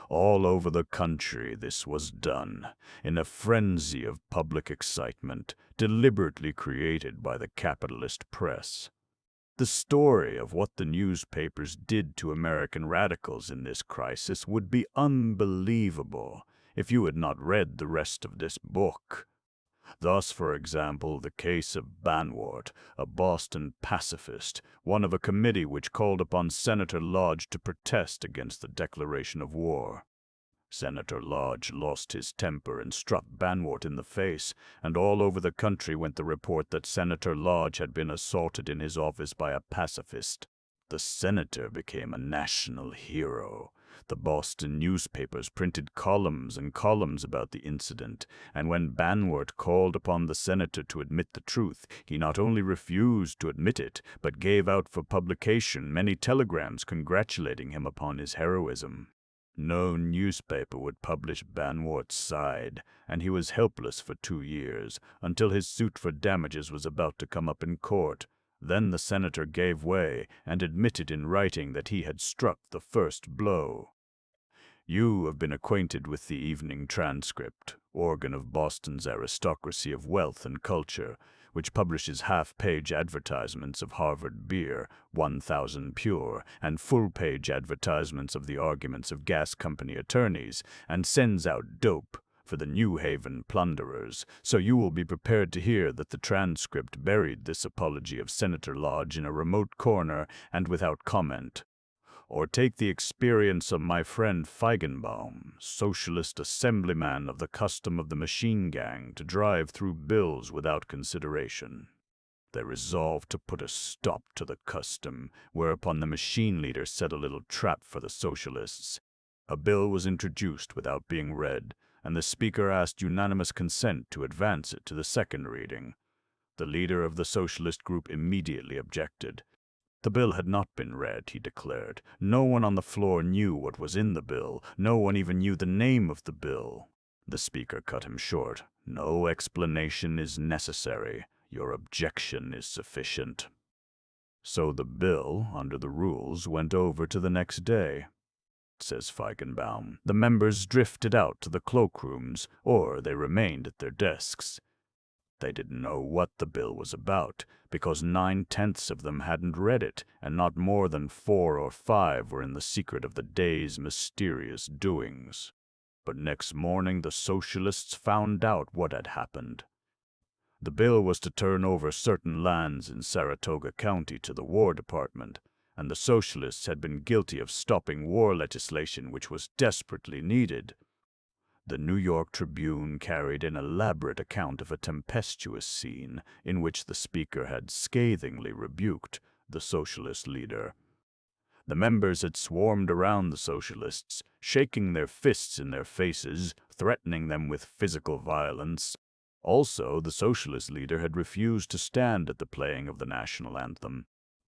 All over the country this was done, in a frenzy of public excitement, deliberately created by the capitalist press. The story of what the newspapers did to American radicals in this crisis would be unbelievable if you had not read the rest of this book. Thus, for example, the case of Banwart, a Boston pacifist, one of a committee which called upon Senator Lodge to protest against the declaration of war. Senator Lodge lost his temper and struck Banwart in the face, and all over the country went the report that Senator Lodge had been assaulted in his office by a pacifist. The senator became a national hero. The Boston newspapers printed columns and columns about the incident, and when Banwart called upon the senator to admit the truth, he not only refused to admit it, but gave out for publication many telegrams congratulating him upon his heroism. No newspaper would publish Banwart's side, and he was helpless for 2 years, until his suit for damages was about to come up in court. Then the senator gave way and admitted in writing that he had struck the first blow. You have been acquainted with the Evening Transcript, organ of Boston's aristocracy of wealth and culture, which publishes half-page advertisements of Harvard beer, 1,000 pure, and full-page advertisements of the arguments of gas company attorneys, and sends out dope for the New Haven plunderers, so you will be prepared to hear that the Transcript buried this apology of Senator Lodge in a remote corner and without comment. Or take the experience of my friend Feigenbaum, socialist assemblyman of the custom of the machine gang to drive through bills without consideration. They resolved to put a stop to the custom, whereupon the machine leader set a little trap for the socialists. A bill was introduced without being read, and the speaker asked unanimous consent to advance it to the second reading. The leader of the socialist group immediately objected. The bill had not been read, he declared. No one on the floor knew what was in the bill. No one even knew the name of the bill. The speaker cut him short. No explanation is necessary. Your objection is sufficient. So the bill, under the rules, went over to the next day. Says Feigenbaum. The members drifted out to the cloakrooms, or they remained at their desks. They didn't know what the bill was about, because 9/10 of them hadn't read it, and not more than 4 or 5 were in the secret of the day's mysterious doings. But next morning the socialists found out what had happened. The bill was to turn over certain lands in Saratoga County to the War Department, and the socialists had been guilty of stopping war legislation which was desperately needed. The New York Tribune carried an elaborate account of a tempestuous scene in which the speaker had scathingly rebuked the socialist leader. The members had swarmed around the socialists, shaking their fists in their faces, threatening them with physical violence. Also, the socialist leader had refused to stand at the playing of the national anthem.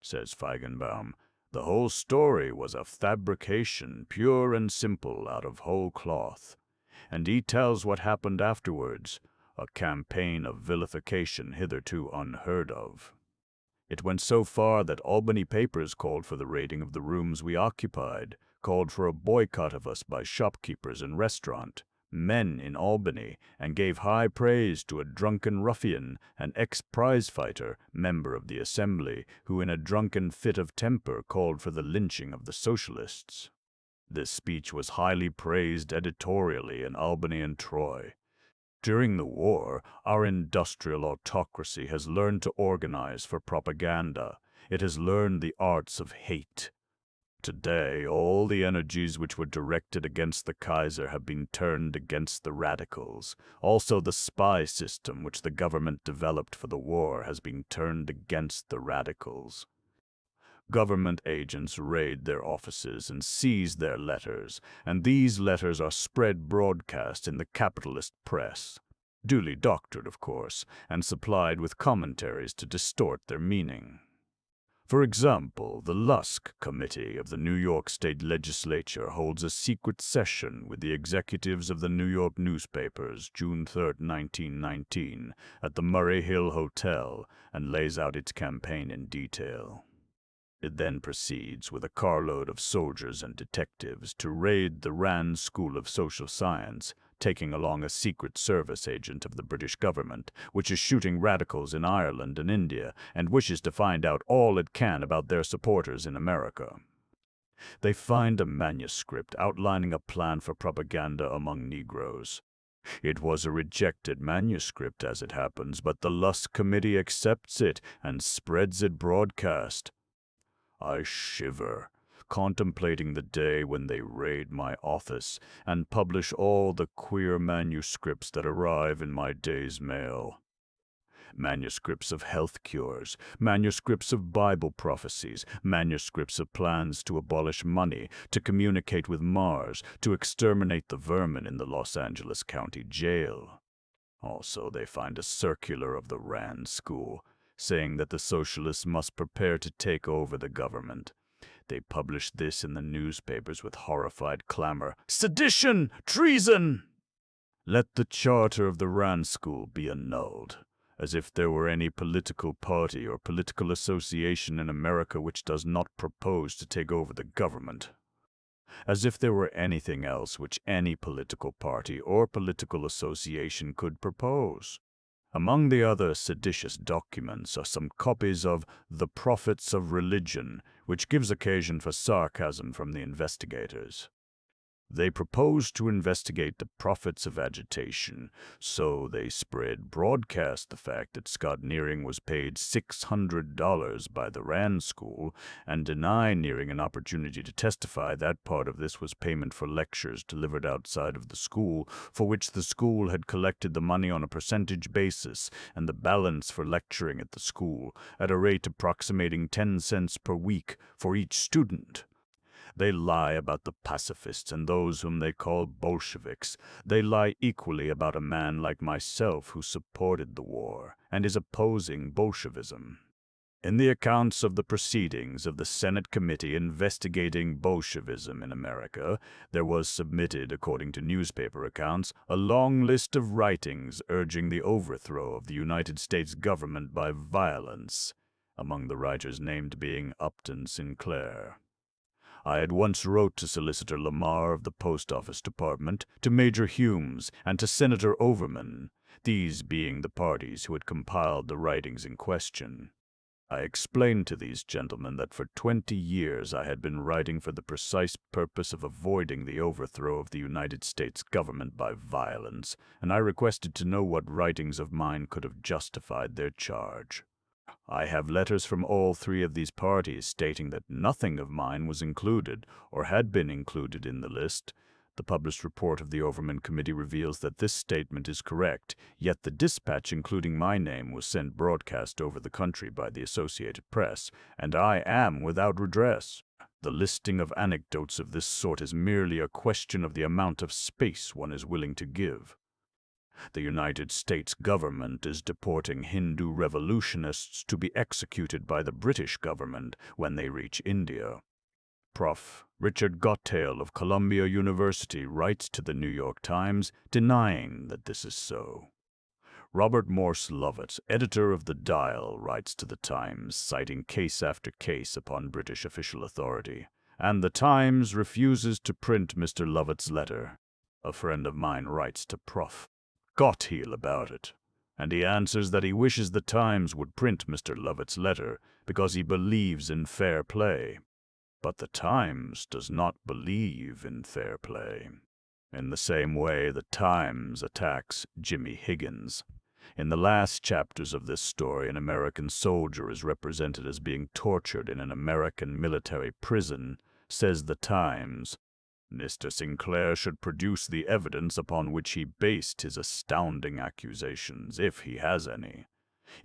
Says Feigenbaum, the whole story was a fabrication, pure and simple, out of whole cloth. And he tells what happened afterwards, a campaign of vilification hitherto unheard of. It went so far that Albany papers called for the raiding of the rooms we occupied, called for a boycott of us by shopkeepers and restaurant men in Albany, and gave high praise to a drunken ruffian, an ex-prizefighter, member of the Assembly, who in a drunken fit of temper called for the lynching of the socialists. This speech was highly praised editorially in Albany and Troy. During the war, our industrial autocracy has learned to organize for propaganda. It has learned the arts of hate. Today, all the energies which were directed against the Kaiser have been turned against the radicals. Also, the spy system which the government developed for the war has been turned against the radicals. Government agents raid their offices and seize their letters, and these letters are spread broadcast in the capitalist press, duly doctored, of course, and supplied with commentaries to distort their meaning. For example, the Lusk Committee of the New York State Legislature holds a secret session with the executives of the New York newspapers June 3, 1919, at the Murray Hill Hotel and lays out its campaign in detail. It then proceeds with a carload of soldiers and detectives to raid the Rand School of Social Science, taking along a Secret Service agent of the British government, which is shooting radicals in Ireland and India and wishes to find out all it can about their supporters in America. They find a manuscript outlining a plan for propaganda among Negroes. It was a rejected manuscript, as it happens, but the Lusk Committee accepts it and spreads it broadcast. I shiver, contemplating the day when they raid my office and publish all the queer manuscripts that arrive in my day's mail. Manuscripts of health cures, manuscripts of Bible prophecies, manuscripts of plans to abolish money, to communicate with Mars, to exterminate the vermin in the Los Angeles County Jail. Also, they find a circular of the Rand School, saying that the socialists must prepare to take over the government. They published this in the newspapers with horrified clamor, "Sedition! Treason!" Let the charter of the Rand School be annulled, as if there were any political party or political association in America which does not propose to take over the government. As if there were anything else which any political party or political association could propose. Among the other seditious documents are some copies of The Prophets of Religion, which gives occasion for sarcasm from the investigators. They propose to investigate the prophets of agitation, so they spread broadcast the fact that Scott Nearing was paid $600 by the Rand School and deny Nearing an opportunity to testify that part of this was payment for lectures delivered outside of the school, for which the school had collected the money on a percentage basis and the balance for lecturing at the school at a rate approximating 10 cents per week for each student. They lie about the pacifists and those whom they call Bolsheviks. They lie equally about a man like myself who supported the war and is opposing Bolshevism. In the accounts of the proceedings of the Senate Committee investigating Bolshevism in America, there was submitted, according to newspaper accounts, a long list of writings urging the overthrow of the United States government by violence, among the writers named being Upton Sinclair. I at once wrote to Solicitor Lamar of the Post Office Department, to Major Humes, and to Senator Overman, these being the parties who had compiled the writings in question. I explained to these gentlemen that for 20 years I had been writing for the precise purpose of avoiding the overthrow of the United States government by violence, and I requested to know what writings of mine could have justified their charge. I have letters from all three of these parties stating that nothing of mine was included or had been included in the list. The published report of the Overman Committee reveals that this statement is correct, yet the dispatch including my name was sent broadcast over the country by the Associated Press, and I am without redress. The listing of anecdotes of this sort is merely a question of the amount of space one is willing to give. The United States government is deporting Hindu revolutionists to be executed by the British government when they reach India. Prof. Richard Gottale of Columbia University writes to the New York Times denying that this is so. Robert Morse Lovett, editor of The Dial, writes to the Times, citing case after case upon British official authority, and the Times refuses to print Mr. Lovett's letter. A friend of mine writes to Prof. Gottale about it, and he answers that he wishes the Times would print Mr. Lovett's letter because he believes in fair play. But the Times does not believe in fair play. In the same way, the Times attacks Jimmy Higgins. In the last chapters of this story, an American soldier is represented as being tortured in an American military prison, says the Times. Mr. Sinclair should produce the evidence upon which he based his astounding accusations, if he has any.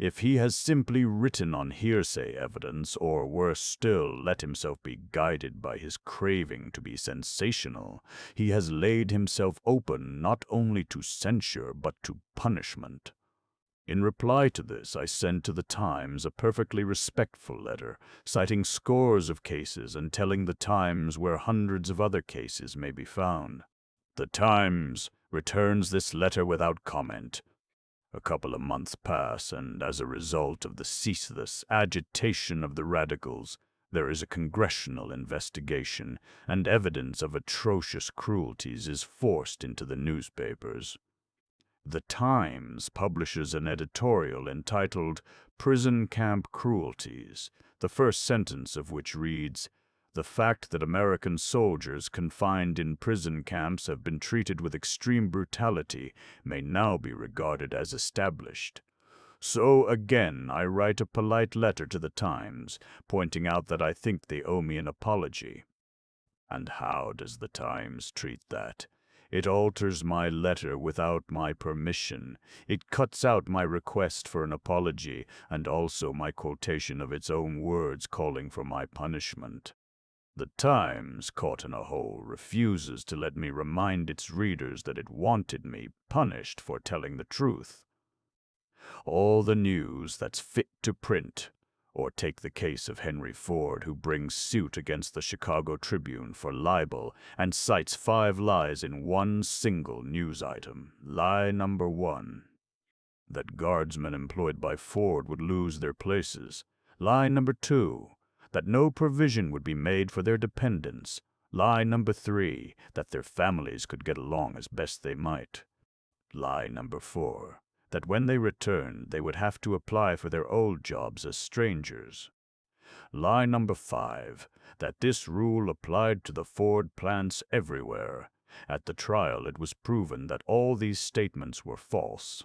If he has simply written on hearsay evidence, or worse still, let himself be guided by his craving to be sensational, he has laid himself open not only to censure but to punishment. In reply to this, I sent to the Times a perfectly respectful letter, citing scores of cases and telling the Times where hundreds of other cases may be found. The Times returns this letter without comment. A couple of months pass, and as a result of the ceaseless agitation of the radicals, there is a congressional investigation, and evidence of atrocious cruelties is forced into the newspapers. The Times publishes an editorial entitled "Prison Camp Cruelties," the first sentence of which reads, "The fact that American soldiers confined in prison camps have been treated with extreme brutality may now be regarded as established." So again, I write a polite letter to the Times, pointing out that I think they owe me an apology. And how does the Times treat that? It alters my letter without my permission. It cuts out my request for an apology and also my quotation of its own words calling for my punishment. The Times, caught in a hole, refuses to let me remind its readers that it wanted me punished for telling the truth. All the news that's fit to print. Or take the case of Henry Ford, who brings suit against the Chicago Tribune for libel and cites 5 lies in one single news item. Lie number 1, that guardsmen employed by Ford would lose their places. Lie number 2, that no provision would be made for their dependents. Lie number 3, that their families could get along as best they might. Lie number 4, that when they returned, they would have to apply for their old jobs as strangers. Lie number 5, that this rule applied to the Ford plants everywhere. At the trial, it was proven that all these statements were false.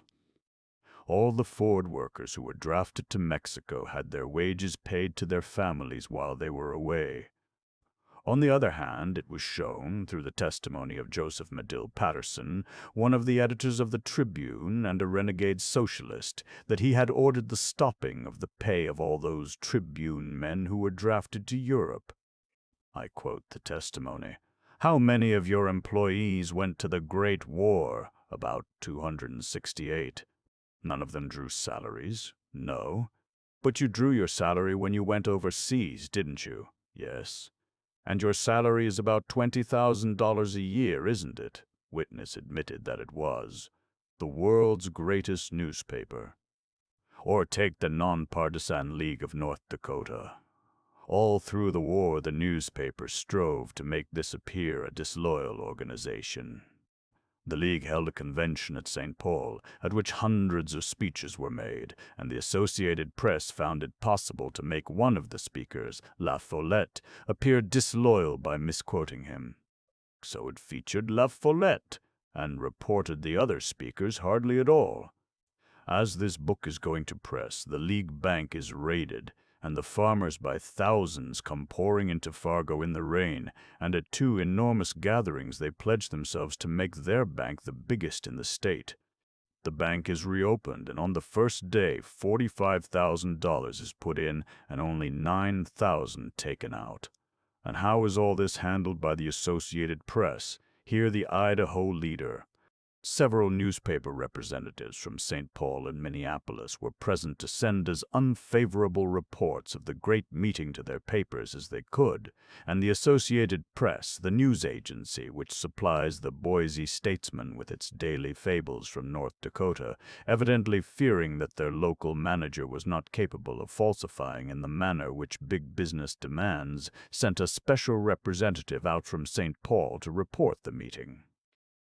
All the Ford workers who were drafted to Mexico had their wages paid to their families while they were away. On the other hand, it was shown, through the testimony of Joseph Medill Patterson, one of the editors of the Tribune and a renegade socialist, that he had ordered the stopping of the pay of all those Tribune men who were drafted to Europe. I quote the testimony. "How many of your employees went to the Great War?" "About 268. "None of them drew salaries?" "No." "But you drew your salary when you went overseas, didn't you?" "Yes." "And your salary is about $20,000 a year, isn't it?" Witness admitted that it was. The world's greatest newspaper. Or take the Nonpartisan League of North Dakota. All through the war, the newspaper strove to make this appear a disloyal organization. The League held a convention at St. Paul, at which hundreds of speeches were made, and the Associated Press found it possible to make one of the speakers, La Follette, appear disloyal by misquoting him. So it featured La Follette, and reported the other speakers hardly at all. As this book is going to press, the League Bank is raided, and the farmers by thousands come pouring into Fargo in the rain, and at 2 enormous gatherings they pledge themselves to make their bank the biggest in the state. The bank is reopened, and on the first day $45,000 is put in and only $9,000 taken out. And how is all this handled by the Associated Press? Hear the Idaho Leader. Several newspaper representatives from St. Paul and Minneapolis were present to send as unfavorable reports of the great meeting to their papers as they could, and the Associated Press, the news agency which supplies the Boise Statesman with its daily fables from North Dakota, evidently fearing that their local manager was not capable of falsifying in the manner which big business demands, sent a special representative out from St. Paul to report the meeting.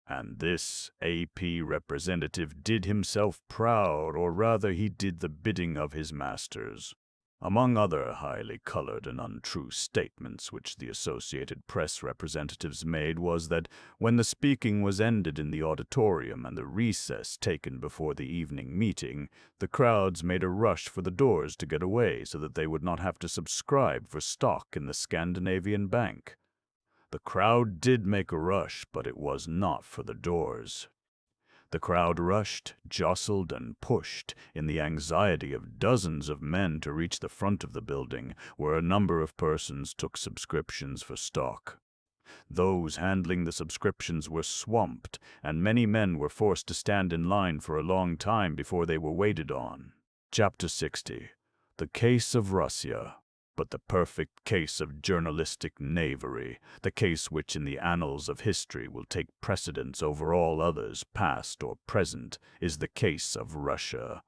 And this AP representative did himself proud, or rather he did the bidding of his masters. Among other highly colored and untrue statements which the Associated Press representatives made was that when the speaking was ended in the auditorium and the recess taken before the evening meeting, the crowds made a rush for the doors to get away so that they would not have to subscribe for stock in the Scandinavian Bank. The crowd did make a rush, but it was not for the doors. The crowd rushed, jostled, and pushed in the anxiety of dozens of men to reach the front of the building, where a number of persons took subscriptions for stock. Those handling the subscriptions were swamped, and many men were forced to stand in line for a long time before they were waited on. Chapter 60. The Case of Russia. But the perfect case of journalistic knavery, the case which in the annals of history will take precedence over all others, past or present, is the case of Russia.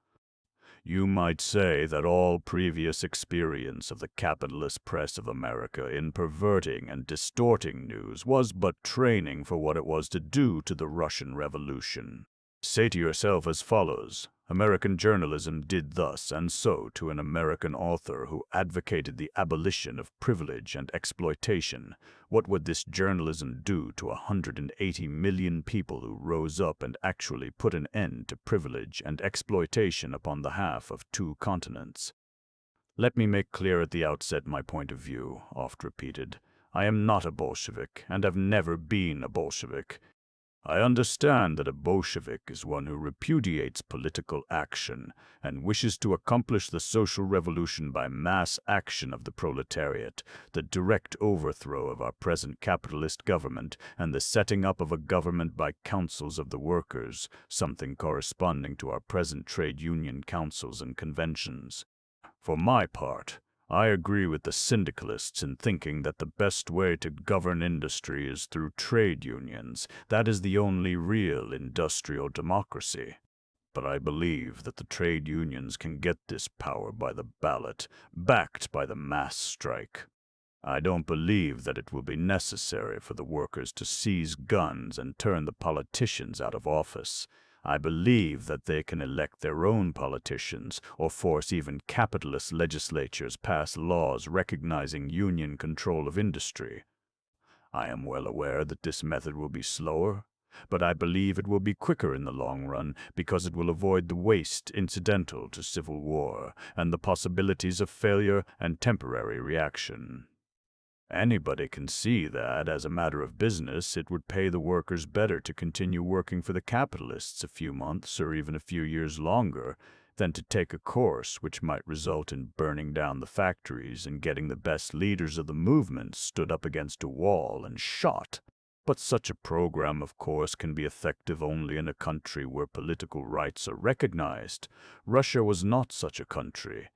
You might say that all previous experience of the capitalist press of America in perverting and distorting news was but training for what it was to do to the Russian Revolution. Say to yourself as follows: American journalism did thus and so to an American author who advocated the abolition of privilege and exploitation. What would this journalism do to 180 million people who rose up and actually put an end to privilege and exploitation upon the half of 2 continents? Let me make clear at the outset my point of view, oft repeated. I am not a Bolshevik, and have never been a Bolshevik. I understand that a Bolshevik is one who repudiates political action and wishes to accomplish the social revolution by mass action of the proletariat, the direct overthrow of our present capitalist government, and the setting up of a government by councils of the workers, something corresponding to our present trade union councils and conventions. For my part, I agree with the syndicalists in thinking that the best way to govern industry is through trade unions. That is the only real industrial democracy. But I believe that the trade unions can get this power by the ballot, backed by the mass strike. I don't believe that it will be necessary for the workers to seize guns and turn the politicians out of office. I believe that they can elect their own politicians or force even capitalist legislatures pass laws recognizing union control of industry. I am well aware that this method will be slower, but I believe it will be quicker in the long run because it will avoid the waste incidental to civil war and the possibilities of failure and temporary reaction. Anybody can see that, as a matter of business, it would pay the workers better to continue working for the capitalists a few months or even a few years longer than to take a course which might result in burning down the factories and getting the best leaders of the movement stood up against a wall and shot. But such a program, of course, can be effective only in a country where political rights are recognized. Russia was not such a country.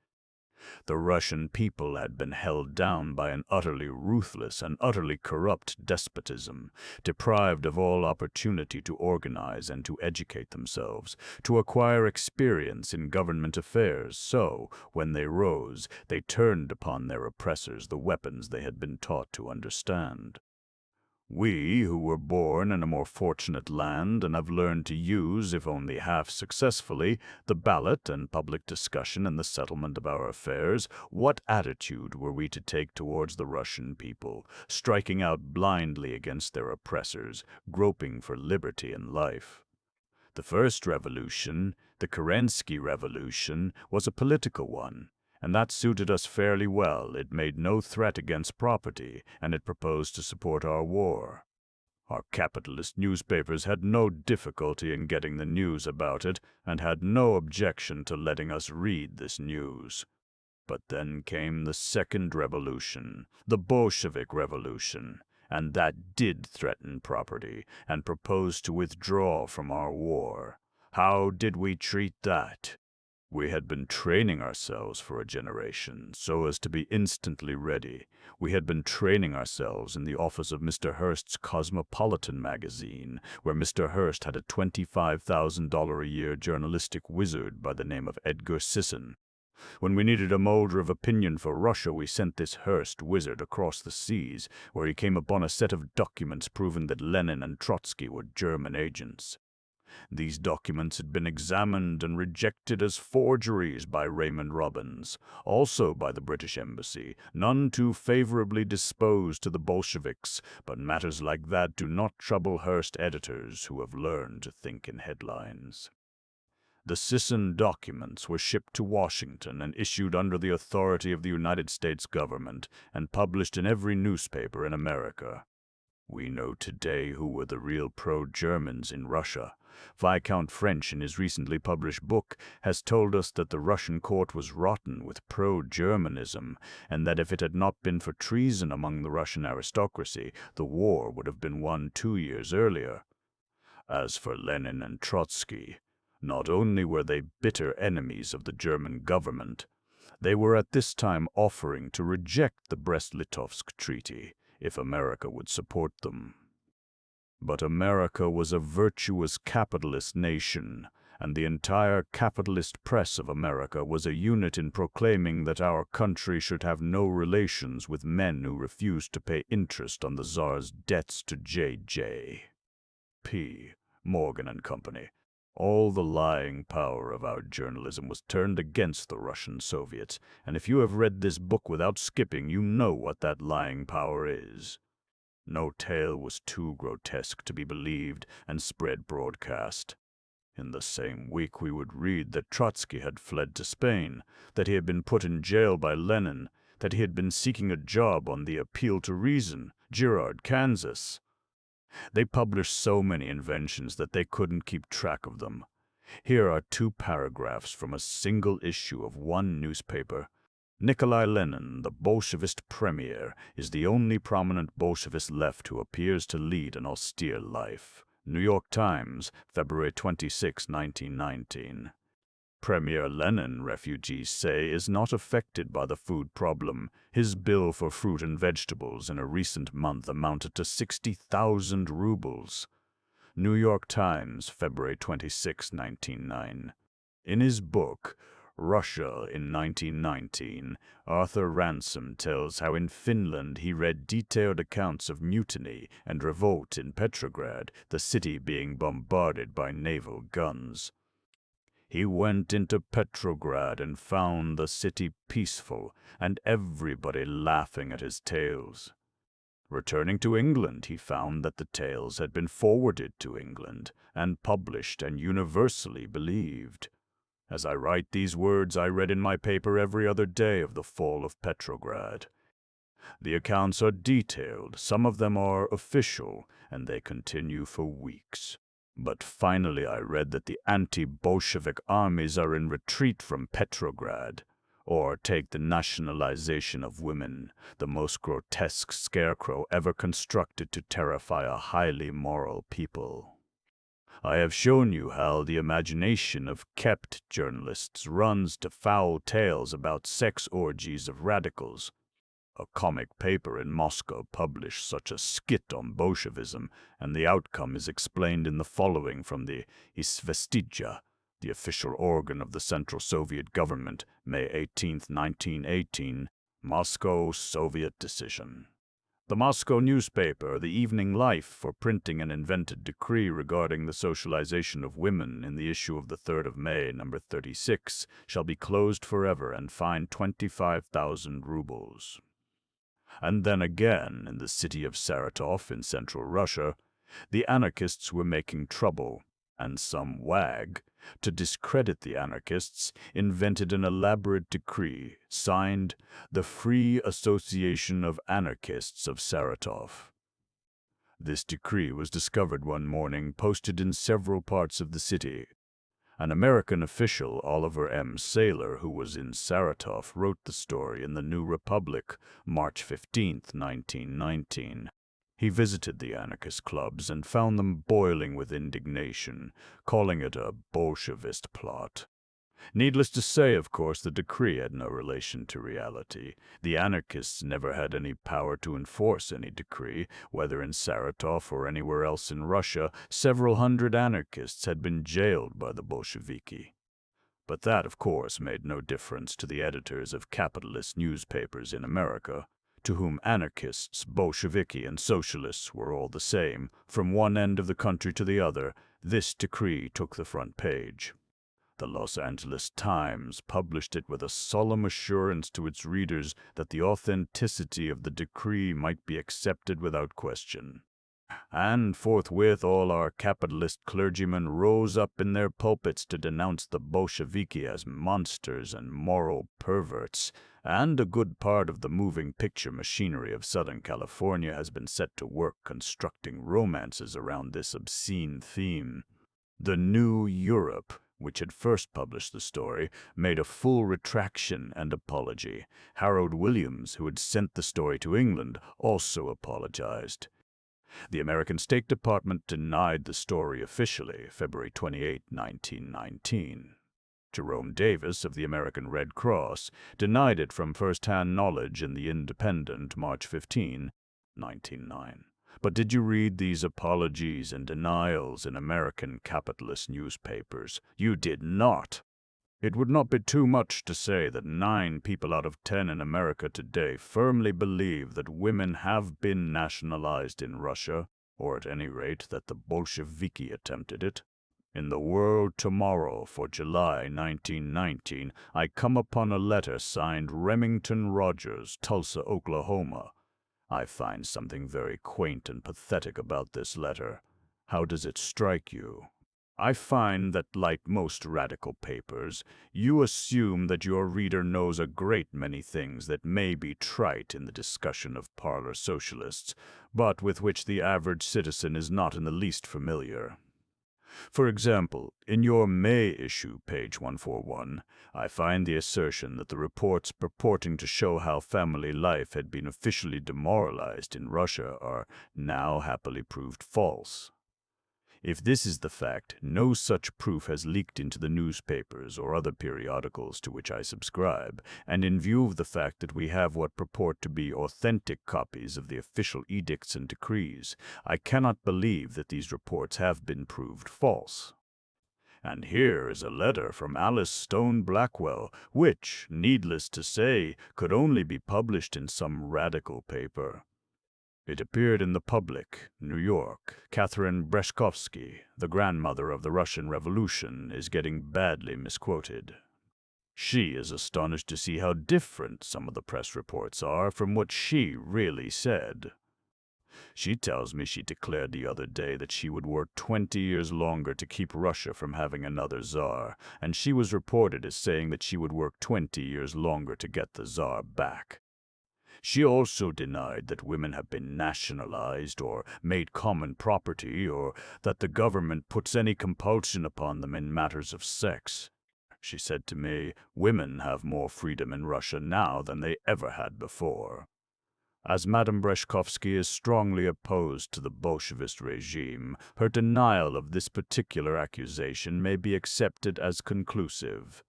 The Russian people had been held down by an utterly ruthless and utterly corrupt despotism, deprived of all opportunity to organize and to educate themselves, to acquire experience in government affairs. So, when they rose, they turned upon their oppressors the weapons they had been taught to understand. We, who were born in a more fortunate land and have learned to use, if only half successfully, the ballot and public discussion in the settlement of our affairs, what attitude were we to take towards the Russian people, striking out blindly against their oppressors, groping for liberty and life? The first revolution, the Kerensky Revolution, was a political one, and that suited us fairly well. It made no threat against property, and it proposed to support our war. Our capitalist newspapers had no difficulty in getting the news about it, and had no objection to letting us read this news. But then came the second revolution, the Bolshevik Revolution, and that did threaten property, and proposed to withdraw from our war. How did we treat that? We had been training ourselves for a generation so as to be instantly ready. We had been training ourselves in the office of Mr. Hearst's Cosmopolitan magazine, where Mr. Hearst had a $25,000 a year journalistic wizard by the name of Edgar Sisson. When we needed a molder of opinion for Russia, we sent this Hearst wizard across the seas, where he came upon a set of documents proving that Lenin and Trotsky were German agents. These documents had been examined and rejected as forgeries by Raymond Robbins, also by the British Embassy, none too favorably disposed to the Bolsheviks, but matters like that do not trouble Hearst editors who have learned to think in headlines. The Sisson documents were shipped to Washington and issued under the authority of the United States government and published in every newspaper in America. We know today who were the real pro-Germans in Russia. Viscount French, in his recently published book, has told us that the Russian court was rotten with pro-Germanism, and that if it had not been for treason among the Russian aristocracy, the war would have been won 2 years earlier. As for Lenin and Trotsky, not only were they bitter enemies of the German government, they were at this time offering to reject the Brest-Litovsk Treaty if America would support them. But America was a virtuous capitalist nation, and the entire capitalist press of America was a unit in proclaiming that our country should have no relations with men who refused to pay interest on the Tsar's debts to J.J.P. Morgan and Company. All the lying power of our journalism was turned against the Russian Soviets, and if you have read this book without skipping, you know what that lying power is. No tale was too grotesque to be believed and spread broadcast. In the same week we would read that Trotsky had fled to Spain, that he had been put in jail by Lenin, that he had been seeking a job on the Appeal to Reason, Girard, Kansas. They published so many inventions that they couldn't keep track of them. Here are 2 paragraphs from a single issue of one newspaper. Nikolai Lenin, the Bolshevist premier, is the only prominent Bolshevist left who appears to lead an austere life. New York Times, February 26, 1919. Premier Lenin, refugees say, is not affected by the food problem. His bill for fruit and vegetables in a recent month amounted to 60,000 rubles. New York Times, February 26, 1909. In his book, Russia in 1919, Arthur Ransom tells how in Finland he read detailed accounts of mutiny and revolt in Petrograd, the city being bombarded by naval guns. He went into Petrograd and found the city peaceful and everybody laughing at his tales. Returning to England, he found that the tales had been forwarded to England and published and universally believed. As I write these words, I read in my paper every other day of the fall of Petrograd. The accounts are detailed, some of them are official, and they continue for weeks. But finally I read that the anti-Bolshevik armies are in retreat from Petrograd. Or take the nationalization of women, the most grotesque scarecrow ever constructed to terrify a highly moral people. I have shown you how the imagination of kept journalists runs to foul tales about sex orgies of radicals. A comic paper in Moscow published such a skit on Bolshevism, and the outcome is explained in the following from the Izvestija, the official organ of the Central Soviet government, May 18, 1918, Moscow Soviet decision. The Moscow newspaper, The Evening Life, for printing an invented decree regarding the socialization of women in the issue of the 3rd of May, number 36, shall be closed forever and fined 25,000 rubles. And then again, in the city of Saratov in central Russia, the anarchists were making trouble, and some wag, to discredit the anarchists, invented an elaborate decree signed the Free Association of Anarchists of Saratov. This decree was discovered one morning, posted in several parts of the city. An American official, Oliver M. Saylor, who was in Saratov, wrote the story in the New Republic, March 15, 1919. He visited the anarchist clubs and found them boiling with indignation, calling it a Bolshevist plot. Needless to say, of course, the decree had no relation to reality. The anarchists never had any power to enforce any decree. Whether in Saratov or anywhere else in Russia, several hundred anarchists had been jailed by the Bolsheviki. But that, of course, made no difference to the editors of capitalist newspapers in America, to whom anarchists, Bolsheviki, and socialists were all the same. From one end of the country to the other, this decree took the front page. The Los Angeles Times published it with a solemn assurance to its readers that the authenticity of the decree might be accepted without question. And forthwith all our capitalist clergymen rose up in their pulpits to denounce the Bolsheviki as monsters and moral perverts, and a good part of the moving picture machinery of Southern California has been set to work constructing romances around this obscene theme. The New Europe, which had first published the story, made a full retraction and apology. Harold Williams, who had sent the story to England, also apologized. The American State Department denied the story officially, February 28, 1919. Jerome Davis of the American Red Cross denied it from first-hand knowledge in The Independent, March 15, 1909. But did you read these apologies and denials in American capitalist newspapers? You did not. It would not be too much to say that 9 people out of 10 in America today firmly believe that women have been nationalized in Russia, or at any rate that the Bolsheviki attempted it. In the World Tomorrow for July 1919, I come upon a letter signed Remington Rogers, Tulsa, Oklahoma. I find something very quaint and pathetic about this letter. How does it strike you? I find that, like most radical papers, you assume that your reader knows a great many things that may be trite in the discussion of parlor socialists, but with which the average citizen is not in the least familiar. For example, in your May issue, page 141, I find the assertion that the reports purporting to show how family life had been officially demoralized in Russia are now happily proved false. If this is the fact, no such proof has leaked into the newspapers or other periodicals to which I subscribe, and in view of the fact that we have what purport to be authentic copies of the official edicts and decrees, I cannot believe that these reports have been proved false. And here is a letter from Alice Stone Blackwell, which, needless to say, could only be published in some radical paper. It appeared in the Public, New York. Catherine Breshkovsky, the grandmother of the Russian Revolution, is getting badly misquoted. She is astonished to see how different some of the press reports are from what she really said. She tells me she declared the other day that she would work 20 years longer to keep Russia from having another czar, and she was reported as saying that she would work 20 years longer to get the czar back. She also denied that women have been nationalized or made common property, or that the government puts any compulsion upon them in matters of sex. She said to me, women have more freedom in Russia now than they ever had before. As Madame Breshkovsky is strongly opposed to the Bolshevist regime, her denial of this particular accusation may be accepted as conclusive.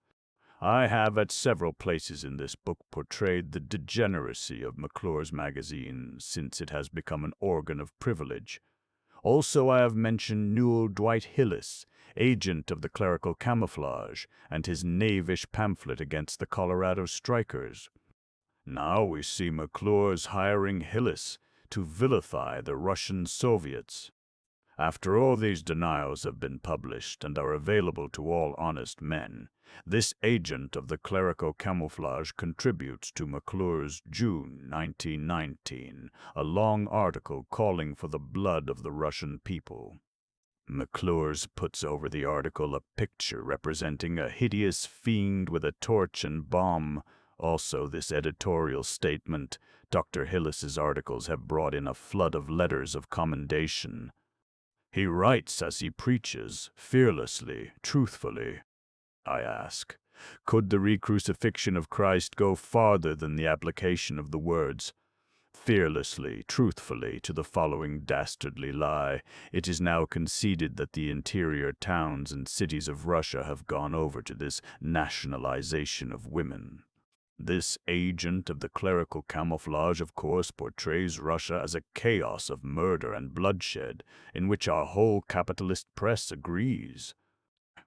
I have at several places in this book portrayed the degeneracy of McClure's magazine since it has become an organ of privilege. Also I have mentioned Newell Dwight Hillis, agent of the clerical camouflage, and his knavish pamphlet against the Colorado strikers. Now we see McClure's hiring Hillis to vilify the Russian Soviets. After all these denials have been published and are available to all honest men, this agent of the clerical camouflage contributes to McClure's June 1919, a long article calling for the blood of the Russian people. McClure's puts over the article a picture representing a hideous fiend with a torch and bomb. Also, this editorial statement, Dr. Hillis's articles have brought in a flood of letters of commendation. He writes as he preaches, fearlessly, truthfully. I ask, could the re-crucifixion of Christ go farther than the application of the words fearlessly, truthfully to the following dastardly lie? It is now conceded that the interior towns and cities of Russia have gone over to this nationalization of women. This agent of the clerical camouflage, of course, portrays Russia as a chaos of murder and bloodshed, in which our whole capitalist press agrees.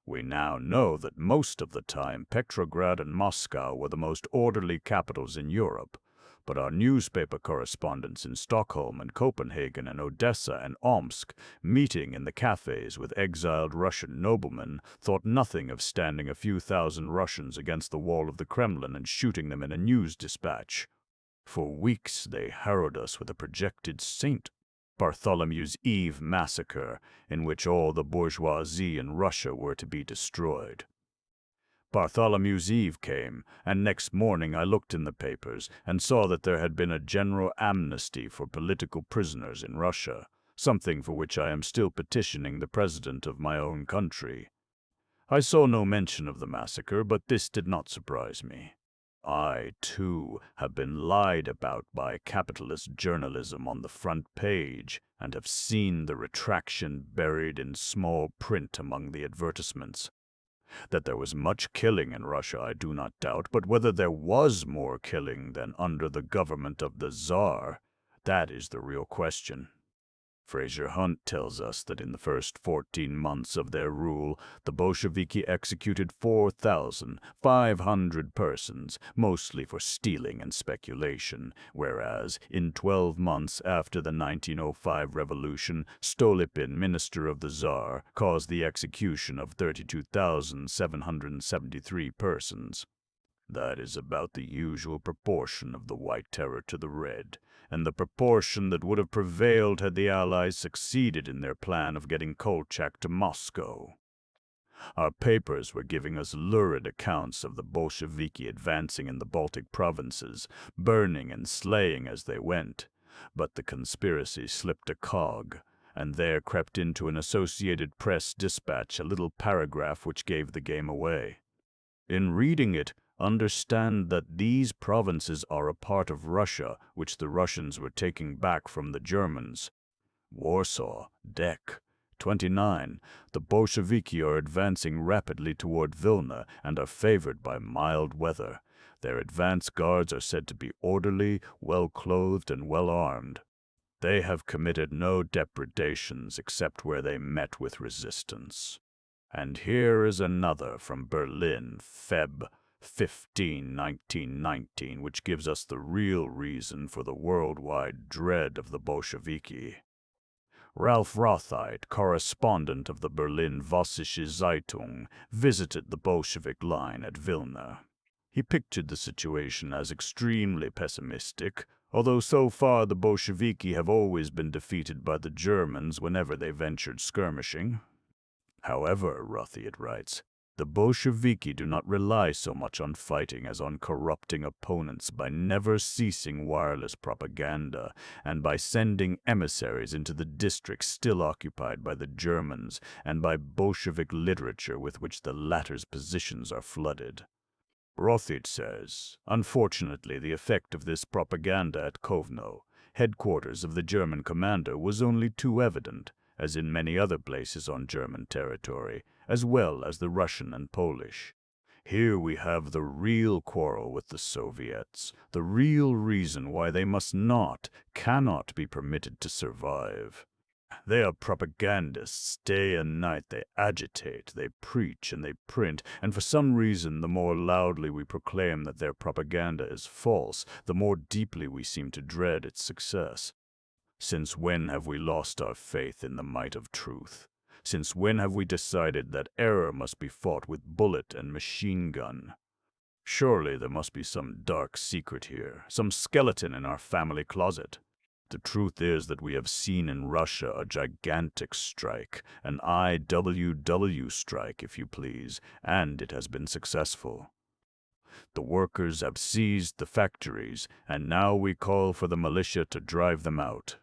We now know that most of the time Petrograd and Moscow were the most orderly capitals in Europe, but our newspaper correspondents in Stockholm and Copenhagen and Odessa and Omsk, meeting in the cafes with exiled Russian noblemen, thought nothing of standing a few thousand Russians against the wall of the Kremlin and shooting them in a news dispatch. For weeks they harrowed us with a projected St. Bartholomew's Eve massacre, in which all the bourgeoisie in Russia were to be destroyed. Bartholomew's Eve came, and next morning I looked in the papers and saw that there had been a general amnesty for political prisoners in Russia. something for which I am still petitioning the president of my own country. I saw no mention of the massacre, but this did not surprise me. I, too, have been lied about by capitalist journalism on the front page, and have seen the retraction buried in small print among the advertisements. That there was much killing in Russia I do not doubt, but whether there was more killing than under the government of the Tsar, that is the real question. Fraser Hunt tells us that in the first 14 months of their rule, the Bolsheviki executed 4,500 persons, mostly for stealing and speculation, whereas in 12 months after the 1905 revolution, Stolypin, minister of the Tsar, caused the execution of 32,773 persons. That is about the usual proportion of the White Terror to the Red, and the proportion that would have prevailed had the Allies succeeded in their plan of getting Kolchak to Moscow. Our papers were giving us lurid accounts of the Bolsheviki advancing in the Baltic provinces, burning and slaying as they went, but the conspiracy slipped a cog, and there crept into an Associated Press dispatch a little paragraph which gave the game away. In reading it, understand that these provinces are a part of Russia which the Russians were taking back from the Germans. Warsaw, Dec. 29. The Bolsheviki are advancing rapidly toward Vilna and are favored by mild weather. Their advance guards are said to be orderly, well-clothed, and well-armed. They have committed no depredations except where they met with resistance. And here is another from Berlin, Feb. 15, 1919, which gives us the real reason for the worldwide dread of the Bolsheviki. Ralph Rothite, correspondent of the Berlin Vossische Zeitung, visited the Bolshevik line at Vilna. He pictured the situation as extremely pessimistic, although so far the Bolsheviki have always been defeated by the Germans whenever they ventured skirmishing. However, Rothite writes, the Bolsheviki do not rely so much on fighting as on corrupting opponents by never ceasing wireless propaganda and by sending emissaries into the districts still occupied by the Germans and by Bolshevik literature with which the latter's positions are flooded. Rothite says, unfortunately, the effect of this propaganda at Kovno, headquarters of the German commander, was only too evident, as in many other places on German territory, as well as the Russian and Polish. Here we have the real quarrel with the Soviets, the real reason why they cannot be permitted to survive. They are propagandists. Day and night they agitate, they preach, and they print, and for some reason the more loudly we proclaim that their propaganda is false, the more deeply we seem to dread its success. Since when have we lost our faith in the might of truth? Since when have we decided that error must be fought with bullet and machine gun? Surely there must be some dark secret here, some skeleton in our family closet. The truth is that we have seen in Russia a gigantic strike, an IWW strike, if you please, and it has been successful. The workers have seized the factories, and now we call for the militia to drive them out.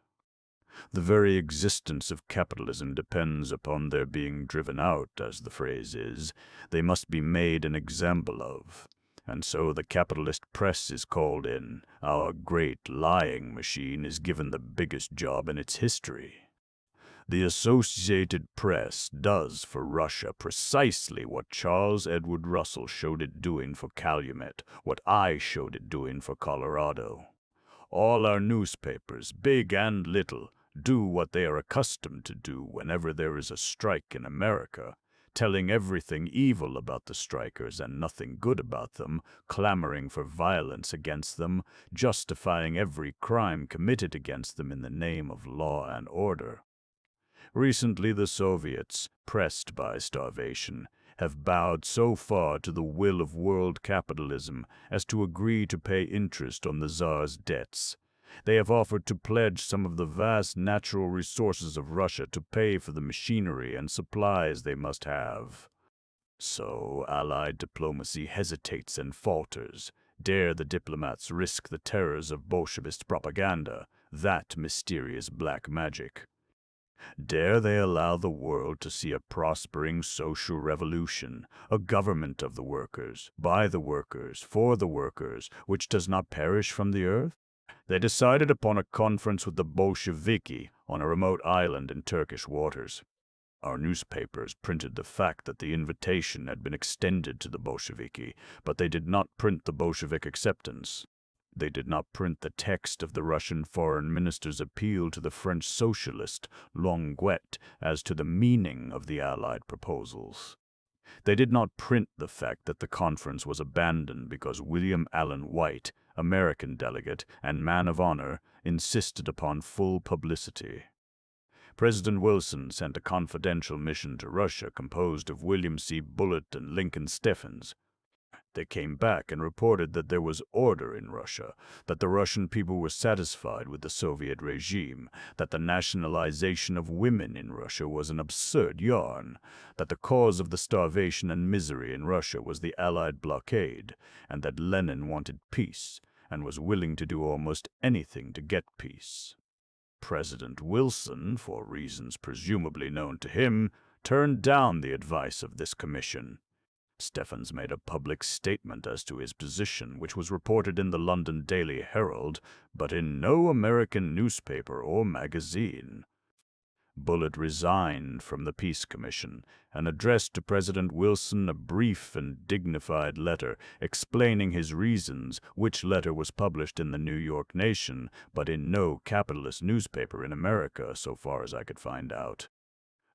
The very existence of capitalism depends upon their being driven out, as the phrase is. They must be made an example of. And so the capitalist press is called in. Our great lying machine is given the biggest job in its history. The Associated Press does for Russia precisely what Charles Edward Russell showed it doing for Calumet, what I showed it doing for Colorado. All our newspapers, big and little, do what they are accustomed to do whenever there is a strike in America, telling everything evil about the strikers and nothing good about them, clamoring for violence against them, justifying every crime committed against them in the name of law and order. Recently the Soviets, pressed by starvation, have bowed so far to the will of world capitalism as to agree to pay interest on the Tsar's debts. They have offered to pledge some of the vast natural resources of Russia to pay for the machinery and supplies they must have. So Allied diplomacy hesitates and falters. Dare the diplomats risk the terrors of Bolshevist propaganda, that mysterious black magic? Dare they allow the world to see a prospering social revolution, a government of the workers, by the workers, for the workers, which does not perish from the earth? They decided upon a conference with the Bolsheviki on a remote island in Turkish waters. Our newspapers printed the fact that the invitation had been extended to the Bolsheviki, but they did not print the Bolshevik acceptance. They did not print the text of the Russian foreign minister's appeal to the French socialist, Longuet, as to the meaning of the Allied proposals. They did not print the fact that the conference was abandoned because William Allen White, American delegate and man of honor, insisted upon full publicity. President Wilson sent a confidential mission to Russia composed of William C. Bullitt and Lincoln Steffens. They came back and reported that there was order in Russia, that the Russian people were satisfied with the Soviet regime, that the nationalization of women in Russia was an absurd yarn, that the cause of the starvation and misery in Russia was the Allied blockade, and that Lenin wanted peace and was willing to do almost anything to get peace. President Wilson, for reasons presumably known to him, turned down the advice of this commission. Steffens made a public statement as to his position, which was reported in the London Daily Herald, but in no American newspaper or magazine. Bullitt resigned from the Peace Commission and addressed to President Wilson a brief and dignified letter explaining his reasons, which letter was published in the New York Nation, but in no capitalist newspaper in America, so far as I could find out.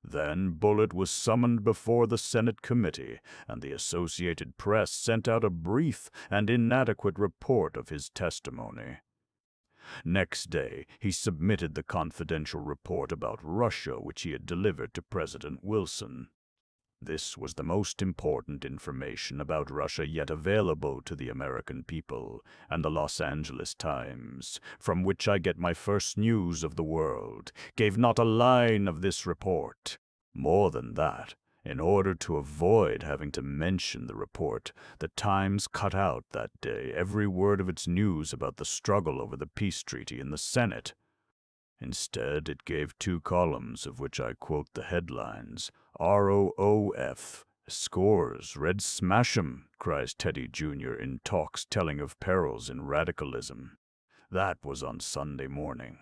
Then Bullitt was summoned before the Senate committee, and the Associated Press sent out a brief and inadequate report of his testimony. Next day, he submitted the confidential report about Russia which he had delivered to President Wilson. This was the most important information about Russia yet available to the American people, and the Los Angeles Times, from which I get my first news of the world, gave not a line of this report. More than that, in order to avoid having to mention the report, the Times cut out that day every word of its news about the struggle over the peace treaty in the Senate. Instead, it gave 2 columns of which I quote the headlines. ROOF, scores, red smash 'em, cries Teddy Jr. in talks telling of perils in radicalism. That was on Sunday morning.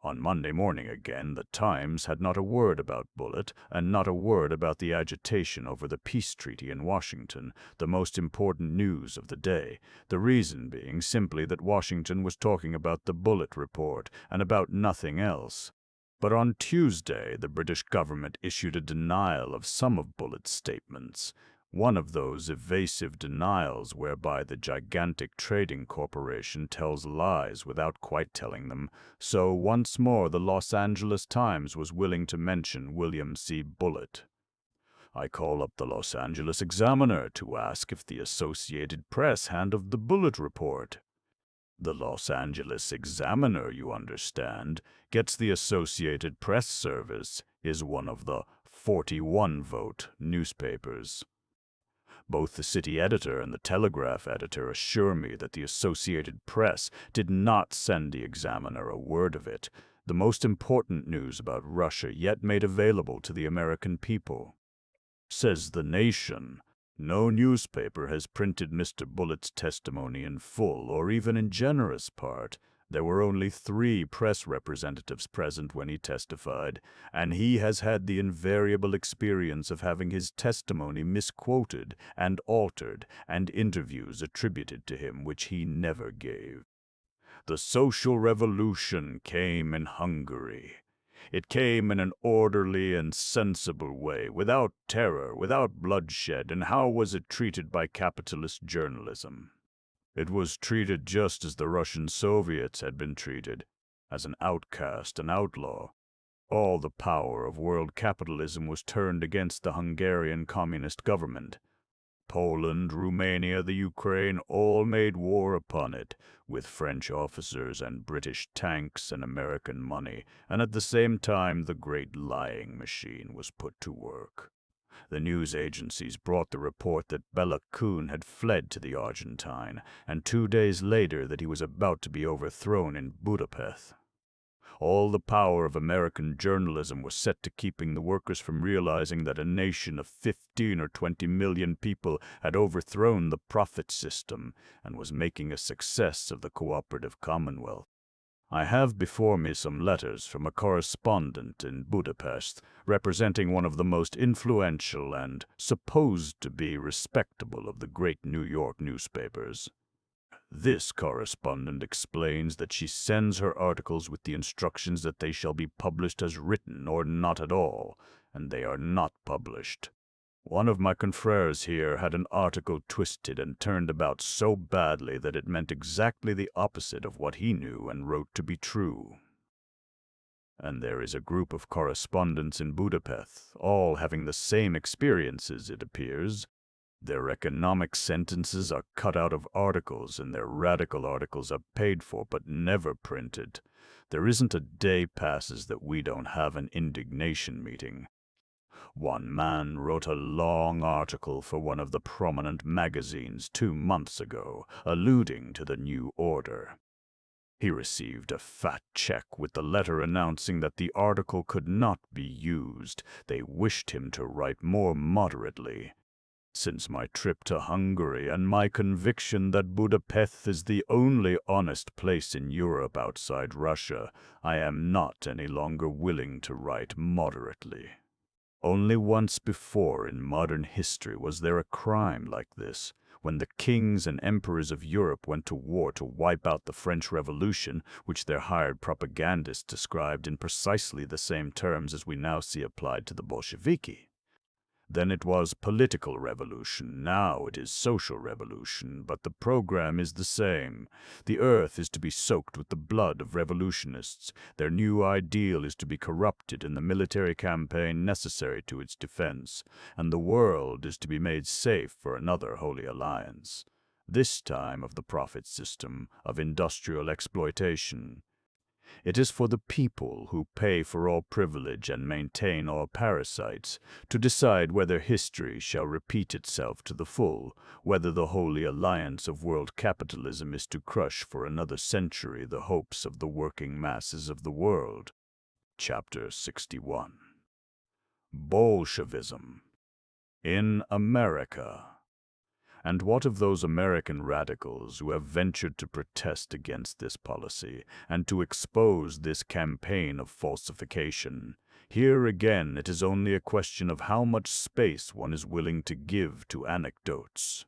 On Monday morning again, the Times had not a word about Bullitt, and not a word about the agitation over the peace treaty in Washington, the most important news of the day, the reason being simply that Washington was talking about the Bullitt report, and about nothing else. But on Tuesday, the British government issued a denial of some of Bullitt's statements, one of those evasive denials whereby the gigantic trading corporation tells lies without quite telling them. So once more the Los Angeles Times was willing to mention William C. Bullitt. I call up the Los Angeles Examiner to ask if the Associated Press handled the Bullitt report. The Los Angeles Examiner, you understand, gets the Associated Press service, is one of the 41-vote newspapers. Both the city editor and the Telegraph editor assure me that the Associated Press did not send the Examiner a word of it, the most important news about Russia yet made available to the American people. Says The Nation, no newspaper has printed Mr. Bullitt's testimony in full or even in generous part. There were only 3 press representatives present when he testified, and he has had the invariable experience of having his testimony misquoted and altered, and interviews attributed to him which he never gave. The social revolution came in Hungary. It came in an orderly and sensible way, without terror, without bloodshed, and how was it treated by capitalist journalism? It was treated just as the Russian Soviets had been treated, as an outcast, an outlaw. All the power of world capitalism was turned against the Hungarian communist government. Poland, Romania, the Ukraine all made war upon it, with French officers and British tanks and American money, and at the same time the great lying machine was put to work. The news agencies brought the report that Bela Kun had fled to the Argentine, and 2 days later that he was about to be overthrown in Budapest. All the power of American journalism was set to keeping the workers from realizing that a nation of 15 or 20 million people had overthrown the profit system and was making a success of the cooperative commonwealth. I have before me some letters from a correspondent in Budapest, representing one of the most influential and supposed to be respectable of the great New York newspapers. This correspondent explains that she sends her articles with the instructions that they shall be published as written or not at all, and they are not published. One of my confreres here had an article twisted and turned about so badly that it meant exactly the opposite of what he knew and wrote to be true. And there is a group of correspondents in Budapest, all having the same experiences, it appears. Their economic sentences are cut out of articles, and their radical articles are paid for but never printed. There isn't a day passes that we don't have an indignation meeting. One man wrote a long article for one of the prominent magazines 2 months ago, alluding to the new order. He received a fat check with the letter announcing that the article could not be used. They wished him to write more moderately. Since my trip to Hungary and my conviction that Budapest is the only honest place in Europe outside Russia, I am not any longer willing to write moderately. Only once before in modern history was there a crime like this, when the kings and emperors of Europe went to war to wipe out the French Revolution, which their hired propagandists described in precisely the same terms as we now see applied to the Bolsheviki. Then it was political revolution, now it is social revolution, but the program is the same. The earth is to be soaked with the blood of revolutionists. Their new ideal is to be corrupted in the military campaign necessary to its defense, and the world is to be made safe for another holy alliance. This time of the profit system, of industrial exploitation. It is for the people, who pay for all privilege and maintain all parasites, to decide whether history shall repeat itself to the full, whether the holy alliance of world capitalism is to crush for another century the hopes of the working masses of the world. Chapter 61. Bolshevism in America. And what of those American radicals who have ventured to protest against this policy and to expose this campaign of falsification? Here again it is only a question of how much space one is willing to give to anecdotes.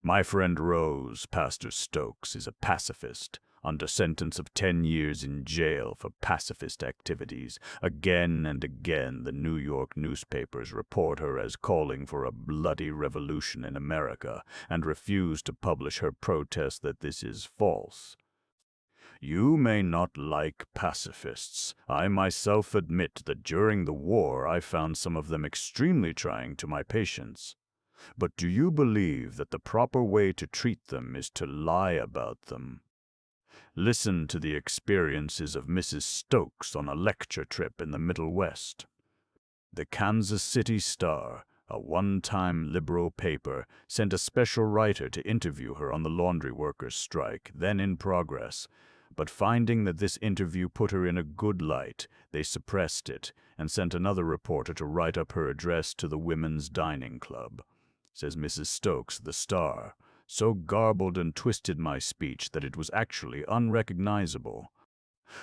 My friend Rose, Pastor Stokes, is a pacifist, under sentence of 10 years in jail for pacifist activities. Again and again the New York newspapers report her as calling for a bloody revolution in America, and refuse to publish her protest that this is false. You may not like pacifists. I myself admit that during the war I found some of them extremely trying to my patience. But do you believe that the proper way to treat them is to lie about them? Listen to the experiences of Mrs. Stokes on a lecture trip in the Middle West. The Kansas City Star, a one-time liberal paper, sent a special writer to interview her on the laundry workers' strike, then in progress. But finding that this interview put her in a good light, they suppressed it and sent another reporter to write up her address to the Women's Dining Club. Says Mrs. Stokes, the Star, so garbled and twisted my speech that it was actually unrecognizable.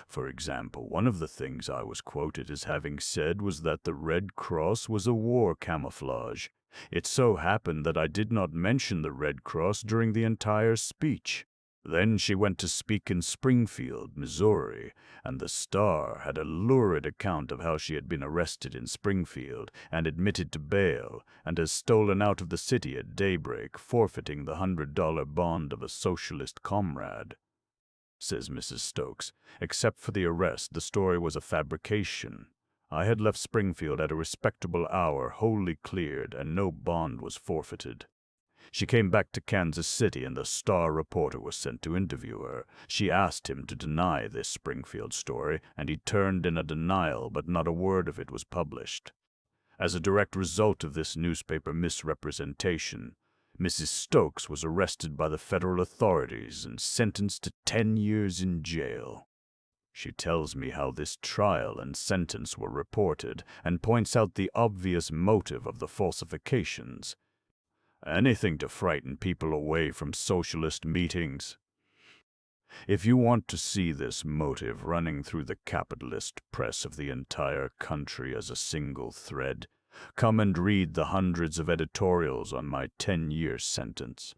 For example, one of the things I was quoted as having said was that the Red Cross was a war camouflage. It so happened that I did not mention the Red Cross during the entire speech. Then she went to speak in Springfield, Missouri, and the Star had a lurid account of how she had been arrested in Springfield and admitted to bail, and has stolen out of the city at daybreak, forfeiting the $100 bond of a socialist comrade. Says Mrs. Stokes, except for the arrest, the story was a fabrication. I had left Springfield at a respectable hour, wholly cleared, and no bond was forfeited. She came back to Kansas City, and the Star reporter was sent to interview her. She asked him to deny this Springfield story, and he turned in a denial, but not a word of it was published. As a direct result of this newspaper misrepresentation, Mrs. Stokes was arrested by the federal authorities and sentenced to 10 years in jail. She tells me how this trial and sentence were reported and points out the obvious motive of the falsifications. Anything to frighten people away from socialist meetings. If you want to see this motive running through the capitalist press of the entire country as a single thread, come and read the hundreds of editorials on my 10-year sentence.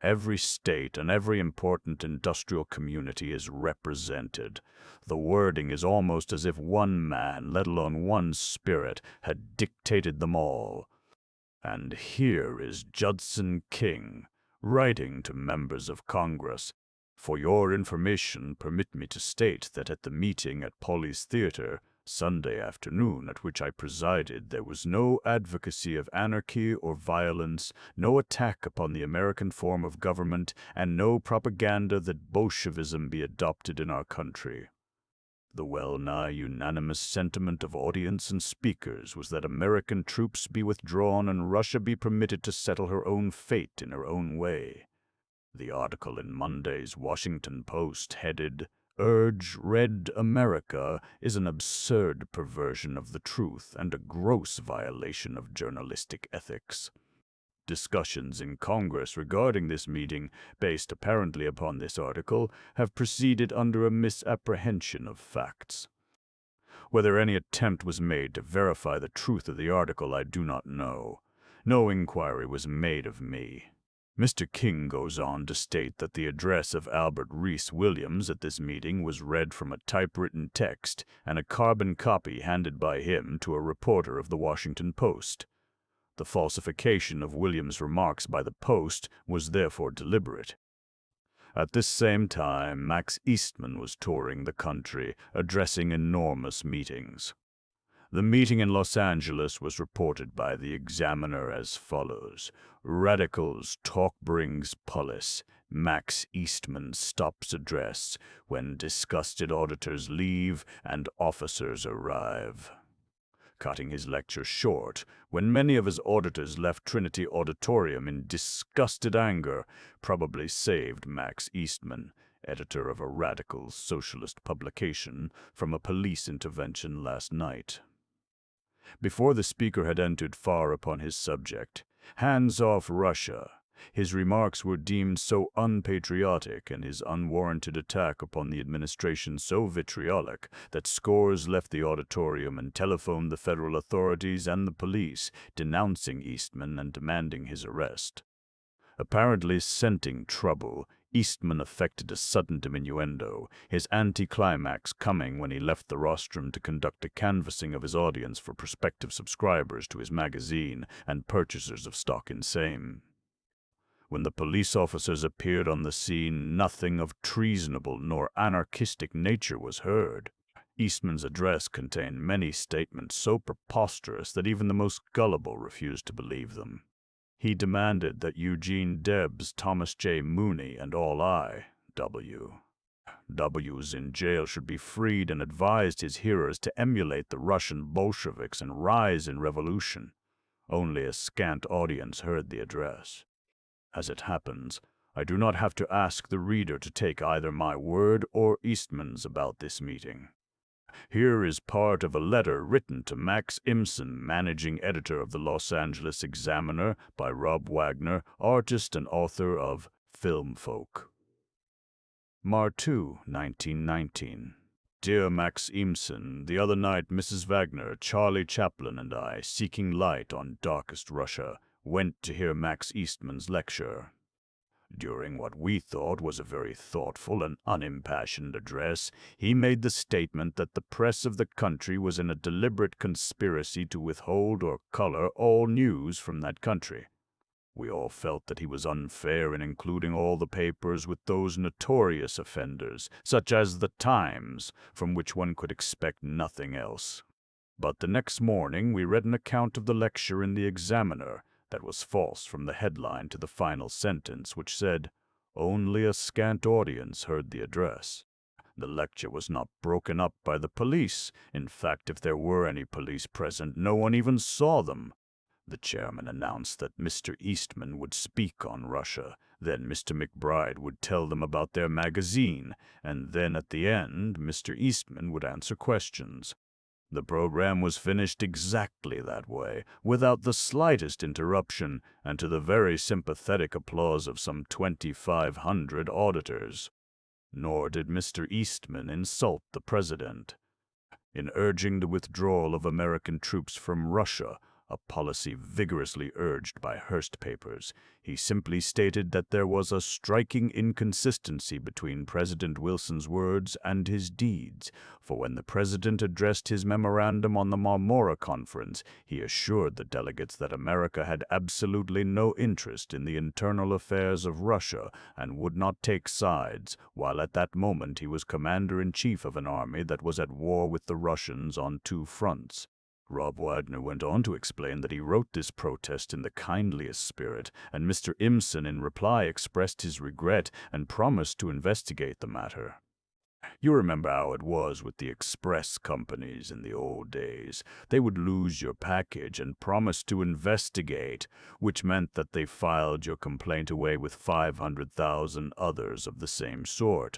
Every state and every important industrial community is represented. The wording is almost as if one man, let alone one spirit, had dictated them all. And here is Judson King, writing to members of Congress. For your information, permit me to state that at the meeting at Polly's Theater, Sunday afternoon, at which I presided, there was no advocacy of anarchy or violence, no attack upon the American form of government, and no propaganda that Bolshevism be adopted in our country. The well-nigh unanimous sentiment of audience and speakers was that American troops be withdrawn and Russia be permitted to settle her own fate in her own way. The article in Monday's Washington Post, headed, "Urge Red America," is an absurd perversion of the truth and a gross violation of journalistic ethics. Discussions in Congress regarding this meeting, based apparently upon this article, have proceeded under a misapprehension of facts. Whether any attempt was made to verify the truth of the article, I do not know. No inquiry was made of me. Mr. King goes on to state that the address of Albert Rees Williams at this meeting was read from a typewritten text and a carbon copy handed by him to a reporter of the Washington Post. The falsification of Williams' remarks by the Post was therefore deliberate. At this same time, Max Eastman was touring the country, addressing enormous meetings. The meeting in Los Angeles was reported by the Examiner as follows: "Radicals talk brings police. Max Eastman stops address when disgusted auditors leave and officers arrive." Cutting his lecture short, when many of his auditors left Trinity Auditorium in disgusted anger, probably saved Max Eastman, editor of a radical socialist publication, from a police intervention last night. Before the speaker had entered far upon his subject, "Hands off Russia," his remarks were deemed so unpatriotic and his unwarranted attack upon the administration so vitriolic that scores left the auditorium and telephoned the federal authorities and the police, denouncing Eastman and demanding his arrest. Apparently scenting trouble, Eastman affected a sudden diminuendo, his anticlimax coming when he left the rostrum to conduct a canvassing of his audience for prospective subscribers to his magazine and purchasers of stock in same. When the police officers appeared on the scene, nothing of treasonable nor anarchistic nature was heard. Eastman's address contained many statements so preposterous that even the most gullible refused to believe them. He demanded that Eugene Debs, Thomas J. Mooney, and all I.W.'s in jail should be freed and advised his hearers to emulate the Russian Bolsheviks and rise in revolution. Only a scant audience heard the address. As it happens, I do not have to ask the reader to take either my word or Eastman's about this meeting. Here is part of a letter written to Max Imsen, managing editor of the Los Angeles Examiner, by Rob Wagner, artist and author of Film Folk. Mar 2, 1919. Dear Max Imsen, the other night Mrs. Wagner, Charlie Chaplin, and I, seeking light on darkest Russia, went to hear Max Eastman's lecture. During what we thought was a very thoughtful and unimpassioned address, he made the statement that the press of the country was in a deliberate conspiracy to withhold or color all news from that country. We all felt that he was unfair in including all the papers with those notorious offenders, such as the Times, from which one could expect nothing else. But the next morning we read an account of the lecture in the Examiner that was false from the headline to the final sentence, which said, "Only a scant audience heard the address." The lecture was not broken up by the police. In fact, if there were any police present, no one even saw them. The chairman announced that Mr. Eastman would speak on Russia, then Mr. McBride would tell them about their magazine, and then at the end, Mr. Eastman would answer questions. The program was finished exactly that way, without the slightest interruption, and to the very sympathetic applause of some 2,500 auditors. Nor did Mr. Eastman insult the president. In urging the withdrawal of American troops from Russia, a policy vigorously urged by Hearst papers, he simply stated that there was a striking inconsistency between President Wilson's words and his deeds, for when the president addressed his memorandum on the Marmora Conference, he assured the delegates that America had absolutely no interest in the internal affairs of Russia and would not take sides, while at that moment he was commander-in-chief of an army that was at war with the Russians on two fronts. Rob Wagner went on to explain that he wrote this protest in the kindliest spirit, and Mr. Imson in reply expressed his regret and promised to investigate the matter. You remember how it was with the express companies in the old days. They would lose your package and promise to investigate, which meant that they filed your complaint away with 500,000 others of the same sort.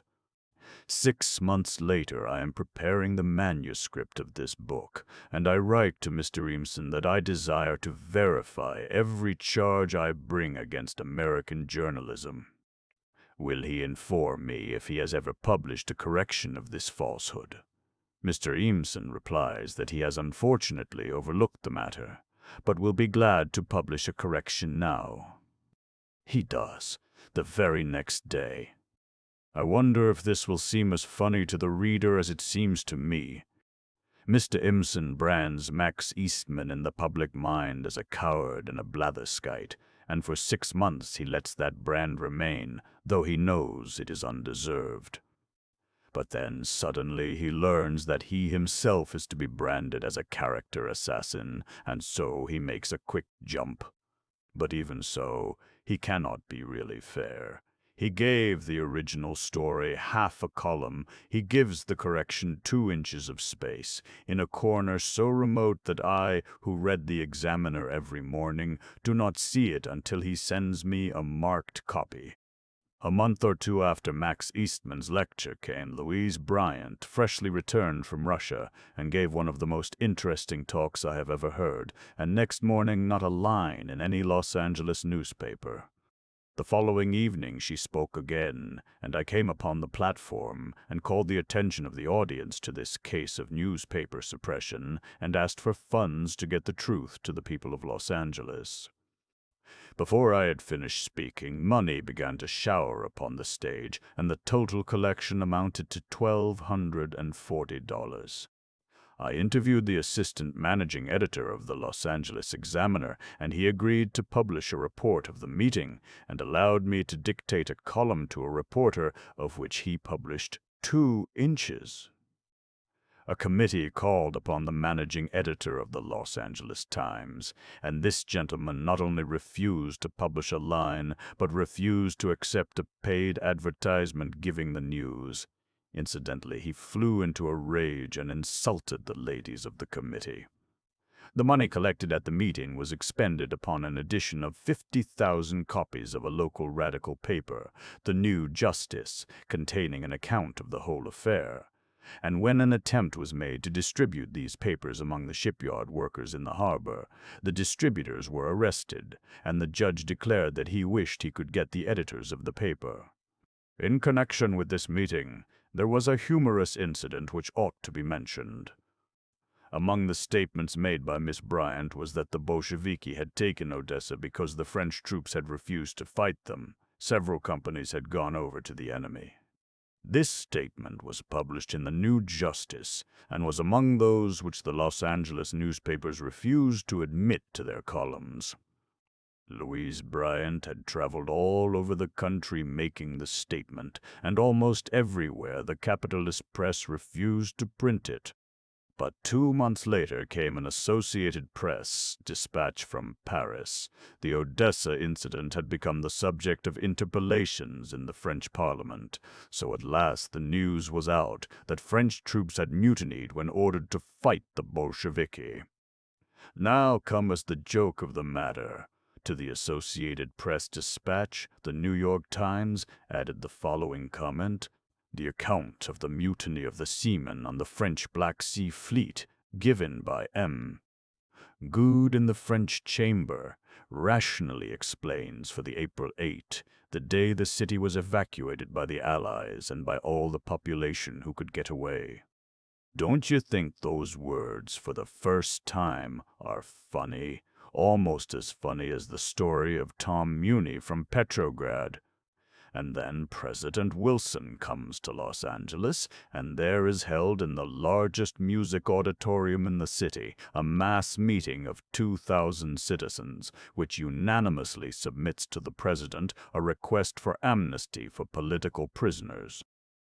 6 months later, I am preparing the manuscript of this book, and I write to Mr. Eamson that I desire to verify every charge I bring against American journalism. Will he inform me if he has ever published a correction of this falsehood? Mr. Eamson replies that he has unfortunately overlooked the matter, but will be glad to publish a correction now. He does, the very next day. I wonder if this will seem as funny to the reader as it seems to me. Mr. Imson brands Max Eastman in the public mind as a coward and a blatherskite, and for 6 months he lets that brand remain, though he knows it is undeserved. But then suddenly he learns that he himself is to be branded as a character assassin, and so he makes a quick jump. But even so, he cannot be really fair. He gave the original story half a column. He gives the correction 2 inches of space, in a corner so remote that I, who read the Examiner every morning, do not see it until he sends me a marked copy. A month or two after Max Eastman's lecture came Louise Bryant, freshly returned from Russia, and gave one of the most interesting talks I have ever heard, and next morning not a line in any Los Angeles newspaper. The following evening she spoke again, and I came upon the platform and called the attention of the audience to this case of newspaper suppression and asked for funds to get the truth to the people of Los Angeles. Before I had finished speaking, money began to shower upon the stage, and the total collection amounted to $1,240. I interviewed the assistant managing editor of the Los Angeles Examiner, and he agreed to publish a report of the meeting and allowed me to dictate a column to a reporter, of which he published 2 inches. A committee called upon the managing editor of the Los Angeles Times, and this gentleman not only refused to publish a line, but refused to accept a paid advertisement giving the news. Incidentally, he flew into a rage and insulted the ladies of the committee. The money collected at the meeting was expended upon an edition of 50,000 copies of a local radical paper, The New Justice, containing an account of the whole affair. And when an attempt was made to distribute these papers among the shipyard workers in the harbor, the distributors were arrested, and the judge declared that he wished he could get the editors of the paper. In connection with this meeting, there was a humorous incident which ought to be mentioned. Among the statements made by Miss Bryant was that the Bolsheviki had taken Odessa because the French troops had refused to fight them. Several companies had gone over to the enemy. This statement was published in the New Justice and was among those which the Los Angeles newspapers refused to admit to their columns. Louise Bryant had traveled all over the country making the statement, and almost everywhere the capitalist press refused to print it. But 2 months later came an Associated Press dispatch from Paris. The Odessa incident had become the subject of interpellations in the French Parliament, so at last the news was out that French troops had mutinied when ordered to fight the Bolsheviki. Now cometh the joke of the matter. To the Associated Press Dispatch, the New York Times added the following comment: "The account of the mutiny of the seamen on the French Black Sea Fleet, given by M. Good in the French Chamber, rationally explains for the April 8, the day the city was evacuated by the Allies and by all the population who could get away." Don't you think those words, for the first time, are funny? Almost as funny as the story of Tom Muni from Petrograd. And then President Wilson comes to Los Angeles, and there is held in the largest music auditorium in the city a mass meeting of 2,000 citizens, which unanimously submits to the president a request for amnesty for political prisoners.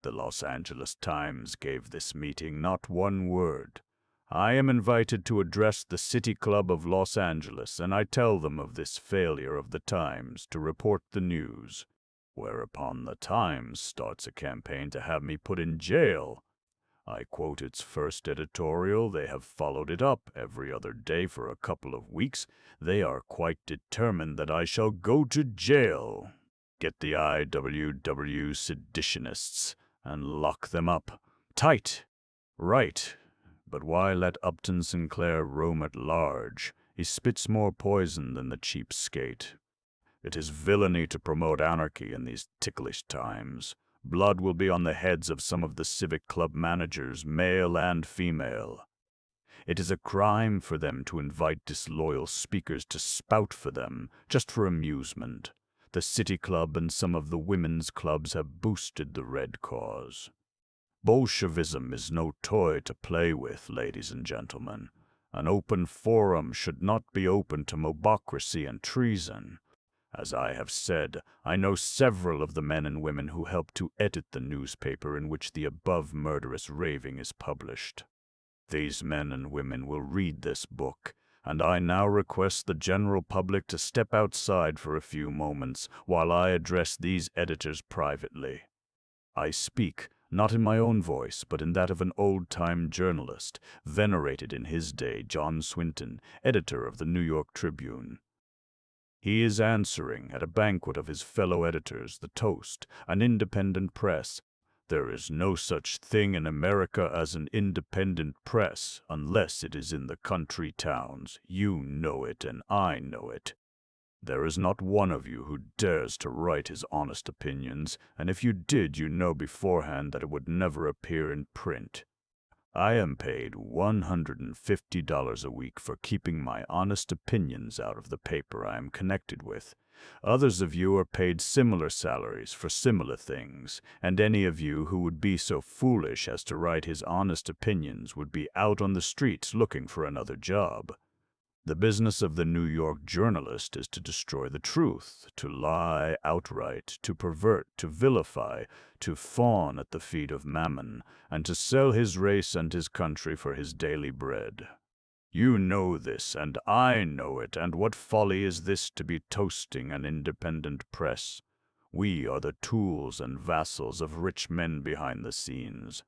The Los Angeles Times gave this meeting not one word. I am invited to address the City Club of Los Angeles, and I tell them of this failure of the Times to report the news, whereupon the Times starts a campaign to have me put in jail. I quote its first editorial. They have followed it up every other day for a couple of weeks. They are quite determined that I shall go to jail. Get the IWW seditionists and lock them up. Tight. Right. But why let Upton Sinclair roam at large? He spits more poison than the cheapskate. It is villainy to promote anarchy in these ticklish times. Blood will be on the heads of some of the civic club managers, male and female. It is a crime for them to invite disloyal speakers to spout for them, just for amusement. The City Club and some of the women's clubs have boosted the Red Cause. Bolshevism is no toy to play with, ladies and gentlemen. An open forum should not be open to mobocracy and treason. As I have said, I know several of the men and women who helped to edit the newspaper in which the above murderous raving is published. These men and women will read this book, and I now request the general public to step outside for a few moments while I address these editors privately. I speak, not in my own voice, but in that of an old-time journalist, venerated in his day, John Swinton, editor of the New York Tribune. He is answering, at a banquet of his fellow editors, the toast, an independent press. There is no such thing in America as an independent press, unless it is in the country towns. You know it, and I know it. There is not one of you who dares to write his honest opinions, and if you did, you know beforehand that it would never appear in print. I am paid $150 a week for keeping my honest opinions out of the paper I am connected with. Others of you are paid similar salaries for similar things, and any of you who would be so foolish as to write his honest opinions would be out on the streets looking for another job. The business of the New York journalist is to destroy the truth, to lie outright, to pervert, to vilify, to fawn at the feet of Mammon, and to sell his race and his country for his daily bread. You know this, and I know it, and what folly is this to be toasting an independent press? We are the tools and vassals of rich men behind the scenes.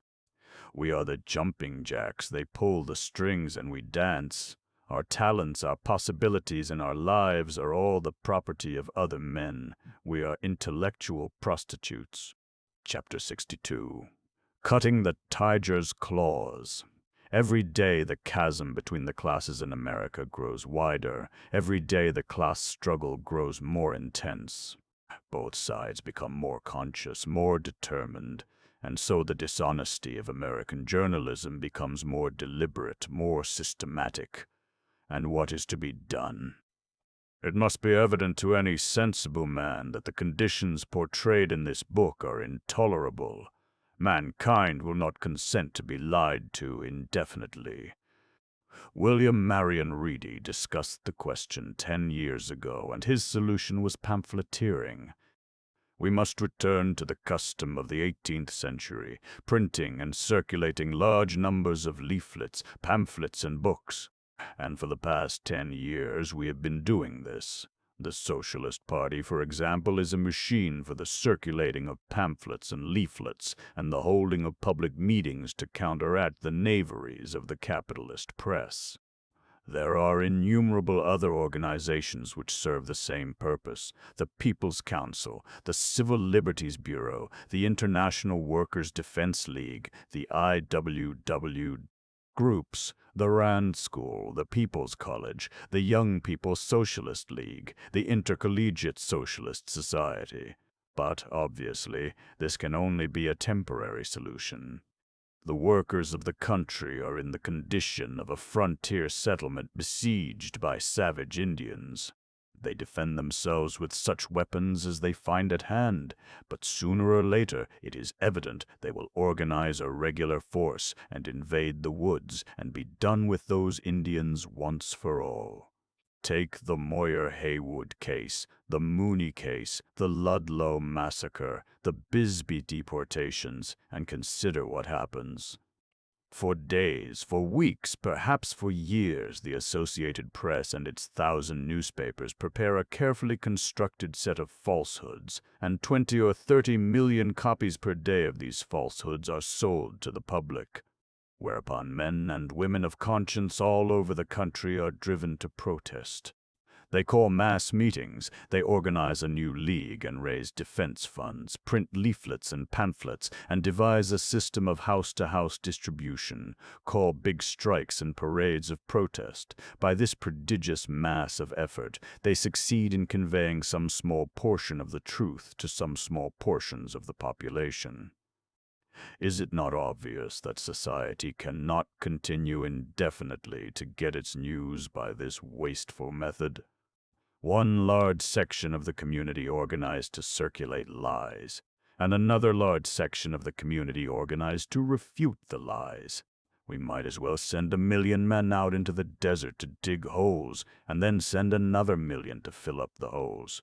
We are the jumping jacks. They pull the strings and we dance. Our talents, our possibilities, and our lives are all the property of other men. We are intellectual prostitutes. Chapter 62. Cutting the Tiger's Claws. Every day the chasm between the classes in America grows wider. Every day the class struggle grows more intense. Both sides become more conscious, more determined, and so the dishonesty of American journalism becomes more deliberate, more systematic. And what is to be done? It must be evident to any sensible man that the conditions portrayed in this book are intolerable. Mankind will not consent to be lied to indefinitely. William Marion Reedy discussed the question 10 years ago, and his solution was pamphleteering. We must return to the custom of the 18th century, printing and circulating large numbers of leaflets, pamphlets, and books. And for the past 10 years we have been doing this. The Socialist Party, for example, is a machine for the circulating of pamphlets and leaflets and the holding of public meetings to counteract the knaveries of the capitalist press. There are innumerable other organizations which serve the same purpose: the People's Council, the Civil Liberties Bureau, the International Workers' Defense League, the IWW groups, the Rand School, the People's College, the Young People's Socialist League, the Intercollegiate Socialist Society. But, obviously, this can only be a temporary solution. The workers of the country are in the condition of a frontier settlement besieged by savage Indians. They defend themselves with such weapons as they find at hand, but sooner or later it is evident they will organize a regular force and invade the woods and be done with those Indians once for all. Take the Moyer-Haywood case, the Mooney case, the Ludlow massacre, the Bisbee deportations, and consider what happens. For days, for weeks, perhaps for years, the Associated Press and its 1,000 newspapers prepare a carefully constructed set of falsehoods, and 20 or 30 million copies per day of these falsehoods are sold to the public, whereupon men and women of conscience all over the country are driven to protest. They call mass meetings, they organize a new league and raise defense funds, print leaflets and pamphlets, and devise a system of house-to-house distribution, call big strikes and parades of protest. By this prodigious mass of effort, they succeed in conveying some small portion of the truth to some small portions of the population. Is it not obvious that society cannot continue indefinitely to get its news by this wasteful method? One large section of the community organized to circulate lies, and another large section of the community organized to refute the lies. We might as well send 1,000,000 men out into the desert to dig holes, and then send another 1,000,000 to fill up the holes.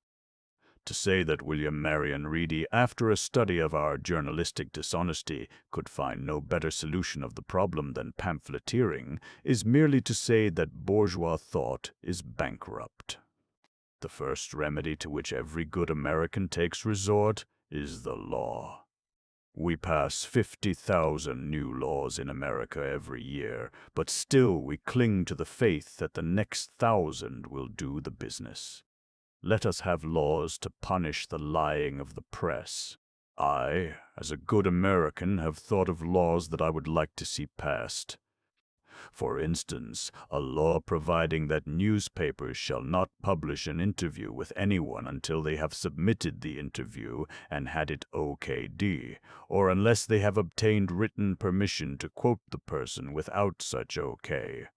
To say that William Marion Reedy, after a study of our journalistic dishonesty, could find no better solution of the problem than pamphleteering is merely to say that bourgeois thought is bankrupt. The first remedy to which every good American takes resort is the law. We pass 50,000 new laws in America every year, but still we cling to the faith that the next 1,000 will do the business. Let us have laws to punish the lying of the press. I, as a good American, have thought of laws that I would like to see passed. For instance, a law providing that newspapers shall not publish an interview with anyone until they have submitted the interview and had it OK'd, or unless they have obtained written permission to quote the person without such OK.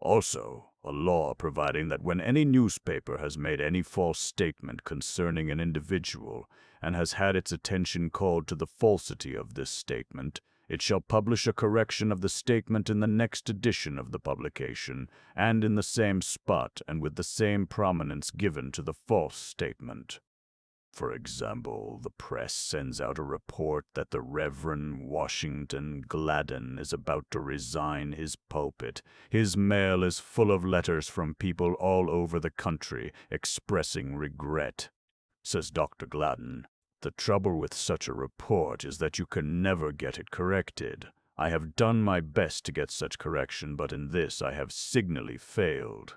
Also, a law providing that when any newspaper has made any false statement concerning an individual and has had its attention called to the falsity of this statement, it shall publish a correction of the statement in the next edition of the publication, and in the same spot and with the same prominence given to the false statement. For example, the press sends out a report that the Reverend Washington Gladden is about to resign his pulpit. His mail is full of letters from people all over the country expressing regret. Says Dr. Gladden, "The trouble with such a report is that you can never get it corrected. I have done my best to get such correction, but in this I have signally failed."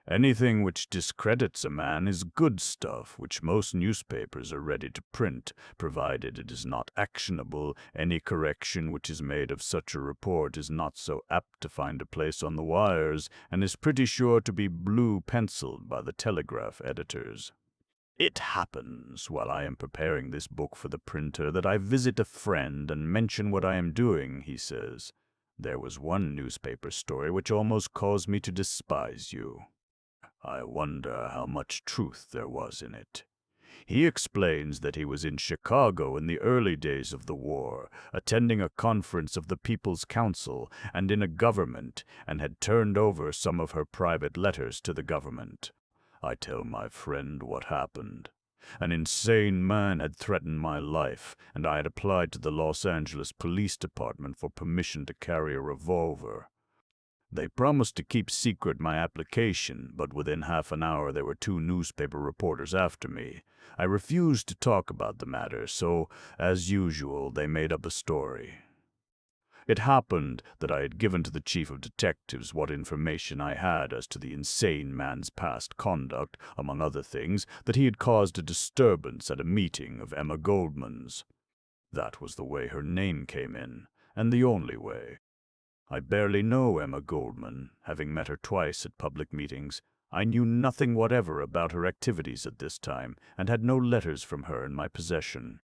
Anything which discredits a man is good stuff, which most newspapers are ready to print, provided it is not actionable. Any correction which is made of such a report is not so apt to find a place on the wires, and is pretty sure to be blue-penciled by the telegraph editors. It happens, while I am preparing this book for the printer, that I visit a friend and mention what I am doing, he says. There was one newspaper story which almost caused me to despise you. I wonder how much truth there was in it. He explains that he was in Chicago in the early days of the war, attending a conference of the People's Council and in a government, and had turned over some of her private letters to the government. I tell my friend what happened. An insane man had threatened my life, and I had applied to the Los Angeles Police Department for permission to carry a revolver. They promised to keep secret my application, but within half an hour there were 2 newspaper reporters after me. I refused to talk about the matter, so, as usual, they made up a story. It happened that I had given to the chief of detectives what information I had as to the insane man's past conduct, among other things, that he had caused a disturbance at a meeting of Emma Goldman's. That was the way her name came in, and the only way. I barely know Emma Goldman, having met her twice at public meetings. I knew nothing whatever about her activities at this time, and had no letters from her in my possession.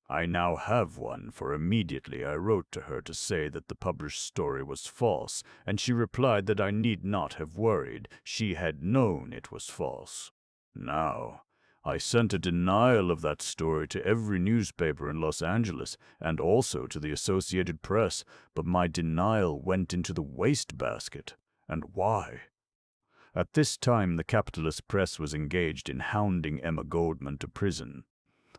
I now have one, for immediately I wrote to her to say that the published story was false, and she replied that I need not have worried, she had known it was false. Now, I sent a denial of that story to every newspaper in Los Angeles, and also to the Associated Press, but my denial went into the wastebasket. And why? At this time the capitalist press was engaged in hounding Emma Goldman to prison.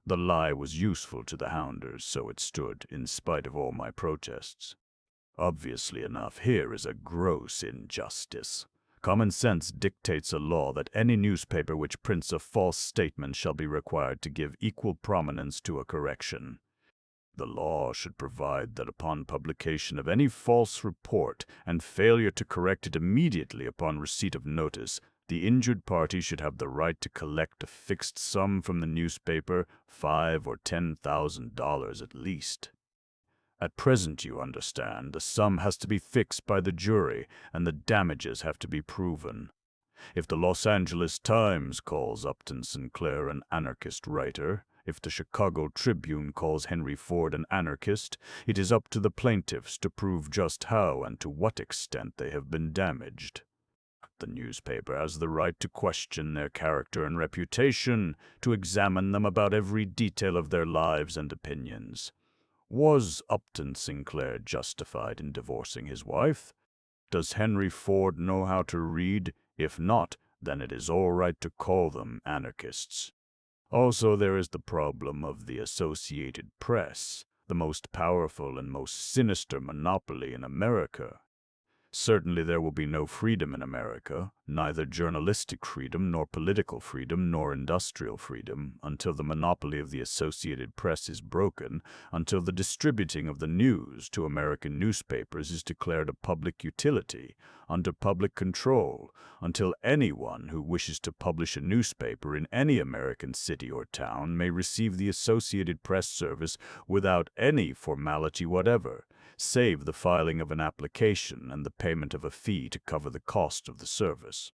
The lie was useful to the hounders, so it stood, in spite of all my protests. Obviously enough, here is a gross injustice. Common sense dictates a law that any newspaper which prints a false statement shall be required to give equal prominence to a correction. The law should provide that upon publication of any false report and failure to correct it immediately upon receipt of notice, the injured party should have the right to collect a fixed sum from the newspaper, $5,000 or $10,000 at least. At present, you understand, the sum has to be fixed by the jury, and the damages have to be proven. If the Los Angeles Times calls Upton Sinclair an anarchist writer, if the Chicago Tribune calls Henry Ford an anarchist, it is up to the plaintiffs to prove just how and to what extent they have been damaged. The newspaper has the right to question their character and reputation, to examine them about every detail of their lives and opinions. Was Upton Sinclair justified in divorcing his wife? Does Henry Ford know how to read? If not, then it is all right to call them anarchists. Also, there is the problem of the Associated Press, the most powerful and most sinister monopoly in America. Certainly there will be no freedom in America, neither journalistic freedom, nor political freedom, nor industrial freedom, until the monopoly of the Associated Press is broken, until the distributing of the news to American newspapers is declared a public utility, under public control, until anyone who wishes to publish a newspaper in any American city or town may receive the Associated Press service without any formality whatever, save the filing of an application and the payment of a fee to cover the cost of the service.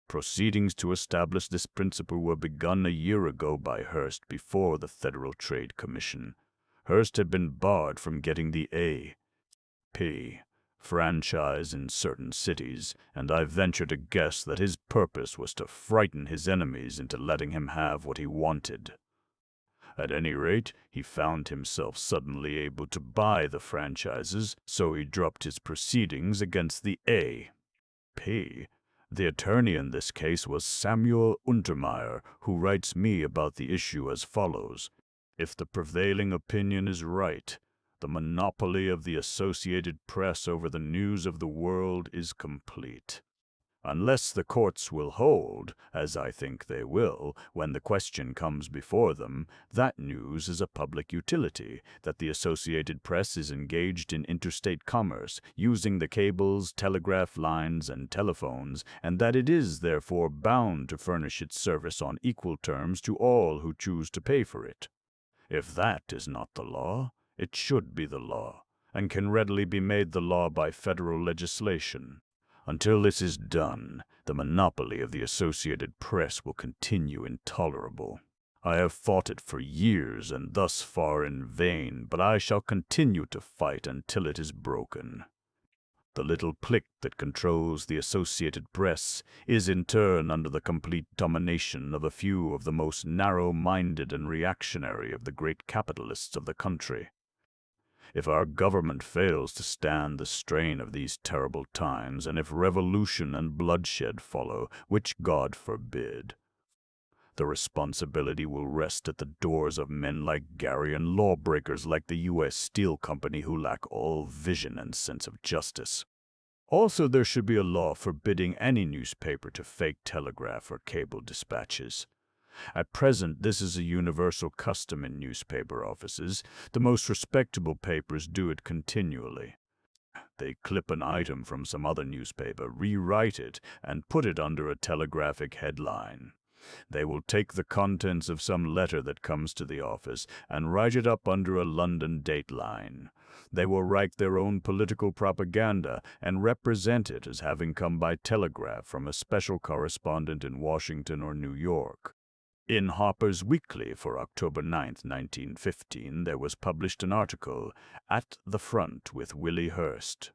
Proceedings to establish this principle were begun a year ago by Hearst before the Federal Trade Commission. Hearst had been barred from getting the A.P. franchise in certain cities, and I venture to guess that his purpose was to frighten his enemies into letting him have what he wanted. At any rate, he found himself suddenly able to buy the franchises, so he dropped his proceedings against the A.P. The attorney in this case was Samuel Untermeyer, who writes me about the issue as follows. If the prevailing opinion is right, the monopoly of the Associated Press over the news of the world is complete. Unless the courts will hold, as I think they will, when the question comes before them, that news is a public utility, that the Associated Press is engaged in interstate commerce, using the cables, telegraph lines, and telephones, and that it is therefore bound to furnish its service on equal terms to all who choose to pay for it. If that is not the law, it should be the law, and can readily be made the law by federal legislation. Until this is done, the monopoly of the Associated Press will continue intolerable. I have fought it for years and thus far in vain, but I shall continue to fight until it is broken. The little clique that controls the Associated Press is in turn under the complete domination of a few of the most narrow-minded and reactionary of the great capitalists of the country. If our government fails to stand the strain of these terrible times, and if revolution and bloodshed follow, which God forbid, the responsibility will rest at the doors of men like Gary and lawbreakers like the U.S. Steel Company who lack all vision and sense of justice. Also, there should be a law forbidding any newspaper to fake telegraph or cable dispatches. At present, this is a universal custom in newspaper offices. The most respectable papers do it continually. They clip an item from some other newspaper, rewrite it, and put it under a telegraphic headline. They will take the contents of some letter that comes to the office and write it up under a London dateline. They will write their own political propaganda and represent it as having come by telegraph from a special correspondent in Washington or New York. In Harper's Weekly for October 9, 1915, there was published an article, "At the Front with Willie Hearst."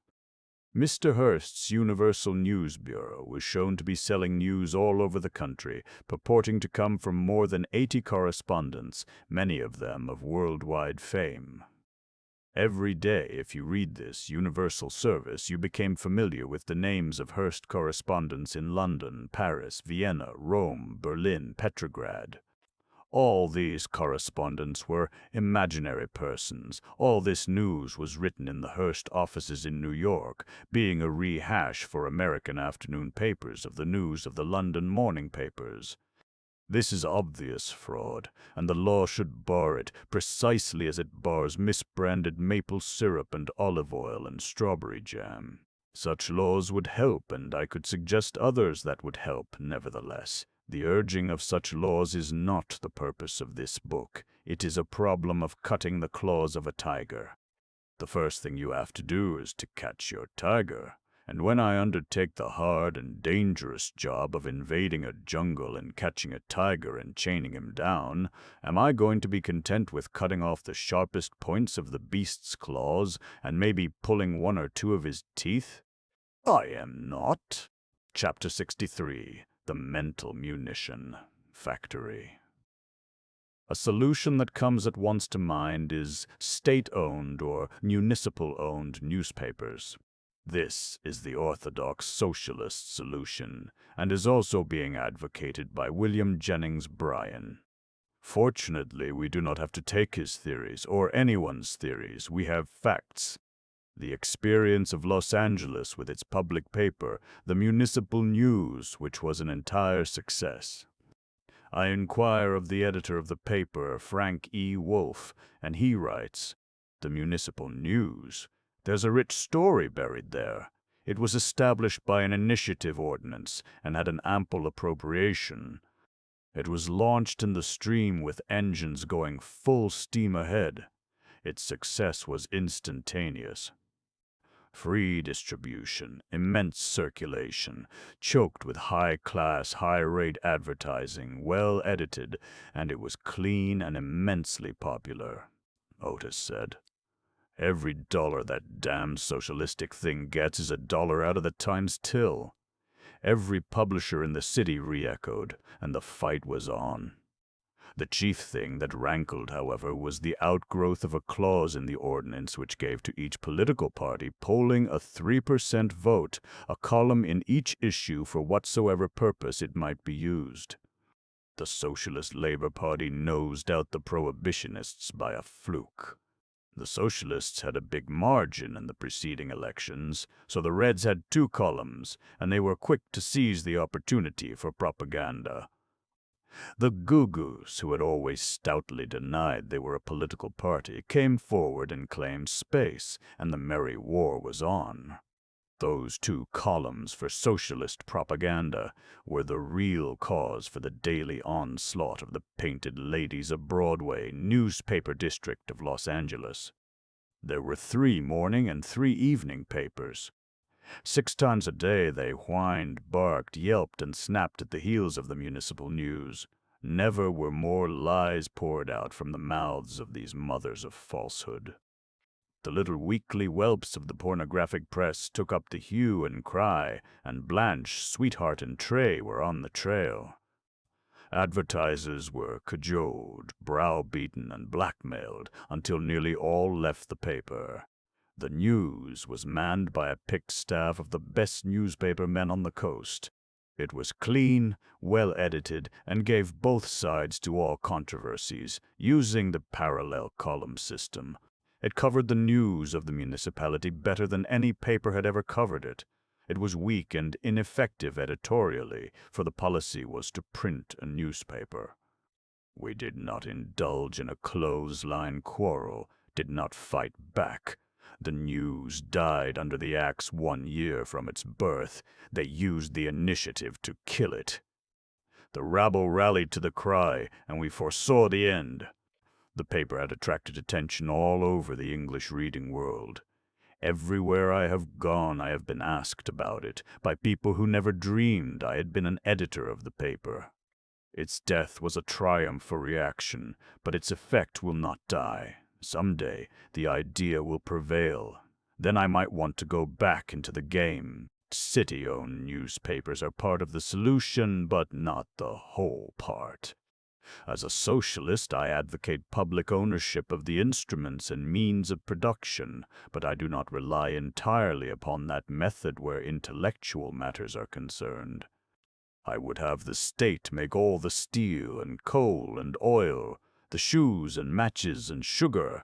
Mr. Hearst's Universal News Bureau was shown to be selling news all over the country, purporting to come from more than 80 correspondents, many of them of worldwide fame. Every day, if you read this Universal Service, you became familiar with the names of Hearst correspondents in London, Paris, Vienna, Rome, Berlin, Petrograd. All these correspondents were imaginary persons. All this news was written in the Hearst offices in New York, being a rehash for American afternoon papers of the news of the London morning papers. This is obvious fraud, and the law should bar it precisely as it bars misbranded maple syrup and olive oil and strawberry jam. Such laws would help, and I could suggest others that would help, nevertheless. The urging of such laws is not the purpose of this book. It is a problem of cutting the claws of a tiger. The first thing you have to do is to catch your tiger. And when I undertake the hard and dangerous job of invading a jungle and catching a tiger and chaining him down, am I going to be content with cutting off the sharpest points of the beast's claws and maybe pulling one or two of his teeth? I am not. Chapter 63. The Mental Munition Factory. A solution that comes at once to mind is state-owned or municipal-owned newspapers. This is the orthodox socialist solution, and is also being advocated by William Jennings Bryan. Fortunately, we do not have to take his theories, or anyone's theories. We have facts. The experience of Los Angeles with its public paper, the Municipal News, which was an entire success. I inquire of the editor of the paper, Frank E. Wolfe, and he writes, "The Municipal News? There's a rich story buried there. It was established by an initiative ordinance and had an ample appropriation. It was launched in the stream with engines going full steam ahead. Its success was instantaneous. Free distribution, immense circulation, choked with high-class, high-rate advertising, well edited, and it was clean and immensely popular," Otis said. "Every dollar that damned socialistic thing gets is a dollar out of the Times till." Every publisher in the city re-echoed, and the fight was on. The chief thing that rankled, however, was the outgrowth of a clause in the ordinance which gave to each political party polling a 3% vote, a column in each issue for whatsoever purpose it might be used. The Socialist Labor Party nosed out the Prohibitionists by a fluke. The Socialists had a big margin in the preceding elections, so the Reds had 2 columns, and they were quick to seize the opportunity for propaganda. The Goo-Goos, who had always stoutly denied they were a political party, came forward and claimed space, and the merry war was on. Those 2 columns for socialist propaganda were the real cause for the daily onslaught of the painted ladies of Broadway, newspaper district of Los Angeles. There were 3 morning and 3 evening papers. 6 times a day they whined, barked, yelped, and snapped at the heels of the Municipal News. Never were more lies poured out from the mouths of these mothers of falsehood. The little weekly whelps of the pornographic press took up the hue and cry, and Blanche, Sweetheart, and Tray were on the trail. Advertisers were cajoled, browbeaten, and blackmailed until nearly all left the paper. The News was manned by a picked staff of the best newspaper men on the coast. It was clean, well edited, and gave both sides to all controversies, using the parallel column system. It covered the news of the municipality better than any paper had ever covered it. It was weak and ineffective editorially, for the policy was to print a newspaper. We did not indulge in a clothesline quarrel, did not fight back. The news died under the axe 1 year from its birth. They used the initiative to kill it. The rabble rallied to the cry, and we foresaw the end. The paper had attracted attention all over the English reading world. Everywhere I have gone, I have been asked about it by people who never dreamed I had been an editor of the paper. Its death was a triumph for reaction, but its effect will not die. Someday, the idea will prevail. Then I might want to go back into the game. City-owned newspapers are part of the solution, but not the whole part. As a socialist, I advocate public ownership of the instruments and means of production, but I do not rely entirely upon that method where intellectual matters are concerned. I would have the state make all the steel and coal and oil, the shoes and matches and sugar.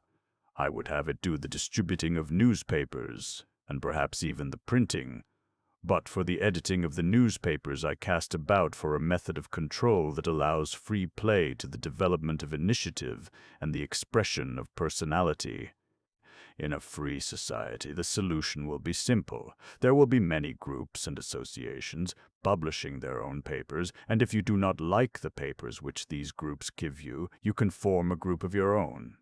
I would have it do the distributing of newspapers, and perhaps even the printing. But for the editing of the newspapers, I cast about for a method of control that allows free play to the development of initiative and the expression of personality. In a free society, the solution will be simple. There will be many groups and associations publishing their own papers, and if you do not like the papers which these groups give you, you can form a group of your own.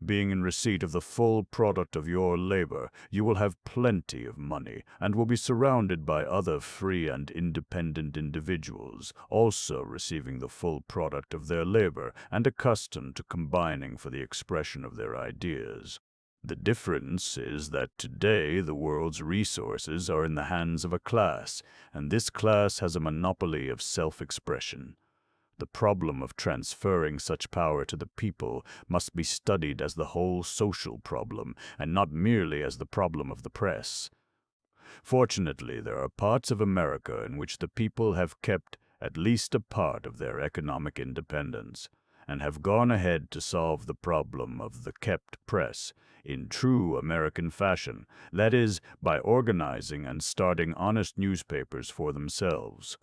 Being in receipt of the full product of your labor, you will have plenty of money and will be surrounded by other free and independent individuals, also receiving the full product of their labor and accustomed to combining for the expression of their ideas. The difference is that today the world's resources are in the hands of a class, and this class has a monopoly of self-expression. The problem of transferring such power to the people must be studied as the whole social problem, and not merely as the problem of the press. Fortunately, there are parts of America in which the people have kept at least a part of their economic independence, and have gone ahead to solve the problem of the kept press in true American fashion, that is, by organizing and starting honest newspapers for themselves.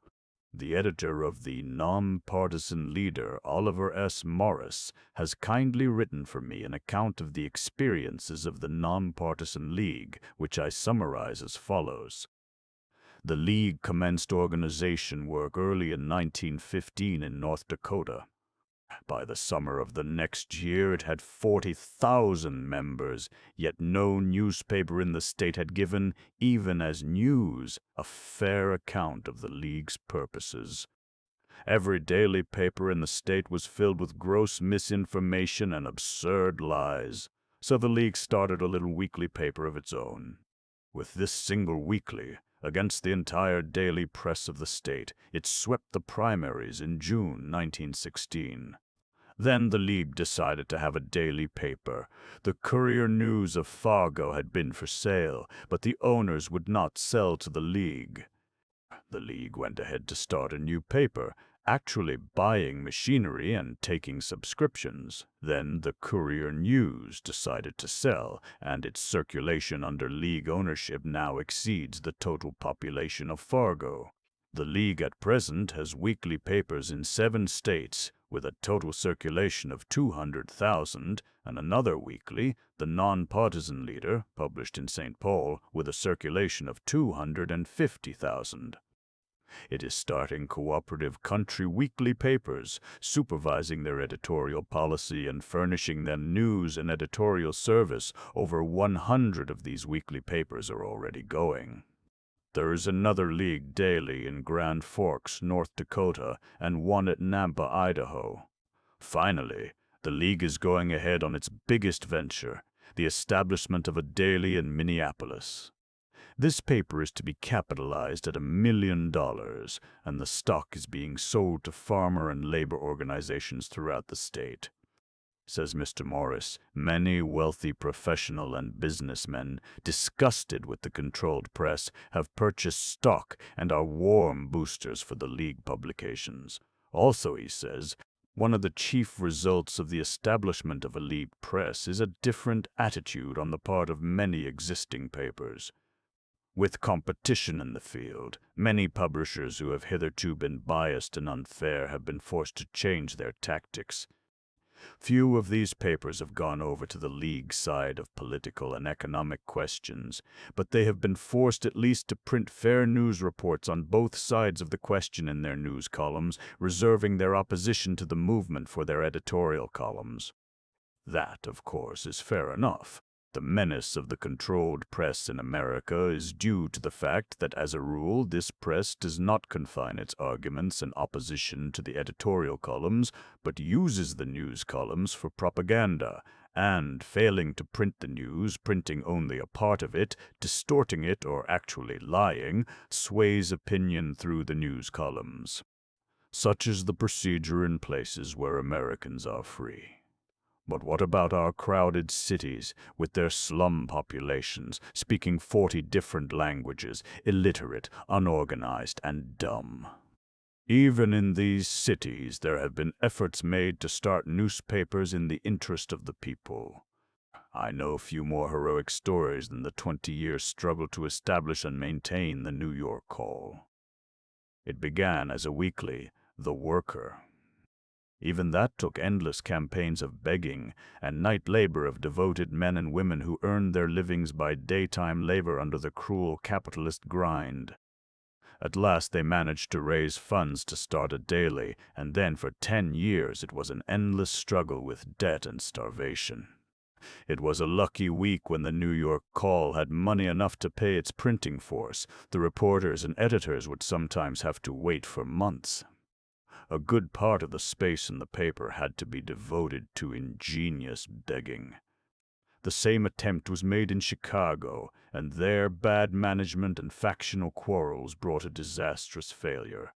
The editor of the Nonpartisan Leader, Oliver S. Morris, has kindly written for me an account of the experiences of the Nonpartisan League, which I summarize as follows. The League commenced organization work early in 1915 in North Dakota. By the summer of the next year, it had 40,000 members, yet no newspaper in the state had given, even as news, a fair account of the League's purposes. Every daily paper in the state was filled with gross misinformation and absurd lies, so the League started a little weekly paper of its own. With this single weekly, against the entire daily press of the state, it swept the primaries in June 1916. Then the League decided to have a daily paper. The Courier News of Fargo had been for sale, but the owners would not sell to the League. The League went ahead to start a new paper, actually buying machinery and taking subscriptions. Then the Courier News decided to sell, and its circulation under League ownership now exceeds the total population of Fargo. The League at present has weekly papers in 7 states, with a total circulation of 200,000, and another weekly, the Nonpartisan Leader, published in St. Paul, with a circulation of 250,000. It is starting cooperative country weekly papers, supervising their editorial policy and furnishing them news and editorial service. Over 100 of these weekly papers are already going. There is another League daily in Grand Forks, North Dakota, and one at Nampa, Idaho. Finally, the League is going ahead on its biggest venture, the establishment of a daily in Minneapolis. This paper is to be capitalized at $1 million, and the stock is being sold to farmer and labor organizations throughout the state. Says Mr. Morris, many wealthy professional and businessmen, disgusted with the controlled press, have purchased stock and are warm boosters for the League publications. Also, he says, one of the chief results of the establishment of a League press is a different attitude on the part of many existing papers. With competition in the field, many publishers who have hitherto been biased and unfair have been forced to change their tactics. Few of these papers have gone over to the League side of political and economic questions, but they have been forced at least to print fair news reports on both sides of the question in their news columns, reserving their opposition to the movement for their editorial columns. That, of course, is fair enough. The menace of the controlled press in America is due to the fact that, as a rule, this press does not confine its arguments and opposition to the editorial columns, but uses the news columns for propaganda, and, failing to print the news, printing only a part of it, distorting it, or actually lying, sways opinion through the news columns. Such is the procedure in places where Americans are free. But what about our crowded cities, with their slum populations, speaking 40 different languages, illiterate, unorganized, and dumb? Even in these cities, there have been efforts made to start newspapers in the interest of the people. I know few more heroic stories than the 20-year struggle to establish and maintain the New York Call. It began as a weekly, The Worker. Even that took endless campaigns of begging and night labor of devoted men and women who earned their livings by daytime labor under the cruel capitalist grind. At last they managed to raise funds to start a daily, and then for 10 years it was an endless struggle with debt and starvation. It was a lucky week when the New York Call had money enough to pay its printing force. The reporters and editors would sometimes have to wait for months. A good part of the space in the paper had to be devoted to ingenious begging. The same attempt was made in Chicago, and there bad management and factional quarrels brought a disastrous failure.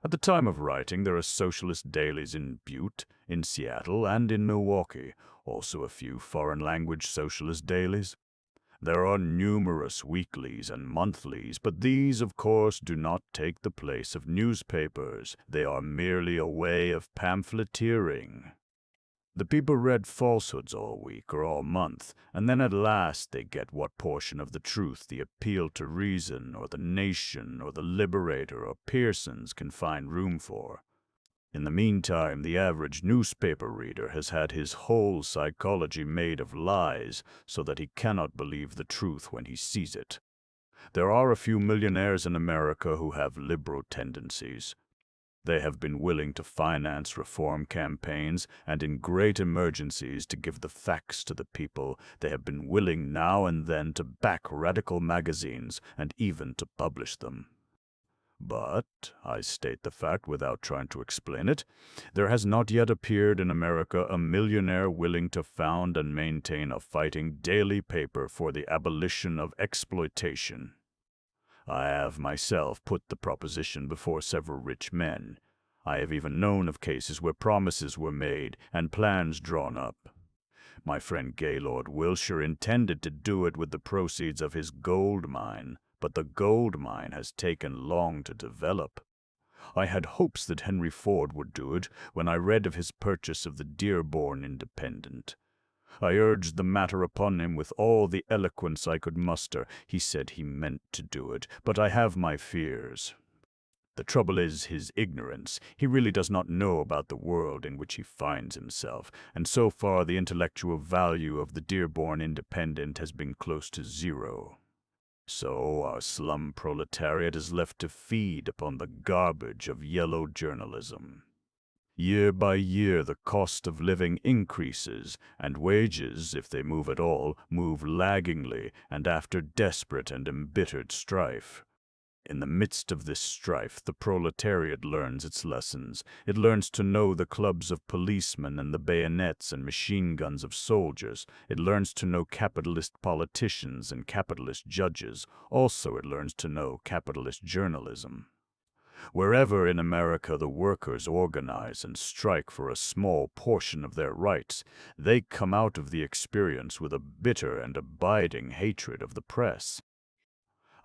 At the time of writing, there are socialist dailies in Butte, in Seattle, and in Milwaukee, also a few foreign-language socialist dailies. There are numerous weeklies and monthlies, but these, of course, do not take the place of newspapers. They are merely a way of pamphleteering. The people read falsehoods all week or all month, and then at last they get what portion of the truth the Appeal to Reason or the Nation or the Liberator or Pearson's can find room for. In the meantime, the average newspaper reader has had his whole psychology made of lies, so that he cannot believe the truth when he sees it. There are a few millionaires in America who have liberal tendencies. They have been willing to finance reform campaigns, and in great emergencies to give the facts to the people. They have been willing now and then to back radical magazines, and even to publish them. But, I state the fact without trying to explain it, there has not yet appeared in America a millionaire willing to found and maintain a fighting daily paper for the abolition of exploitation. I have myself put the proposition before several rich men. I have even known of cases where promises were made and plans drawn up. My friend Gaylord Wilshire intended to do it with the proceeds of his gold mine, but the gold mine has taken long to develop. I had hopes that Henry Ford would do it when I read of his purchase of the Dearborn Independent. I urged the matter upon him with all the eloquence I could muster. He said he meant to do it, but I have my fears. The trouble is his ignorance. He really does not know about the world in which he finds himself, and so far the intellectual value of the Dearborn Independent has been close to zero. So our slum proletariat is left to feed upon the garbage of yellow journalism. Year by year the cost of living increases, and wages, if they move at all, move laggingly and after desperate and embittered strife. In the midst of this strife, the proletariat learns its lessons. It learns to know the clubs of policemen and the bayonets and machine guns of soldiers. It learns to know capitalist politicians and capitalist judges. Also, it learns to know capitalist journalism. Wherever in America the workers organize and strike for a small portion of their rights, they come out of the experience with a bitter and abiding hatred of the press.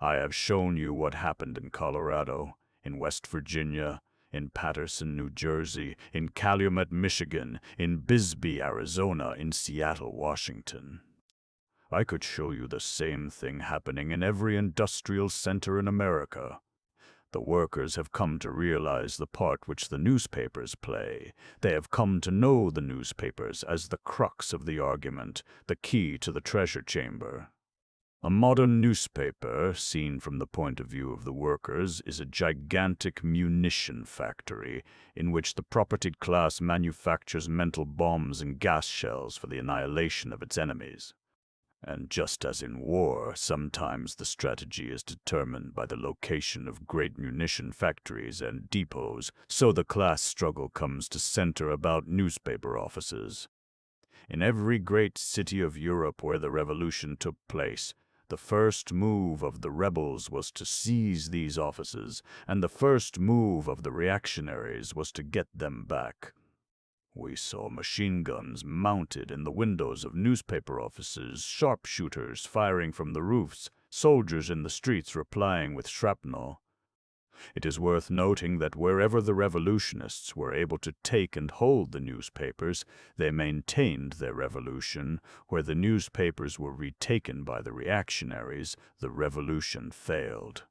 I have shown you what happened in Colorado, in West Virginia, in Paterson, New Jersey, in Calumet, Michigan, in Bisbee, Arizona, in Seattle, Washington. I could show you the same thing happening in every industrial center in America. The workers have come to realize the part which the newspapers play. They have come to know the newspapers as the crux of the argument, the key to the treasure chamber. A modern newspaper, seen from the point of view of the workers, is a gigantic munition factory in which the propertied class manufactures mental bombs and gas shells for the annihilation of its enemies. And just as in war, sometimes the strategy is determined by the location of great munition factories and depots, so the class struggle comes to center about newspaper offices. In every great city of Europe where the revolution took place, the first move of the rebels was to seize these offices, and the first move of the reactionaries was to get them back. We saw machine guns mounted in the windows of newspaper offices, sharpshooters firing from the roofs, soldiers in the streets replying with shrapnel. It is worth noting that wherever the revolutionists were able to take and hold the newspapers, they maintained their revolution. Where the newspapers were retaken by the reactionaries, the revolution failed.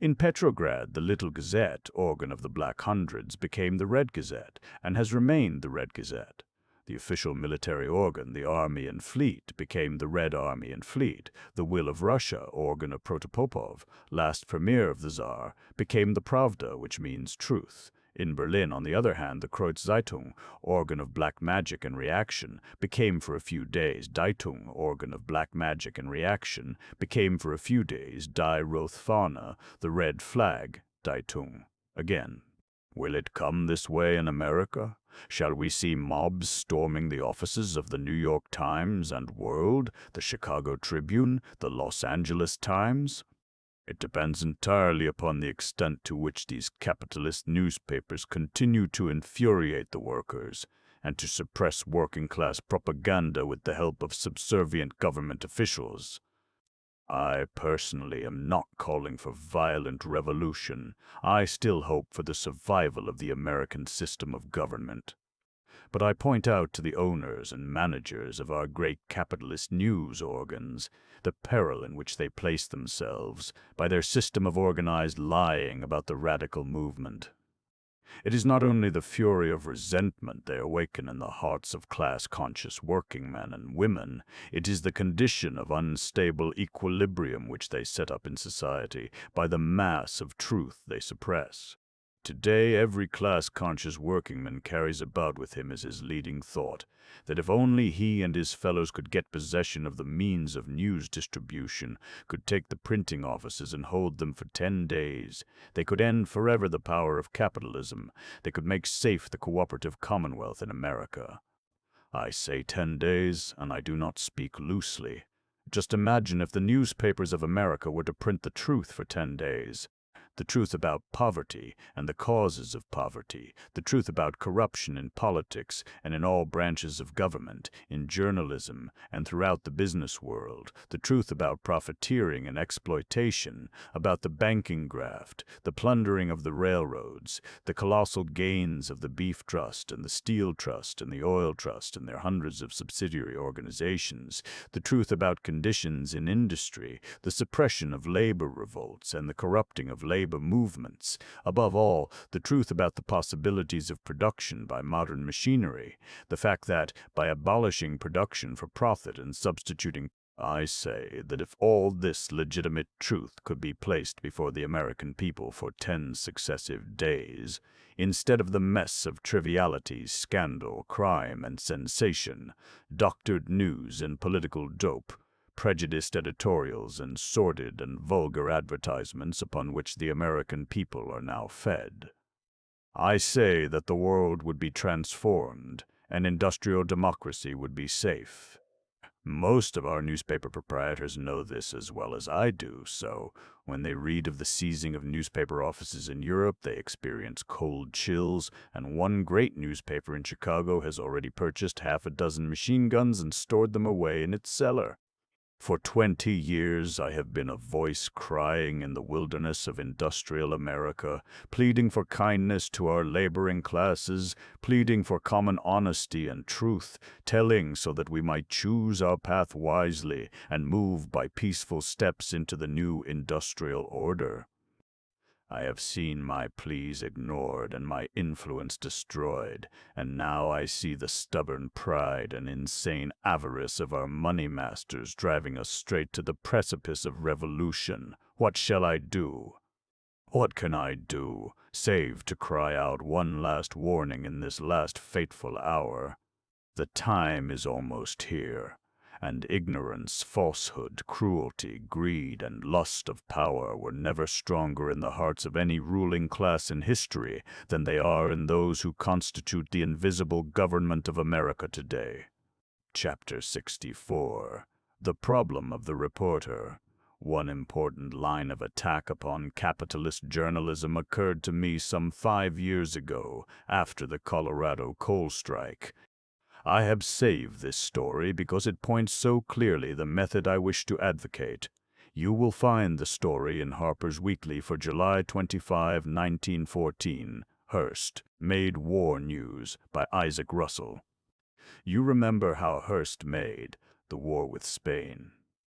In Petrograd, the Little Gazette, organ of the Black Hundreds, became the Red Gazette, and has remained the Red Gazette. The official military organ, the Army and Fleet, became the Red Army and Fleet. The Will of Russia, organ of Protopopov, last premier of the Tsar, became the Pravda, which means truth. In Berlin, on the other hand, the Kreuzzeitung, organ of black magic and reaction, became for a few days Zeitung, organ of black magic and reaction, became for a few days Die Rote Fahne, the red flag, Zeitung. Again, will it come this way in America? Shall we see mobs storming the offices of the New York Times and World, the Chicago Tribune, the Los Angeles Times? It depends entirely upon the extent to which these capitalist newspapers continue to infuriate the workers and to suppress working-class propaganda with the help of subservient government officials. I personally am not calling for violent revolution. I still hope for the survival of the American system of government. But I point out to the owners and managers of our great capitalist news organs the peril in which they place themselves by their system of organized lying about the radical movement. It is not only the fury of resentment they awaken in the hearts of class-conscious working men and women, it is the condition of unstable equilibrium which they set up in society by the mass of truth they suppress. Today, every class-conscious workingman carries about with him as his leading thought that if only he and his fellows could get possession of the means of news distribution, could take the printing offices and hold them for 10 days, they could end forever the power of capitalism, they could make safe the cooperative commonwealth in America. I say 10 days, and I do not speak loosely. Just imagine if the newspapers of America were to print the truth for 10 days. The truth about poverty and the causes of poverty, the truth about corruption in politics and in all branches of government, in journalism and throughout the business world, the truth about profiteering and exploitation, about the banking graft, the plundering of the railroads, the colossal gains of the beef trust and the steel trust and the oil trust and their hundreds of subsidiary organizations, the truth about conditions in industry, the suppression of labor revolts and the corrupting of labor movements, above all, the truth about the possibilities of production by modern machinery, the fact that, by abolishing production for profit and substituting, I say that if all this legitimate truth could be placed before the American people for 10 successive days, instead of the mess of trivialities, scandal, crime, and sensation, doctored news and political dope, prejudiced editorials and sordid and vulgar advertisements upon which the American people are now fed, I say that the world would be transformed and industrial democracy would be safe. Most of our newspaper proprietors know this as well as I do, so when they read of the seizing of newspaper offices in Europe, they experience cold chills, and one great newspaper in Chicago has already purchased half a dozen machine guns and stored them away in its cellar. For 20 years I have been a voice crying in the wilderness of industrial America, pleading for kindness to our laboring classes, pleading for common honesty and truth, telling so that we might choose our path wisely and move by peaceful steps into the new industrial order. I have seen my pleas ignored and my influence destroyed, and now I see the stubborn pride and insane avarice of our money masters driving us straight to the precipice of revolution. What shall I do? What can I do, save to cry out one last warning in this last fateful hour? The time is almost here, and ignorance, falsehood, cruelty, greed, and lust of power were never stronger in the hearts of any ruling class in history than they are in those who constitute the invisible government of America today. Chapter 64. The Problem of the Reporter. One important line of attack upon capitalist journalism occurred to me some 5 years ago, after the Colorado coal strike. I have saved this story because it points so clearly the method I wish to advocate. You will find the story in Harper's Weekly for July 25, 1914. Hearst made war news by Isaac Russell. You remember how Hearst made the war with Spain.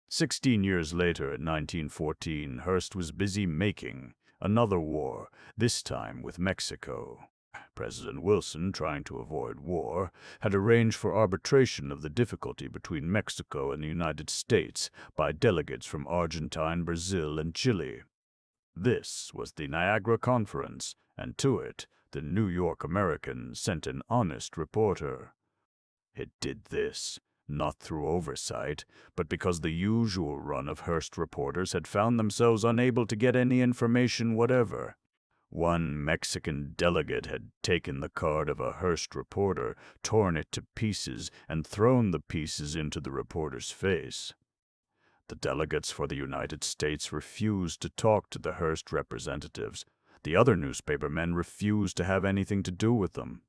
16 years later, in 1914, Hearst was busy making another war, this time with Mexico. President Wilson, trying to avoid war, had arranged for arbitration of the difficulty between Mexico and the United States by delegates from Argentine, Brazil, and Chile. This was the Niagara Conference, and to it the New York American sent an honest reporter. It did this, not through oversight, but because the usual run of Hearst reporters had found themselves unable to get any information whatever. One Mexican delegate had taken the card of a Hearst reporter, torn it to pieces, and thrown the pieces into the reporter's face. The delegates for the United States refused to talk to the Hearst representatives. The other newspaper men refused to have anything to do with them.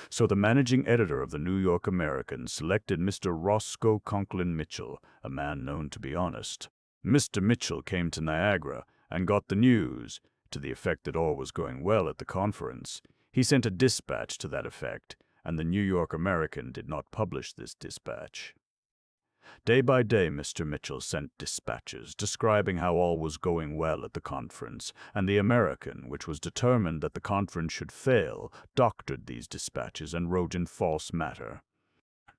So the managing editor of the New York American selected Mr. Roscoe Conklin Mitchell, a man known to be honest. Mr. Mitchell came to Niagara and got the news, to the effect that all was going well at the conference. He sent a dispatch to that effect, and the New York American did not publish this dispatch. Day by day, Mr. Mitchell sent dispatches describing how all was going well at the conference, and the American, which was determined that the conference should fail, doctored these dispatches and wrote in false matter.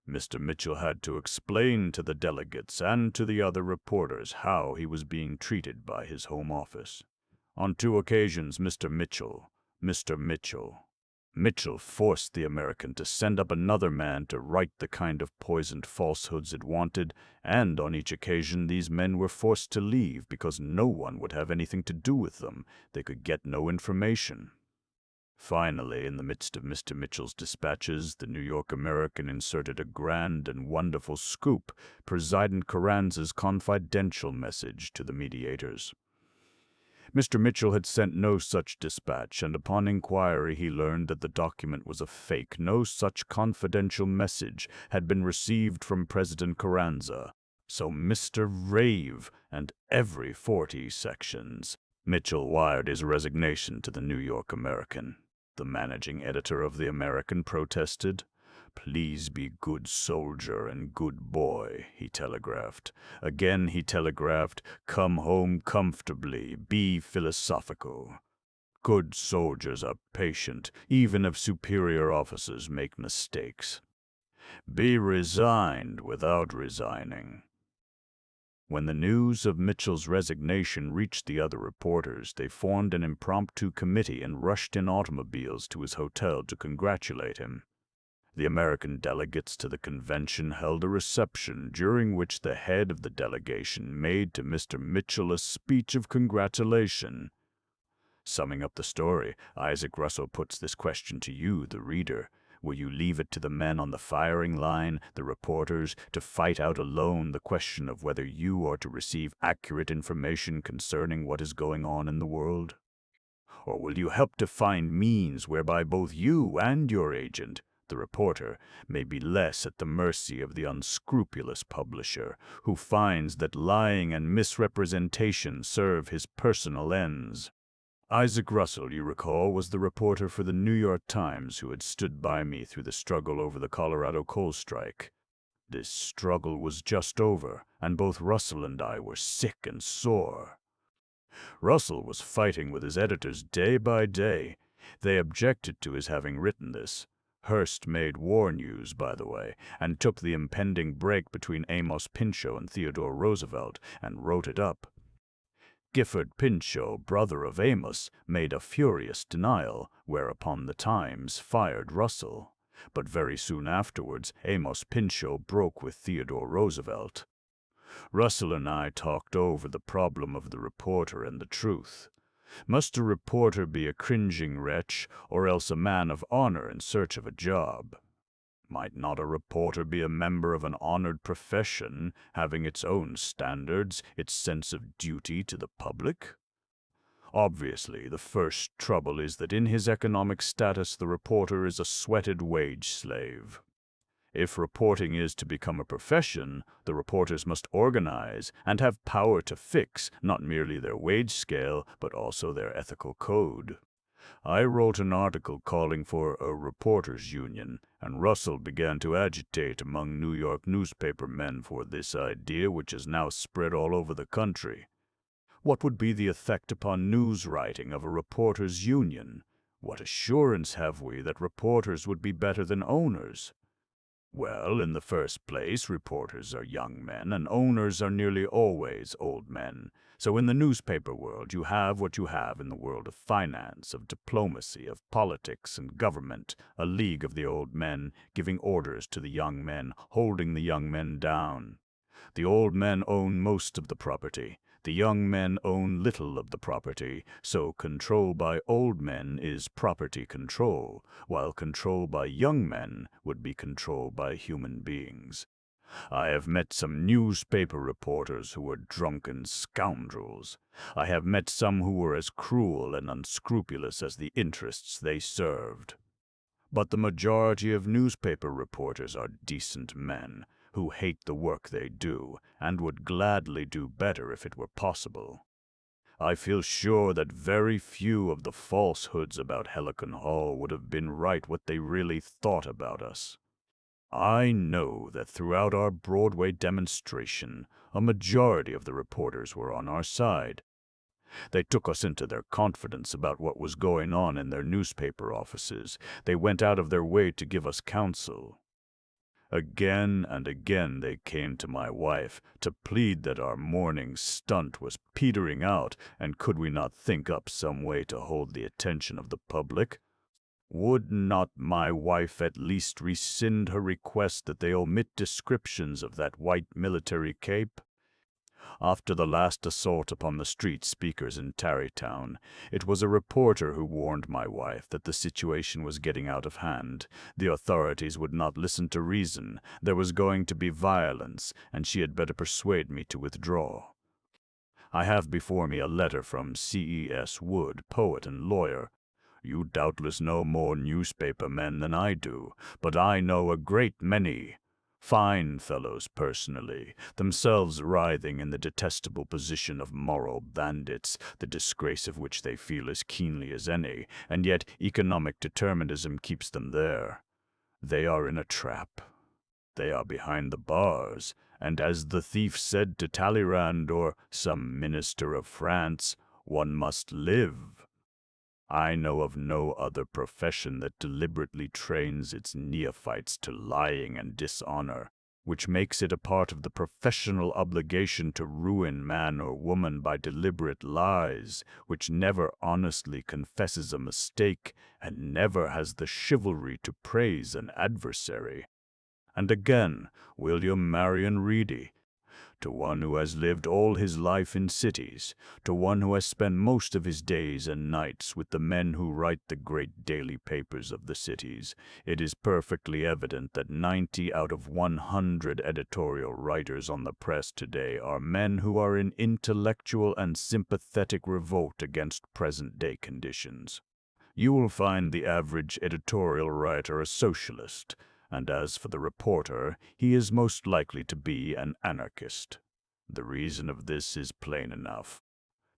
Mr. Mitchell had to explain to the delegates and to the other reporters how he was being treated by his home office. On 2 occasions, Mr. Mitchell forced the American to send up another man to write the kind of poisoned falsehoods it wanted, and on each occasion these men were forced to leave because no one would have anything to do with them. They could get no information. Finally, in the midst of Mr. Mitchell's dispatches, the New York American inserted a grand and wonderful scoop, President Carranza's confidential message to the mediators. Mr. Mitchell had sent no such dispatch, and upon inquiry he learned that the document was a fake. No such confidential message had been received from President Carranza. So Mr. Rave and every 40 sections. Mitchell wired his resignation to the New York American. The managing editor of the American protested. "Please be good soldier and good boy," he telegraphed. Again he telegraphed, "Come home comfortably, be philosophical. Good soldiers are patient, even if superior officers make mistakes. Be resigned without resigning." When the news of Mitchell's resignation reached the other reporters, they formed an impromptu committee and rushed in automobiles to his hotel to congratulate him. The American delegates to the convention held a reception during which the head of the delegation made to Mr. Mitchell a speech of congratulation. Summing up the story, Isaac Russell puts this question to you, the reader. Will you leave it to the men on the firing line, the reporters, to fight out alone the question of whether you are to receive accurate information concerning what is going on in the world? Or will you help to find means whereby both you and your agent, the reporter, may be less at the mercy of the unscrupulous publisher, who finds that lying and misrepresentation serve his personal ends? Isaac Russell, you recall, was the reporter for the New York Times who had stood by me through the struggle over the Colorado coal strike. This struggle was just over, and both Russell and I were sick and sore. Russell was fighting with his editors day by day. They objected to his having written this. Hearst made war news, by the way, and took the impending break between Amos Pinchot and Theodore Roosevelt and wrote it up. Gifford Pinchot, brother of Amos, made a furious denial, whereupon the Times fired Russell. But very soon afterwards, Amos Pinchot broke with Theodore Roosevelt. Russell and I talked over the problem of the reporter and the truth. Must a reporter be a cringing wretch, or else a man of honor in search of a job? Might not a reporter be a member of an honored profession, having its own standards, its sense of duty to the public? Obviously, the first trouble is that in his economic status the reporter is a sweated wage slave. If reporting is to become a profession, the reporters must organize and have power to fix not merely their wage scale, but also their ethical code. I wrote an article calling for a reporters' union, and Russell began to agitate among New York newspaper men for this idea, which is now spread all over the country. What would be the effect upon news writing of a reporters' union? What assurance have we that reporters would be better than owners? Well, in the first place, reporters are young men, and owners are nearly always old men. So in the newspaper world, you have what you have in the world of finance, of diplomacy, of politics and government, a league of the old men, giving orders to the young men, holding the young men down. The old men own most of the property. The young men own little of the property, so control by old men is property control, while control by young men would be control by human beings. I have met some newspaper reporters who were drunken scoundrels. I have met some who were as cruel and unscrupulous as the interests they served. But the majority of newspaper reporters are decent men, who hate the work they do, and would gladly do better if it were possible. I feel sure that very few of the falsehoods about Helicon Hall would have been right what they really thought about us. I know that throughout our Broadway demonstration, a majority of the reporters were on our side. They took us into their confidence about what was going on in their newspaper offices. They went out of their way to give us counsel. Again and again they came to my wife to plead that our morning stunt was petering out, and could we not think up some way to hold the attention of the public? Would not my wife at least rescind her request that they omit descriptions of that white military cape? After the last assault upon the street speakers in Tarrytown, it was a reporter who warned my wife that the situation was getting out of hand. The authorities would not listen to reason. There was going to be violence, and she had better persuade me to withdraw. I have before me a letter from C.E.S. Wood, poet and lawyer. You doubtless know more newspaper men than I do, but I know a great many. Fine fellows personally, themselves writhing in the detestable position of moral bandits, the disgrace of which they feel as keenly as any, and yet economic determinism keeps them there. They are in a trap. They are behind the bars, and as the thief said to Talleyrand or some minister of France, one must live. I know of no other profession that deliberately trains its neophytes to lying and dishonor, which makes it a part of the professional obligation to ruin man or woman by deliberate lies, which never honestly confesses a mistake, and never has the chivalry to praise an adversary. And again, William Marion Reedy, to one who has lived all his life in cities, to one who has spent most of his days and nights with the men who write the great daily papers of the cities, it is perfectly evident that 90 out of 100 editorial writers on the press today are men who are in intellectual and sympathetic revolt against present-day conditions. You will find the average editorial writer a socialist, and as for the reporter, he is most likely to be an anarchist. The reason of this is plain enough.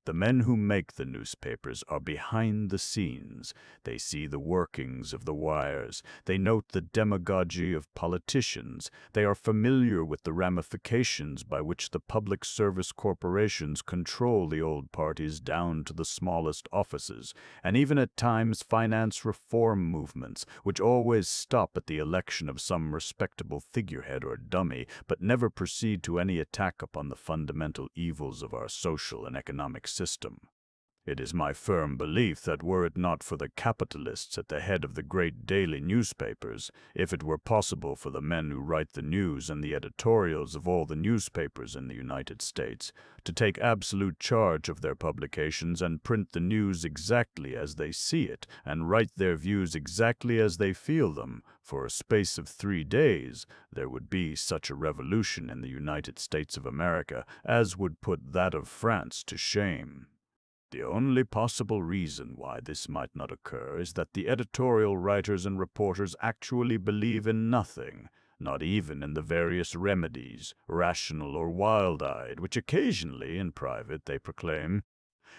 The men who make the newspapers are behind the scenes. They see the workings of the wires. They note the demagogy of politicians. They are familiar with the ramifications by which the public service corporations control the old parties down to the smallest offices, and even at times finance reform movements, which always stop at the election of some respectable figurehead or dummy, but never proceed to any attack upon the fundamental evils of our social and economic system. It is my firm belief that were it not for the capitalists at the head of the great daily newspapers, if it were possible for the men who write the news and the editorials of all the newspapers in the United States to take absolute charge of their publications and print the news exactly as they see it and write their views exactly as they feel them, for a space of 3 days, there would be such a revolution in the United States of America as would put that of France to shame. The only possible reason why this might not occur is that the editorial writers and reporters actually believe in nothing, not even in the various remedies, rational or wild-eyed, which occasionally, in private, they proclaim.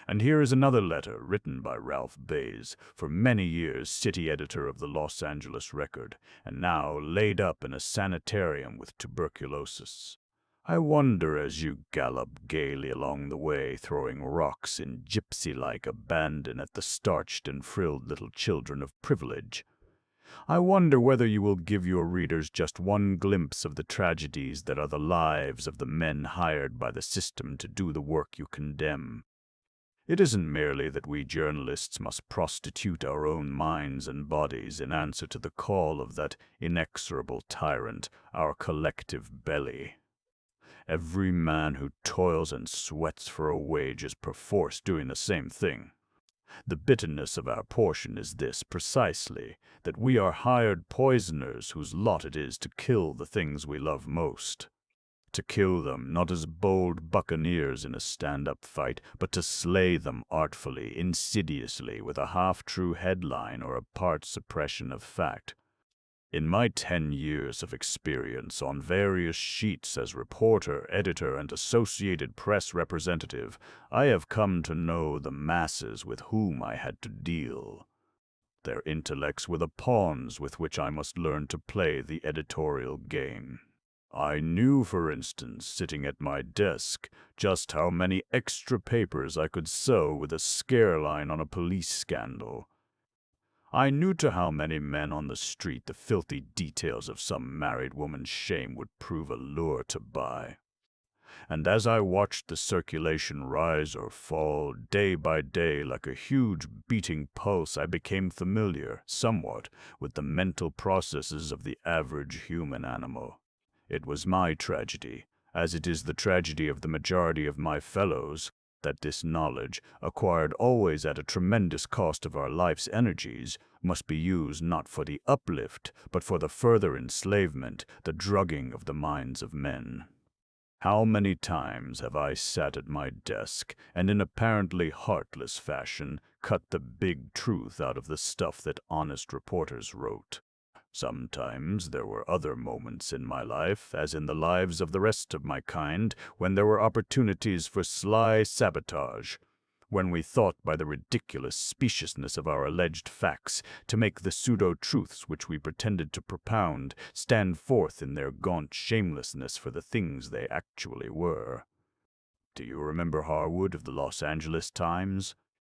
And here is another letter written by Ralph Bays, for many years city editor of the Los Angeles Record, and now laid up in a sanitarium with tuberculosis. I wonder, as you gallop gaily along the way, throwing rocks in gypsy-like abandon at the starched and frilled little children of privilege, I wonder whether you will give your readers just one glimpse of the tragedies that are the lives of the men hired by the system to do the work you condemn. It isn't merely that we journalists must prostitute our own minds and bodies in answer to the call of that inexorable tyrant, our collective belly. Every man who toils and sweats for a wage is perforce doing the same thing. The bitterness of our portion is this precisely, that we are hired poisoners whose lot it is to kill the things we love most. To kill them not as bold buccaneers in a stand-up fight, but to slay them artfully, insidiously, with a half-true headline or a part suppression of fact. In my 10 years of experience on various sheets as reporter, editor, and Associated Press representative, I have come to know the masses with whom I had to deal. Their intellects were the pawns with which I must learn to play the editorial game. I knew, for instance, sitting at my desk, just how many extra papers I could sew with a scare line on a police scandal. I knew to how many men on the street the filthy details of some married woman's shame would prove a lure to buy. And as I watched the circulation rise or fall day by day like a huge beating pulse, I became familiar, somewhat, with the mental processes of the average human animal. It was my tragedy, as it is the tragedy of the majority of my fellows, that this knowledge, acquired always at a tremendous cost of our life's energies, must be used not for the uplift, but for the further enslavement, the drugging of the minds of men. How many times have I sat at my desk and in apparently heartless fashion cut the big truth out of the stuff that honest reporters wrote. Sometimes there were other moments in my life, as in the lives of the rest of my kind, when there were opportunities for sly sabotage, when we thought by the ridiculous speciousness of our alleged facts to make the pseudo-truths which we pretended to propound stand forth in their gaunt shamelessness for the things they actually were. Do you remember Harwood of the Los Angeles Times?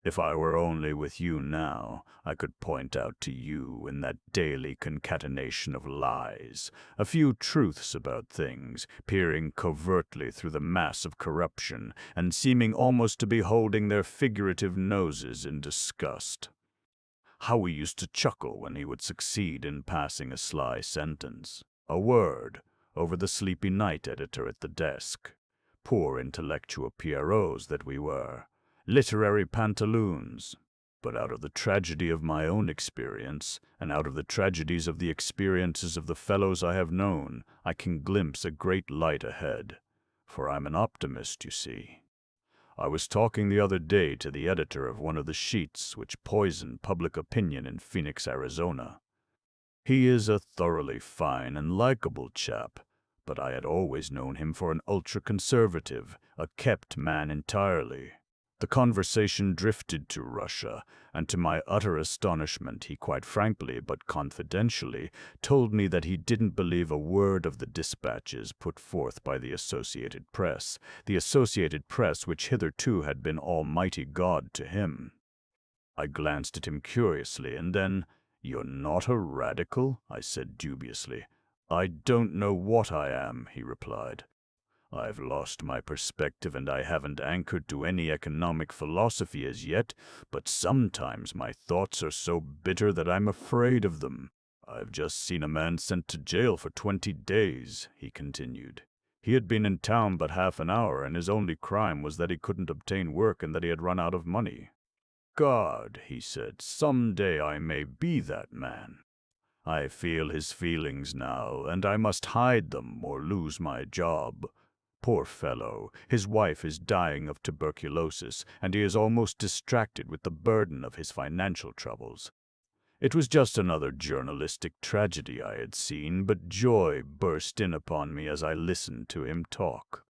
If I were only with you now, I could point out to you in that daily concatenation of lies a few truths about things, peering covertly through the mass of corruption and seeming almost to be holding their figurative noses in disgust. How we used to chuckle when he would succeed in passing a sly sentence, a word, over the sleepy night editor at the desk. Poor intellectual pierrots that we were. Literary pantaloons. But out of the tragedy of my own experience, and out of the tragedies of the experiences of the fellows I have known, I can glimpse a great light ahead. For I'm an optimist, you see. I was talking the other day to the editor of one of the sheets which poison public opinion in Phoenix, Arizona. He is a thoroughly fine and likable chap, but I had always known him for an ultra-conservative, a kept man entirely. The conversation drifted to Russia, and to my utter astonishment he quite frankly but confidentially told me that he didn't believe a word of the dispatches put forth by the Associated Press, which hitherto had been Almighty God to him. I glanced at him curiously, and then, "You're not a radical?" I said dubiously. "I don't know what I am," he replied. "I've lost my perspective and I haven't anchored to any economic philosophy as yet, but sometimes my thoughts are so bitter that I'm afraid of them. I've just seen a man sent to jail for 20 days, he continued. He had been in town but half an hour, and his only crime was that he couldn't obtain work and that he had run out of money. God, he said, someday I may be that man. I feel his feelings now, and I must hide them or lose my job. Poor fellow, his wife is dying of tuberculosis, and he is almost distracted with the burden of his financial troubles. It was just another journalistic tragedy I had seen, but joy burst in upon me as I listened to him talk.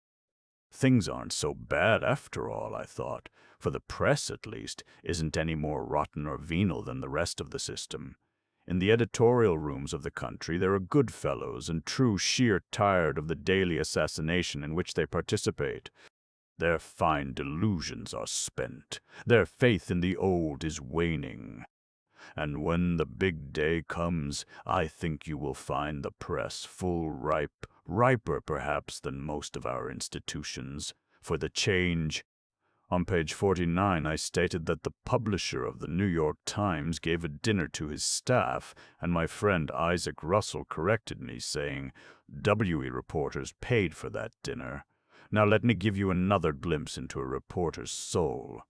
Things aren't so bad after all, I thought, for the press, at least, isn't any more rotten or venal than the rest of the system. In the editorial rooms of the country there are good fellows and true sheer tired of the daily assassination in which they participate. Their fine delusions are spent. Their faith in the old is waning. And when the big day comes, I think you will find the press full riper perhaps than most of our institutions, for the change. On page 49, I stated that the publisher of the New York Times gave a dinner to his staff, and my friend Isaac Russell corrected me, saying, "WE reporters paid for that dinner." Now let me give you another glimpse into a reporter's soul.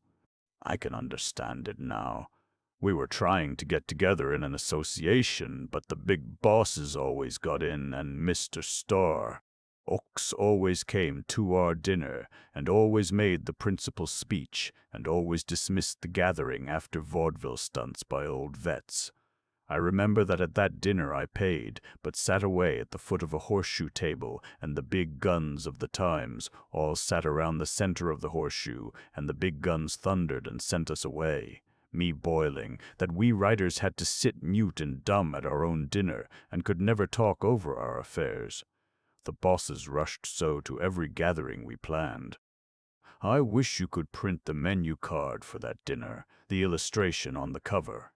I can understand it now. We were trying to get together in an association, but the big bosses always got in, and Mr. Starr. Oaks always came to our dinner, and always made the principal speech, and always dismissed the gathering after vaudeville stunts by old vets. I remember that at that dinner I paid, but sat away at the foot of a horseshoe table, and the big guns of the Times all sat around the center of the horseshoe, and the big guns thundered and sent us away. Me boiling, that we writers had to sit mute and dumb at our own dinner, and could never talk over our affairs. The bosses rushed so to every gathering we planned. I wish you could print the menu card for that dinner, the illustration on the cover.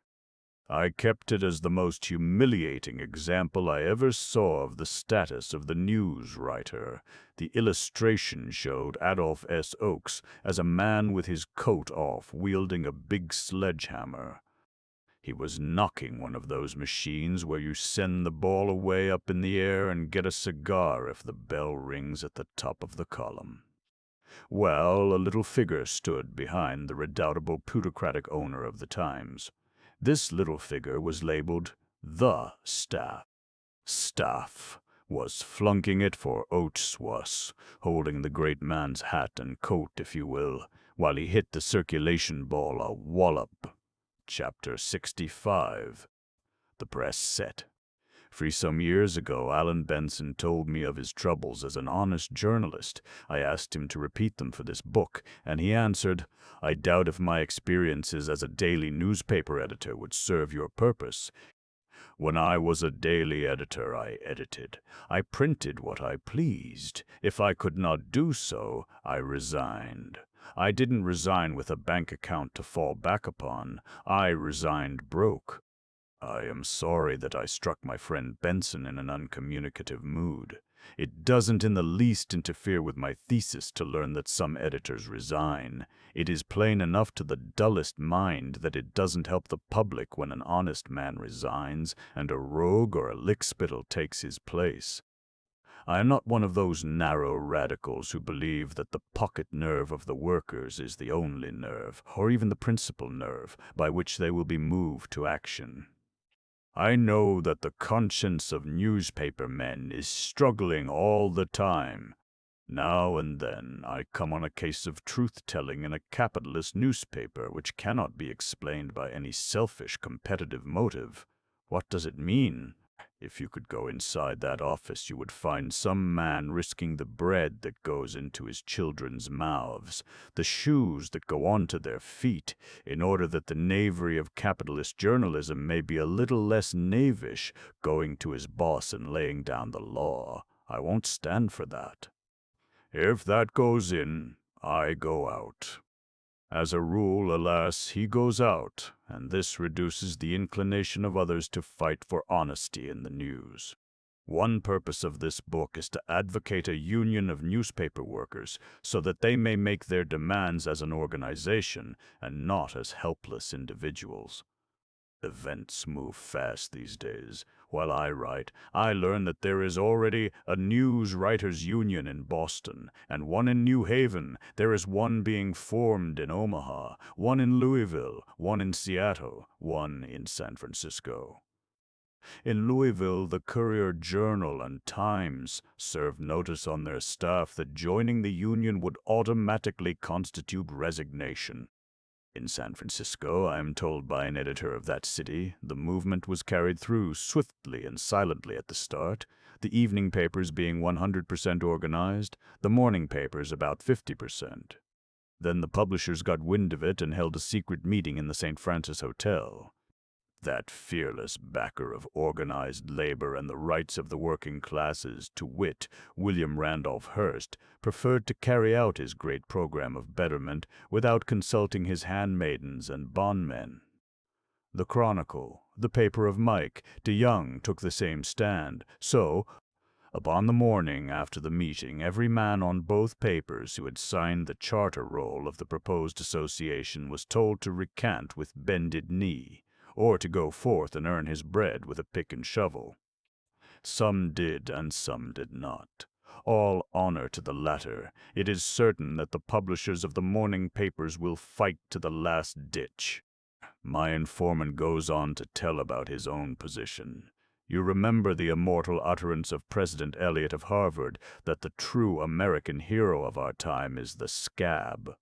I kept it as the most humiliating example I ever saw of the status of the news writer. The illustration showed Adolph S. Oakes as a man with his coat off, wielding a big sledgehammer. He was knocking one of those machines where you send the ball away up in the air and get a cigar if the bell rings at the top of the column. Well, a little figure stood behind the redoubtable plutocratic owner of the Times. This little figure was labeled The Staff. Staff was flunking it for Oates, holding the great man's hat and coat, if you will, while he hit the circulation ball a wallop. Chapter 65. The press set. Some years ago, Alan Benson told me of his troubles as an honest journalist. I asked him to repeat them for this book, and he answered, "I doubt if my experiences as a daily newspaper editor would serve your purpose. When I was a daily editor, I edited. I printed what I pleased. If I could not do so, I resigned. I didn't resign with a bank account to fall back upon. I resigned broke. I am sorry that I struck my friend Benson in an uncommunicative mood. It doesn't in the least interfere with my thesis to learn that some editors resign. It is plain enough to the dullest mind that it doesn't help the public when an honest man resigns and a rogue or a lickspittle takes his place. I am not one of those narrow radicals who believe that the pocket nerve of the workers is the only nerve, or even the principal nerve, by which they will be moved to action. I know that the conscience of newspaper men is struggling all the time. Now and then I come on a case of truth-telling in a capitalist newspaper which cannot be explained by any selfish competitive motive. What does it mean? If you could go inside that office, you would find some man risking the bread that goes into his children's mouths, the shoes that go onto their feet, in order that the knavery of capitalist journalism may be a little less knavish, going to his boss and laying down the law. I won't stand for that. If that goes in, I go out. As a rule, alas, he goes out, and this reduces the inclination of others to fight for honesty in the news. One purpose of this book is to advocate a union of newspaper workers so that they may make their demands as an organization and not as helpless individuals. Events move fast these days. While I write, I learn that there is already a news writers' union in Boston, and one in New Haven. There is one being formed in Omaha, one in Louisville, one in Seattle, one in San Francisco. In Louisville, the Courier-Journal and Times served notice on their staff that joining the union would automatically constitute resignation. In San Francisco, I am told by an editor of that city, the movement was carried through swiftly and silently at the start, the evening papers being 100% organized, the morning papers about 50%. Then the publishers got wind of it and held a secret meeting in the St. Francis Hotel. That fearless backer of organized labor and the rights of the working classes, to wit, William Randolph Hearst, preferred to carry out his great program of betterment without consulting his handmaidens and bondmen. The Chronicle, the paper of Mike, DeYoung took the same stand, so, upon the morning after the meeting, every man on both papers who had signed the charter roll of the proposed association was told to recant with bended knee, or to go forth and earn his bread with a pick and shovel. Some did and some did not. All honor to the latter. It is certain that the publishers of the morning papers will fight to the last ditch. My informant goes on to tell about his own position. You remember the immortal utterance of President Eliot of Harvard that the true American hero of our time is the scab.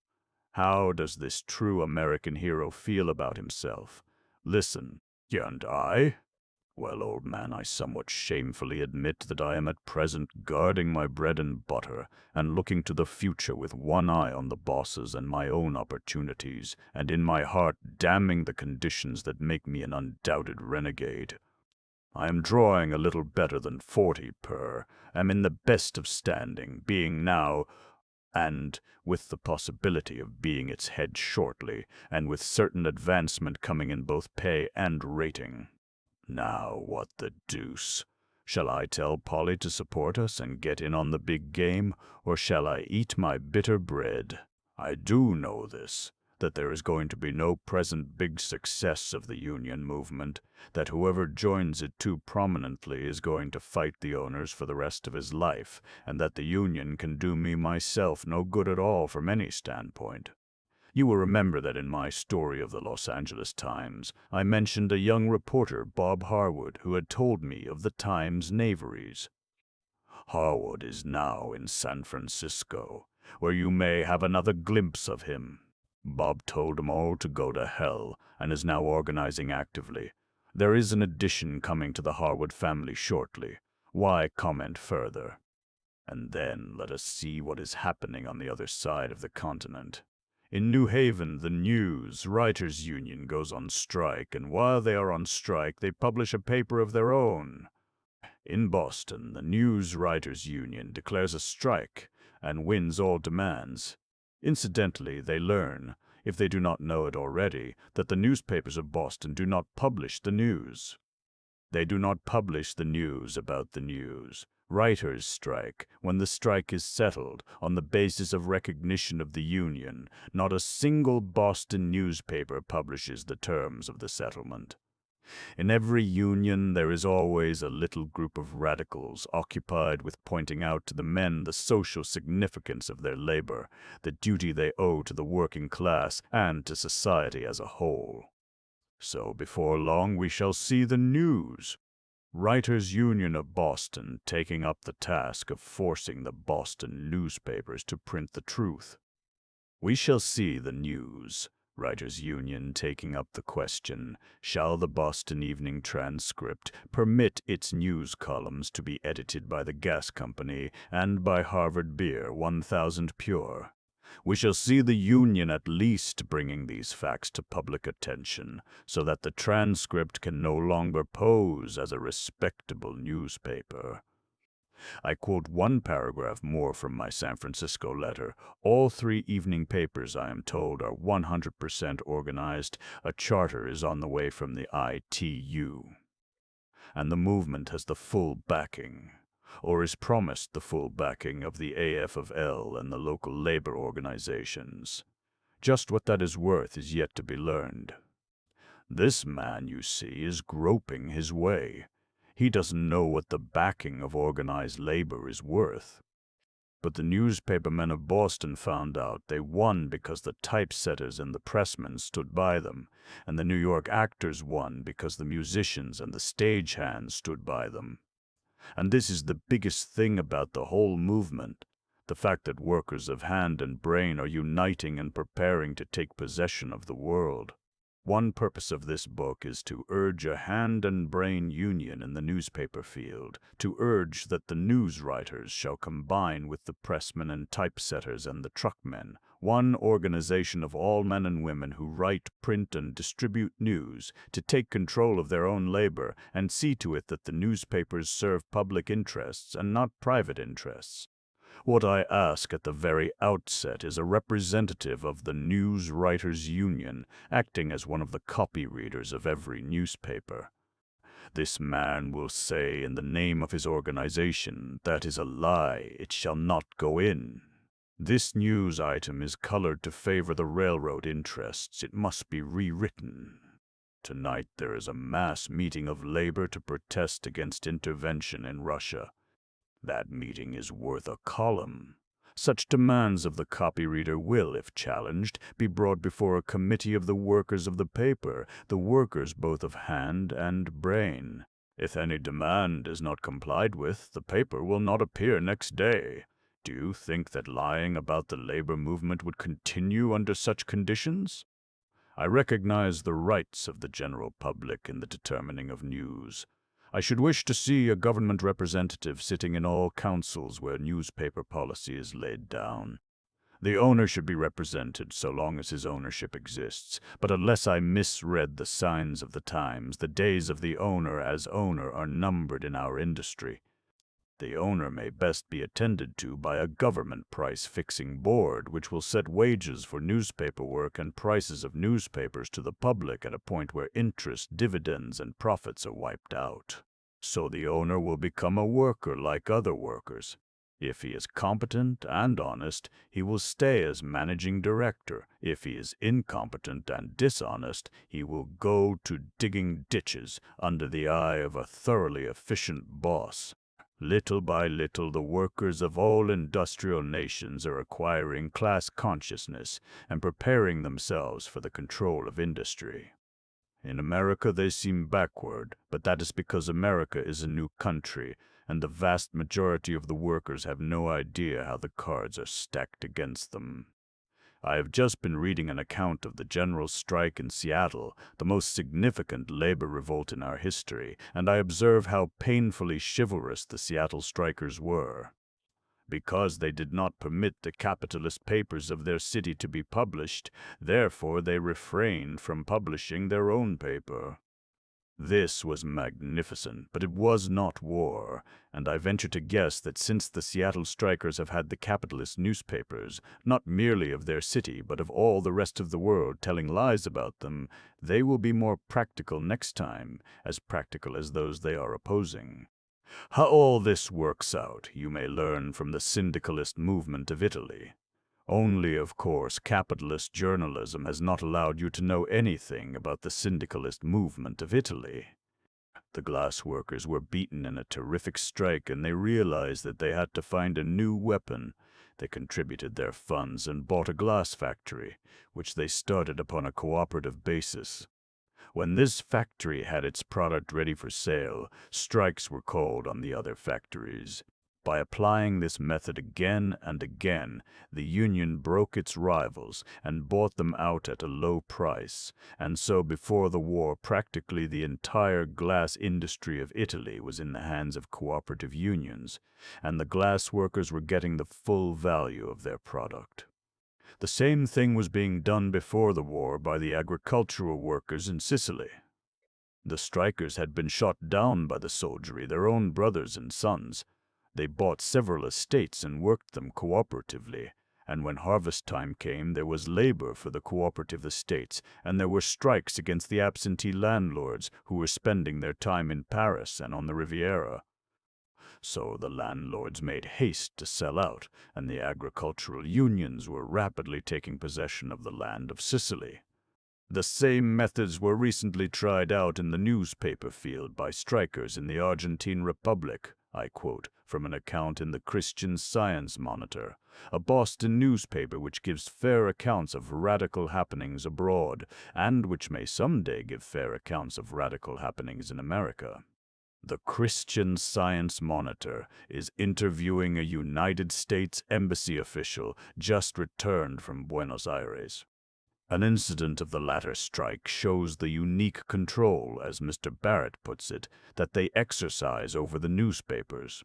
How does this true American hero feel about himself? Listen. And I? Well, old man, I somewhat shamefully admit that I am at present guarding my bread and butter, and looking to the future with one eye on the bosses and my own opportunities, and in my heart damning the conditions that make me an undoubted renegade. I am drawing a little better than 40 per, am in the best of standing, being now, and with the possibility of being its head shortly, and with certain advancement coming in both pay and rating. Now, what the deuce? Shall I tell Polly to support us and get in on the big game, or shall I eat my bitter bread? I do know this, that there is going to be no present big success of the union movement, that whoever joins it too prominently is going to fight the owners for the rest of his life, and that the union can do me myself no good at all from any standpoint. You will remember that in my story of the Los Angeles Times, I mentioned a young reporter, Bob Harwood, who had told me of the Times' knaveries. Harwood is now in San Francisco, where you may have another glimpse of him. Bob told them all to go to hell, and is now organizing actively. There is an addition coming to the Harwood family shortly. Why comment further? And then let us see what is happening on the other side of the continent. In New Haven, the News Writers' Union goes on strike, and while they are on strike, they publish a paper of their own. In Boston, the News Writers' Union declares a strike and wins all demands. Incidentally, they learn, if they do not know it already, that the newspapers of Boston do not publish the news. They do not publish the news about the news. Writers strike when the strike is settled on the basis of recognition of the union. Not a single Boston newspaper publishes the terms of the settlement. In every union there is always a little group of radicals occupied with pointing out to the men the social significance of their labor, the duty they owe to the working class and to society as a whole. So before long we shall see the News Writers' Union of Boston taking up the task of forcing the Boston newspapers to print the truth. We shall see the News, Writers' Union taking up the question, shall the Boston Evening Transcript permit its news columns to be edited by the gas company and by Harvard Beer 1000 Pure? We shall see the Union at least bringing these facts to public attention, so that the Transcript can no longer pose as a respectable newspaper. I quote one paragraph more from my San Francisco letter. All 3 evening papers, I am told, are 100% organized. A charter is on the way from the ITU. And the movement has the full backing, or is promised the full backing of the AFL and the local labor organizations. Just what that is worth is yet to be learned. This man, you see, is groping his way. He doesn't know what the backing of organized labor is worth. But the newspapermen of Boston found out. They won because the typesetters and the pressmen stood by them, and the New York actors won because the musicians and the stagehands stood by them. And this is the biggest thing about the whole movement, the fact that workers of hand and brain are uniting and preparing to take possession of the world. One purpose of this book is to urge a hand and brain union in the newspaper field, to urge that the news writers shall combine with the pressmen and typesetters and the truckmen, one organization of all men and women who write, print, and distribute news, to take control of their own labor and see to it that the newspapers serve public interests and not private interests. What I ask at the very outset is a representative of the News Writers' Union, acting as one of the copy readers of every newspaper. This man will say in the name of his organization, "That is a lie, it shall not go in. This news item is colored to favor the railroad interests, it must be rewritten. Tonight there is a mass meeting of labor to protest against intervention in Russia. That meeting is worth a column. Such demands of the copy reader will, if challenged, be brought before a committee of the workers of the paper, the workers both of hand and brain. If any demand is not complied with, the paper will not appear next day. Do you think that lying about the labor movement would continue under such conditions? I recognize the rights of the general public in the determining of news. I should wish to see a government representative sitting in all councils where newspaper policy is laid down. The owner should be represented so long as his ownership exists, but unless I misread the signs of the times, the days of the owner as owner are numbered in our industry. The owner may best be attended to by a government price-fixing board which will set wages for newspaper work and prices of newspapers to the public at a point where interest, dividends, and profits are wiped out. So the owner will become a worker like other workers. If he is competent and honest, he will stay as managing director. If he is incompetent and dishonest, he will go to digging ditches under the eye of a thoroughly efficient boss. Little by little, the workers of all industrial nations are acquiring class consciousness and preparing themselves for the control of industry. In America, they seem backward, but that is because America is a new country, and the vast majority of the workers have no idea how the cards are stacked against them. I have just been reading an account of the general strike in Seattle, the most significant labor revolt in our history, and I observe how painfully chivalrous the Seattle strikers were. Because they did not permit the capitalist papers of their city to be published, therefore they refrained from publishing their own paper. This was magnificent, but it was not war, and I venture to guess that since the Seattle strikers have had the capitalist newspapers, not merely of their city, but of all the rest of the world telling lies about them, they will be more practical next time, as practical as those they are opposing. How all this works out, you may learn from the syndicalist movement of Italy. Only, of course, capitalist journalism has not allowed you to know anything about the syndicalist movement of Italy. The glass workers were beaten in a terrific strike, and they realized that they had to find a new weapon. They contributed their funds and bought a glass factory, which they started upon a cooperative basis. When this factory had its product ready for sale, strikes were called on the other factories. By applying this method again and again, the union broke its rivals and bought them out at a low price, and so before the war practically the entire glass industry of Italy was in the hands of cooperative unions, and the glass workers were getting the full value of their product. The same thing was being done before the war by the agricultural workers in Sicily. The strikers had been shot down by the soldiery, their own brothers and sons. They bought several estates and worked them cooperatively, and when harvest time came there was labor for the cooperative estates, and there were strikes against the absentee landlords who were spending their time in Paris and on the Riviera. So the landlords made haste to sell out, and the agricultural unions were rapidly taking possession of the land of Sicily. The same methods were recently tried out in the newspaper field by strikers in the Argentine Republic. I quote from an account in the Christian Science Monitor, a Boston newspaper which gives fair accounts of radical happenings abroad, and which may someday give fair accounts of radical happenings in America. The Christian Science Monitor is interviewing a United States Embassy official just returned from Buenos Aires. An incident of the latter strike shows the unique control, as Mr. Barrett puts it, that they exercise over the newspapers.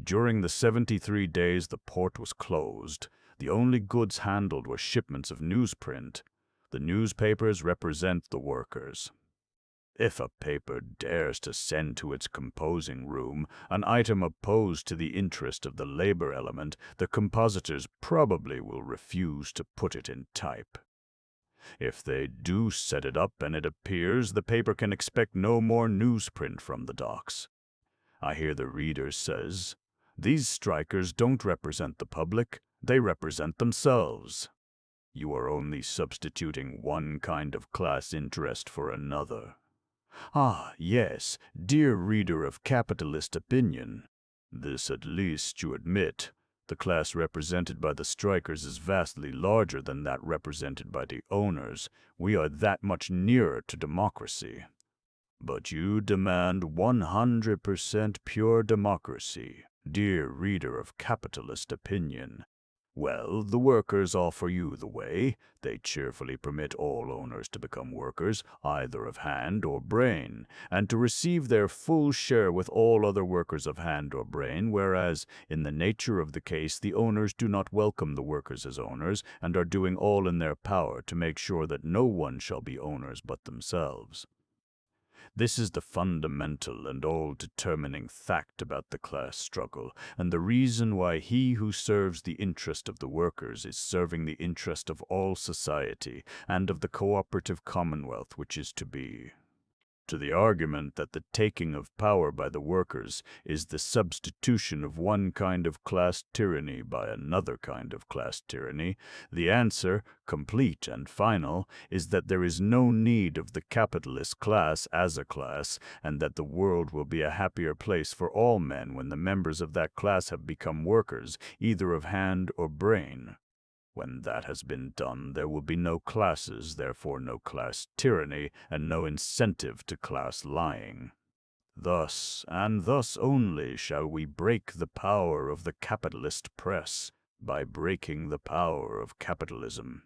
During the 73 days the port was closed, the only goods handled were shipments of newsprint. The newspapers represent the workers. If a paper dares to send to its composing room an item opposed to the interest of the labor element, the compositors probably will refuse to put it in type. If they do set it up and it appears, the paper can expect no more newsprint from the docks. I hear the reader says, "These strikers don't represent the public, they represent themselves." You are only substituting one kind of class interest for another. Ah, yes, dear reader of capitalist opinion. This at least you admit. The class represented by the strikers is vastly larger than that represented by the owners. We are that much nearer to democracy. But you demand 100% pure democracy, dear reader of capitalist opinion. Well, the workers offer you the way. They cheerfully permit all owners to become workers, either of hand or brain, and to receive their full share with all other workers of hand or brain, whereas, in the nature of the case, the owners do not welcome the workers as owners, and are doing all in their power to make sure that no one shall be owners but themselves. This is the fundamental and all-determining fact about the class struggle, and the reason why he who serves the interest of the workers is serving the interest of all society and of the cooperative commonwealth which is to be. To the argument that the taking of power by the workers is the substitution of one kind of class tyranny by another kind of class tyranny, the answer, complete and final, is that there is no need of the capitalist class as a class, and that the world will be a happier place for all men when the members of that class have become workers, either of hand or brain. When that has been done, there will be no classes, therefore no class tyranny, and no incentive to class lying. Thus, and thus only, shall we break the power of the capitalist press, by breaking the power of capitalism.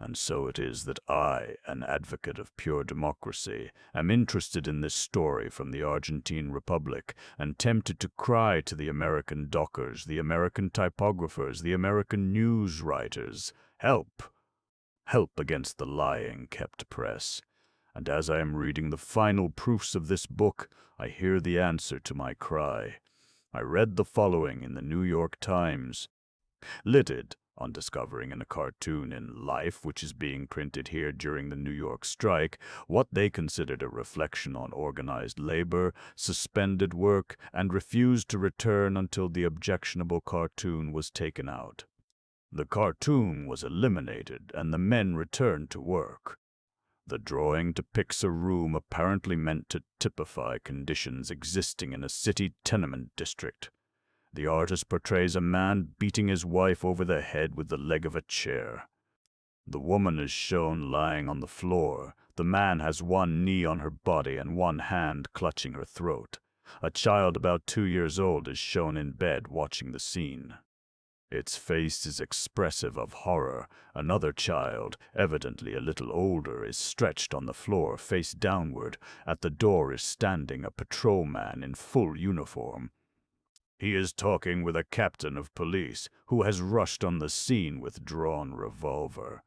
And so it is that I, an advocate of pure democracy, am interested in this story from the Argentine Republic, and tempted to cry to the American dockers, the American typographers, the American news writers, "Help! Help against the lying kept press." And as I am reading the final proofs of this book, I hear the answer to my cry. I read the following in the New York Times. Litted, on discovering in a cartoon in Life, which is being printed here during the New York strike, what they considered a reflection on organized labor, suspended work, and refused to return until the objectionable cartoon was taken out. The cartoon was eliminated, and the men returned to work. The drawing depicts a room apparently meant to typify conditions existing in a city tenement district. The artist portrays a man beating his wife over the head with the leg of a chair. The woman is shown lying on the floor. The man has one knee on her body and one hand clutching her throat. A child about 2 years old is shown in bed watching the scene. Its face is expressive of horror. Another child, evidently a little older, is stretched on the floor face downward. At the door is standing a patrolman in full uniform. He is talking with a captain of police who has rushed on the scene with drawn revolver.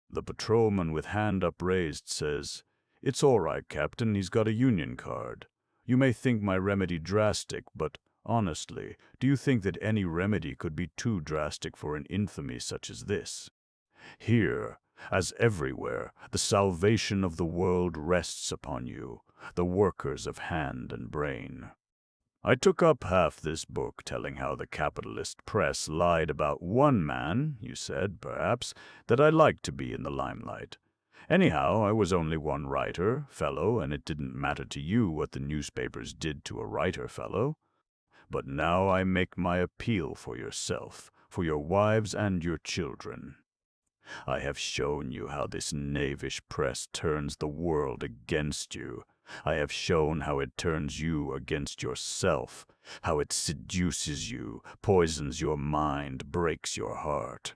The patrolman with hand upraised says, "It's all right, Captain, he's got a union card. You may think my remedy drastic, but honestly, do you think that any remedy could be too drastic for an infamy such as this? Here, as everywhere, the salvation of the world rests upon you, the workers of hand and brain." I took up half this book telling how the capitalist press lied about one man, you said, perhaps, that I liked to be in the limelight. Anyhow, I was only one writer, fellow, and it didn't matter to you what the newspapers did to a writer, fellow. But now I make my appeal for yourself, for your wives and your children. I have shown you how this knavish press turns the world against you. I have shown how it turns you against yourself, how it seduces you, poisons your mind, breaks your heart.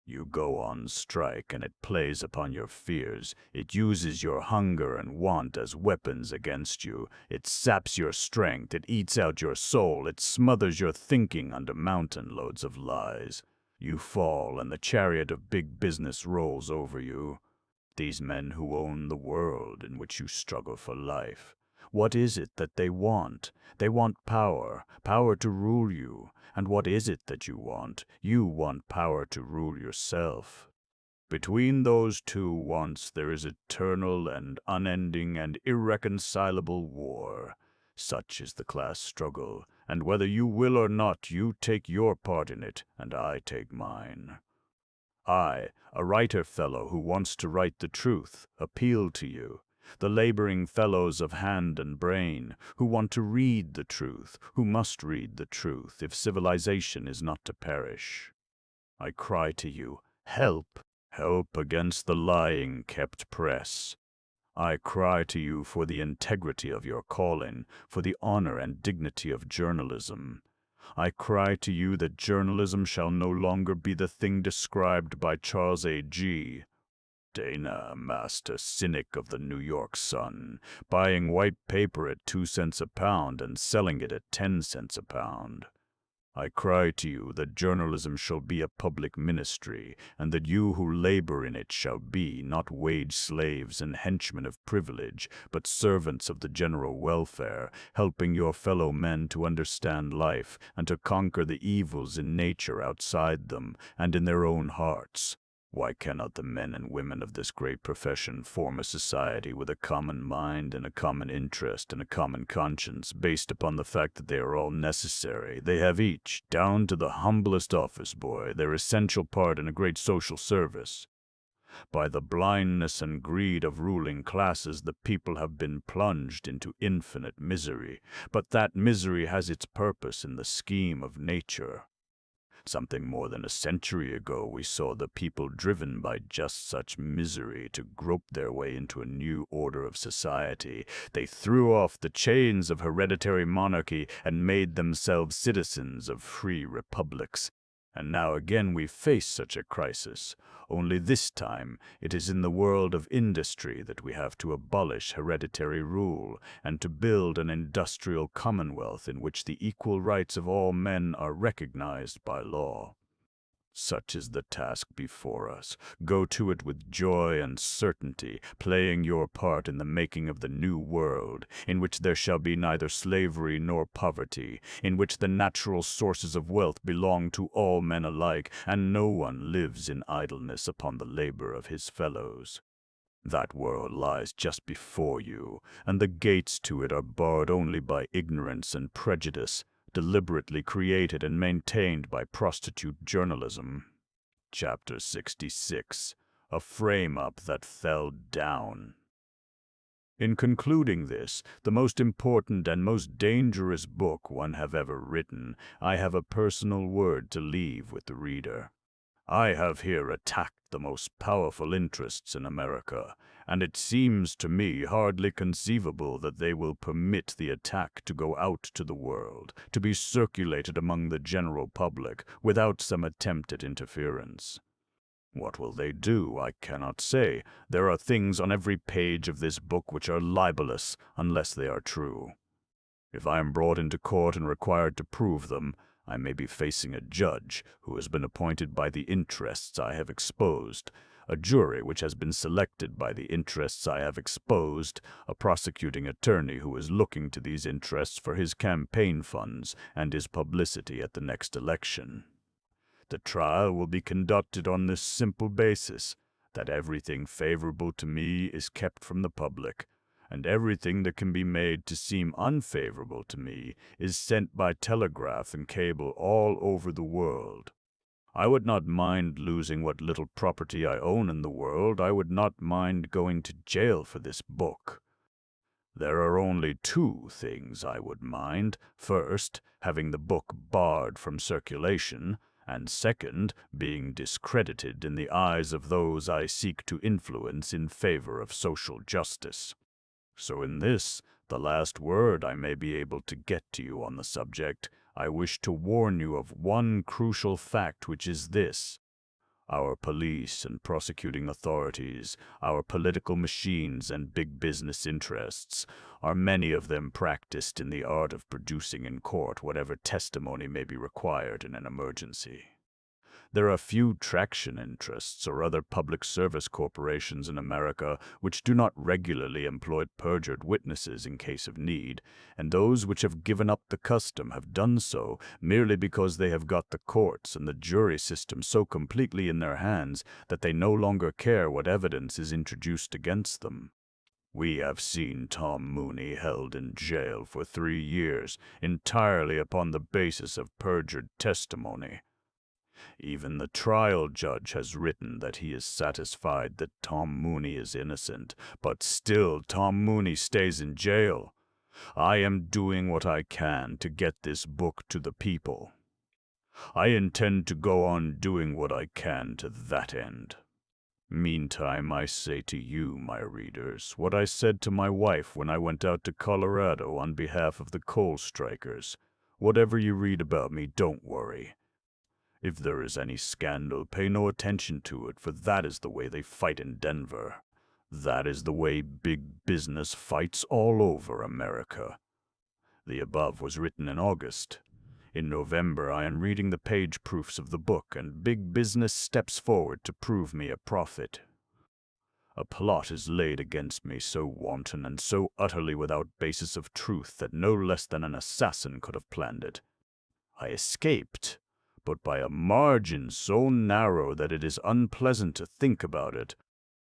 You go on strike, and it plays upon your fears. It uses your hunger and want as weapons against you. It saps your strength. It eats out your soul. It smothers your thinking under mountain loads of lies. You fall, and the chariot of big business rolls over you. These men who own the world in which you struggle for life. What is it that they want? They want power, power to rule you. And what is it that you want? You want power to rule yourself. Between those two wants there is eternal and unending and irreconcilable war. Such is the class struggle, and whether you will or not, you take your part in it, and I take mine. I, a writer fellow who wants to write the truth, appeal to you, the laboring fellows of hand and brain, who want to read the truth, who must read the truth if civilization is not to perish. I cry to you, help, help against the lying kept press. I cry to you for the integrity of your calling, for the honor and dignity of journalism. I cry to you that journalism shall no longer be the thing described by Charles A.G. Dana, master cynic of the New York Sun, buying white paper at 2 cents a pound and selling it at 10 cents a pound. I cry to you that journalism shall be a public ministry, and that you who labor in it shall be not wage slaves and henchmen of privilege, but servants of the general welfare, helping your fellow men to understand life and to conquer the evils in nature outside them and in their own hearts. Why cannot the men and women of this great profession form a society with a common mind and a common interest and a common conscience, based upon the fact that they are all necessary? They have each, down to the humblest office boy, their essential part in a great social service. By the blindness and greed of ruling classes, the people have been plunged into infinite misery, but that misery has its purpose in the scheme of nature. Something more than a century ago, we saw the people driven by just such misery to grope their way into a new order of society. They threw off the chains of hereditary monarchy and made themselves citizens of free republics. And now again we face such a crisis, only this time it is in the world of industry that we have to abolish hereditary rule and to build an industrial commonwealth in which the equal rights of all men are recognized by law. Such is the task before us. Go to it with joy and certainty, playing your part in the making of the new world, in which there shall be neither slavery nor poverty, in which the natural sources of wealth belong to all men alike, and no one lives in idleness upon the labor of his fellows. That world lies just before you, and the gates to it are barred only by ignorance and prejudice, deliberately created and maintained by prostitute journalism. Chapter 66. A Frame-Up That Fell Down. In concluding this, the most important and most dangerous book one have ever written, I have a personal word to leave with the reader. I have here attacked the most powerful interests in America, and it seems to me hardly conceivable that they will permit the attack to go out to the world, to be circulated among the general public, without some attempt at interference. What will they do? I cannot say. There are things on every page of this book which are libelous, unless they are true. If I am brought into court and required to prove them, I may be facing a judge who has been appointed by the interests I have exposed, a jury which has been selected by the interests I have exposed, a prosecuting attorney who is looking to these interests for his campaign funds and his publicity at the next election. The trial will be conducted on this simple basis, that everything favorable to me is kept from the public, and everything that can be made to seem unfavorable to me is sent by telegraph and cable all over the world. I would not mind losing what little property I own in the world. I would not mind going to jail for this book. There are only two things I would mind. First, having the book barred from circulation, and second, being discredited in the eyes of those I seek to influence in favor of social justice. So in this, the last word I may be able to get to you on the subject, I wish to warn you of one crucial fact, which is this. Our police and prosecuting authorities, our political machines and big business interests, are many of them practiced in the art of producing in court whatever testimony may be required in an emergency. There are few traction interests or other public service corporations in America which do not regularly employ perjured witnesses in case of need, and those which have given up the custom have done so merely because they have got the courts and the jury system so completely in their hands that they no longer care what evidence is introduced against them. We have seen Tom Mooney held in jail for 3 years entirely upon the basis of perjured testimony. Even the trial judge has written that he is satisfied that Tom Mooney is innocent, but still Tom Mooney stays in jail. I am doing what I can to get this book to the people. I intend to go on doing what I can to that end. Meantime, I say to you, my readers, what I said to my wife when I went out to Colorado on behalf of the coal strikers. Whatever you read about me, don't worry. If there is any scandal, pay no attention to it, for that is the way they fight in Denver. That is the way big business fights all over America. The above was written in August. In November, I am reading the page proofs of the book, and big business steps forward to prove me a prophet. A plot is laid against me so wanton and so utterly without basis of truth that no less than an assassin could have planned it. I escaped, but by a margin so narrow that it is unpleasant to think about it.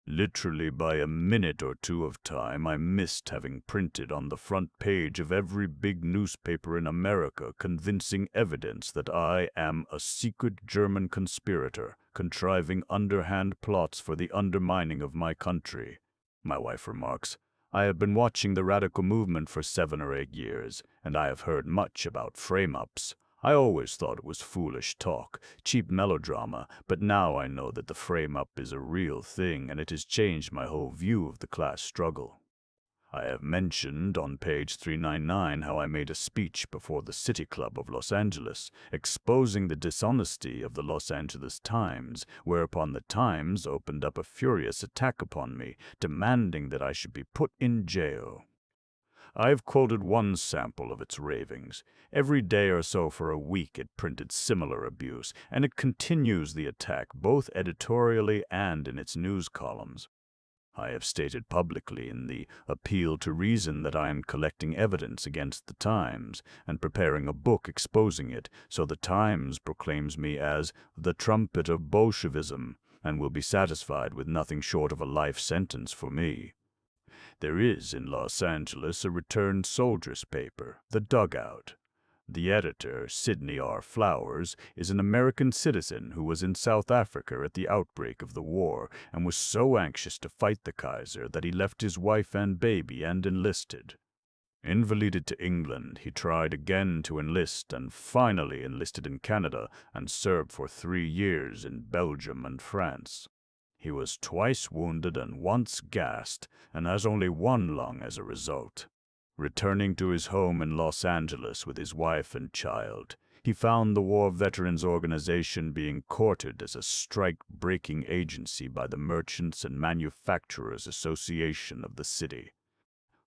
Literally by a minute or two of time I missed having printed on the front page of every big newspaper in America convincing evidence that I am a secret German conspirator, contriving underhand plots for the undermining of my country. My wife remarks, I have been watching the radical movement for 7 or 8 years, and I have heard much about frame-ups. I always thought it was foolish talk, cheap melodrama, but now I know that the frame-up is a real thing, and it has changed my whole view of the class struggle. I have mentioned on page 399 how I made a speech before the City Club of Los Angeles, exposing the dishonesty of the Los Angeles Times, whereupon the Times opened up a furious attack upon me, demanding that I should be put in jail. I have quoted one sample of its ravings. Every day or so for a week it printed similar abuse, and it continues the attack both editorially and in its news columns. I have stated publicly in the Appeal to Reason that I am collecting evidence against the Times and preparing a book exposing it, so the Times proclaims me as the trumpet of Bolshevism and will be satisfied with nothing short of a life sentence for me. There is in Los Angeles a returned soldiers' paper, The Dugout. The editor, Sidney R. Flowers, is an American citizen who was in South Africa at the outbreak of the war and was so anxious to fight the Kaiser that he left his wife and baby and enlisted. Invalided to England, he tried again to enlist and finally enlisted in Canada and served for 3 years in Belgium and France. He was twice wounded and once gassed, and has only one lung as a result. Returning to his home in Los Angeles with his wife and child, he found the War Veterans Organization being courted as a strike-breaking agency by the Merchants and Manufacturers Association of the city.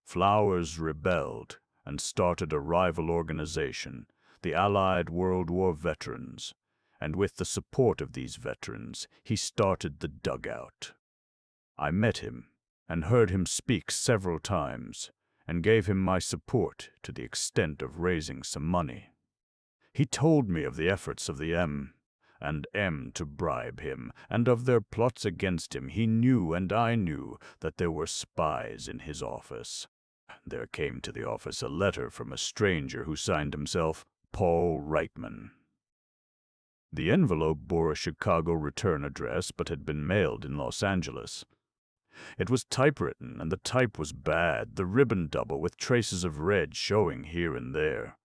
Flowers rebelled and started a rival organization, the Allied World War Veterans, and with the support of these veterans, he started the Dugout. I met him and heard him speak several times, and gave him my support to the extent of raising some money. He told me of the efforts of the M to bribe him, and of their plots against him. He knew, and I knew, that there were spies in his office. There came to the office a letter from a stranger who signed himself Paul Reitman. The envelope bore a Chicago return address but had been mailed in Los Angeles. It was typewritten, and the type was bad, the ribbon double with traces of red showing here and there.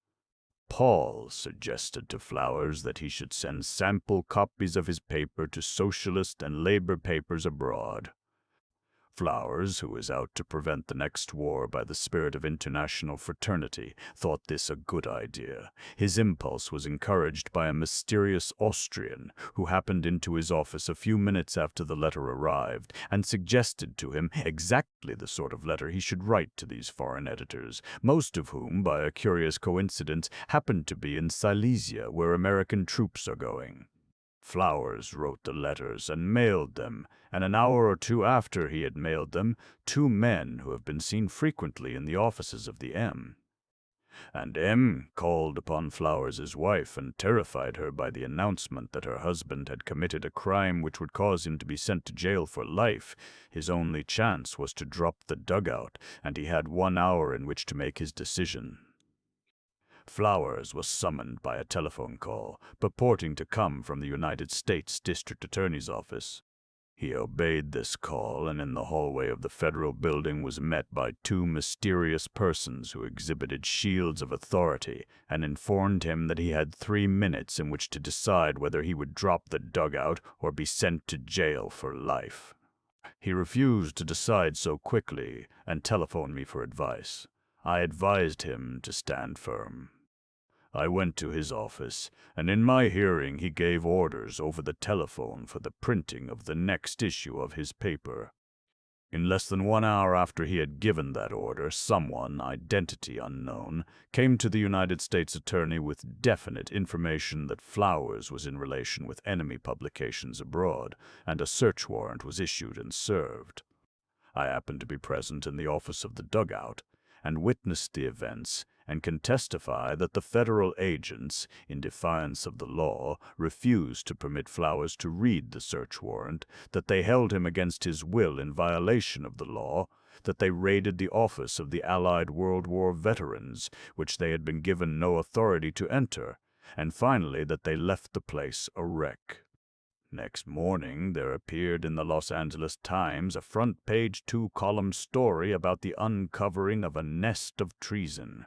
Paul suggested to Flowers that he should send sample copies of his paper to socialist and labor papers abroad. Flowers, who was out to prevent the next war by the spirit of international fraternity, thought this a good idea. His impulse was encouraged by a mysterious Austrian who happened into his office a few minutes after the letter arrived and suggested to him exactly the sort of letter he should write to these foreign editors, most of whom, by a curious coincidence, happened to be in Silesia, where American troops are going. Flowers wrote the letters and mailed them, and an hour or two after he had mailed them, 2 men who have been seen frequently in the offices of the M. And M called upon Flowers' wife and terrified her by the announcement that her husband had committed a crime which would cause him to be sent to jail for life. His only chance was to drop the Dugout, and he had 1 hour in which to make his decision. Flowers was summoned by a telephone call, purporting to come from the United States District Attorney's office. He obeyed this call, and in the hallway of the federal building was met by 2 mysterious persons who exhibited shields of authority and informed him that he had 3 minutes in which to decide whether he would drop the Dugout or be sent to jail for life. He refused to decide so quickly and telephoned me for advice. I advised him to stand firm. I went to his office, and in my hearing he gave orders over the telephone for the printing of the next issue of his paper. In less than 1 hour after he had given that order, someone, identity unknown, came to the United States Attorney with definite information that Flowers was in relation with enemy publications abroad, and a search warrant was issued and served. I happened to be present in the office of the Dugout, and witnessed the events, and can testify that the federal agents, in defiance of the law, refused to permit Flowers to read the search warrant, that they held him against his will in violation of the law, that they raided the office of the Allied World War Veterans, which they had been given no authority to enter, and finally that they left the place a wreck. Next morning, there appeared in the Los Angeles Times a front-page 2-column story about the uncovering of a nest of treason.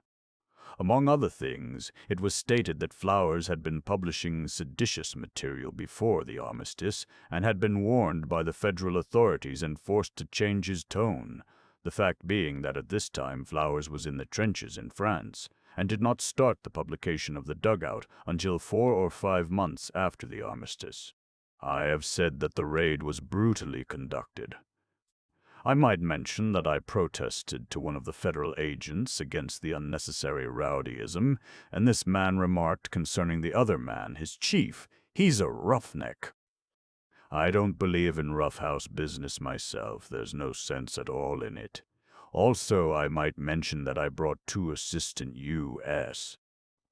Among other things, it was stated that Flowers had been publishing seditious material before the armistice and had been warned by the federal authorities and forced to change his tone, the fact being that at this time Flowers was in the trenches in France and did not start the publication of the Dugout until 4 or 5 months after the armistice. I have said that the raid was brutally conducted. I might mention that I protested to one of the federal agents against the unnecessary rowdyism, and this man remarked concerning the other man, his chief, "He's a roughneck." I don't believe in roughhouse business myself. There's no sense at all in it. Also, I might mention that I brought 2 assistant U.S.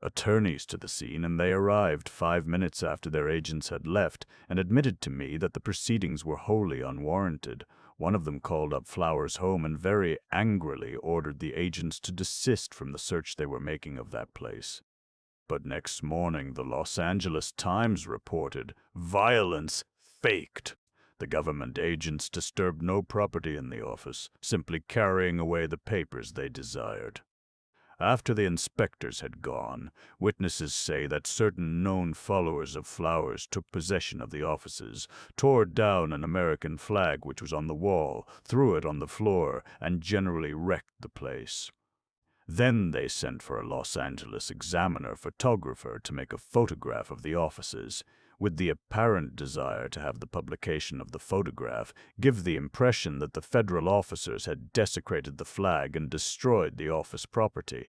attorneys to the scene, and they arrived 5 minutes after their agents had left and admitted to me that the proceedings were wholly unwarranted. One of them called up Flowers' home and very angrily ordered the agents to desist from the search they were making of that place. But next morning the Los Angeles Times reported, "Violence faked." The government agents disturbed no property in the office, simply carrying away the papers they desired. After the inspectors had gone, witnesses say that certain known followers of Flowers took possession of the offices, tore down an American flag which was on the wall, threw it on the floor, and generally wrecked the place. Then they sent for a Los Angeles Examiner photographer to make a photograph of the offices, with the apparent desire to have the publication of the photograph give the impression that the federal officers had desecrated the flag and destroyed the office property.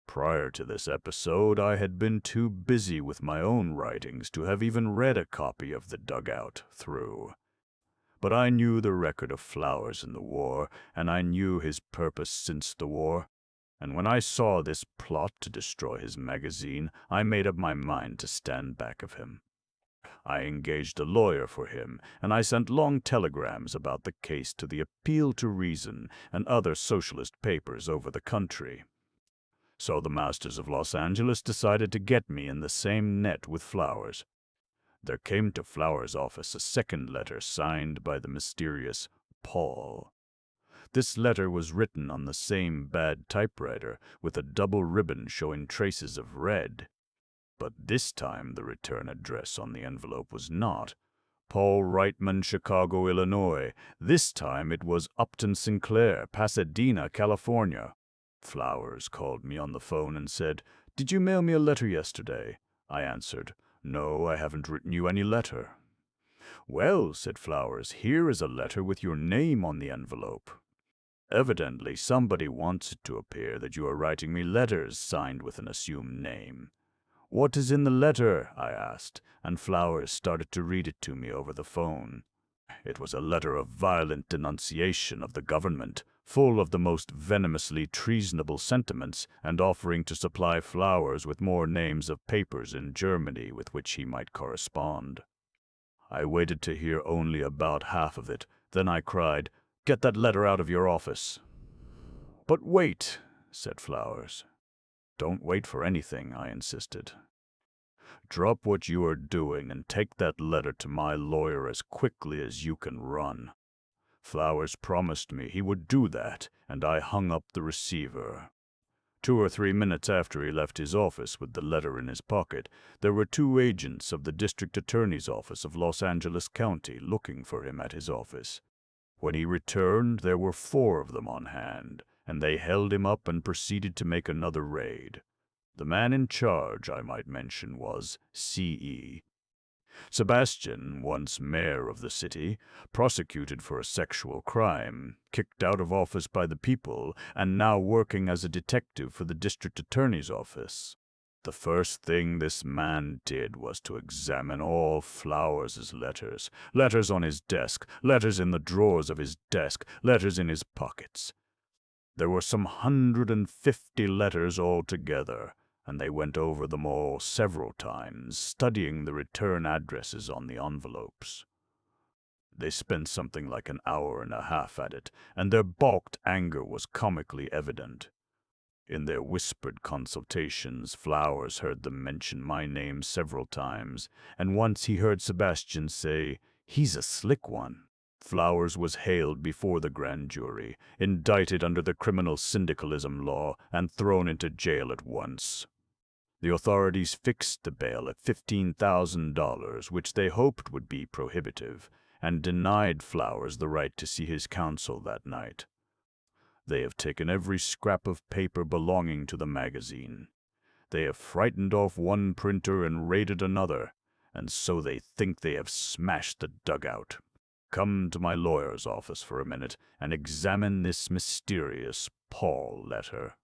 Prior to this episode, I had been too busy with my own writings to have even read a copy of The Dugout through. But I knew the record of Flowers in the war, and I knew his purpose since the war. And when I saw this plot to destroy his magazine, I made up my mind to stand back of him. I engaged a lawyer for him, and I sent long telegrams about the case to the Appeal to Reason and other socialist papers over the country. So the masters of Los Angeles decided to get me in the same net with Flowers. There came to Flowers' office a second letter signed by the mysterious Paul. This letter was written on the same bad typewriter, with a double ribbon showing traces of red. But this time the return address on the envelope was not Paul Reitman, Chicago, Illinois. This time it was Upton Sinclair, Pasadena, California. Flowers called me on the phone and said, "Did you mail me a letter yesterday?" I answered, "No, I haven't written you any letter." "Well," said Flowers, "here is a letter with your name on the envelope. Evidently somebody wants it to appear that you are writing me letters signed with an assumed name." "What is in the letter?" I asked, and Flowers started to read it to me over the phone. It was a letter of violent denunciation of the government, full of the most venomously treasonable sentiments, and offering to supply Flowers with more names of papers in Germany with which he might correspond. I waited to hear only about half of it. Then I cried, "Get that letter out of your office." "But wait," said Flowers. "Don't wait for anything," I insisted. "Drop what you are doing and take that letter to my lawyer as quickly as you can run." Flowers promised me he would do that, and I hung up the receiver. 2 or 3 minutes after he left his office with the letter in his pocket, there were 2 agents of the district attorney's office of Los Angeles County looking for him at his office. When he returned, there were 4 of them on hand, and they held him up and proceeded to make another raid. The man in charge, I might mention, was C.E. Sebastian, once mayor of the city, prosecuted for a sexual crime, kicked out of office by the people, and now working as a detective for the district attorney's office. The first thing this man did was to examine all Flowers' letters, letters on his desk, letters in the drawers of his desk, letters in his pockets. There were some 150 letters altogether, and they went over them all several times, studying the return addresses on the envelopes. They spent something like an hour and a half at it, and their balked anger was comically evident. In their whispered consultations, Flowers heard them mention my name several times, and once he heard Sebastian say, "He's a slick one." Flowers was haled before the grand jury, indicted under the criminal syndicalism law, and thrown into jail at once. The authorities fixed the bail at $15,000, which they hoped would be prohibitive, and denied Flowers the right to see his counsel that night. They have taken every scrap of paper belonging to the magazine. They have frightened off one printer and raided another, and so they think they have smashed the dugout. Come to my lawyer's office for a minute and examine this mysterious Paul letter.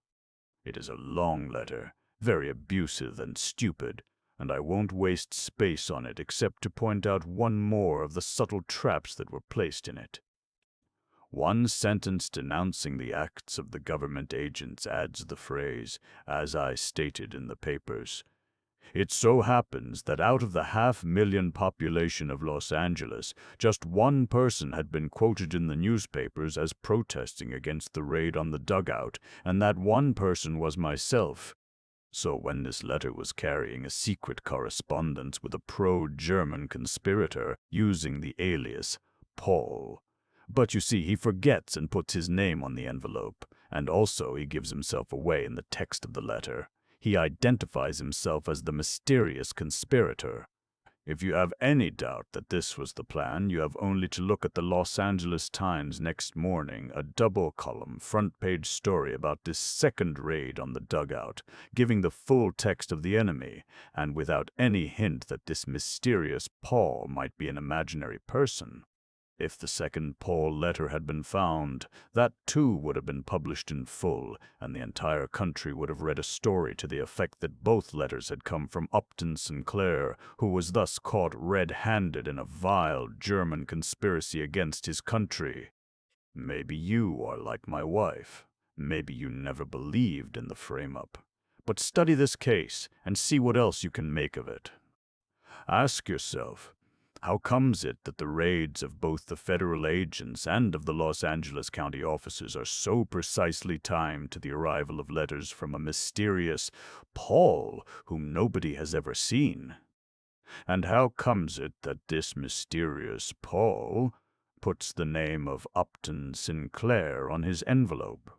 It is a long letter, very abusive and stupid, and I won't waste space on it except to point out one more of the subtle traps that were placed in it. One sentence denouncing the acts of the government agents adds the phrase, "as I stated in the papers." It so happens that out of the 500,000 population of Los Angeles, just one person had been quoted in the newspapers as protesting against the raid on the dugout, and that one person was myself. So when this letter was carrying a secret correspondence with a pro-German conspirator using the alias Paul. But you see, he forgets and puts his name on the envelope, And also he gives himself away in the text of the letter. He identifies himself as the mysterious conspirator. If you have any doubt that this was the plan, you have only to look at the Los Angeles Times next morning, a double-column, front-page story about this second raid on the dugout, giving the full text of the enemy, and without any hint that this mysterious Paul might be an imaginary person. If the second Paul letter had been found, that too would have been published in full, and the entire country would have read a story to the effect that both letters had come from Upton Sinclair, who was thus caught red-handed in a vile German conspiracy against his country. Maybe you are like my wife. Maybe you never believed in the frame-up. But study this case and see what else you can make of it. Ask yourself, how comes it that the raids of both the federal agents and of the Los Angeles County officers are so precisely timed to the arrival of letters from a mysterious Paul whom nobody has ever seen? And how comes it that this mysterious Paul puts the name of Upton Sinclair on his envelope?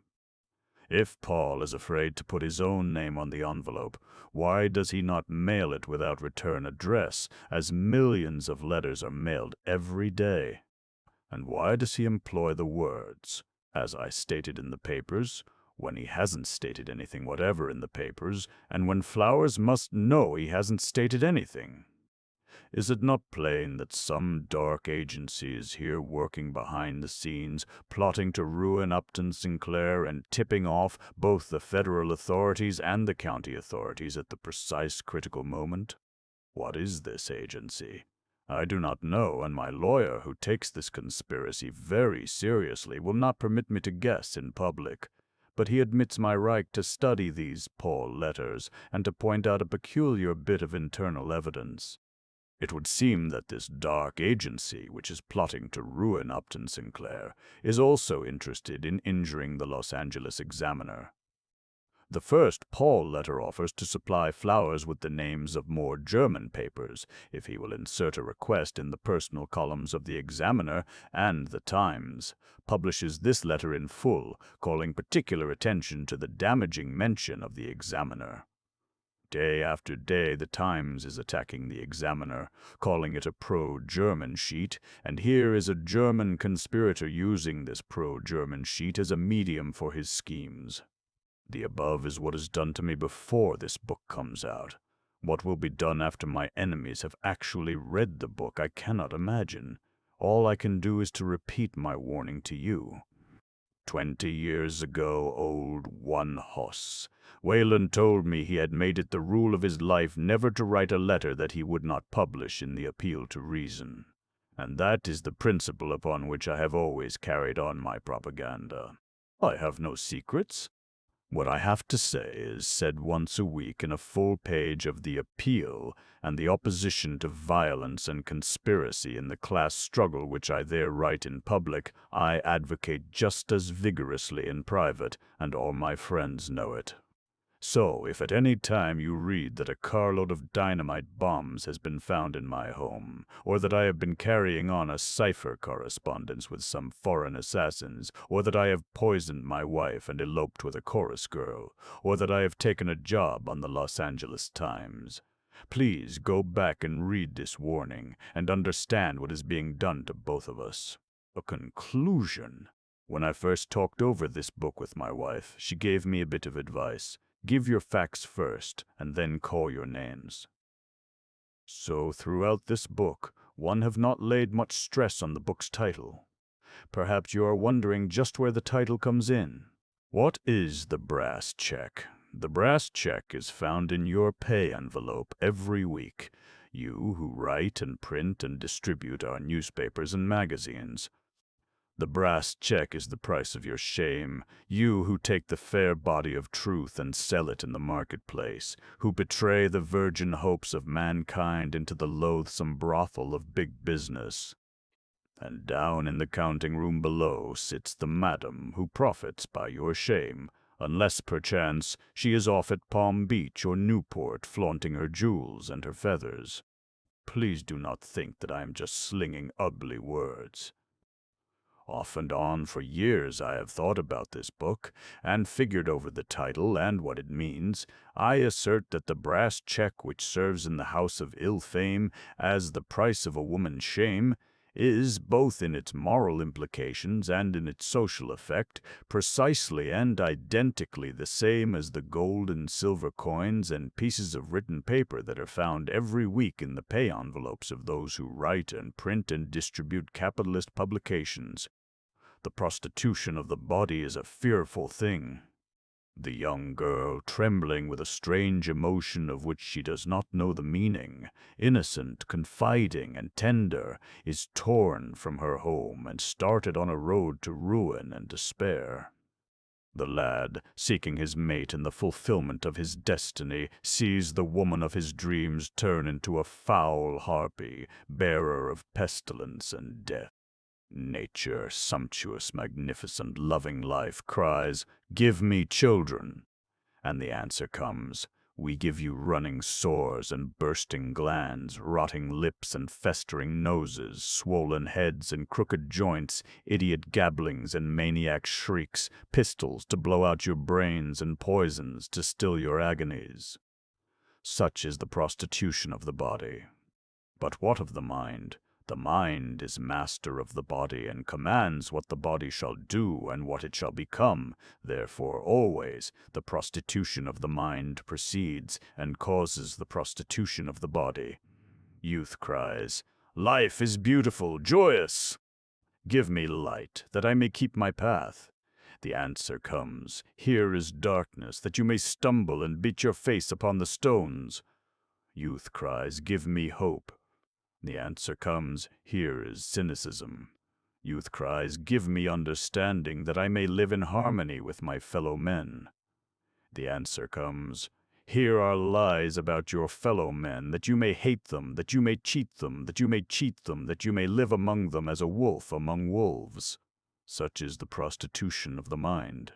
If Paul is afraid to put his own name on the envelope, why does he not mail it without return address, as millions of letters are mailed every day? And why does he employ the words, "as I stated in the papers," when he hasn't stated anything whatever in the papers, and when Flowers must know he hasn't stated anything? Is it not plain that some dark agency is here working behind the scenes, plotting to ruin Upton Sinclair and tipping off both the federal authorities and the county authorities at the precise critical moment? What is this agency? I do not know, and my lawyer, who takes this conspiracy very seriously, will not permit me to guess in public. But he admits my right to study these Paul letters and to point out a peculiar bit of internal evidence. It would seem that this dark agency, which is plotting to ruin Upton Sinclair, is also interested in injuring the Los Angeles Examiner. The first Paul letter offers to supply Flowers with the names of more German papers, if he will insert a request in the personal columns of the Examiner and the Times, publishes this letter in full, calling particular attention to the damaging mention of the Examiner. Day after day, the Times is attacking the Examiner, calling it a pro-German sheet, and here is a German conspirator using this pro-German sheet as a medium for his schemes. The above is what is done to me before this book comes out. What will be done after my enemies have actually read the book, I cannot imagine. All I can do is to repeat my warning to you. 20 years ago, old One Hoss, Wayland told me he had made it the rule of his life never to write a letter that he would not publish in the Appeal to Reason. And that is the principle upon which I have always carried on my propaganda. I have no secrets. What I have to say is said once a week in a full page of the Appeal and the opposition to violence and conspiracy in the class struggle which I there write in public, I advocate just as vigorously in private, and all my friends know it. So, if at any time you read that a carload of dynamite bombs has been found in my home, or that I have been carrying on a cipher correspondence with some foreign assassins, or that I have poisoned my wife and eloped with a chorus girl, or that I have taken a job on the Los Angeles Times, please go back and read this warning and understand what is being done to both of us. A conclusion. When I first talked over this book with my wife, she gave me a bit of advice. Give your facts first, and then call your names. So throughout this book, one have not laid much stress on the book's title. Perhaps you are wondering just where the title comes in. What is the brass check? The brass check is found in your pay envelope every week, you who write and print and distribute our newspapers and magazines. The brass check is the price of your shame, you who take the fair body of truth and sell it in the marketplace, who betray the virgin hopes of mankind into the loathsome brothel of big business. And down in the counting room below sits the madam who profits by your shame, unless perchance she is off at Palm Beach or Newport flaunting her jewels and her feathers. Please do not think that I am just slinging ugly words. Off and on for years I have thought about this book, and figured over the title and what it means. I assert that the brass check which serves in the house of ill fame as the price of a woman's shame is, both in its moral implications and in its social effect, precisely and identically the same as the gold and silver coins and pieces of written paper that are found every week in the pay envelopes of those who write and print and distribute capitalist publications. The prostitution of the body is a fearful thing. The young girl, trembling with a strange emotion of which she does not know the meaning, innocent, confiding, and tender, is torn from her home and started on a road to ruin and despair. The lad, seeking his mate in the fulfillment of his destiny, sees the woman of his dreams turn into a foul harpy, bearer of pestilence and death. Nature, sumptuous, magnificent, loving life, cries, "Give me children." And the answer comes, "We give you running sores and bursting glands, rotting lips and festering noses, swollen heads and crooked joints, idiot gabblings and maniac shrieks, pistols to blow out your brains and poisons to still your agonies." Such is the prostitution of the body. But what of the mind? The mind is master of the body and commands what the body shall do and what it shall become. Therefore, always, the prostitution of the mind proceeds and causes the prostitution of the body. Youth cries, "Life is beautiful, joyous! Give me light, that I may keep my path." The answer comes, "Here is darkness, that you may stumble and beat your face upon the stones." Youth cries, "Give me hope." The answer comes, "Here is cynicism." Youth cries, "Give me understanding, that I may live in harmony with my fellow men." The answer comes, "Here are lies about your fellow men, that you may hate them, that you may cheat them, that you may cheat them, that you may live among them as a wolf among wolves." Such is the prostitution of the mind.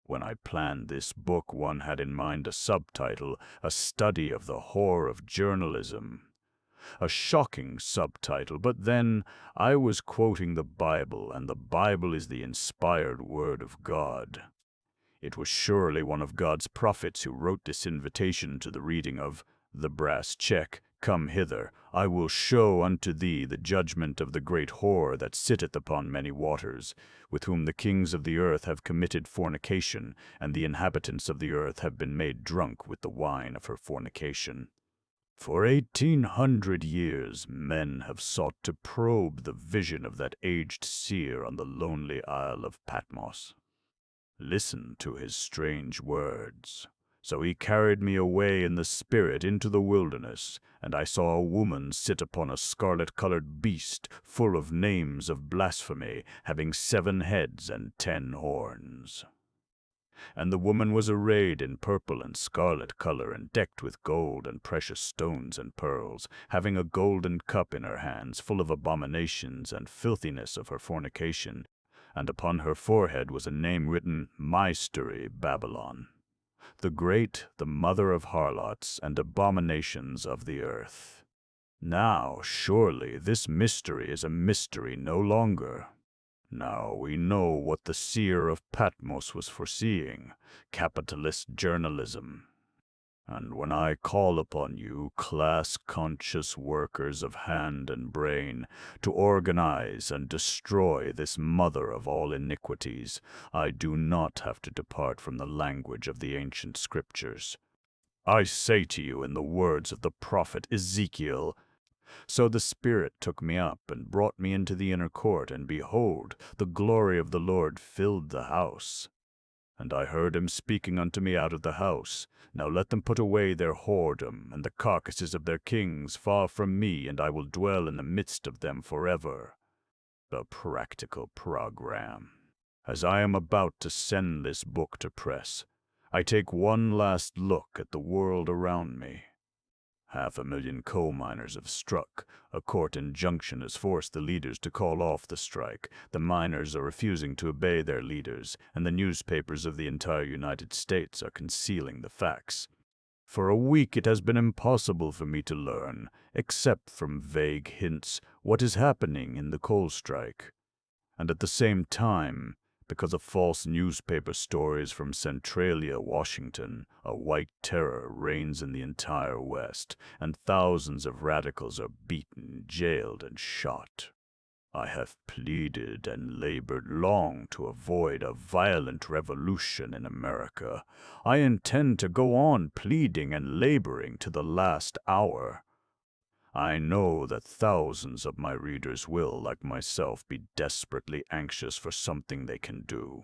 When I planned this book, one had in mind a subtitle, "A Study of the Horror of Journalism." A shocking subtitle, but then I was quoting the Bible, and the Bible is the inspired word of God. It was surely one of God's prophets who wrote this invitation to the reading of "The brass check, come hither, I will show unto thee the judgment of the great whore that sitteth upon many waters, with whom the kings of the earth have committed fornication, and the inhabitants of the earth have been made drunk with the wine of her fornication." For 1800 years, men have sought to probe the vision of that aged seer on the lonely isle of Patmos. Listen to his strange words. "So he carried me away in the spirit into the wilderness, and I saw a woman sit upon a scarlet-colored beast, full of names of blasphemy, having 7 heads and 10 horns. And the woman was arrayed in purple and scarlet color, and decked with gold and precious stones and pearls, having a golden cup in her hands, full of abominations and filthiness of her fornication. And upon her forehead was a name written, Mystery Babylon, the great, the mother of harlots and abominations of the earth." Now, surely, this mystery is a mystery no longer. Now we know what the seer of Patmos was foreseeing, capitalist journalism. And when I call upon you, class-conscious workers of hand and brain, to organize and destroy this mother of all iniquities, I do not have to depart from the language of the ancient scriptures. I say to you in the words of the prophet Ezekiel, "So the Spirit took me up and brought me into the inner court, and behold, the glory of the Lord filled the house. And I heard him speaking unto me out of the house, Now let them put away their whoredom, and the carcasses of their kings far from me, and I will dwell in the midst of them forever." A practical program. As I am about to send this book to press, I take one last look at the world around me. 500,000 coal miners have struck. A court injunction has forced the leaders to call off the strike. The miners are refusing to obey their leaders, and the newspapers of the entire United States are concealing the facts. For a week it has been impossible for me to learn, except from vague hints, what is happening in the coal strike. And at the same time, because of false newspaper stories from Centralia, Washington, a white terror reigns in the entire West, and thousands of radicals are beaten, jailed, and shot. I have pleaded and labored long to avoid a violent revolution in America. I intend to go on pleading and laboring to the last hour. I know that thousands of my readers will, like myself, be desperately anxious for something they can do.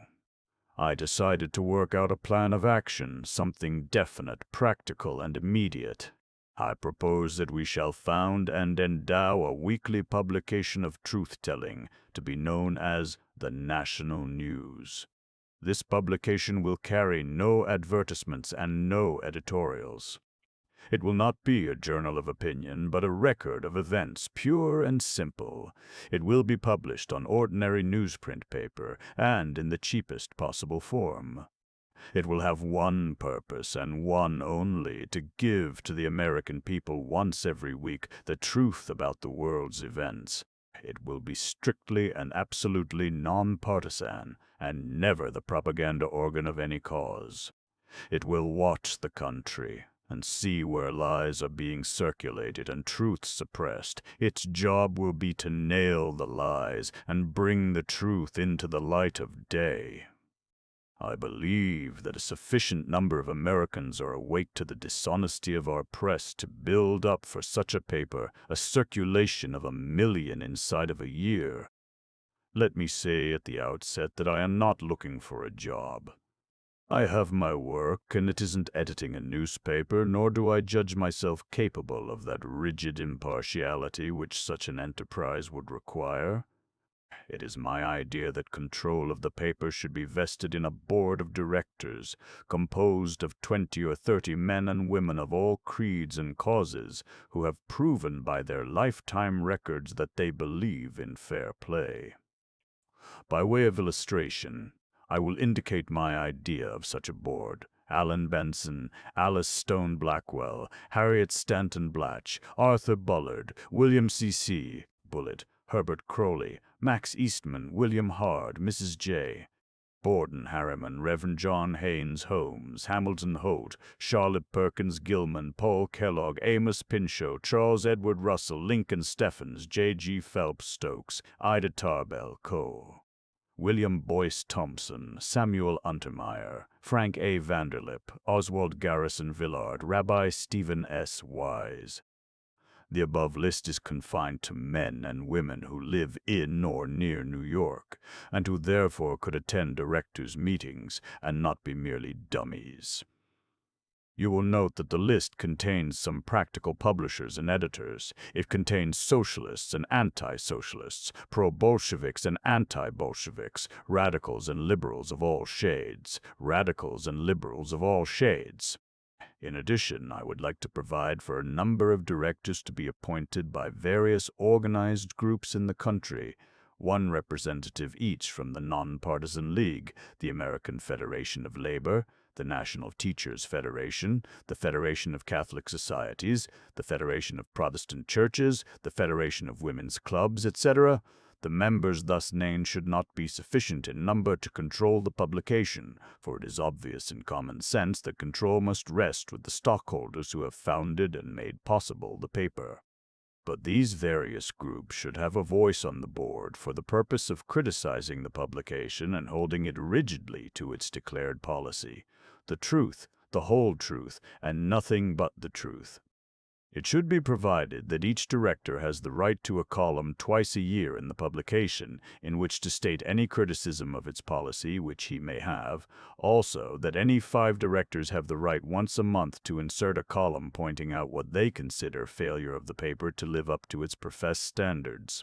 I decided to work out a plan of action, something definite, practical, and immediate. I propose that we shall found and endow a weekly publication of truth-telling to be known as the National News. This publication will carry no advertisements and no editorials. It will not be a journal of opinion, but a record of events, pure and simple. It will be published on ordinary newsprint paper and in the cheapest possible form. It will have one purpose and one only, to give to the American people once every week the truth about the world's events. It will be strictly and absolutely nonpartisan, and never the propaganda organ of any cause. It will watch the country and see where lies are being circulated and truth suppressed. Its job will be to nail the lies and bring the truth into the light of day. I believe that a sufficient number of Americans are awake to the dishonesty of our press to build up for such a paper a circulation of 1 million inside of a year. Let me say at the outset that I am not looking for a job. I have my work, and it isn't editing a newspaper, nor do I judge myself capable of that rigid impartiality which such an enterprise would require. It is my idea that control of the paper should be vested in a board of directors, composed of 20 or 30 men and women of all creeds and causes, who have proven by their lifetime records that they believe in fair play. By way of illustration, I will indicate my idea of such a board. Allen Benson, Alice Stone Blackwell, Harriet Stanton Blatch, Arthur Bullard, William C.C. Bullitt, Herbert Crowley, Max Eastman, William Hard, Mrs. J. Borden Harriman, Reverend John Haynes Holmes, Hamilton Holt, Charlotte Perkins Gilman, Paul Kellogg, Amos Pinchot, Charles Edward Russell, Lincoln Steffens, J.G. Phelps Stokes, Ida Tarbell Coe, William Boyce Thompson, Samuel Untermeyer, Frank A. Vanderlip, Oswald Garrison Villard, Rabbi Stephen S. Wise. The above list is confined to men and women who live in or near New York, and who therefore could attend directors' meetings and not be merely dummies. You will note that the list contains some practical publishers and editors. It contains socialists and anti-socialists, pro-Bolsheviks and anti-Bolsheviks, radicals and liberals of all shades, radicals and liberals of all shades. In addition, I would like to provide for a number of directors to be appointed by various organized groups in the country, one representative each from the Nonpartisan League, the American Federation of Labor, the National Teachers Federation, the Federation of Catholic Societies, the Federation of Protestant Churches, the Federation of Women's Clubs, etc. The members thus named should not be sufficient in number to control the publication, for it is obvious in common sense that control must rest with the stockholders who have founded and made possible the paper. But these various groups should have a voice on the board for the purpose of criticizing the publication and holding it rigidly to its declared policy: the truth, the whole truth, and nothing but the truth. It should be provided that each director has the right to a column twice a year in the publication, in which to state any criticism of its policy which he may have. Also, that any 5 directors have the right once a month to insert a column pointing out what they consider failure of the paper to live up to its professed standards.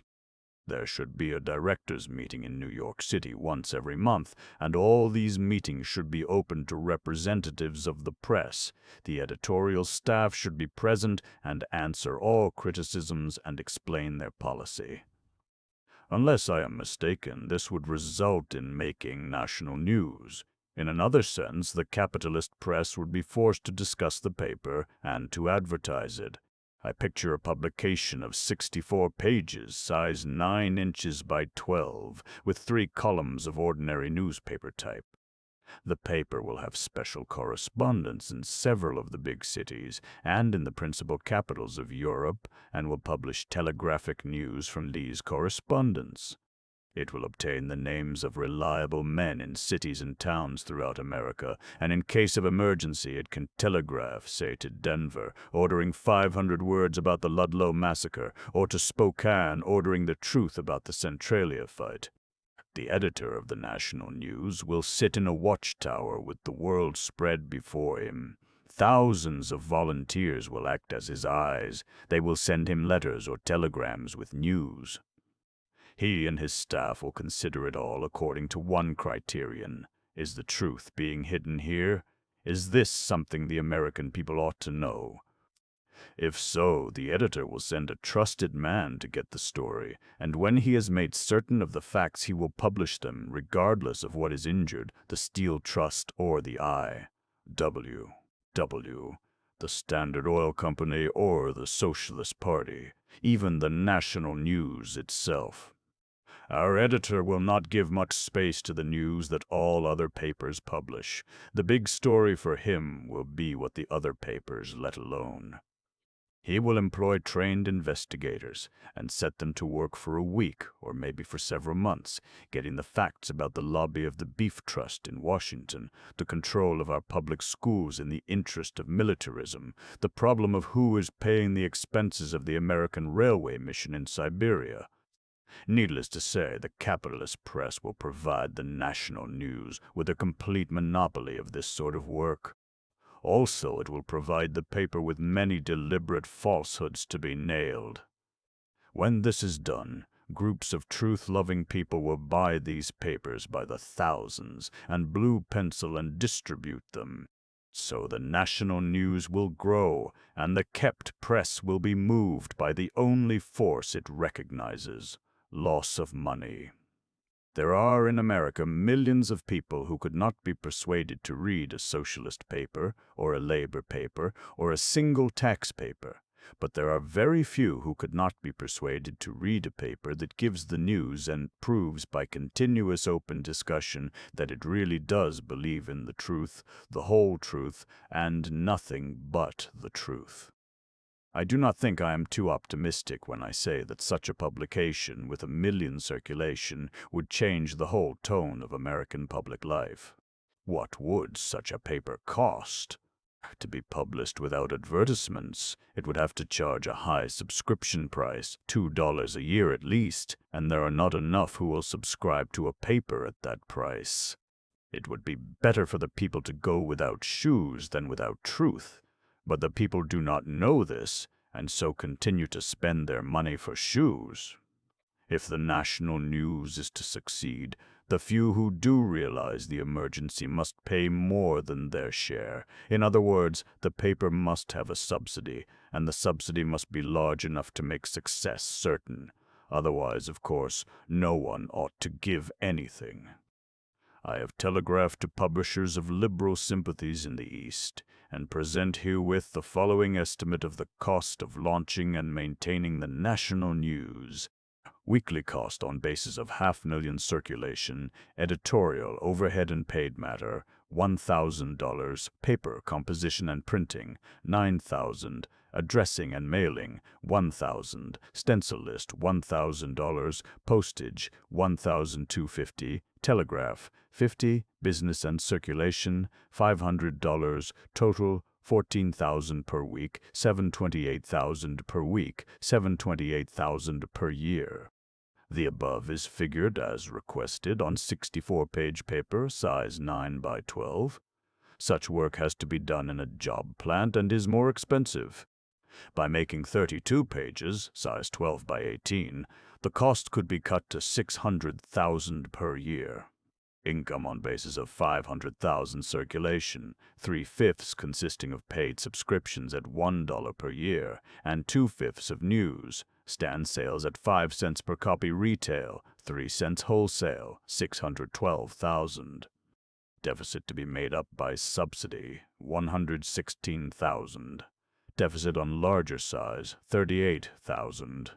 There should be a directors' meeting in New York City once every month, and all these meetings should be open to representatives of the press. The editorial staff should be present and answer all criticisms and explain their policy. Unless I am mistaken, this would result in making national news. In another sense, the capitalist press would be forced to discuss the paper and to advertise it. I picture a publication of 64 pages, size 9 inches by 12, with 3 columns of ordinary newspaper type. The paper will have special correspondents in several of the big cities and in the principal capitals of Europe, and will publish telegraphic news from these correspondents. It will obtain the names of reliable men in cities and towns throughout America, and in case of emergency it can telegraph, say, to Denver, ordering 500 words about the Ludlow massacre, or to Spokane, ordering the truth about the Centralia fight. The editor of the national news will sit in a watchtower with the world spread before him. Thousands of volunteers will act as his eyes. They will send him letters or telegrams with news. He and his staff will consider it all according to one criterion. Is the truth being hidden here? Is this something the American people ought to know? If so, the editor will send a trusted man to get the story, and when he has made certain of the facts he will publish them, regardless of what is injured, the Steel Trust or the I.W.W., the Standard Oil Company or the Socialist Party, even the national news itself. Our editor will not give much space to the news that all other papers publish. The big story for him will be what the other papers let alone. He will employ trained investigators and set them to work for a week or maybe for several months, getting the facts about the lobby of the Beef Trust in Washington, the control of our public schools in the interest of militarism, the problem of who is paying the expenses of the American railway mission in Siberia. Needless to say, the capitalist press will provide the national news with a complete monopoly of this sort of work. Also, it will provide the paper with many deliberate falsehoods to be nailed. When this is done, groups of truth-loving people will buy these papers by the thousands and blue pencil and distribute them. So the national news will grow, and the kept press will be moved by the only force it recognizes: loss of money. There are in America millions of people who could not be persuaded to read a socialist paper, or a labor paper, or a single tax paper. But there are very few who could not be persuaded to read a paper that gives the news and proves by continuous open discussion that it really does believe in the truth, the whole truth, and nothing but the truth. I do not think I am too optimistic when I say that such a publication with 1 million circulation would change the whole tone of American public life. What would such a paper cost? To be published without advertisements, it would have to charge a high subscription price, $2 a year at least, and there are not enough who will subscribe to a paper at that price. It would be better for the people to go without shoes than without truth. But the people do not know this, and so continue to spend their money for shoes. If the national news is to succeed, the few who do realize the emergency must pay more than their share. In other words, the paper must have a subsidy, and the subsidy must be large enough to make success certain. Otherwise, of course, no one ought to give anything. I have telegraphed to publishers of liberal sympathies in the East, and present herewith the following estimate of the cost of launching and maintaining the national news. Weekly cost on basis of 500,000 circulation, editorial, overhead and paid matter, $1,000, paper, composition and printing, $9,000, addressing and mailing, $1,000, stencil list, $1,000, postage, $1,250, telegraph, $50, business and circulation, $500, total, $14,000 per week, $728,000 per week, $728,000 per year. The above is figured as requested on 64-page paper, size 9 by 12. Such work has to be done in a job plant and is more expensive. By making 32 pages, size 12 by 18, the cost could be cut to $600,000 per year. Income on basis of 500,000 circulation, 3/5 consisting of paid subscriptions at $1 per year, and 2/5 of news. Stand sales at 5 cents per copy retail, 3 cents wholesale, 612,000. Deficit to be made up by subsidy, 116,000. Deficit on larger size, 38,000.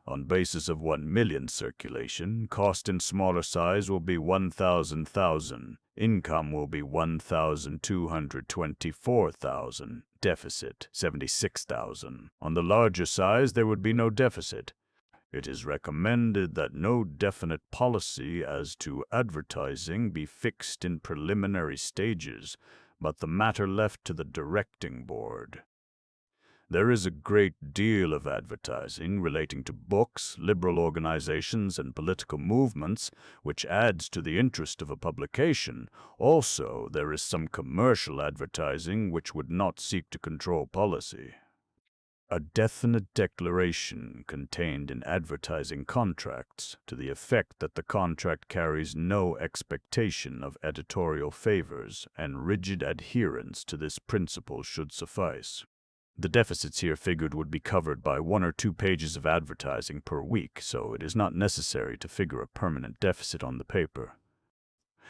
On basis of 1 million circulation, cost in smaller size will be 1,000,000. Income will be 1,224,000. Deficit, 76,000. On the larger size, there would be no deficit. It is recommended that no definite policy as to advertising be fixed in preliminary stages, but the matter left to the directing board. There is a great deal of advertising relating to books, liberal organizations, and political movements, which adds to the interest of a publication. Also, there is some commercial advertising which would not seek to control policy. A definite declaration contained in advertising contracts to the effect that the contract carries no expectation of editorial favors and rigid adherence to this principle should suffice. The deficits here figured would be covered by 1 or 2 pages of advertising per week, so it is not necessary to figure a permanent deficit on the paper.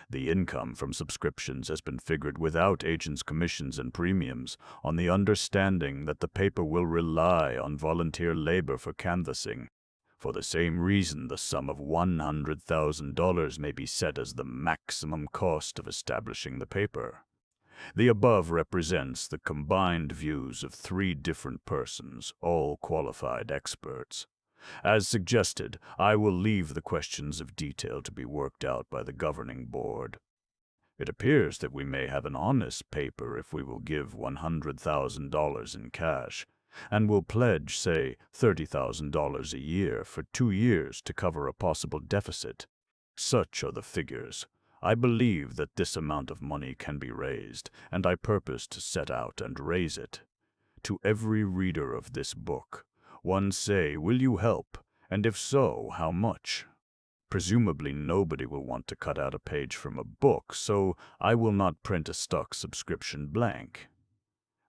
The income from subscriptions has been figured without agents' commissions and premiums, on the understanding that the paper will rely on volunteer labor for canvassing. For the same reason, the sum of $100,000 may be set as the maximum cost of establishing the paper. The above represents the combined views of 3 different persons, all qualified experts. As suggested, I will leave the questions of detail to be worked out by the governing board. It appears that we may have an honest paper if we will give $100,000 in cash, and will pledge, say, $30,000 a year for 2 years to cover a possible deficit. Such are the figures. I believe that this amount of money can be raised, and I purpose to set out and raise it. To every reader of this book, one say, will you help, and if so, how much? Presumably nobody will want to cut out a page from a book, so I will not print a stock subscription blank.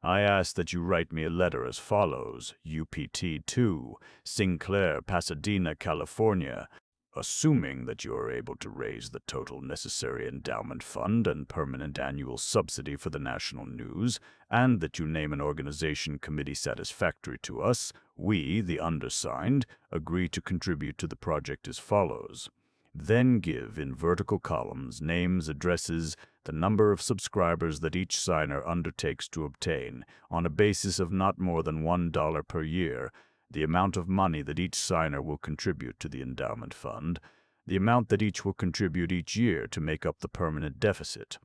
I ask that you write me a letter as follows: UPT 2, Sinclair, Pasadena, California, assuming that you are able to raise the total necessary endowment fund and permanent annual subsidy for the national news, and that you name an organization committee satisfactory to us, we, the undersigned, agree to contribute to the project as follows. Then give, in vertical columns, names, addresses, the number of subscribers that each signer undertakes to obtain, on a basis of not more than $1 per year, the amount of money that each signer will contribute to the endowment fund, the amount that each will contribute each year to make up the permanent deficit.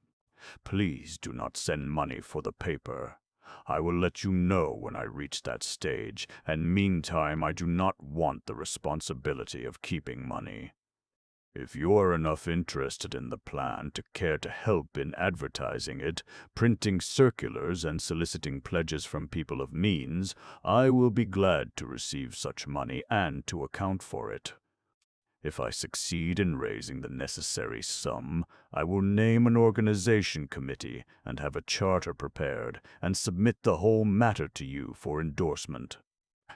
Please do not send money for the paper. I will let you know when I reach that stage, and meantime I do not want the responsibility of keeping money. If you are enough interested in the plan to care to help in advertising it, printing circulars, and soliciting pledges from people of means, I will be glad to receive such money and to account for it. If I succeed in raising the necessary sum, I will name an organization committee and have a charter prepared and submit the whole matter to you for endorsement.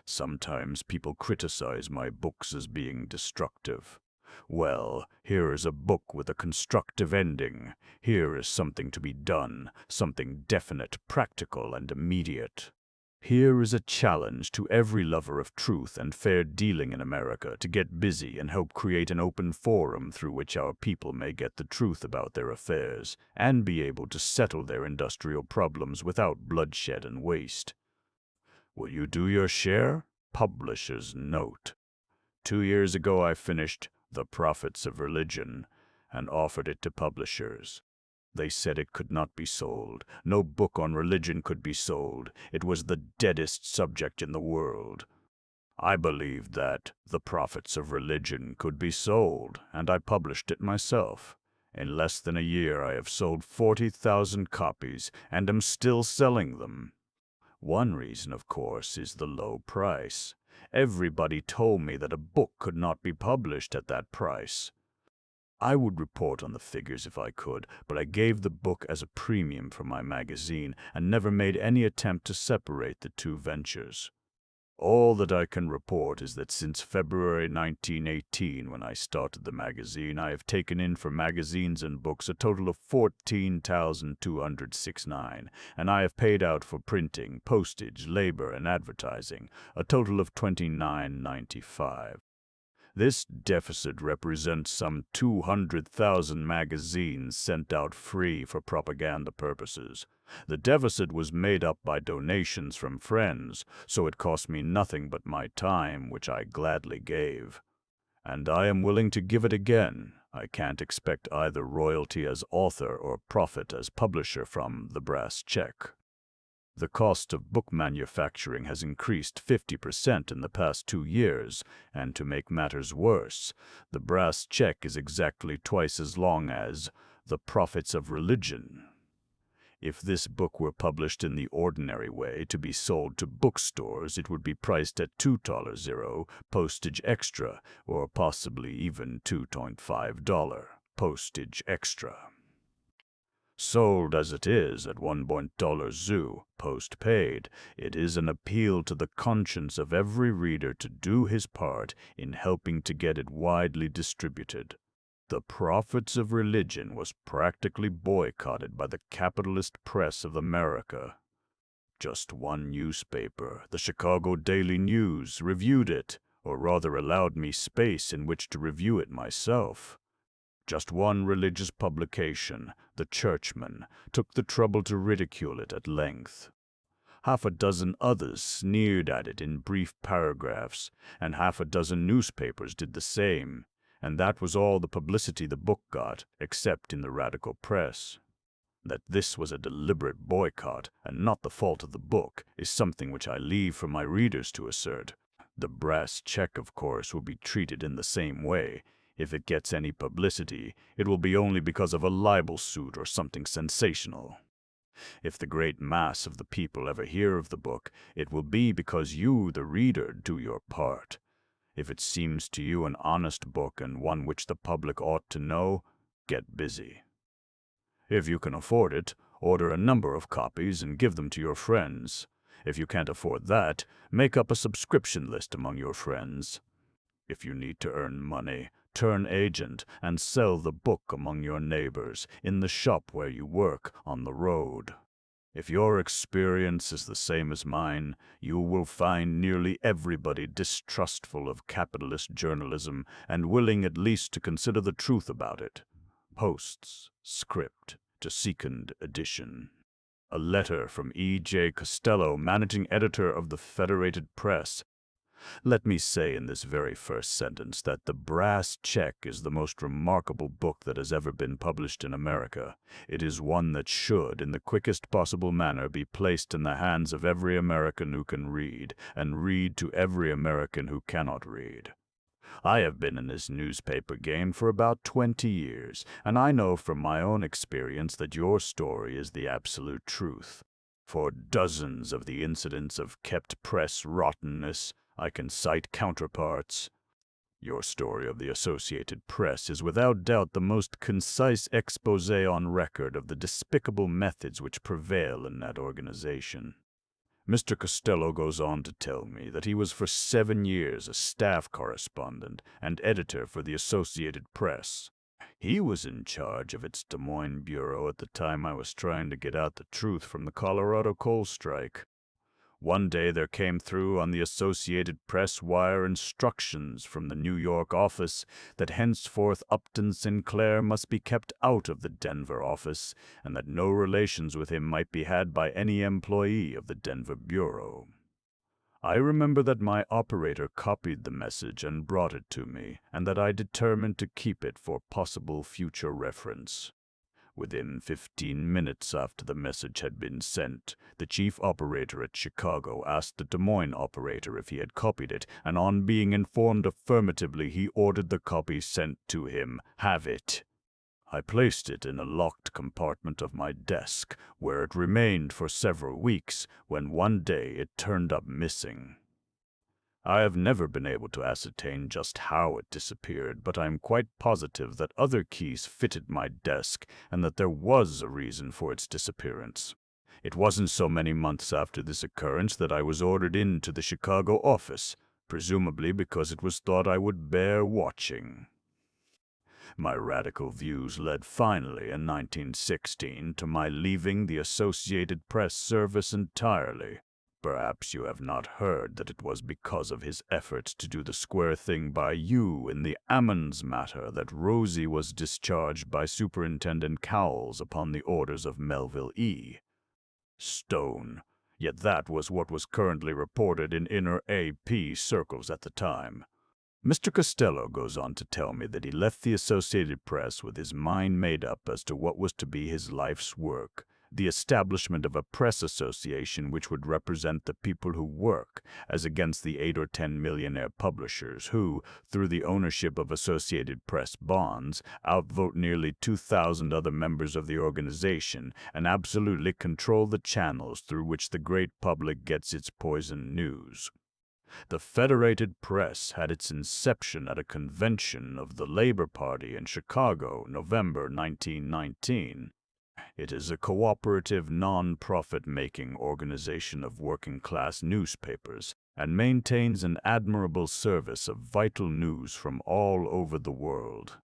Sometimes people criticize my books as being destructive. Well, here is a book with a constructive ending. Here is something to be done, something definite, practical, and immediate. Here is a challenge to every lover of truth and fair dealing in America to get busy and help create an open forum through which our people may get the truth about their affairs and be able to settle their industrial problems without bloodshed and waste. Will you do your share? Publisher's note. 2 years ago I finished The Prophets of Religion and offered it to publishers. They said it could not be sold. No book on religion could be sold. It was the deadest subject in the world. I believed that The Prophets of Religion could be sold, and I published it myself. In less than a year I have sold 40,000 copies and am still selling them. One reason, of course, is the low price. Everybody told me that a book could not be published at that price. I would report on the figures if I could, but I gave the book as a premium for my magazine and never made any attempt to separate the two ventures. All that I can report is that since February 1918, when I started the magazine, I have taken in for magazines and books a total of $14,269, and I have paid out for printing, postage, labor, and advertising a total of $29.95. This deficit represents some 200,000 magazines sent out free for propaganda purposes. The deficit was made up by donations from friends, so it cost me nothing but my time, which I gladly gave. And I am willing to give it again. I can't expect either royalty as author or profit as publisher from the brass check. The cost of book manufacturing has increased 50% in the past 2 years, and to make matters worse, the brass check is exactly twice as long as The Prophets of Religion. If this book were published in the ordinary way to be sold to bookstores, it would be priced at $2.00 postage extra, or possibly even $2.50 postage extra. Sold as it is at $1.00 post-paid, it is an appeal to the conscience of every reader to do his part in helping to get it widely distributed. The Prophets of Religion was practically boycotted by the capitalist press of America. Just one newspaper, the Chicago Daily News, reviewed it, or rather allowed me space in which to review it myself. Just one religious publication, The Churchman, took the trouble to ridicule it at length. Half a dozen others sneered at it in brief paragraphs, and half a dozen newspapers did the same, and that was all the publicity the book got, except in the radical press. That this was a deliberate boycott, and not the fault of the book, is something which I leave for my readers to assert. The brass check, of course, will be treated in the same way. If it gets any publicity, it will be only because of a libel suit or something sensational. If the great mass of the people ever hear of the book, it will be because you, the reader, do your part. If it seems to you an honest book and one which the public ought to know, get busy. If you can afford it, order a number of copies and give them to your friends. If you can't afford that, make up a subscription list among your friends. If you need to earn money, turn agent and sell the book among your neighbors, in the shop where you work, on the road. If your experience is the same as mine, you will find nearly everybody distrustful of capitalist journalism and willing at least to consider the truth about it. Posts, script to second edition. A letter from E.J. Costello, managing editor of the Federated Press. Let me say in this very first sentence that The Brass Check is the most remarkable book that has ever been published in America. It is one that should, in the quickest possible manner, be placed in the hands of every American who can read, and read to every American who cannot read. I have been in this newspaper game for about 20 years, and I know from my own experience that your story is the absolute truth. For dozens of the incidents of kept press rottenness, I can cite counterparts. Your story of the Associated Press is without doubt the most concise expose on record of the despicable methods which prevail in that organization. Mr. Costello goes on to tell me that he was for 7 years a staff correspondent and editor for the Associated Press. He was in charge of its Des Moines bureau at the time I was trying to get out the truth from the Colorado coal strike. One day there came through on the Associated Press wire instructions from the New York office that henceforth Upton Sinclair must be kept out of the Denver office, and that no relations with him might be had by any employee of the Denver bureau. I remember that my operator copied the message and brought it to me, and that I determined to keep it for possible future reference. Within 15 minutes after the message had been sent, the chief operator at Chicago asked the Des Moines operator if he had copied it, and on being informed affirmatively, he ordered the copy sent to him. Have it. I placed it in a locked compartment of my desk, where it remained for several weeks, when one day it turned up missing. I have never been able to ascertain just how it disappeared, but I am quite positive that other keys fitted my desk and that there was a reason for its disappearance. It wasn't so many months after this occurrence that I was ordered into the Chicago office, presumably because it was thought I would bear watching. My radical views led finally in 1916 to my leaving the Associated Press service entirely. Perhaps you have not heard that it was because of his efforts to do the square thing by you in the Ammons matter that Rosie was discharged by Superintendent Cowles upon the orders of Melville E. Stone. Yet that was what was currently reported in inner AP circles at the time. Mr. Costello goes on to tell me that he left the Associated Press with his mind made up as to what was to be his life's work, the establishment of a press association which would represent the people who work, as against the 8 or 10 millionaire publishers who, through the ownership of Associated Press bonds, outvote nearly 2,000 other members of the organization and absolutely control the channels through which the great public gets its poison news. The Federated Press had its inception at a convention of the Labor Party in Chicago, November 1919. It is a cooperative, non-profit-making organization of working-class newspapers and maintains an admirable service of vital news from all over the world.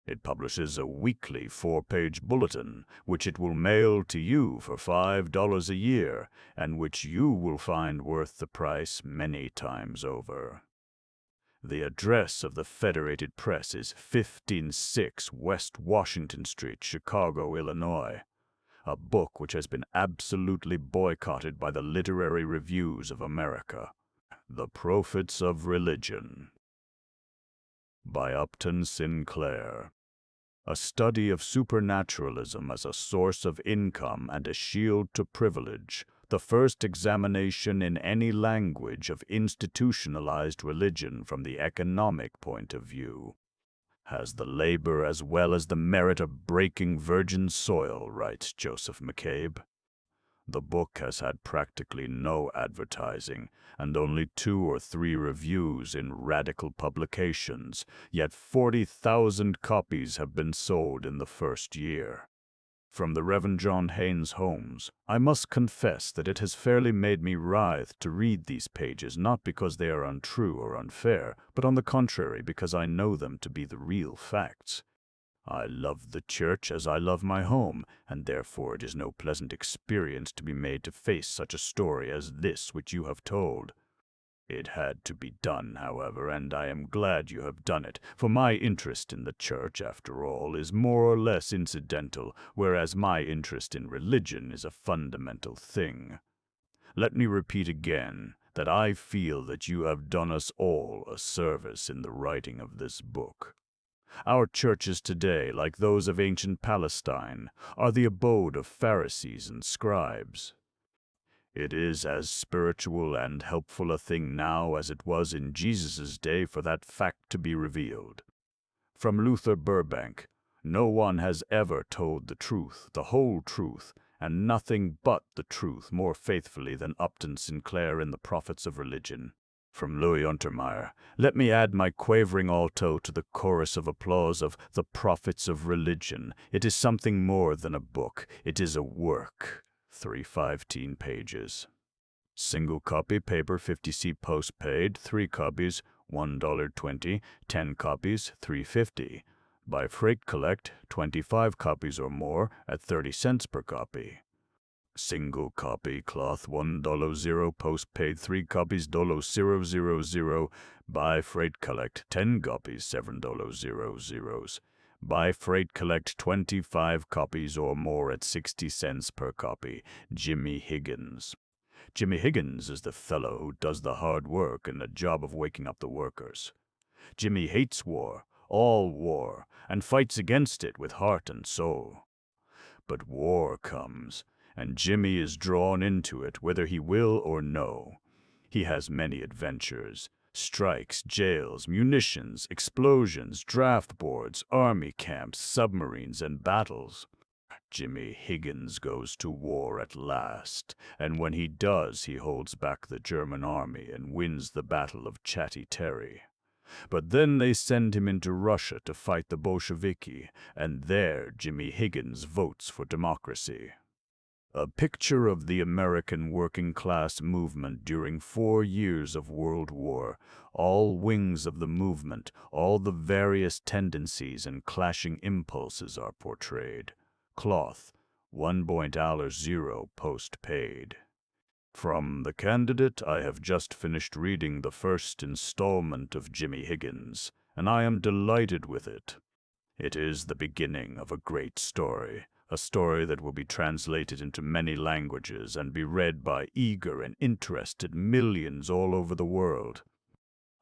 It publishes a weekly 4-page bulletin, which it will mail to you for $5 a year, and which you will find worth the price many times over. The address of the Federated Press is 156 West Washington Street, Chicago, Illinois. A book which has been absolutely boycotted by the literary reviews of America. The Prophets of Religion. By Upton Sinclair. A study of supernaturalism as a source of income and a shield to privilege, the first examination in any language of institutionalized religion from the economic point of view. Has the labor as well as the merit of breaking virgin soil, writes Joseph McCabe. The book has had practically no advertising and only 2 or 3 reviews in radical publications, yet 40,000 copies have been sold in the first year. From the Reverend John Haynes Holmes, I must confess that it has fairly made me writhe to read these pages, not because they are untrue or unfair, but on the contrary because I know them to be the real facts. I love the church as I love my home, and therefore it is no pleasant experience to be made to face such a story as this which you have told. It had to be done, however, and I am glad you have done it, for my interest in the church, after all, is more or less incidental, whereas my interest in religion is a fundamental thing. Let me repeat again that I feel that you have done us all a service in the writing of this book. Our churches today, like those of ancient Palestine, are the abode of Pharisees and scribes. It is as spiritual and helpful a thing now as it was in Jesus' day for that fact to be revealed. From Luther Burbank, no one has ever told the truth, the whole truth, and nothing but the truth more faithfully than Upton Sinclair in The Prophets of Religion. From Louis Untermeyer, let me add my quavering alto to the chorus of applause of The Prophets of Religion. It is something more than a book. It is a work. 315 pages. Single copy, paper, 50c postpaid, 3 copies, $1.20, 10 copies, $3.50. By freight collect, 25 copies or more at 30 cents per copy. Single copy, cloth, $1.00, postpaid, 3 copies, $0.000. By freight collect, 10 copies, $7.00. By freight collect, 25 copies or more at 60 cents per copy. Jimmy Higgins. Jimmy Higgins is the fellow who does the hard work and the job of waking up the workers. Jimmy hates war, all war, and fights against it with heart and soul. But war comes, and Jimmy is drawn into it whether he will or no. He has many adventures, strikes, jails, munitions, explosions, draft boards, army camps, submarines, and battles. Jimmy Higgins goes to war at last, and when he does, he holds back the German army and wins the Battle of Chatty Terry. But then they send him into Russia to fight the Bolsheviki, and there Jimmy Higgins votes for democracy. A picture of the American working class movement during 4 years of World War. All wings of the movement, all the various tendencies and clashing impulses are portrayed. Cloth, $1.00 postpaid. From the candidate, I have just finished reading the first installment of Jimmy Higgins, and I am delighted with it. It is the beginning of a great story, a story that will be translated into many languages and be read by eager and interested millions all over the world.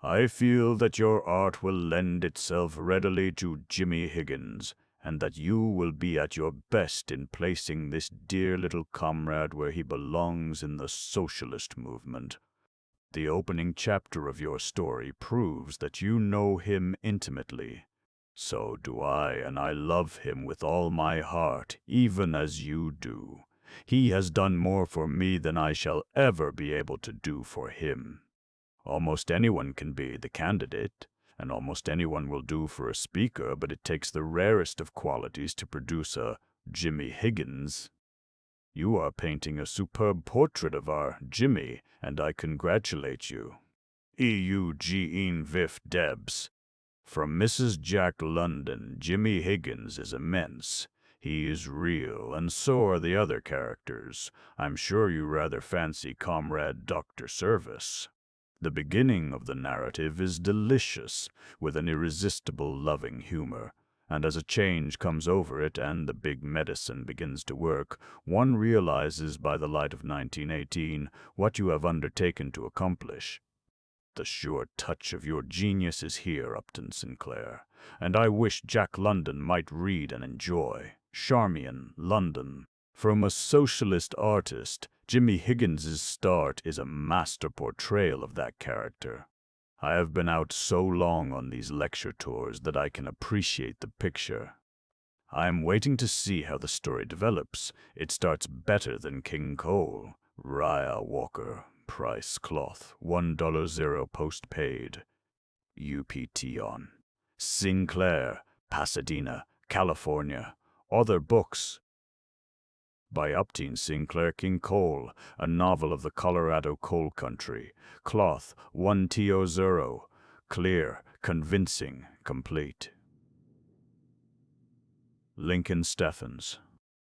I feel that your art will lend itself readily to Jimmy Higgins, and that you will be at your best in placing this dear little comrade where he belongs in the socialist movement. The opening chapter of your story proves that you know him intimately. So do I, and I love him with all my heart, even as you do. He has done more for me than I shall ever be able to do for him. Almost anyone can be the candidate, and almost anyone will do for a speaker, but it takes the rarest of qualities to produce a Jimmy Higgins. You are painting a superb portrait of our Jimmy, and I congratulate you. Eugene Viff Debs. From Mrs. Jack London, Jimmy Higgins is immense. He is real, and so are the other characters. I'm sure you rather fancy Comrade Dr. Service. The beginning of the narrative is delicious, with an irresistible loving humor, and as a change comes over it and the big medicine begins to work, one realizes by the light of 1918 what you have undertaken to accomplish. The sure touch of your genius is here, Upton Sinclair, and I wish Jack London might read and enjoy. Charmian, London. From a socialist artist, Jimmy Higgins's start is a master portrayal of that character. I have been out so long on these lecture tours that I can appreciate the picture. I am waiting to see how the story develops. It starts better than King Cole. Raya Walker. Price cloth, $1.00 postpaid. UPT on. Sinclair, Pasadena, California. Other books. By Upton Sinclair, King Cole, a novel of the Colorado coal country. Cloth, $1.00. Clear, convincing, complete. Lincoln Steffens.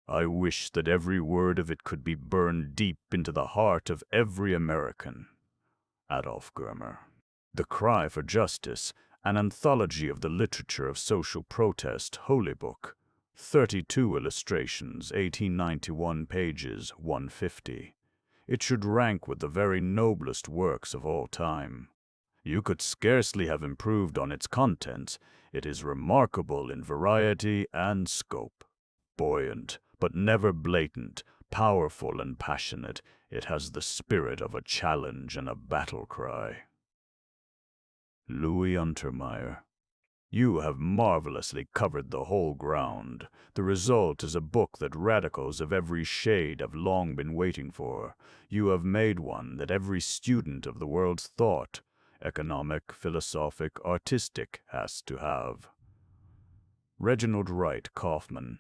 I wish that every word of it could be burned deep into the heart of every American. Adolf Germer. The Cry for Justice, an anthology of the literature of social protest, Holy Book. 32 illustrations, 1891 pages, 150. It should rank with the very noblest works of all time. You could scarcely have improved on its contents. It is remarkable in variety and scope. Buoyant, but never blatant, powerful and passionate, it has the spirit of a challenge and a battle cry. Louis Untermeyer. You have marvelously covered the whole ground. The result is a book that radicals of every shade have long been waiting for. You have made one that every student of the world's thought, economic, philosophic, artistic, has to have. Reginald Wright Kaufman.